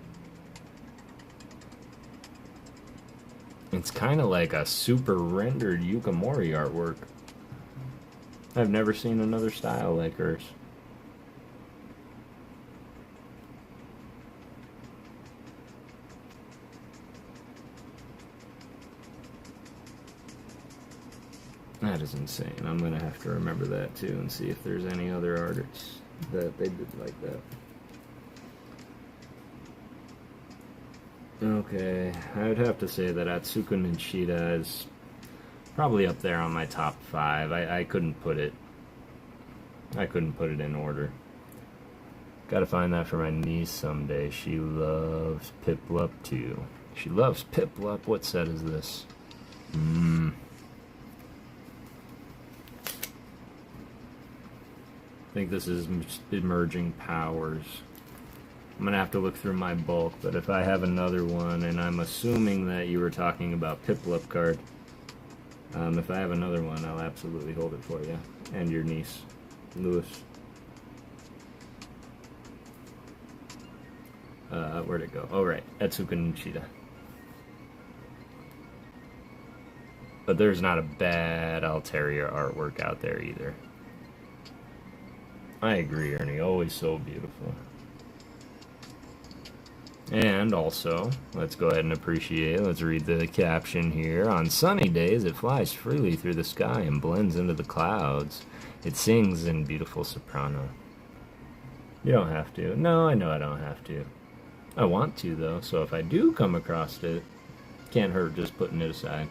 It's kind of like a super rendered Yukamori artwork. I've never seen another style like hers. That is insane. I'm going to have to remember that too and see if there's any other artists that they did like that. Okay, I would have to say that Atsuko Nishida is probably up there on my top 5. I couldn't put it in order. Gotta find that for my niece someday. She loves Piplup too. She loves Piplup. What set is this? I think this is Emerging Powers. I'm gonna have to look through my bulk, but if I have another one, and I'm assuming that you were talking about Piplup card, if I have another one, I'll absolutely hold it for you. And your niece, Lewis. Where'd it go? Oh, right. Etsuka Nishida. But there's not a bad Altaria artwork out there either. I agree, Ernie. Always so beautiful. And also, let's go ahead and appreciate, let's read the caption here. On sunny days, it flies freely through the sky and blends into the clouds. It sings in beautiful soprano. You don't have to. No, I know I don't have to. I want to, though, so if I do come across it, can't hurt just putting it aside.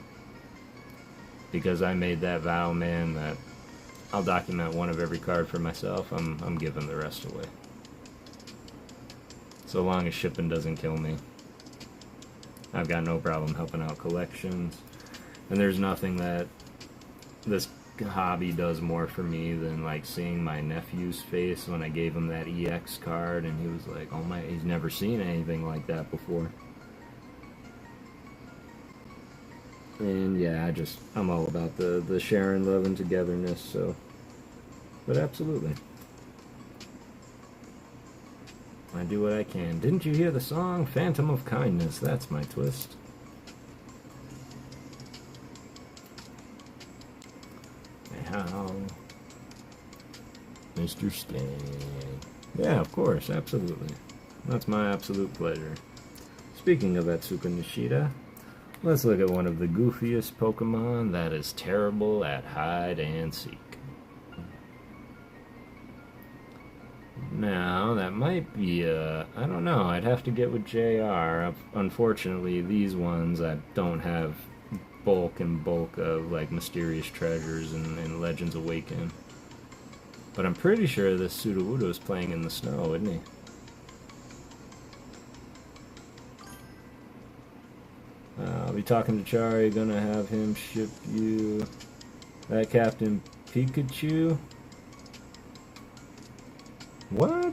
Because I made that vow, man, that I'll document one of every card for myself. I'm giving the rest away. So long as shipping doesn't kill me. I've got no problem helping out collections. And there's nothing that this hobby does more for me than like seeing my nephew's face when I gave him that EX card and he was like, oh my, he's never seen anything like that before. And yeah, I'm all about the sharing, love, and togetherness, so. But absolutely. I do what I can. Didn't you hear the song? Phantom of Kindness, that's my twist. How? Mr. Stan. Yeah, of course, absolutely. That's my absolute pleasure. Speaking of Etsuka Nishida, let's look at one of the goofiest Pokemon that is terrible at hide and seek. Now, that might be I don't know, I'd have to get with JR. Unfortunately, these ones I don't have bulk of like Mysterious Treasures and Legends Awaken. But I'm pretty sure this Sudowoodo is playing in the snow, isn't he? I'll be talking to Chari, gonna have him ship you that Captain Pikachu. What?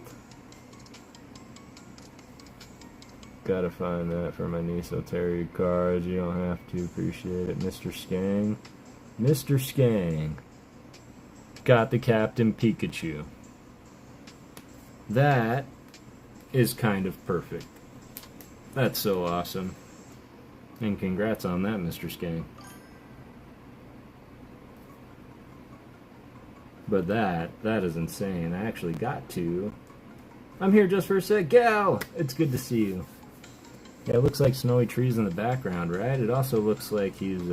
Gotta find that for my niece Altaria cards. You don't have to. Appreciate it, Mr. Skang. Mr. Skang got the Captain Pikachu. That is kind of perfect. That's so awesome. And congrats on that, Mr. Skang. But that is insane. I actually got to. I'm here just for a sec. Gal, it's good to see you. Yeah, it looks like snowy trees in the background, right? It also looks like he's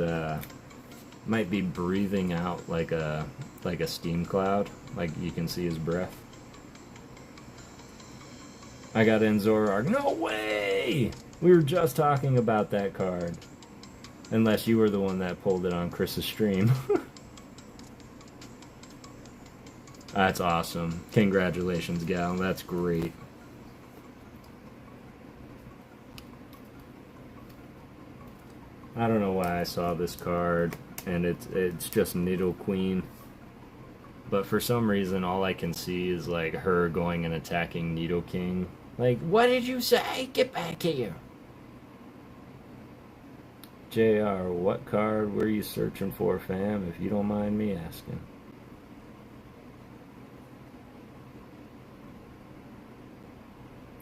might be breathing out like a steam cloud, like you can see his breath. I got in Zoroark. No way! We were just talking about that card. Unless you were the one that pulled it on Chris's stream. That's awesome. Congratulations, gal. That's great. I don't know why I saw this card, and it's just Nidoqueen. But for some reason, all I can see is like her going and attacking Nidoking. Like, what did you say? Get back here. JR, what card were you searching for, fam, if you don't mind me asking?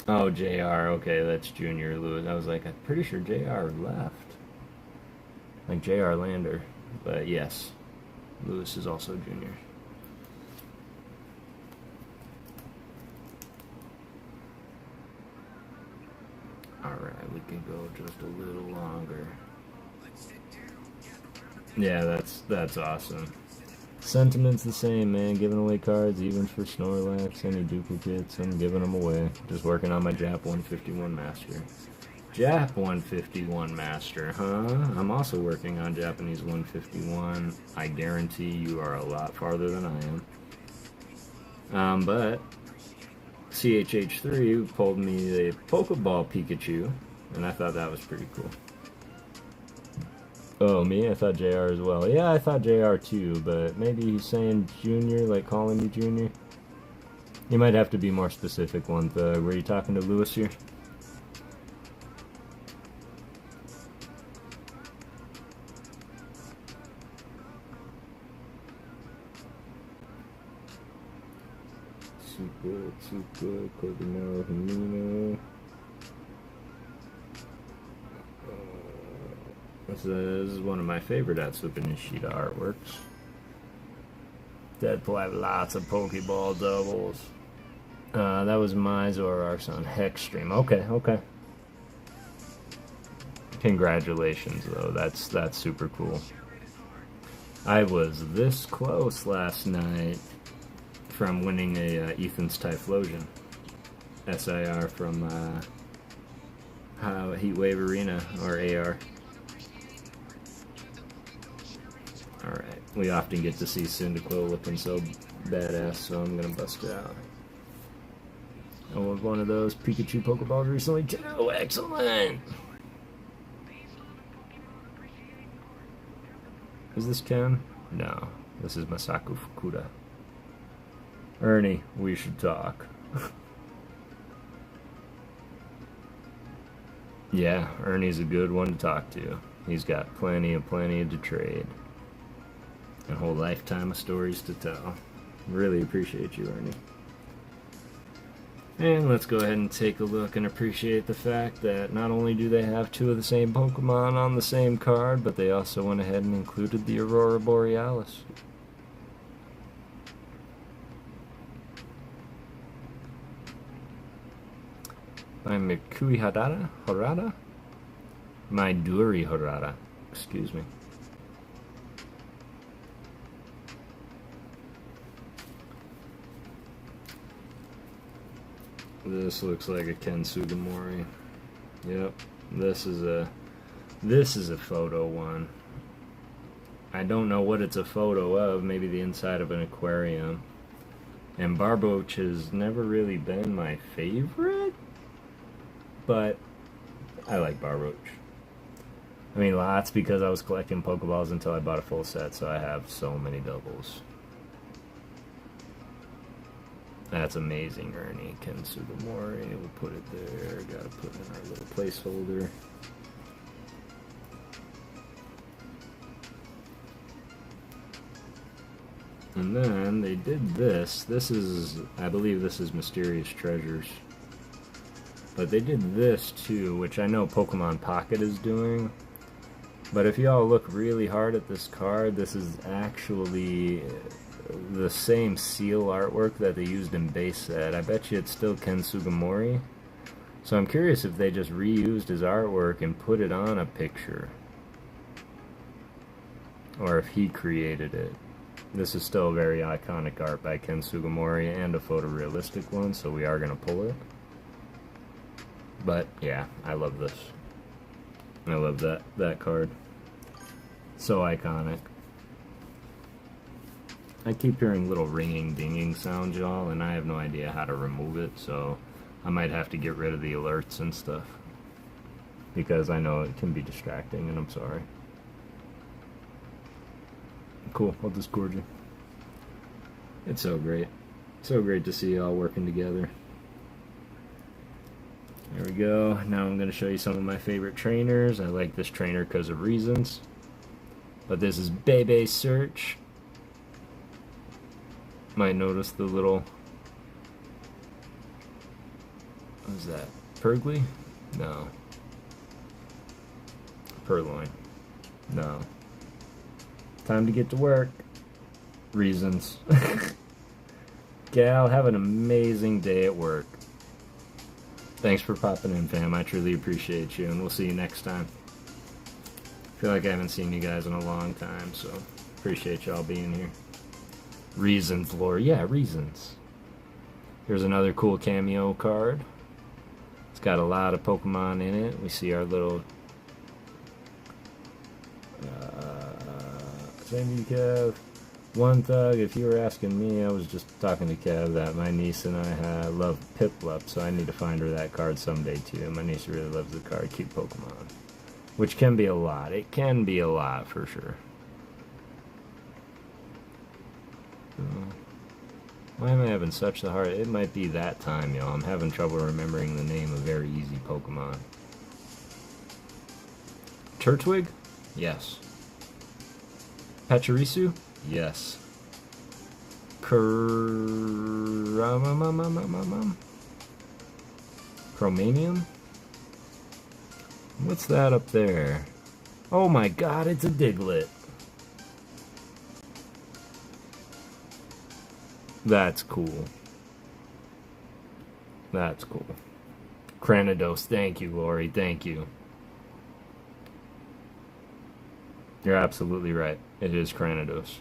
Oh, JR, okay, that's Junior Lewis. I was like, I'm pretty sure JR left. Like JR Lander. But yes, Lewis is also Junior. Alright, we can go just a little longer. Yeah, that's awesome. Sentiment's the same, man. Giving away cards, even for Snorlax, any duplicates, I'm giving them away. Just working on my Jap 151 Master. Jap 151 Master, huh? I'm also working on Japanese 151. I guarantee you are a lot farther than I am. But CHH3 pulled me the Pokeball Pikachu, and I thought that was pretty cool. Oh, me? I thought JR as well. Yeah, I thought JR too, but maybe he's saying Junior, like calling you Junior. You might have to be more specific, One Thug. Were you talking to Lewis here? Super, Cordinal, Hamino. This is one of my favorite Atsuka Nishida artworks. Deadpool have lots of Pokeball doubles. That was my Zoroark's on Hex stream. Okay. Congratulations, though. That's super cool. I was this close last night from winning a Ethan's Typhlosion SIR from Heatwave Arena, or AR. Alright, we often get to see Cyndaquil looking so badass, so I'm gonna bust it out. I won one of those Pikachu Pokeballs recently too. Excellent! Is this Ken? No, this is Masaku Fukuda. Ernie, we should talk. Yeah, Ernie's a good one to talk to. He's got plenty to trade. And a whole lifetime of stories to tell. Really appreciate you, Ernie. And let's go ahead and take a look and appreciate the fact that not only do they have two of the same Pokemon on the same card, but they also went ahead and included the Aurora Borealis. By Mikui Harada? Maiduri Harada. Excuse me. This looks like a Ken Sugimori. Yep, this is a photo one. I don't know what it's a photo of. Maybe the inside of an aquarium. And Barboach has never really been my favorite, but I like Barboach. I mean, lots because I was collecting Pokeballs until I bought a full set, so I have so many doubles. That's amazing, Ernie. Ken Sugimori. We'll put it there. Gotta put in our little placeholder. And then they did this. This is, I believe this is Mysterious Treasures. But they did this too, which I know Pokemon Pocket is doing. But if y'all look really hard at this card, this is actually the same seal artwork that they used in base set. I bet you it's still Ken Sugimori. So I'm curious if they just reused his artwork and put it on a picture, or if he created it. This is still a very iconic art by Ken Sugimori and a photorealistic one, so we are going to pull it. But yeah, I love this. I love that card. So iconic. I keep hearing little ringing, dinging sounds, y'all, and I have no idea how to remove it, so I might have to get rid of the alerts and stuff. Because I know it can be distracting, and I'm sorry. Cool, I'll Discord you. It's so great. So great to see y'all working together. There we go. Now I'm going to show you some of my favorite trainers. I like this trainer because of reasons. But this is Bebe Search. Might notice the little... what is that? Pergly? No. Purloin. No. Time to get to work. Reasons. Gal, have an amazing day at work. Thanks for popping in, fam. I truly appreciate you, and we'll see you next time. I feel like I haven't seen you guys in a long time, so appreciate y'all being here. Reasons, lore. Yeah, reasons. Here's another cool cameo card. It's got a lot of Pokemon in it. We see our little... Same you, Kev. One Thug, if you were asking me, I was just talking to Kev that my niece and I love Piplup, so I need to find her that card someday too. My niece really loves the card Cute Pokemon, which can be a lot. It can be a lot for sure. Why am I having such a hard... It might be that time, y'all. I'm having trouble remembering the name of very easy Pokemon. Turtwig? Yes. Pachirisu? Yes. Chromanium? What's that up there? Oh my god, it's a Diglett. That's cool. That's cool. Cranidos, thank you, Lori, thank you. You're absolutely right. It is Cranidos.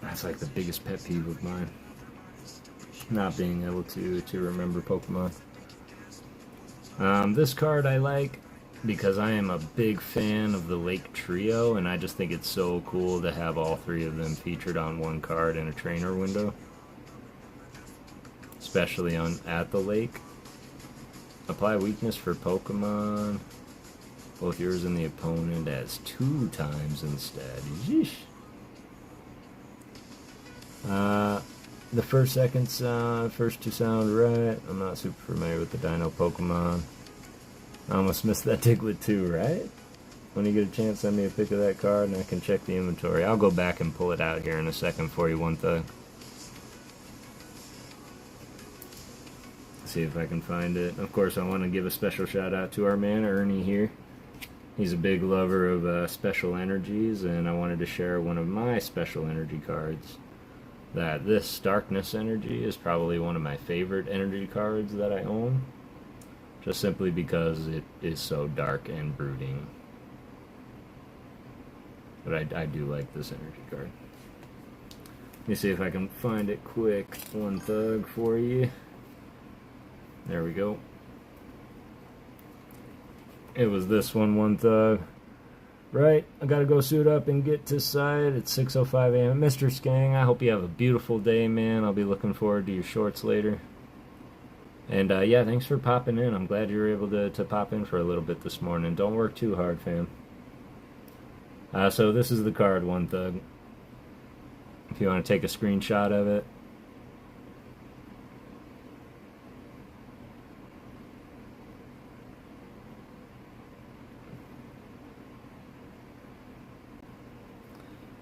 That's like the biggest pet peeve of mine. Not being able to remember Pokemon. This card I like because I am a big fan of the Lake Trio, and I just think it's so cool to have all three of them featured on one card in a trainer window. Especially at the lake. Apply weakness for Pokemon. Both yours and the opponent as 2 times instead. Yeesh. The first two sound right. I'm not super familiar with the Dino Pokemon. I almost missed that Diglett too, right? When you get a chance, send me a pic of that card and I can check the inventory. I'll go back and pull it out here in a second for you, One Thug. See if I can find it. Of course, I want to give a special shout out to our man Ernie here. He's a big lover of special energies, and I wanted to share one of my special energy cards. That this Darkness energy is probably one of my favorite energy cards that I own. Just simply because it is so dark and brooding. But I do like this energy card. Let me see if I can find it quick, One Thug, for you. There we go. It was this one, Thug. Right, I gotta go suit up and get to site. It's 6:05 a.m. Mr. Skang, I hope you have a beautiful day, man. I'll be looking forward to your shorts later. And yeah, thanks for popping in. I'm glad you were able to pop in for a little bit this morning. Don't work too hard, fam. So this is the card, One Thug. If you want to take a screenshot of it.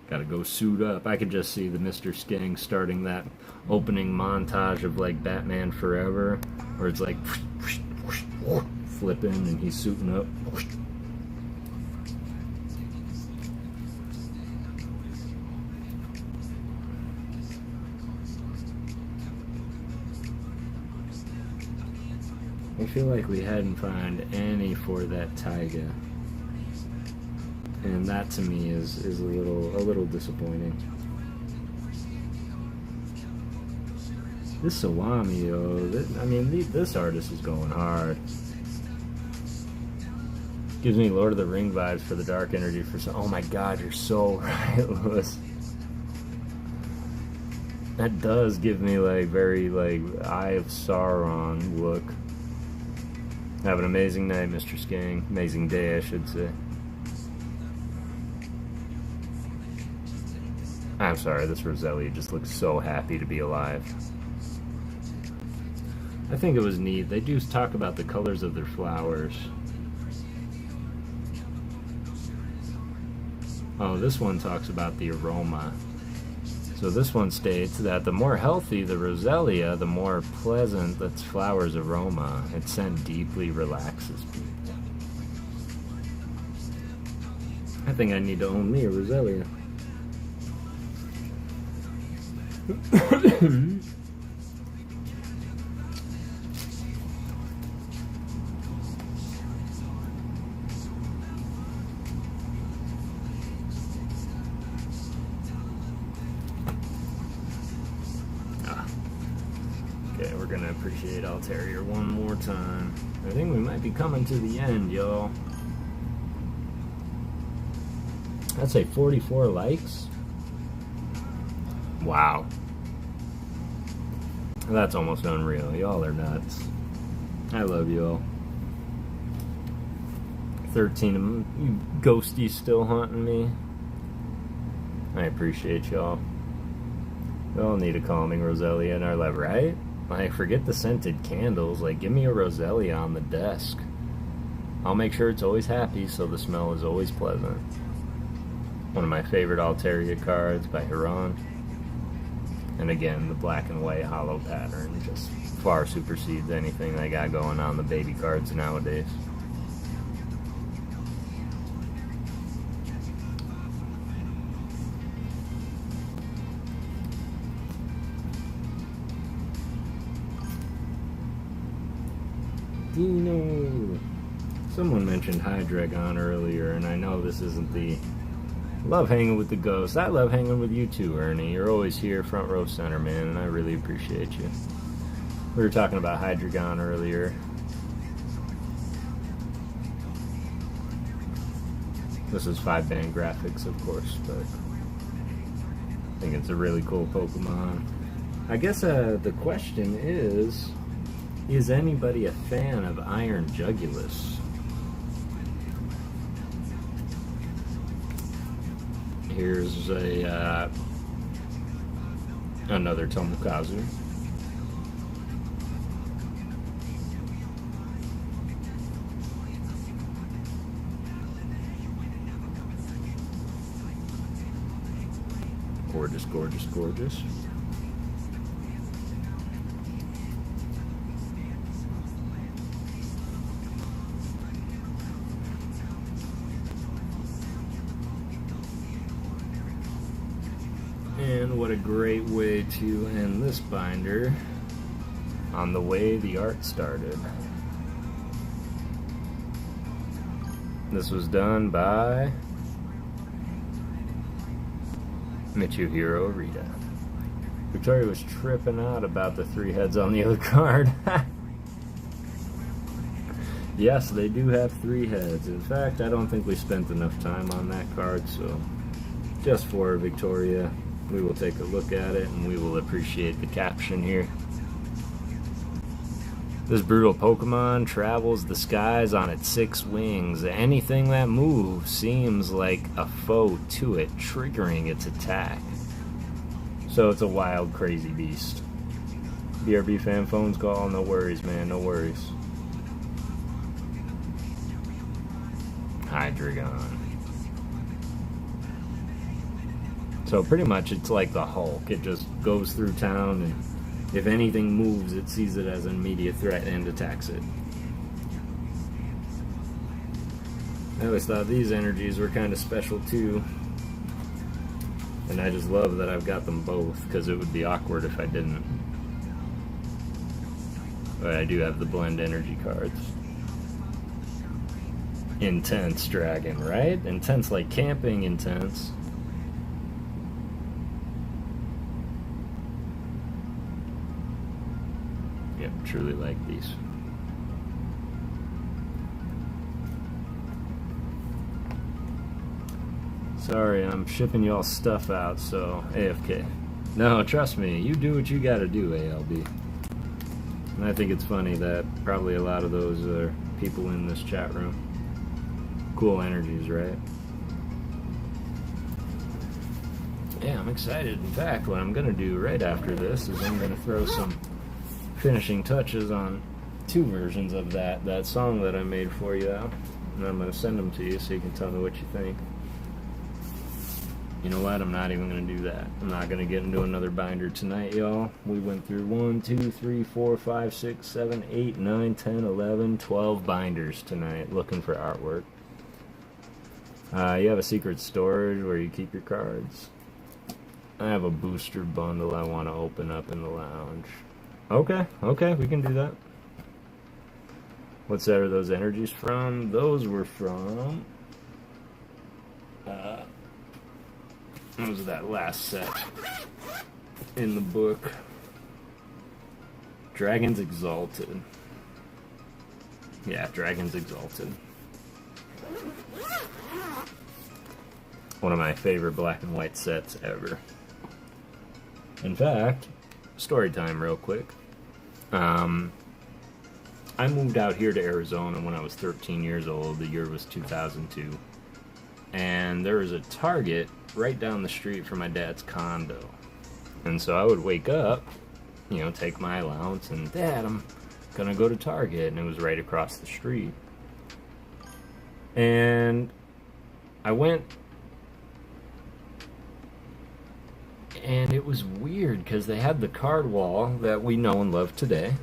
Gotta go suit up. I could just see the Mr. Skang starting that opening montage of like Batman Forever, where it's like flipping and he's suiting up. I feel like we hadn't found any for that Taiga. And that to me is a little disappointing. This Sawami, yo, this artist is going hard. Gives me Lord of the Ring vibes for the dark energy for some. Oh my god, you're so right, Lewis. That does give me like very like Eye of Sauron look. Have an amazing night, Mr. Skang. Amazing day, I should say. I'm sorry, this Roselia just looks so happy to be alive. I think it was neat. They do talk about the colors of their flowers. Oh, this one talks about the aroma. So this one states that the more healthy the Roselia, the more pleasant its flower's aroma. Its scent deeply relaxes people. I think I need to own me a Roselia. Okay, we're gonna appreciate Altair one more time. I think we might be coming to the end, y'all. I'd say 44 likes. Wow. That's almost unreal. Y'all are nuts. I love y'all. 13 of them. You ghosties still haunting me. I appreciate y'all. We all need a calming Roselia in our life, right? Like, forget the scented candles. Like, give me a Roselia on the desk. I'll make sure it's always happy, so the smell is always pleasant. One of my favorite Altaria cards by Hiran. And again, the black and white hollow pattern just far supersedes anything they got going on the baby cards nowadays. Dino! Someone mentioned Hydreigon earlier, and I know this isn't the... Love hanging with the ghosts. I love hanging with you too, Ernie. You're always here, front row center, man, and I really appreciate you. We were talking about Hydreigon earlier. This is 5-band graphics, of course, but I think it's a really cool Pokemon. I guess the question is anybody a fan of Iron Jugulus? Here's a another Tomokazu. Gorgeous, gorgeous, gorgeous. And what a great way to end this binder on the way the art started. This was done by Mitsuhiro Rita. Victoria was tripping out about the 3 heads on the other card. Yes, they do have 3 heads. In fact, I don't think we spent enough time on that card, so just for Victoria, we will take a look at it and we will appreciate the caption here. This brutal Pokemon travels the skies on its 6 wings. Anything that moves seems like a foe to it, triggering its attack. So it's a wild, crazy beast. BRB fan phones call, no worries, man, no worries. Hydreigon. So pretty much it's like the Hulk. It just goes through town, and if anything moves, it sees it as an immediate threat and attacks it. I always thought these energies were kind of special too. And I just love that I've got them both, because it would be awkward if I didn't. But I do have the blend energy cards. Intense dragon, right? Intense like camping intense. Yep, truly like these. Sorry, I'm shipping y'all stuff out, so AFK. No, trust me, you do what you gotta do, ALB. And I think it's funny that probably a lot of those are people in this chat room. Cool energies, right? Yeah, I'm excited. In fact, what I'm gonna do right after this is I'm gonna throw some finishing touches on 2 versions of that song that I made for you out, and I'm going to send them to you so you can tell me what you think. You know what, I'm not even going to do that. I'm not going to get into another binder tonight, y'all. We went through 1, 2, 3, 4, 5, 6, 7, 8, 9, 10, 11, 12 binders tonight looking for artwork. You have a secret storage where you keep your cards. I have a booster bundle I want to open up in the lounge. Okay, we can do that. What set are those energies from? Those were from... what was that last set in the book? Dragons Exalted. Yeah, Dragons Exalted. One of my favorite black and white sets ever. In fact, story time real quick. I moved out here to Arizona when I was 13 years old. The year was 2002. And there was a Target right down the street from my dad's condo. And so I would wake up, take my allowance, and Dad, I'm gonna go to Target. And it was right across the street. And I went, and it was weird because they had the card wall that we know and love today.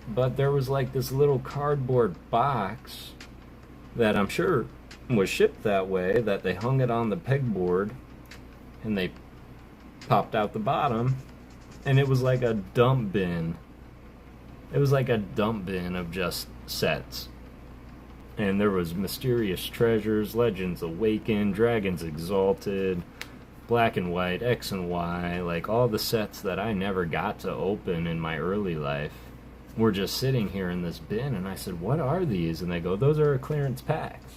But there was like this little cardboard box that I'm sure was shipped that way, that they hung it on the pegboard and they popped out the bottom, and it was like a dump bin. It was like a dump bin of just sets. And there was Mysterious Treasures, Legends Awakened, Dragons Exalted, Black and White, X and Y, like all the sets that I never got to open in my early life were just sitting here in this bin. And I said, what are these? And they go, those are clearance packs.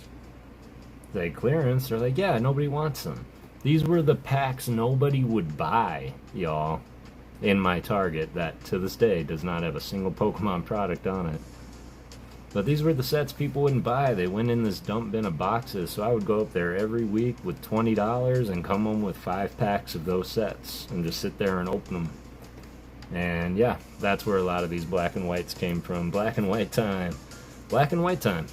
They clearance, they're like, yeah, nobody wants them. These were the packs nobody would buy, y'all, in my Target that to this day does not have a single Pokemon product on it. But these were the sets people wouldn't buy. They went in this dump bin of boxes, so I would go up there every week with $20 and come home with 5 packs of those sets and just sit there and open them. And yeah, that's where a lot of these black and whites came from. Black and white time. Black and white time.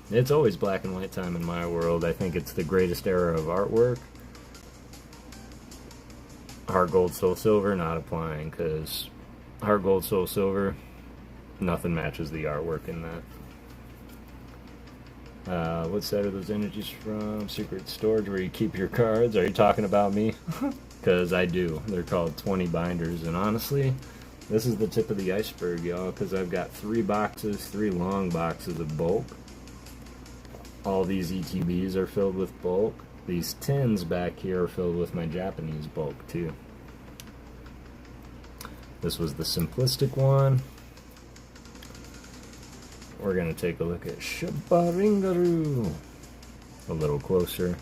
It's always black and white time in my world. I think it's the greatest era of artwork. Heart Gold, Soul Silver, not applying, because Heart Gold, Soul Silver, nothing matches the artwork in that. What set are those energies from? Secret storage where you keep your cards? Are you talking about me? Because I do. They're called 20 binders, and honestly, this is the tip of the iceberg, y'all, because I've got 3 long boxes of bulk. All these ETBs are filled with bulk. These tins back here are filled with my Japanese bulk, too. This was the simplistic one. We're going to take a look at Shibaringaru a little closer,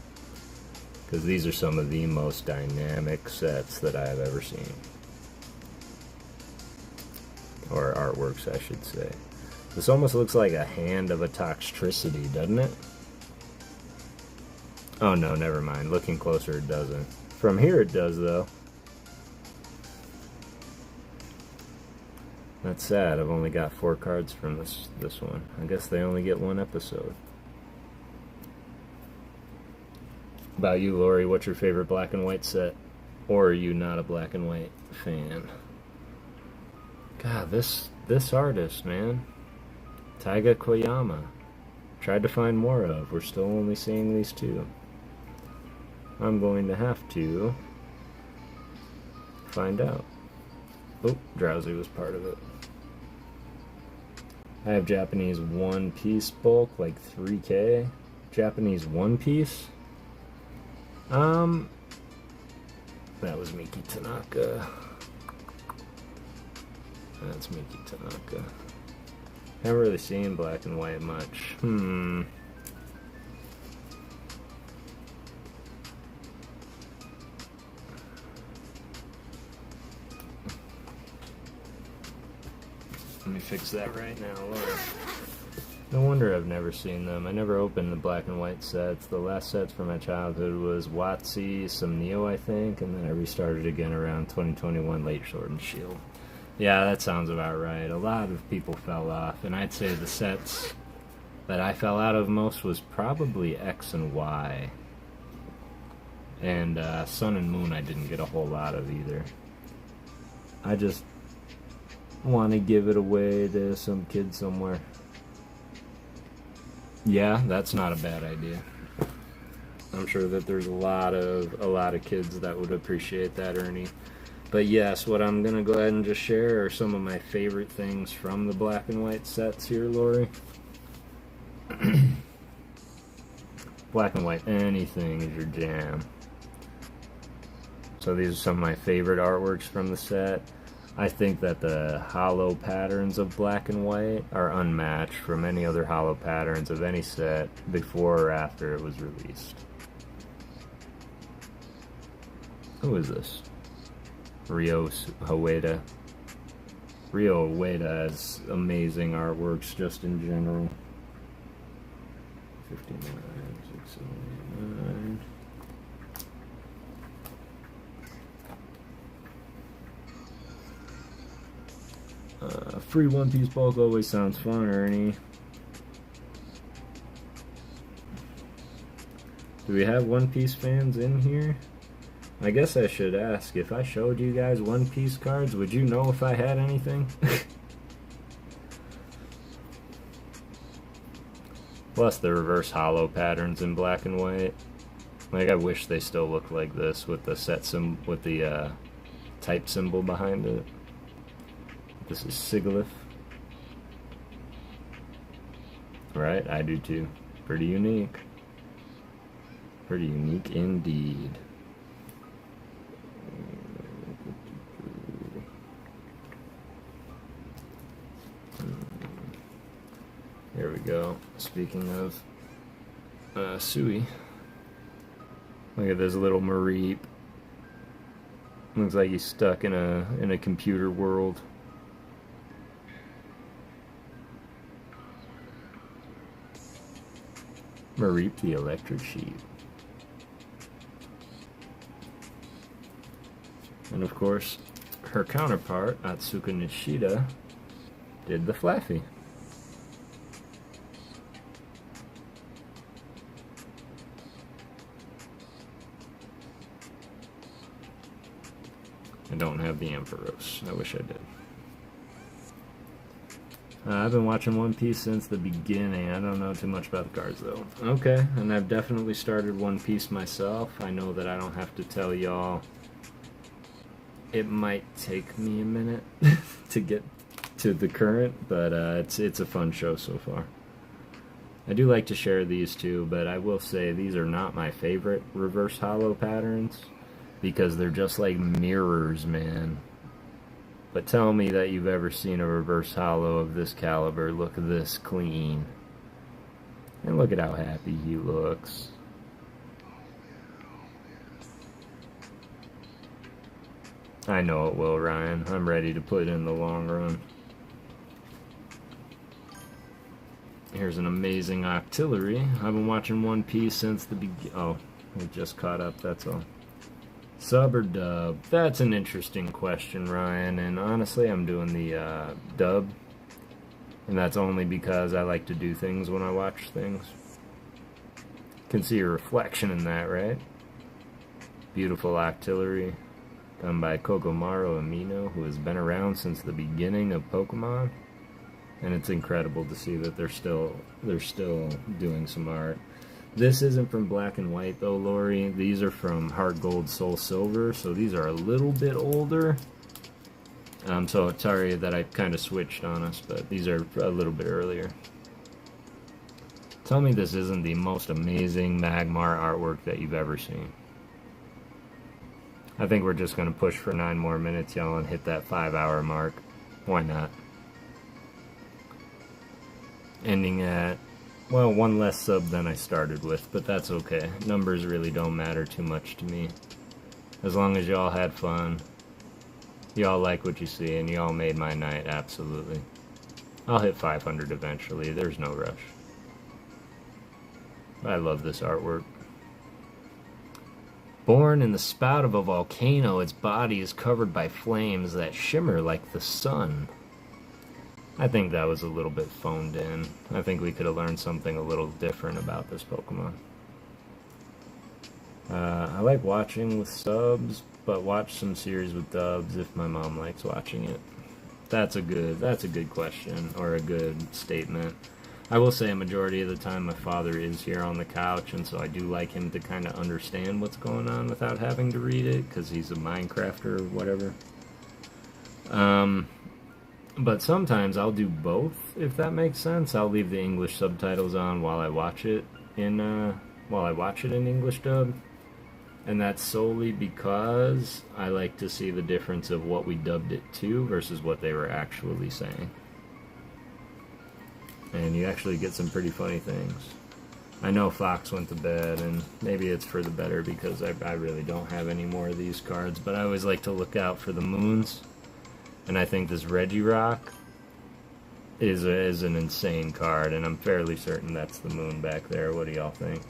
because these are some of the most dynamic sets that I've ever seen. Or artworks, I should say. This almost looks like a hand of a Toxtricity, doesn't it? Oh no, never mind. Looking closer, it doesn't. From here it does, though. That's sad. I've only got 4 cards from this one. I guess they only get 1 episode. About you, Lori, what's your favorite black and white set? Or are you not a black and white fan? God, this artist, man. Taiga Koyama. Tried to find more of. We're still only seeing these 2. I'm going to have to find out. Oh, Drowsy was part of it. I have Japanese One Piece bulk, like 3K. Japanese One Piece? That was Miki Tanaka. That's Miki Tanaka. Haven't really seen black and white much. Let me fix that right now, Lord. No wonder I've never seen them. I never opened the black and white sets. The last sets from my childhood was WotC, some Neo, I think, and then I restarted again around 2021, late Sword and Shield. Yeah, that sounds about right. A lot of people fell off, and I'd say the sets that I fell out of most was probably X and Y. And Sun and Moon I didn't get a whole lot of either. I just want to give it away to some kid somewhere. Yeah, that's not a bad idea. I'm sure that there's a lot of kids that would appreciate that, Ernie. But yes, what I'm going to go ahead and just share are some of my favorite things from the black and white sets here, Lori. Black and white, anything is your jam. So these are some of my favorite artworks from the set. I think that the hollow patterns of black and white are unmatched from any other hollow patterns of any set before or after it was released. Who is this? Ryo Hoeda. Ryo Hoeda has amazing artworks just in general. 59, 679. Free One Piece bulk always sounds fun, Ernie. Do we have One Piece fans in here? I guess I should ask, if I showed you guys One Piece cards, would you know if I had anything? Plus the reverse hollow patterns in black and white. Like, I wish they still looked like this with the set with the type symbol behind it. This is Sigalith. Right, I do too. Pretty unique. Pretty unique indeed. Here we go. Speaking of Sui. Look at this little Mareep. Looks like he's stuck in a computer world. Mareep the electric sheep. And of course, her counterpart, Atsuka Nishida, did the Flaffy. I don't have the Ampharos. I wish I did. I've been watching One Piece since the beginning. I don't know too much about the cards, though. Okay, and I've definitely started One Piece myself. I know that I don't have to tell y'all. It might take me a minute to get to the current, but it's a fun show so far. I do like to share these two, but I will say these are not my favorite reverse hollow patterns because they're just like mirrors, man. But tell me that you've ever seen a reverse hollow of this caliber look this clean. And look at how happy he looks. I know it will, Ryan. I'm ready to put it in the long run. Here's an amazing Octillery. I've been watching One Piece since the beginning. Oh, we just caught up, that's all. Sub or dub? That's an interesting question, Ryan, and honestly I'm doing the dub, and that's only because I like to do things when I watch things. Can see a reflection in that, right? Beautiful Octillery, done by Kokomaru Amino, who has been around since the beginning of Pokemon, and it's incredible to see that they're still doing some art. This isn't from Black and White though, Lori. These are from Heart Gold, Soul Silver, so these are a little bit older. So sorry that I kind of switched on us, but these are a little bit earlier. Tell me this isn't the most amazing Magmar artwork that you've ever seen. I think we're just going to push for 9 more minutes, y'all, and hit that 5-hour mark. Why not? Ending at... well, 1 less sub than I started with, but that's okay. Numbers really don't matter too much to me. As long as y'all had fun, y'all like what you see, and y'all made my night, absolutely. I'll hit 500 eventually, there's no rush. I love this artwork. Born in the spout of a volcano, its body is covered by flames that shimmer like the sun. I think that was a little bit phoned in. I think we could have learned something a little different about this Pokemon. I like watching with subs, but watch some series with dubs if my mom likes watching it. That's a good question, or a good statement. I will say a majority of the time my father is here on the couch, and so I do like him to kind of understand what's going on without having to read it, because he's a Minecrafter or whatever. But sometimes I'll do both, if that makes sense. I'll leave the English subtitles on while I watch it in English dub. And that's solely because I like to see the difference of what we dubbed it to versus what they were actually saying. And you actually get some pretty funny things. I know Fox went to bed, and maybe it's for the better because I really don't have any more of these cards, but I always like to look out for the moons. And I think this Regirock is an insane card, and I'm fairly certain that's the moon back there. What do y'all think?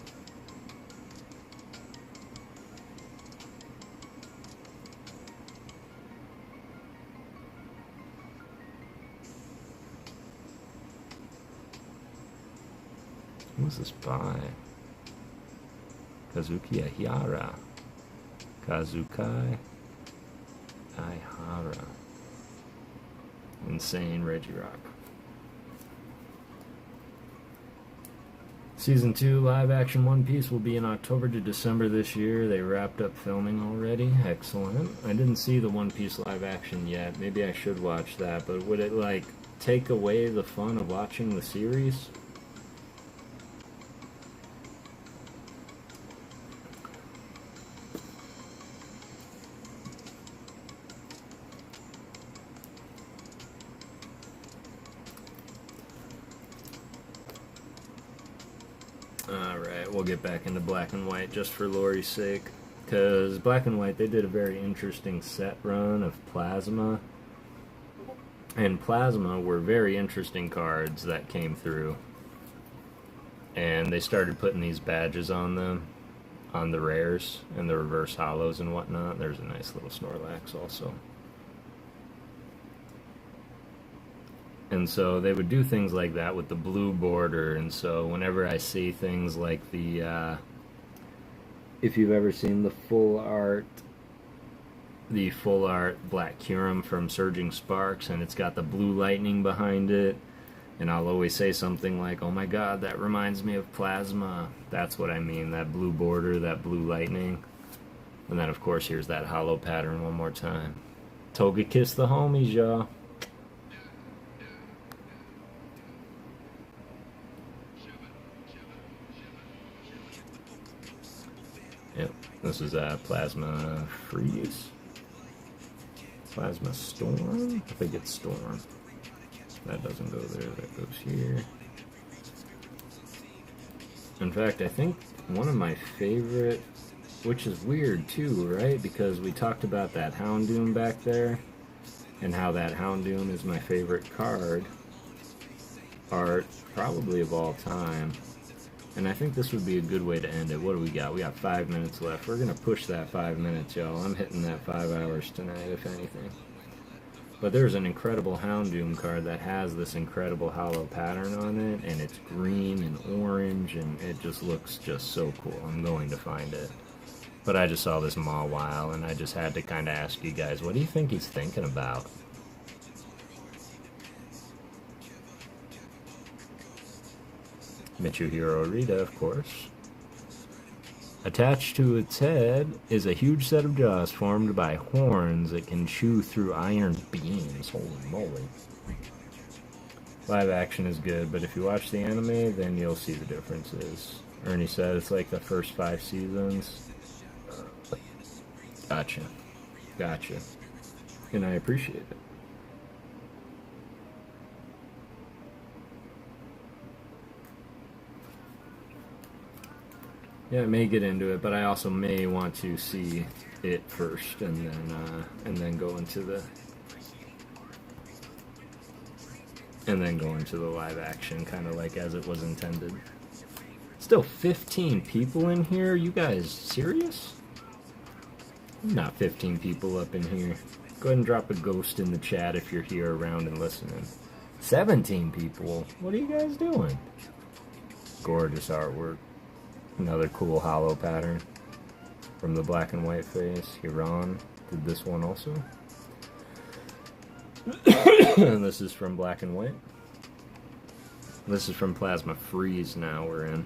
Who's this by? Kazuki Ahara. Kazukai Ahara. Insane Regirock. Season 2 live action One Piece will be in October to December this year. They wrapped up filming already. Excellent. I didn't see the One Piece live action yet. Maybe I should watch that, but would it, like, take away the fun of watching the series? Alright, we'll get back into Black and White just for Lori's sake. Because Black and White, they did a very interesting set run of Plasma. And Plasma were very interesting cards that came through. And they started putting these badges on them, on the rares, and the reverse hollows and whatnot. There's a nice little Snorlax also. And so they would do things like that with the blue border, and so whenever I see things like the, if you've ever seen the full art Black Curum from Surging Sparks, and it's got the blue lightning behind it, and I'll always say something like, oh my god, that reminds me of Plasma. That's what I mean, that blue border, that blue lightning. And then of course here's that hollow pattern one more time. Toga kiss the homies, y'all. Yep, this is Plasma Freeze. Plasma Storm? I think it's Storm. That doesn't go there, that goes here. In fact, I think one of my favorite, which is weird too, right? Because we talked about that Houndoom back there, and how that Houndoom is my favorite card art, probably of all time. And I think this would be a good way to end it. What do we got? We got 5 minutes left. We're going to push that 5 minutes, y'all. I'm hitting that 5 hours tonight, if anything. But there's an incredible Houndoom card that has this incredible hollow pattern on it, and it's green and orange, and it just looks just so cool. I'm going to find it. But I just saw this Mawile, and I just had to kind of ask you guys, what do you think he's thinking about? Mitsuhiro Rita, of course. Attached to its head is a huge set of jaws formed by horns that can chew through iron beams. Holy moly. Live action is good, but if you watch the anime, then you'll see the differences. Ernie said it's like the first 5 seasons. Gotcha. Gotcha. And I appreciate it. Yeah, I may get into it, but I also may want to see it first, and then go into the live action, kind of like as it was intended. Still 15 people in here. You guys serious? Not 15 people up in here. Go ahead and drop a ghost in the chat if you're here around and listening. 17 people. What are you guys doing? Gorgeous artwork. Another cool hollow pattern from the Black and White phase. Hiran did this one also. And this is from Black and White. This is from Plasma Freeze now we're in.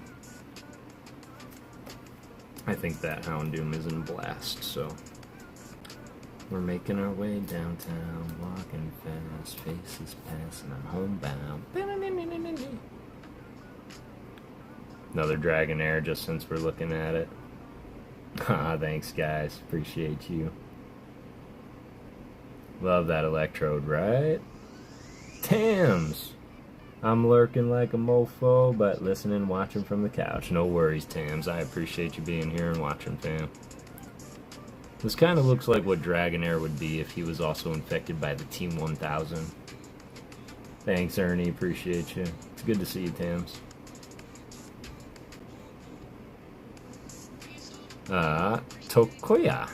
I think that Houndoom is in Blast, so we're making our way downtown, walking fast, faces passing, I'm homebound. Another Dragonair, just since we're looking at it. Ah, thanks, guys. Appreciate you. Love that electrode, right? Tams! I'm lurking like a mofo, but listening, watching from the couch. No worries, Tams. I appreciate you being here and watching, fam. This kind of looks like what Dragonair would be if he was also infected by the Team 1000. Thanks, Ernie. Appreciate you. It's good to see you, Tams. Tokoya.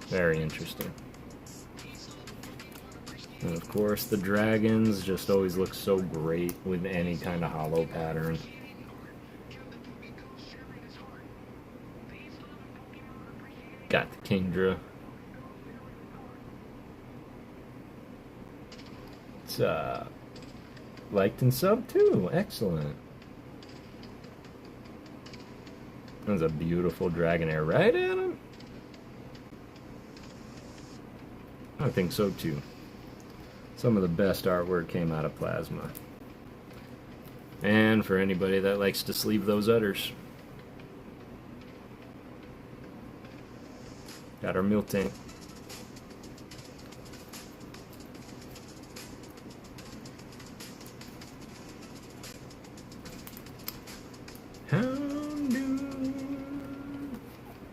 Very interesting. And of course, the dragons just always look so great with any kind of hollow pattern. Got the Kingdra. It's liked and sub too. Excellent. That's a beautiful Dragonair, right, Adam? I think so too. Some of the best artwork came out of Plasma. And for anybody that likes to sleeve those udders. Got our Miltank.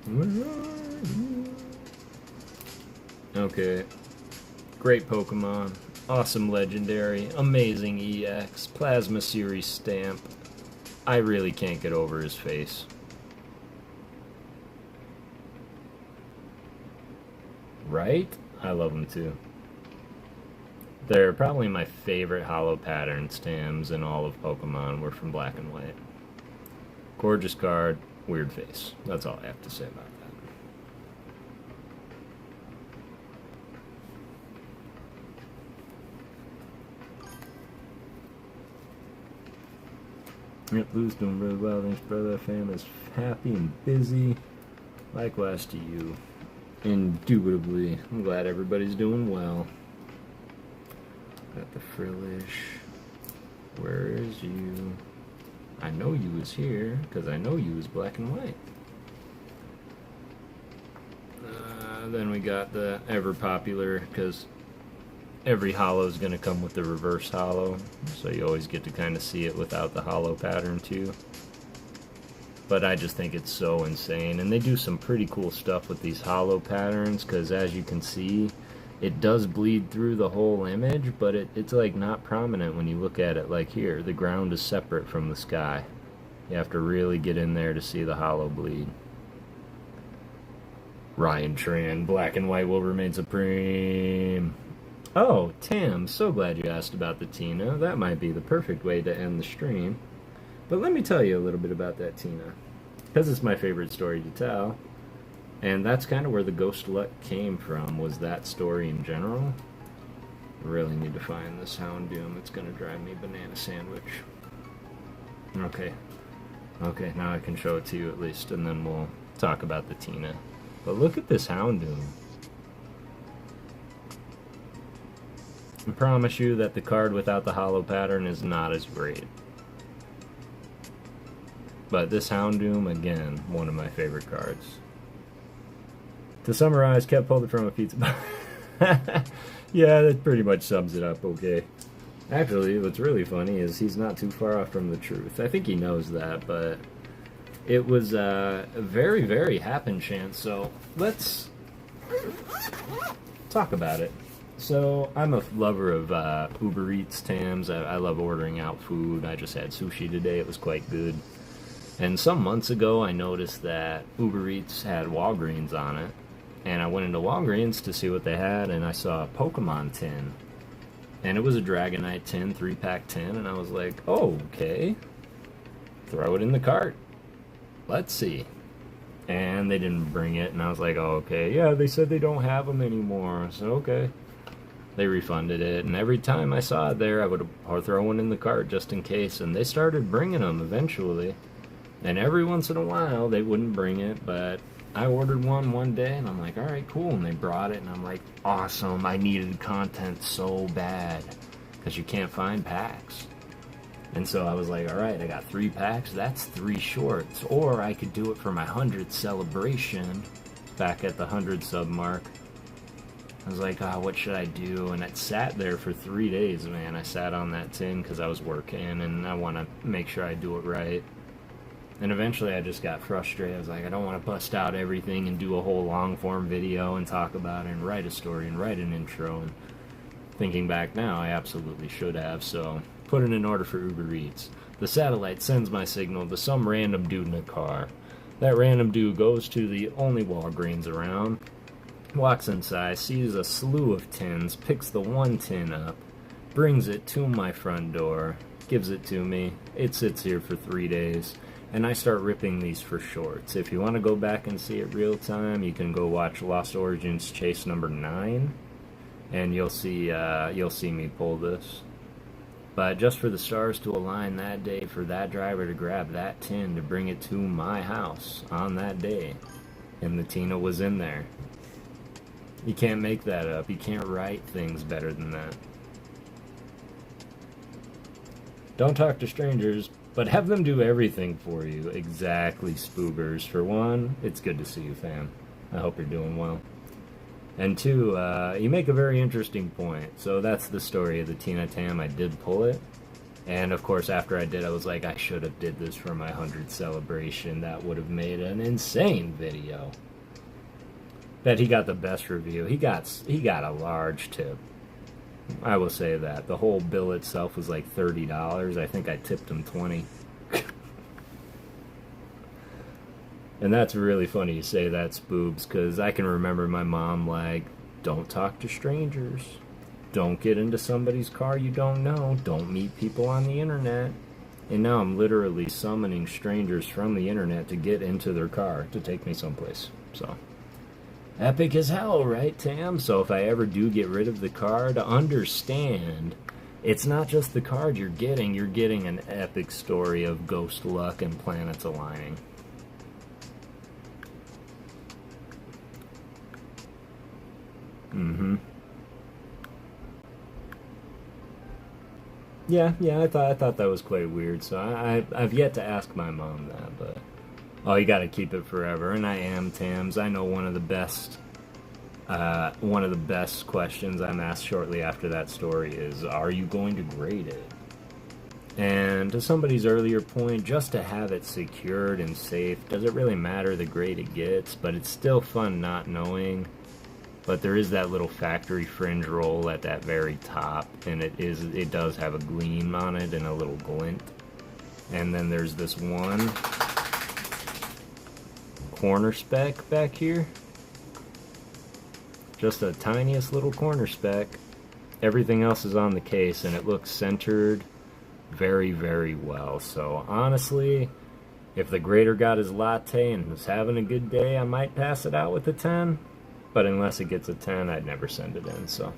Where are you? Okay. Great Pokemon. Awesome Legendary. Amazing EX. Plasma Series stamp. I really can't get over his face. Right? I love them too. They're probably my favorite hollow pattern stamps in all of Pokemon were from Black and White. Gorgeous card, weird face. That's all I have to say about that. Yep, Lou's doing really well. Thanks, brother. Fam is happy and busy. Likewise to you. Indubitably. I'm glad everybody's doing well. Got the Frillish. Where is you? I know you was here, because I know you was Black and White. Then we got the ever popular, because every hollow is going to come with the reverse hollow, so you always get to kind of see it without the hollow pattern too. But I just think it's so insane, and they do some pretty cool stuff with these hollow patterns, because as you can see, it does bleed through the whole image, but it's like not prominent when you look at it. Like here, the ground is separate from the sky. You have to really get in there to see the hollow bleed. Ryan Tran, Black and White will remain supreme. Oh, Tam, so glad you asked about the Tina. That might be the perfect way to end the stream. But let me tell you a little bit about that Tina, because it's my favorite story to tell. And that's kind of where the Ghost Luck came from, was that story in general. I really need to find this Houndoom. It's going to drive me banana sandwich. Okay. Okay, now I can show it to you at least, and then we'll talk about the Tina. But look at this Houndoom. I promise you that the card without the hollow pattern is not as great. But this Houndoom, again, one of my favorite cards. To summarize, kept pulled it from a pizza box. Yeah, that pretty much sums it up okay. Actually, what's really funny is he's not too far off from the truth. I think he knows that, but it was a very, very happen chance. So let's talk about it. So I'm a lover of Uber Eats, Tams. I love ordering out food. I just had sushi today. It was quite good. And some months ago, I noticed that Uber Eats had Walgreens on it. And I went into Walgreens to see what they had, and I saw a Pokemon tin. And it was a Dragonite tin, 3-pack tin, and I was like, oh, okay. Throw it in the cart. Let's see. And they didn't bring it, and I was like, oh, okay. Yeah, they said they don't have them anymore, so okay. They refunded it, and every time I saw it there, I would throw one in the cart just in case, and they started bringing them eventually. And every once in a while, they wouldn't bring it, but I ordered one day, and I'm like, all right, cool. And they brought it, and I'm like, awesome. I needed content so bad, because you can't find packs. And so I was like, all right, I got 3 packs, that's 3 shorts. Or I could do it for my 100th celebration back at the 100 sub mark. I was like, oh, what should I do? And it sat there for 3 days, man. I sat on that tin because I was working and I want to make sure I do it right. And eventually I just got frustrated. I was like, I don't want to bust out everything and do a whole long form video and talk about it and write a story and write an intro. And thinking back now, I absolutely should have. So put it in order for Uber Eats. The satellite sends my signal to some random dude in a car. That random dude goes to the only Walgreens around, walks inside, sees a slew of tins, picks the one tin up, brings it to my front door, gives it to me. It sits here for 3 days, and I start ripping these for shorts. If you want to go back and see it real time, you can go watch Lost Origins Chase number 9, and you'll see me pull this. But just for the stars to align that day, for that driver to grab that tin to bring it to my house on that day, and the Tina was in there. You can't make that up. You can't write things better than that. Don't talk to strangers, but have them do everything for you. Exactly, Spoobers. For one, it's good to see you, fam. I hope you're doing well. And 2, you make a very interesting point. So that's the story of the Tina Tam. I did pull it. And of course, after I did, I was like, I should have did this for my 100th celebration. That would have made an insane video. Bet he got the best review. He got a large tip. I will say that. The whole bill itself was like $30. I think I tipped him $20. And that's really funny you say that, Spoobs, because I can remember my mom like, don't talk to strangers. Don't get into somebody's car you don't know. Don't meet people on the internet. And now I'm literally summoning strangers from the internet to get into their car to take me someplace. So, epic as hell, right, Tam? So if I ever do get rid of the card, understand, it's not just the card you're getting an epic story of ghost luck and planets aligning. Mm-hmm. Yeah, I thought that was quite weird. So I've yet to ask my mom that, but oh, you got to keep it forever. And I am, Tams. I know one of the best questions I'm asked shortly after that story is, are you going to grade it? And to somebody's earlier point, just to have it secured and safe, does it really matter the grade it gets? But it's still fun not knowing. But there is that little factory fringe roll at that very top, and it does have a gleam on it and a little glint. And then there's this one corner speck back here. Just the tiniest little corner speck. Everything else is on the case, and it looks centered very, very well. So honestly, if the grader got his latte and was having a good day, I might pass it out with a 10. But unless it gets a 10, I'd never send it in, so.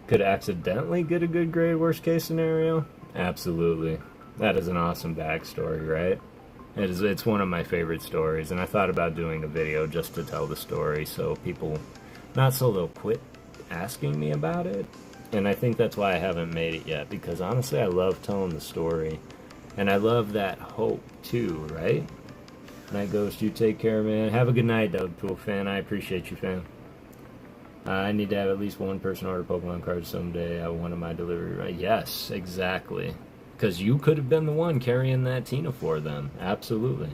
Could accidentally get a good grade, worst case scenario? Absolutely. That is an awesome backstory, right? It's one of my favorite stories, and I thought about doing a video just to tell the story so people, not so they'll quit asking me about it. And I think that's why I haven't made it yet, because honestly I love telling the story. And I love that hope too, right? Night Ghost, you take care, man. Have a good night, Doubtful fan. I appreciate you, fan. I need to have at least one person order Pokemon cards someday. I want my delivery right. Yes, exactly. Because you could have been the one carrying that Tina for them. Absolutely.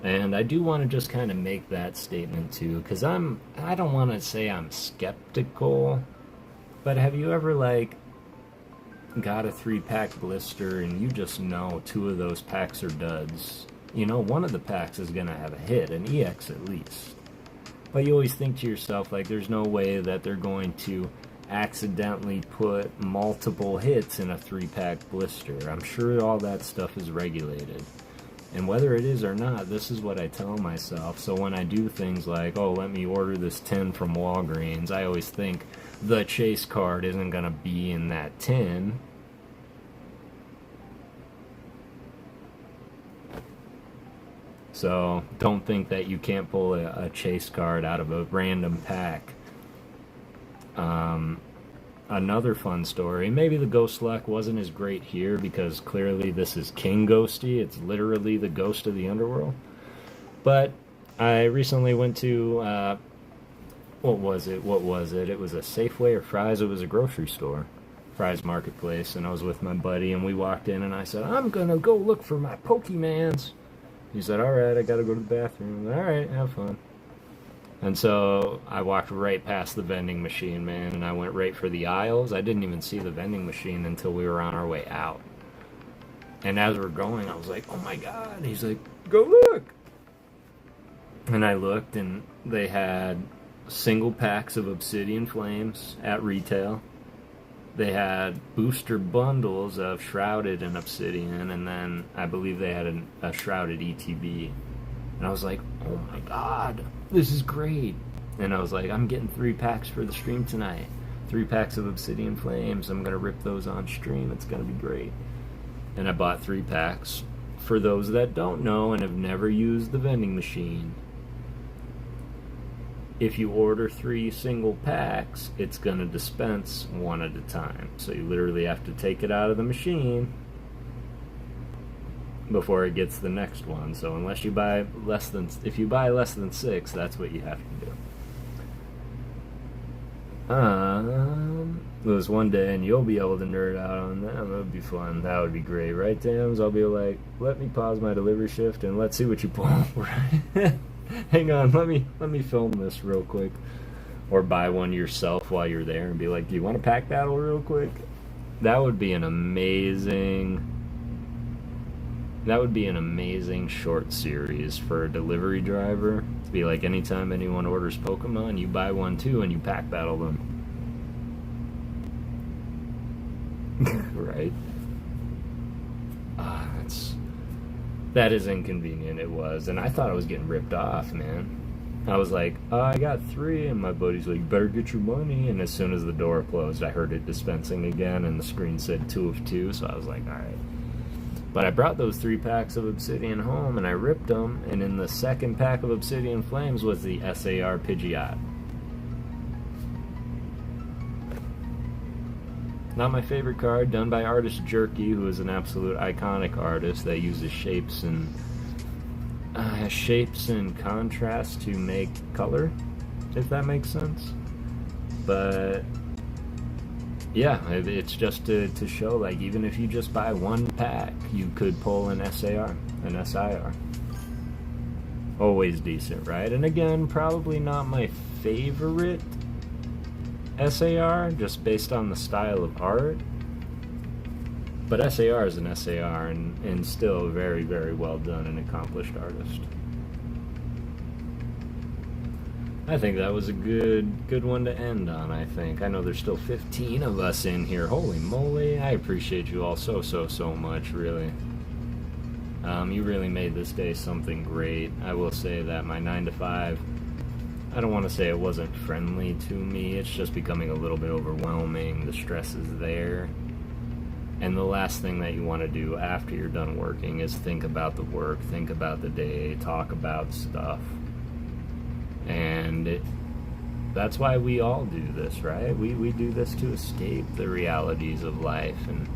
And I do want to just kind of make that statement too, because I don't want to say I'm skeptical, but have you ever like got a 3-pack blister and you just know 2 of those packs are duds? You know, one of the packs is going to have a hit, an EX at least. But you always think to yourself, like, there's no way that they're going to accidentally put multiple hits in a 3-pack blister. I'm sure all that stuff is regulated. And whether it is or not, this is what I tell myself. So when I do things like, oh, let me order this 10 from Walgreens, I always think the chase card isn't going to be in that 10. So don't think that you can't pull a chase card out of a random pack. another fun story. Maybe the ghost luck wasn't as great here because clearly this is King Ghosty. It's literally the ghost of the underworld. But I recently went to what was it? What was it? It was a Safeway or Fry's. It was a grocery store, Fry's Marketplace, and I was with my buddy, and we walked in, and I said, "I'm gonna go look for my Pokemans." He said, "All right, I gotta go to the bathroom." All right, have fun. And so I walked right past the vending machine, man, and I went right for the aisles. I didn't even see the vending machine until we were on our way out. And as we're going, I was like, "Oh my God." He's like, "Go look." And I looked, and they had single packs of Obsidian Flames at retail. They had booster bundles of Shrouded and Obsidian, and then I believe they had a Shrouded ETB. And I was like, "Oh my God, this is great." And I was like, "I'm getting 3 packs for the stream tonight. 3 packs of Obsidian Flames. I'm going to rip those on stream. It's going to be great." And I bought 3 packs. For those that don't know and have never used the vending machine, if you order 3 single packs, it's going to dispense 1 at a time. So you literally have to take it out of the machine before it gets the next one. So unless you buy if you buy less than 6, that's what you have to do. It was one day, and you'll be able to nerd out on that. That would be fun. That would be great, right, Dams? I'll be like, "Let me pause my delivery shift and let's see what you pull." Right? Hang on, let me film this real quick. Or buy one yourself while you're there and be like, "Do you want to pack battle real quick?" That would be an amazing short series for a delivery driver. To be like, anytime anyone orders Pokemon, you buy one too and you pack battle them. Right? That is inconvenient. It was, and I thought I was getting ripped off, man. I was like, "I got 3," and my buddy's like, "Better get your money." And as soon as the door closed, I heard it dispensing again, and the screen said 2 of 2. So I was like, "All right." But I brought those 3 packs of Obsidian home, and I ripped them. And in the second pack of Obsidian Flames was the SAR Pidgeot. Not my favorite card, done by artist Jerky, who is an absolute iconic artist that uses shapes and contrast to make color, if that makes sense. But yeah, it's just to show, like, even if you just buy 1 pack, you could pull an SAR, an SIR. Always decent, right? And again, probably not my favorite SAR, just based on the style of art. But SAR is an SAR, and still very, very well done and accomplished artist. I think that was a good one to end on, I think. I know there's still 15 of us in here. Holy moly, I appreciate you all so much, really. You really made this day something great. I will say that my 9 to 5, I don't want to say it wasn't friendly to me. It's just becoming a little bit overwhelming. The stress is there. And the last thing that you want to do after you're done working is think about the work, think about the day, talk about stuff. And that's why we all do this, right? We do this to escape the realities of life and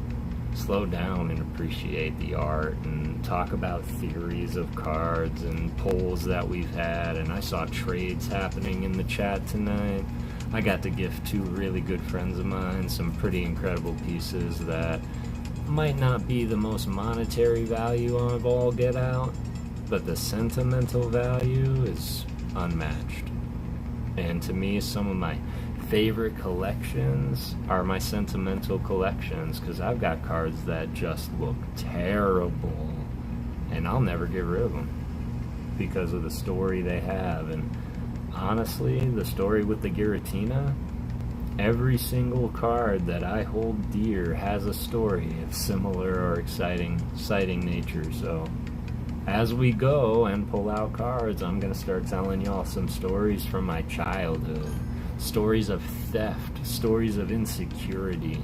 slow down and appreciate the art and talk about theories of cards and polls that we've had. And I saw trades happening in the chat tonight. I got to gift 2 really good friends of mine some pretty incredible pieces that might not be the most monetary value of all get out, but the sentimental value is unmatched. And to me, some of my favorite collections are my sentimental collections, because I've got cards that just look terrible and I'll never get rid of them because of the story they have. And honestly, the story with the Giratina, every single card that I hold dear has a story of similar or exciting nature. So as we go and pull out cards, I'm going to start telling y'all some stories from my childhood. Stories of theft, stories of insecurity,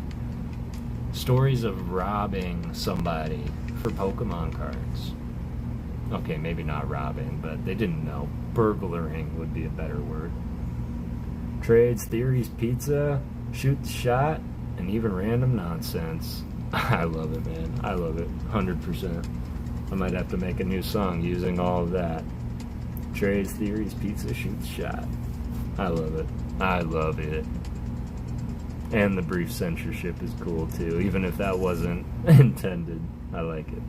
stories of robbing somebody for Pokemon cards. Okay, maybe not robbing, but they didn't know. Burglaring would be a better word. Trades, theories, pizza. Shoot the shot and even random nonsense. I love it, man. I love it. 100%. I might have to make a new song using all of that. Trey's Theories, Pizza, Shoot the Shot. I love it. I love it. And the brief censorship is cool too, even if that wasn't intended. I like it.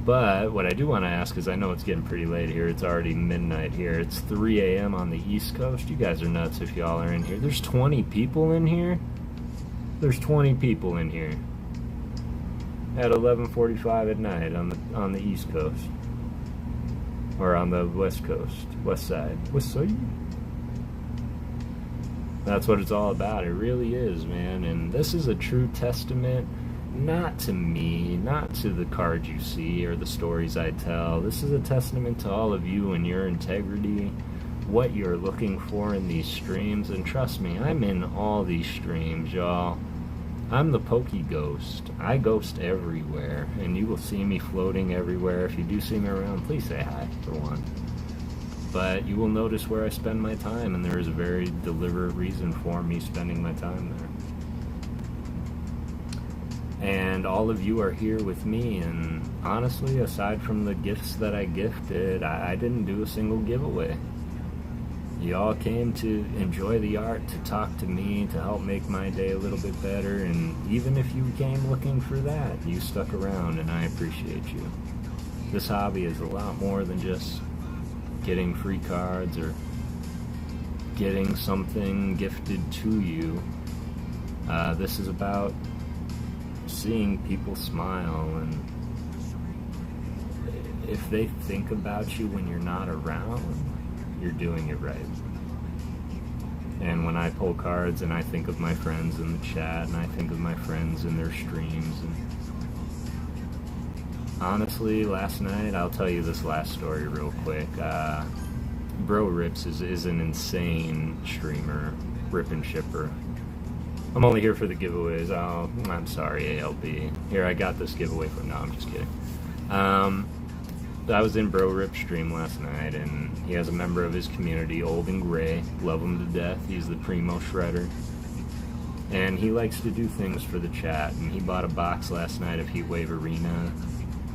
But what I do want to ask is, I know it's getting pretty late here. It's already midnight here. It's 3 a.m. on the East Coast. You guys are nuts if y'all are in here. There's 20 people in here? There's 20 people in here. At 11:45 at night on the East Coast. Or on the West Coast. West Side. West Side? That's what it's all about. It really is, man. And this is a true testament, not to me, not to the cards you see or the stories I tell. This is a testament to all of you and your integrity, what you're looking for in these streams. And trust me, I'm in all these streams, y'all. I'm the PokeGhost. I ghost everywhere, and you will see me floating everywhere. If you do see me around, please say hi, for one. But you will notice where I spend my time, and there is a very deliberate reason for me spending my time there. And all of you are here with me, and honestly, aside from the gifts that I gifted, I didn't do a single giveaway. You all came to enjoy the art, to talk to me, to help make my day a little bit better, and even if you came looking for that, you stuck around, and I appreciate you. This hobby is a lot more than just getting free cards or getting something gifted to you. This is about seeing people smile, and if they think about you when you're not around, you're doing it right. And when I pull cards and I think of my friends in the chat, and I think of my friends in their streams, and honestly, last night, I'll tell you this last story real quick. Bro Rips is an insane streamer, rip and shipper. I'm only here for the giveaways. Oh, I'm sorry, ALB. Here, I got this giveaway from... No, I'm just kidding. I was in Bro Rip stream last night, and he has a member of his community, Old and Gray. Love him to death. He's the primo shredder. And he likes to do things for the chat, and he bought a box last night of Heatwave Arena,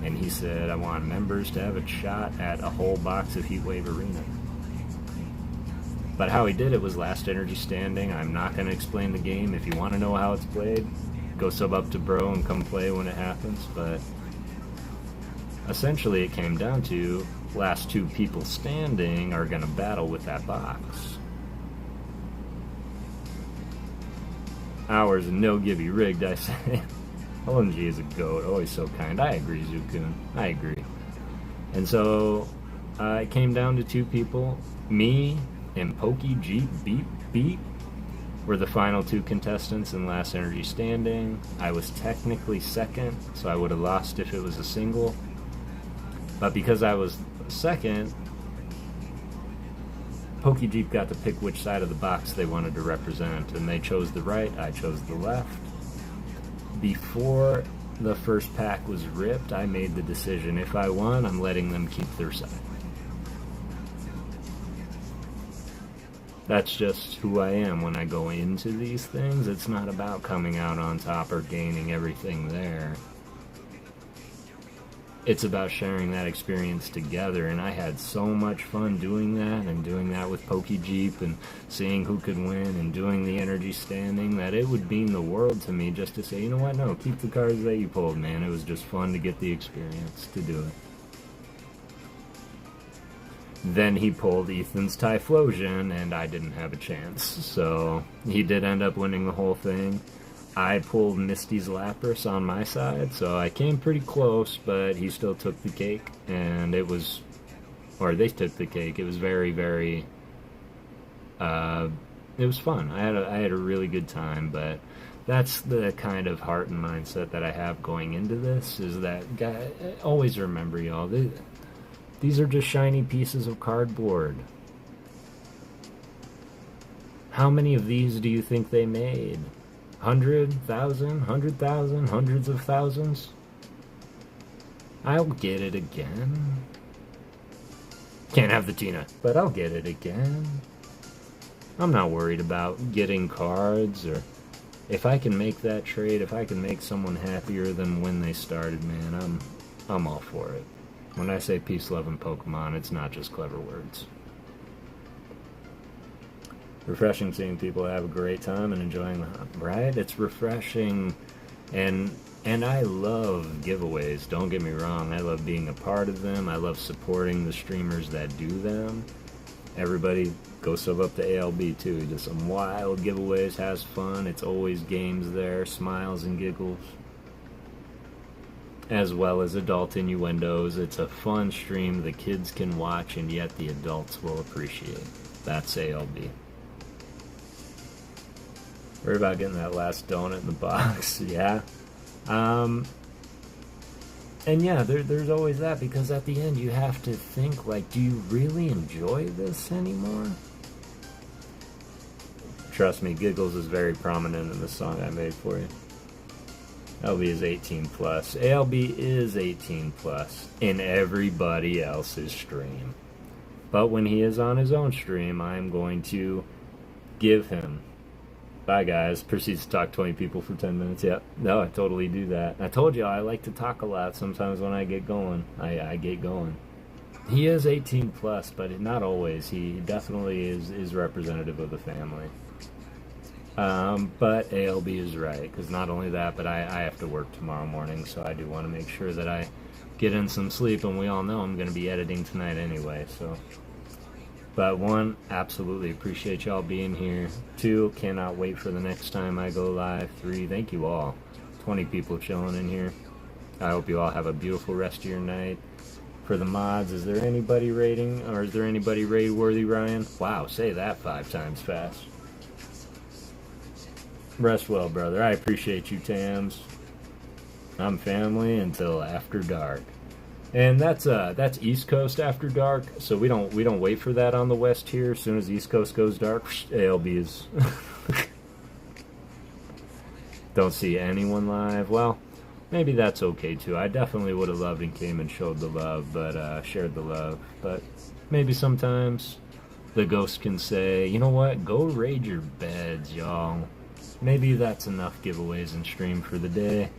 and he said, I want members to have a shot at a whole box of Heatwave Arena. But how he did it was last energy standing. I'm not going to explain the game. If you want to know how it's played, go sub up to Bro and come play when it happens. But essentially it came down to last two people standing are going to battle with that box. Hours and no gibby rigged, I say. LMG is a goat, always so kind. I agree, Zukun. I agree. And so it came down to two people. Me and Pokey Jeep Beep Beep were the final two contestants in last energy standing. I was technically second, so I would have lost if it was a single. But because I was second, Pokey Jeep got to pick which side of the box they wanted to represent, and they chose the right, I chose the left. Before the first pack was ripped, I made the decision, if I won, I'm letting them keep their side. That's just who I am when I go into these things. It's not about coming out on top or gaining everything there. It's about sharing that experience together, and I had so much fun doing that, and doing that with Pokey Jeep, and seeing who could win, and doing the energy standing, that it would mean the world to me just to say, you know what, no, keep the cards that you pulled, man. It was just fun to get the experience to do it. Then he pulled Ethan's Typhlosion, and I didn't have a chance, so he did end up winning the whole thing. I pulled Misty's Lapras on my side, so I came pretty close, but he still took the cake, and it was, or they took the cake. It was very, very, it was fun. I had a really good time, but that's the kind of heart and mindset that I have going into this, is that, always remember, y'all, these are just shiny pieces of cardboard. How many of these do you think they made? 100,000, 100,000, hundreds of thousands? I'll get it again. Can't have the Tina, but I'll get it again. I'm not worried about getting cards, or if I can make that trade, if I can make someone happier than when they started, man, I'm all for it. When I say peace, love, and Pokemon, it's not just clever words. Refreshing seeing people have a great time and enjoying the hunt, right? It's refreshing, and I love giveaways. Don't get me wrong. I love being a part of them. I love supporting the streamers that do them. Everybody go sub up to ALB too. He does some wild giveaways, has fun. It's always games there, smiles and giggles, as well as adult innuendos. It's a fun stream the kids can watch and yet the adults will appreciate. That's ALB. Worry about getting that last donut in the box. Yeah. And yeah, there's always that, because at the end you have to think, like, do you really enjoy this anymore? Trust me, Giggles is very prominent in the song I made for you. LB is 18 plus. ALB is 18 plus in everybody else's stream. But when he is on his own stream, I'm going to give him... Bye, guys. Proceeds to talk 20 people for 10 minutes. Yep. No, I totally do that. I told you I like to talk a lot sometimes when I get going. I get going. He is 18 plus, but not always. He definitely is representative of the family. But ALB is right, because not only that, but I have to work tomorrow morning, so I do want to make sure that I get in some sleep, and we all know I'm going to be editing tonight anyway, so... But one, absolutely appreciate y'all being here. Two, cannot wait for the next time I go live. Three, thank you all. 20 people chilling in here. I hope you all have a beautiful rest of your night. For the mods, is there anybody raiding, or is there anybody raid worthy, Ryan? Wow, say that 5 times fast. Rest well, brother. I appreciate you, Tams. I'm family until after dark. And that's East Coast after dark, so we don't wait for that on the West here. As soon as East Coast goes dark, ALB is... Don't see anyone live. Well, maybe that's okay too. I definitely would have loved and came and showed the love, but shared the love. But maybe sometimes the ghost can say, you know what, go raid your beds, y'all. Maybe that's enough giveaways and stream for the day.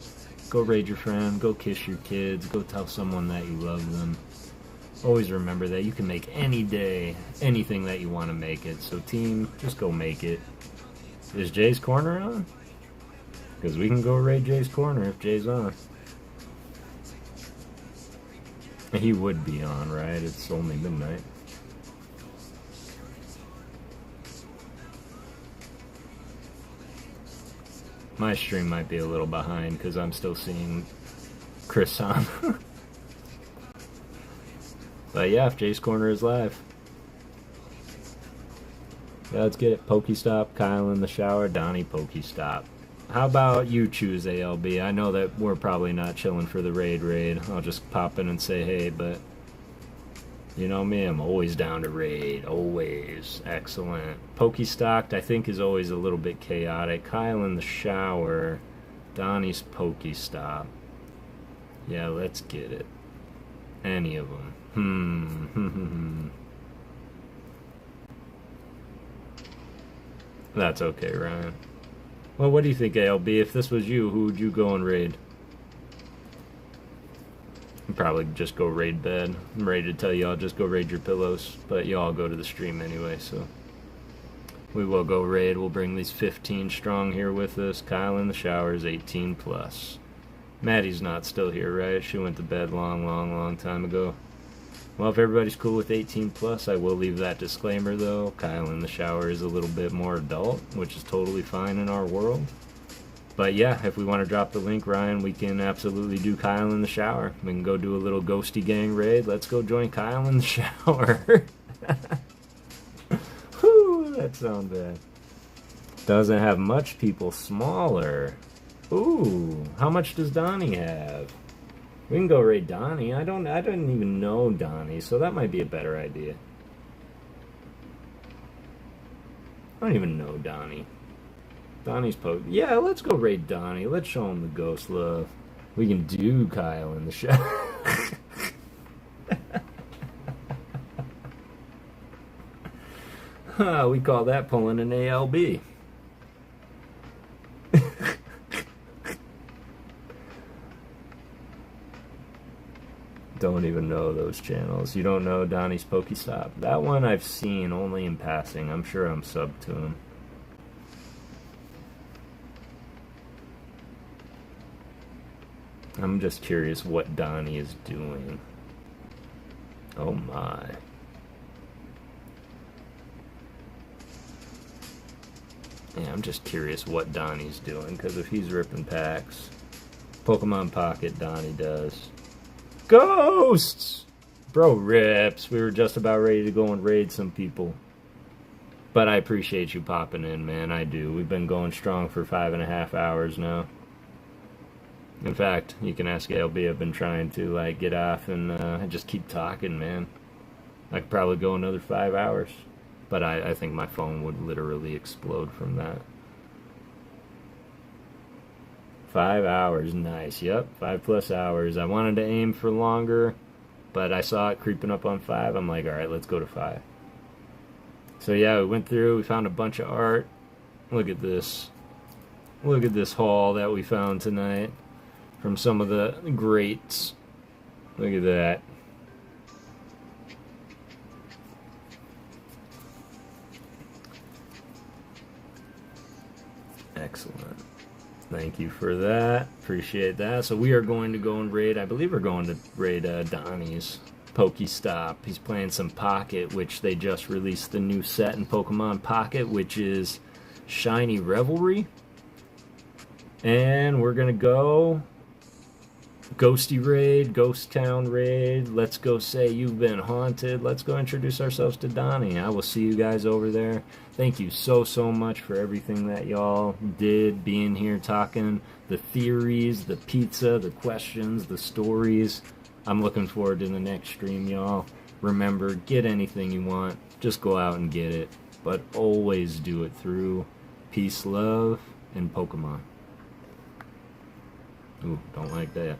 Go raid your friend, go kiss your kids, go tell someone that you love them. Always remember that you can make any day anything that you want to make it. So team, just go make it. Is Jay's Corner on? Because we can go raid Jay's Corner if Jay's on. He would be on, right? It's only midnight. My stream might be a little behind because I'm still seeing Chris on. But yeah, if Jay's Corner is live. Yeah, let's get it. Pokestop, Kyle in the shower, Donnie Pokestop. How about you choose ALB? I know that we're probably not chilling for the raid. I'll just pop in and say hey, but you know me, I'm always down to raid. Always. Excellent. Pokestocked, I think, is always a little bit chaotic. Kyle in the shower. Donnie's Pokestop. Yeah, let's get it. Any of them. That's okay, Ryan. Well, what do you think, ALB? If this was you, who would you go and raid? I'd probably just go raid bed. I'm ready to tell y'all, just go raid your pillows. But y'all go to the stream anyway, so... We will go raid. We'll bring these 15 strong here with us. Kyle in the shower is 18 plus. Maddie's not still here, right? She went to bed long time ago. Well, if everybody's cool with 18 plus, I will leave that disclaimer though. Kyle in the shower is a little bit more adult, which is totally fine in our world. But yeah, if we want to drop the link, Ryan, we can absolutely do Kyle in the shower. We can go do a little Ghosty Gang raid. Let's go join Kyle in the shower. Whew, that sounds bad. Doesn't have much people smaller. Ooh, how much does Donnie have? We can go raid Donnie. I didn't even know Donnie, so that might be a better idea. I don't even know Donnie. Donnie's yeah, let's go raid Donnie. Let's show him the ghost love. We can do Kyle in the shower. We call that pulling an ALB. Don't even know those channels. You don't know Donnie's Pokestop? That one I've seen only in passing. I'm sure I'm subbed to him. I'm just curious what Donnie is doing. Oh my. Yeah, I'm just curious what Donnie's doing, because if he's ripping packs, Pokemon Pocket Donnie does. Ghosts! Bro rips. We were just about ready to go and raid some people. But I appreciate you popping in, man. I do. We've been going strong for 5.5 hours now. In fact, you can ask ALB. I've been trying to like get off and just keep talking, man. I could probably go another 5 hours. But I think my phone would literally explode from that. 5 hours, nice. Yep, 5+ hours. I wanted to aim for longer, but I saw it creeping up on 5. I'm like, alright, let's go to 5. So yeah, we went through, we found a bunch of art. Look at this. Look at this haul that we found tonight from some of the greats. Look at that. Excellent. Thank you for that. Appreciate that. So we are going to go and raid, I believe we're going to raid Donnie's Pokestop. He's playing some Pocket, which they just released the new set in Pokemon Pocket, which is Shiny Revelry. And we're going to go Ghosty raid, Ghost Town raid. Let's go say you've been haunted. Let's go introduce ourselves to Donnie. I will see you guys over there. Thank you so much for everything that y'all did, being here talking, the theories, the pizza, the questions, the stories. I'm looking forward to the next stream, y'all. Remember, get anything you want. Just go out and get it. But always do it through peace, love, and Pokemon. Ooh, don't like that.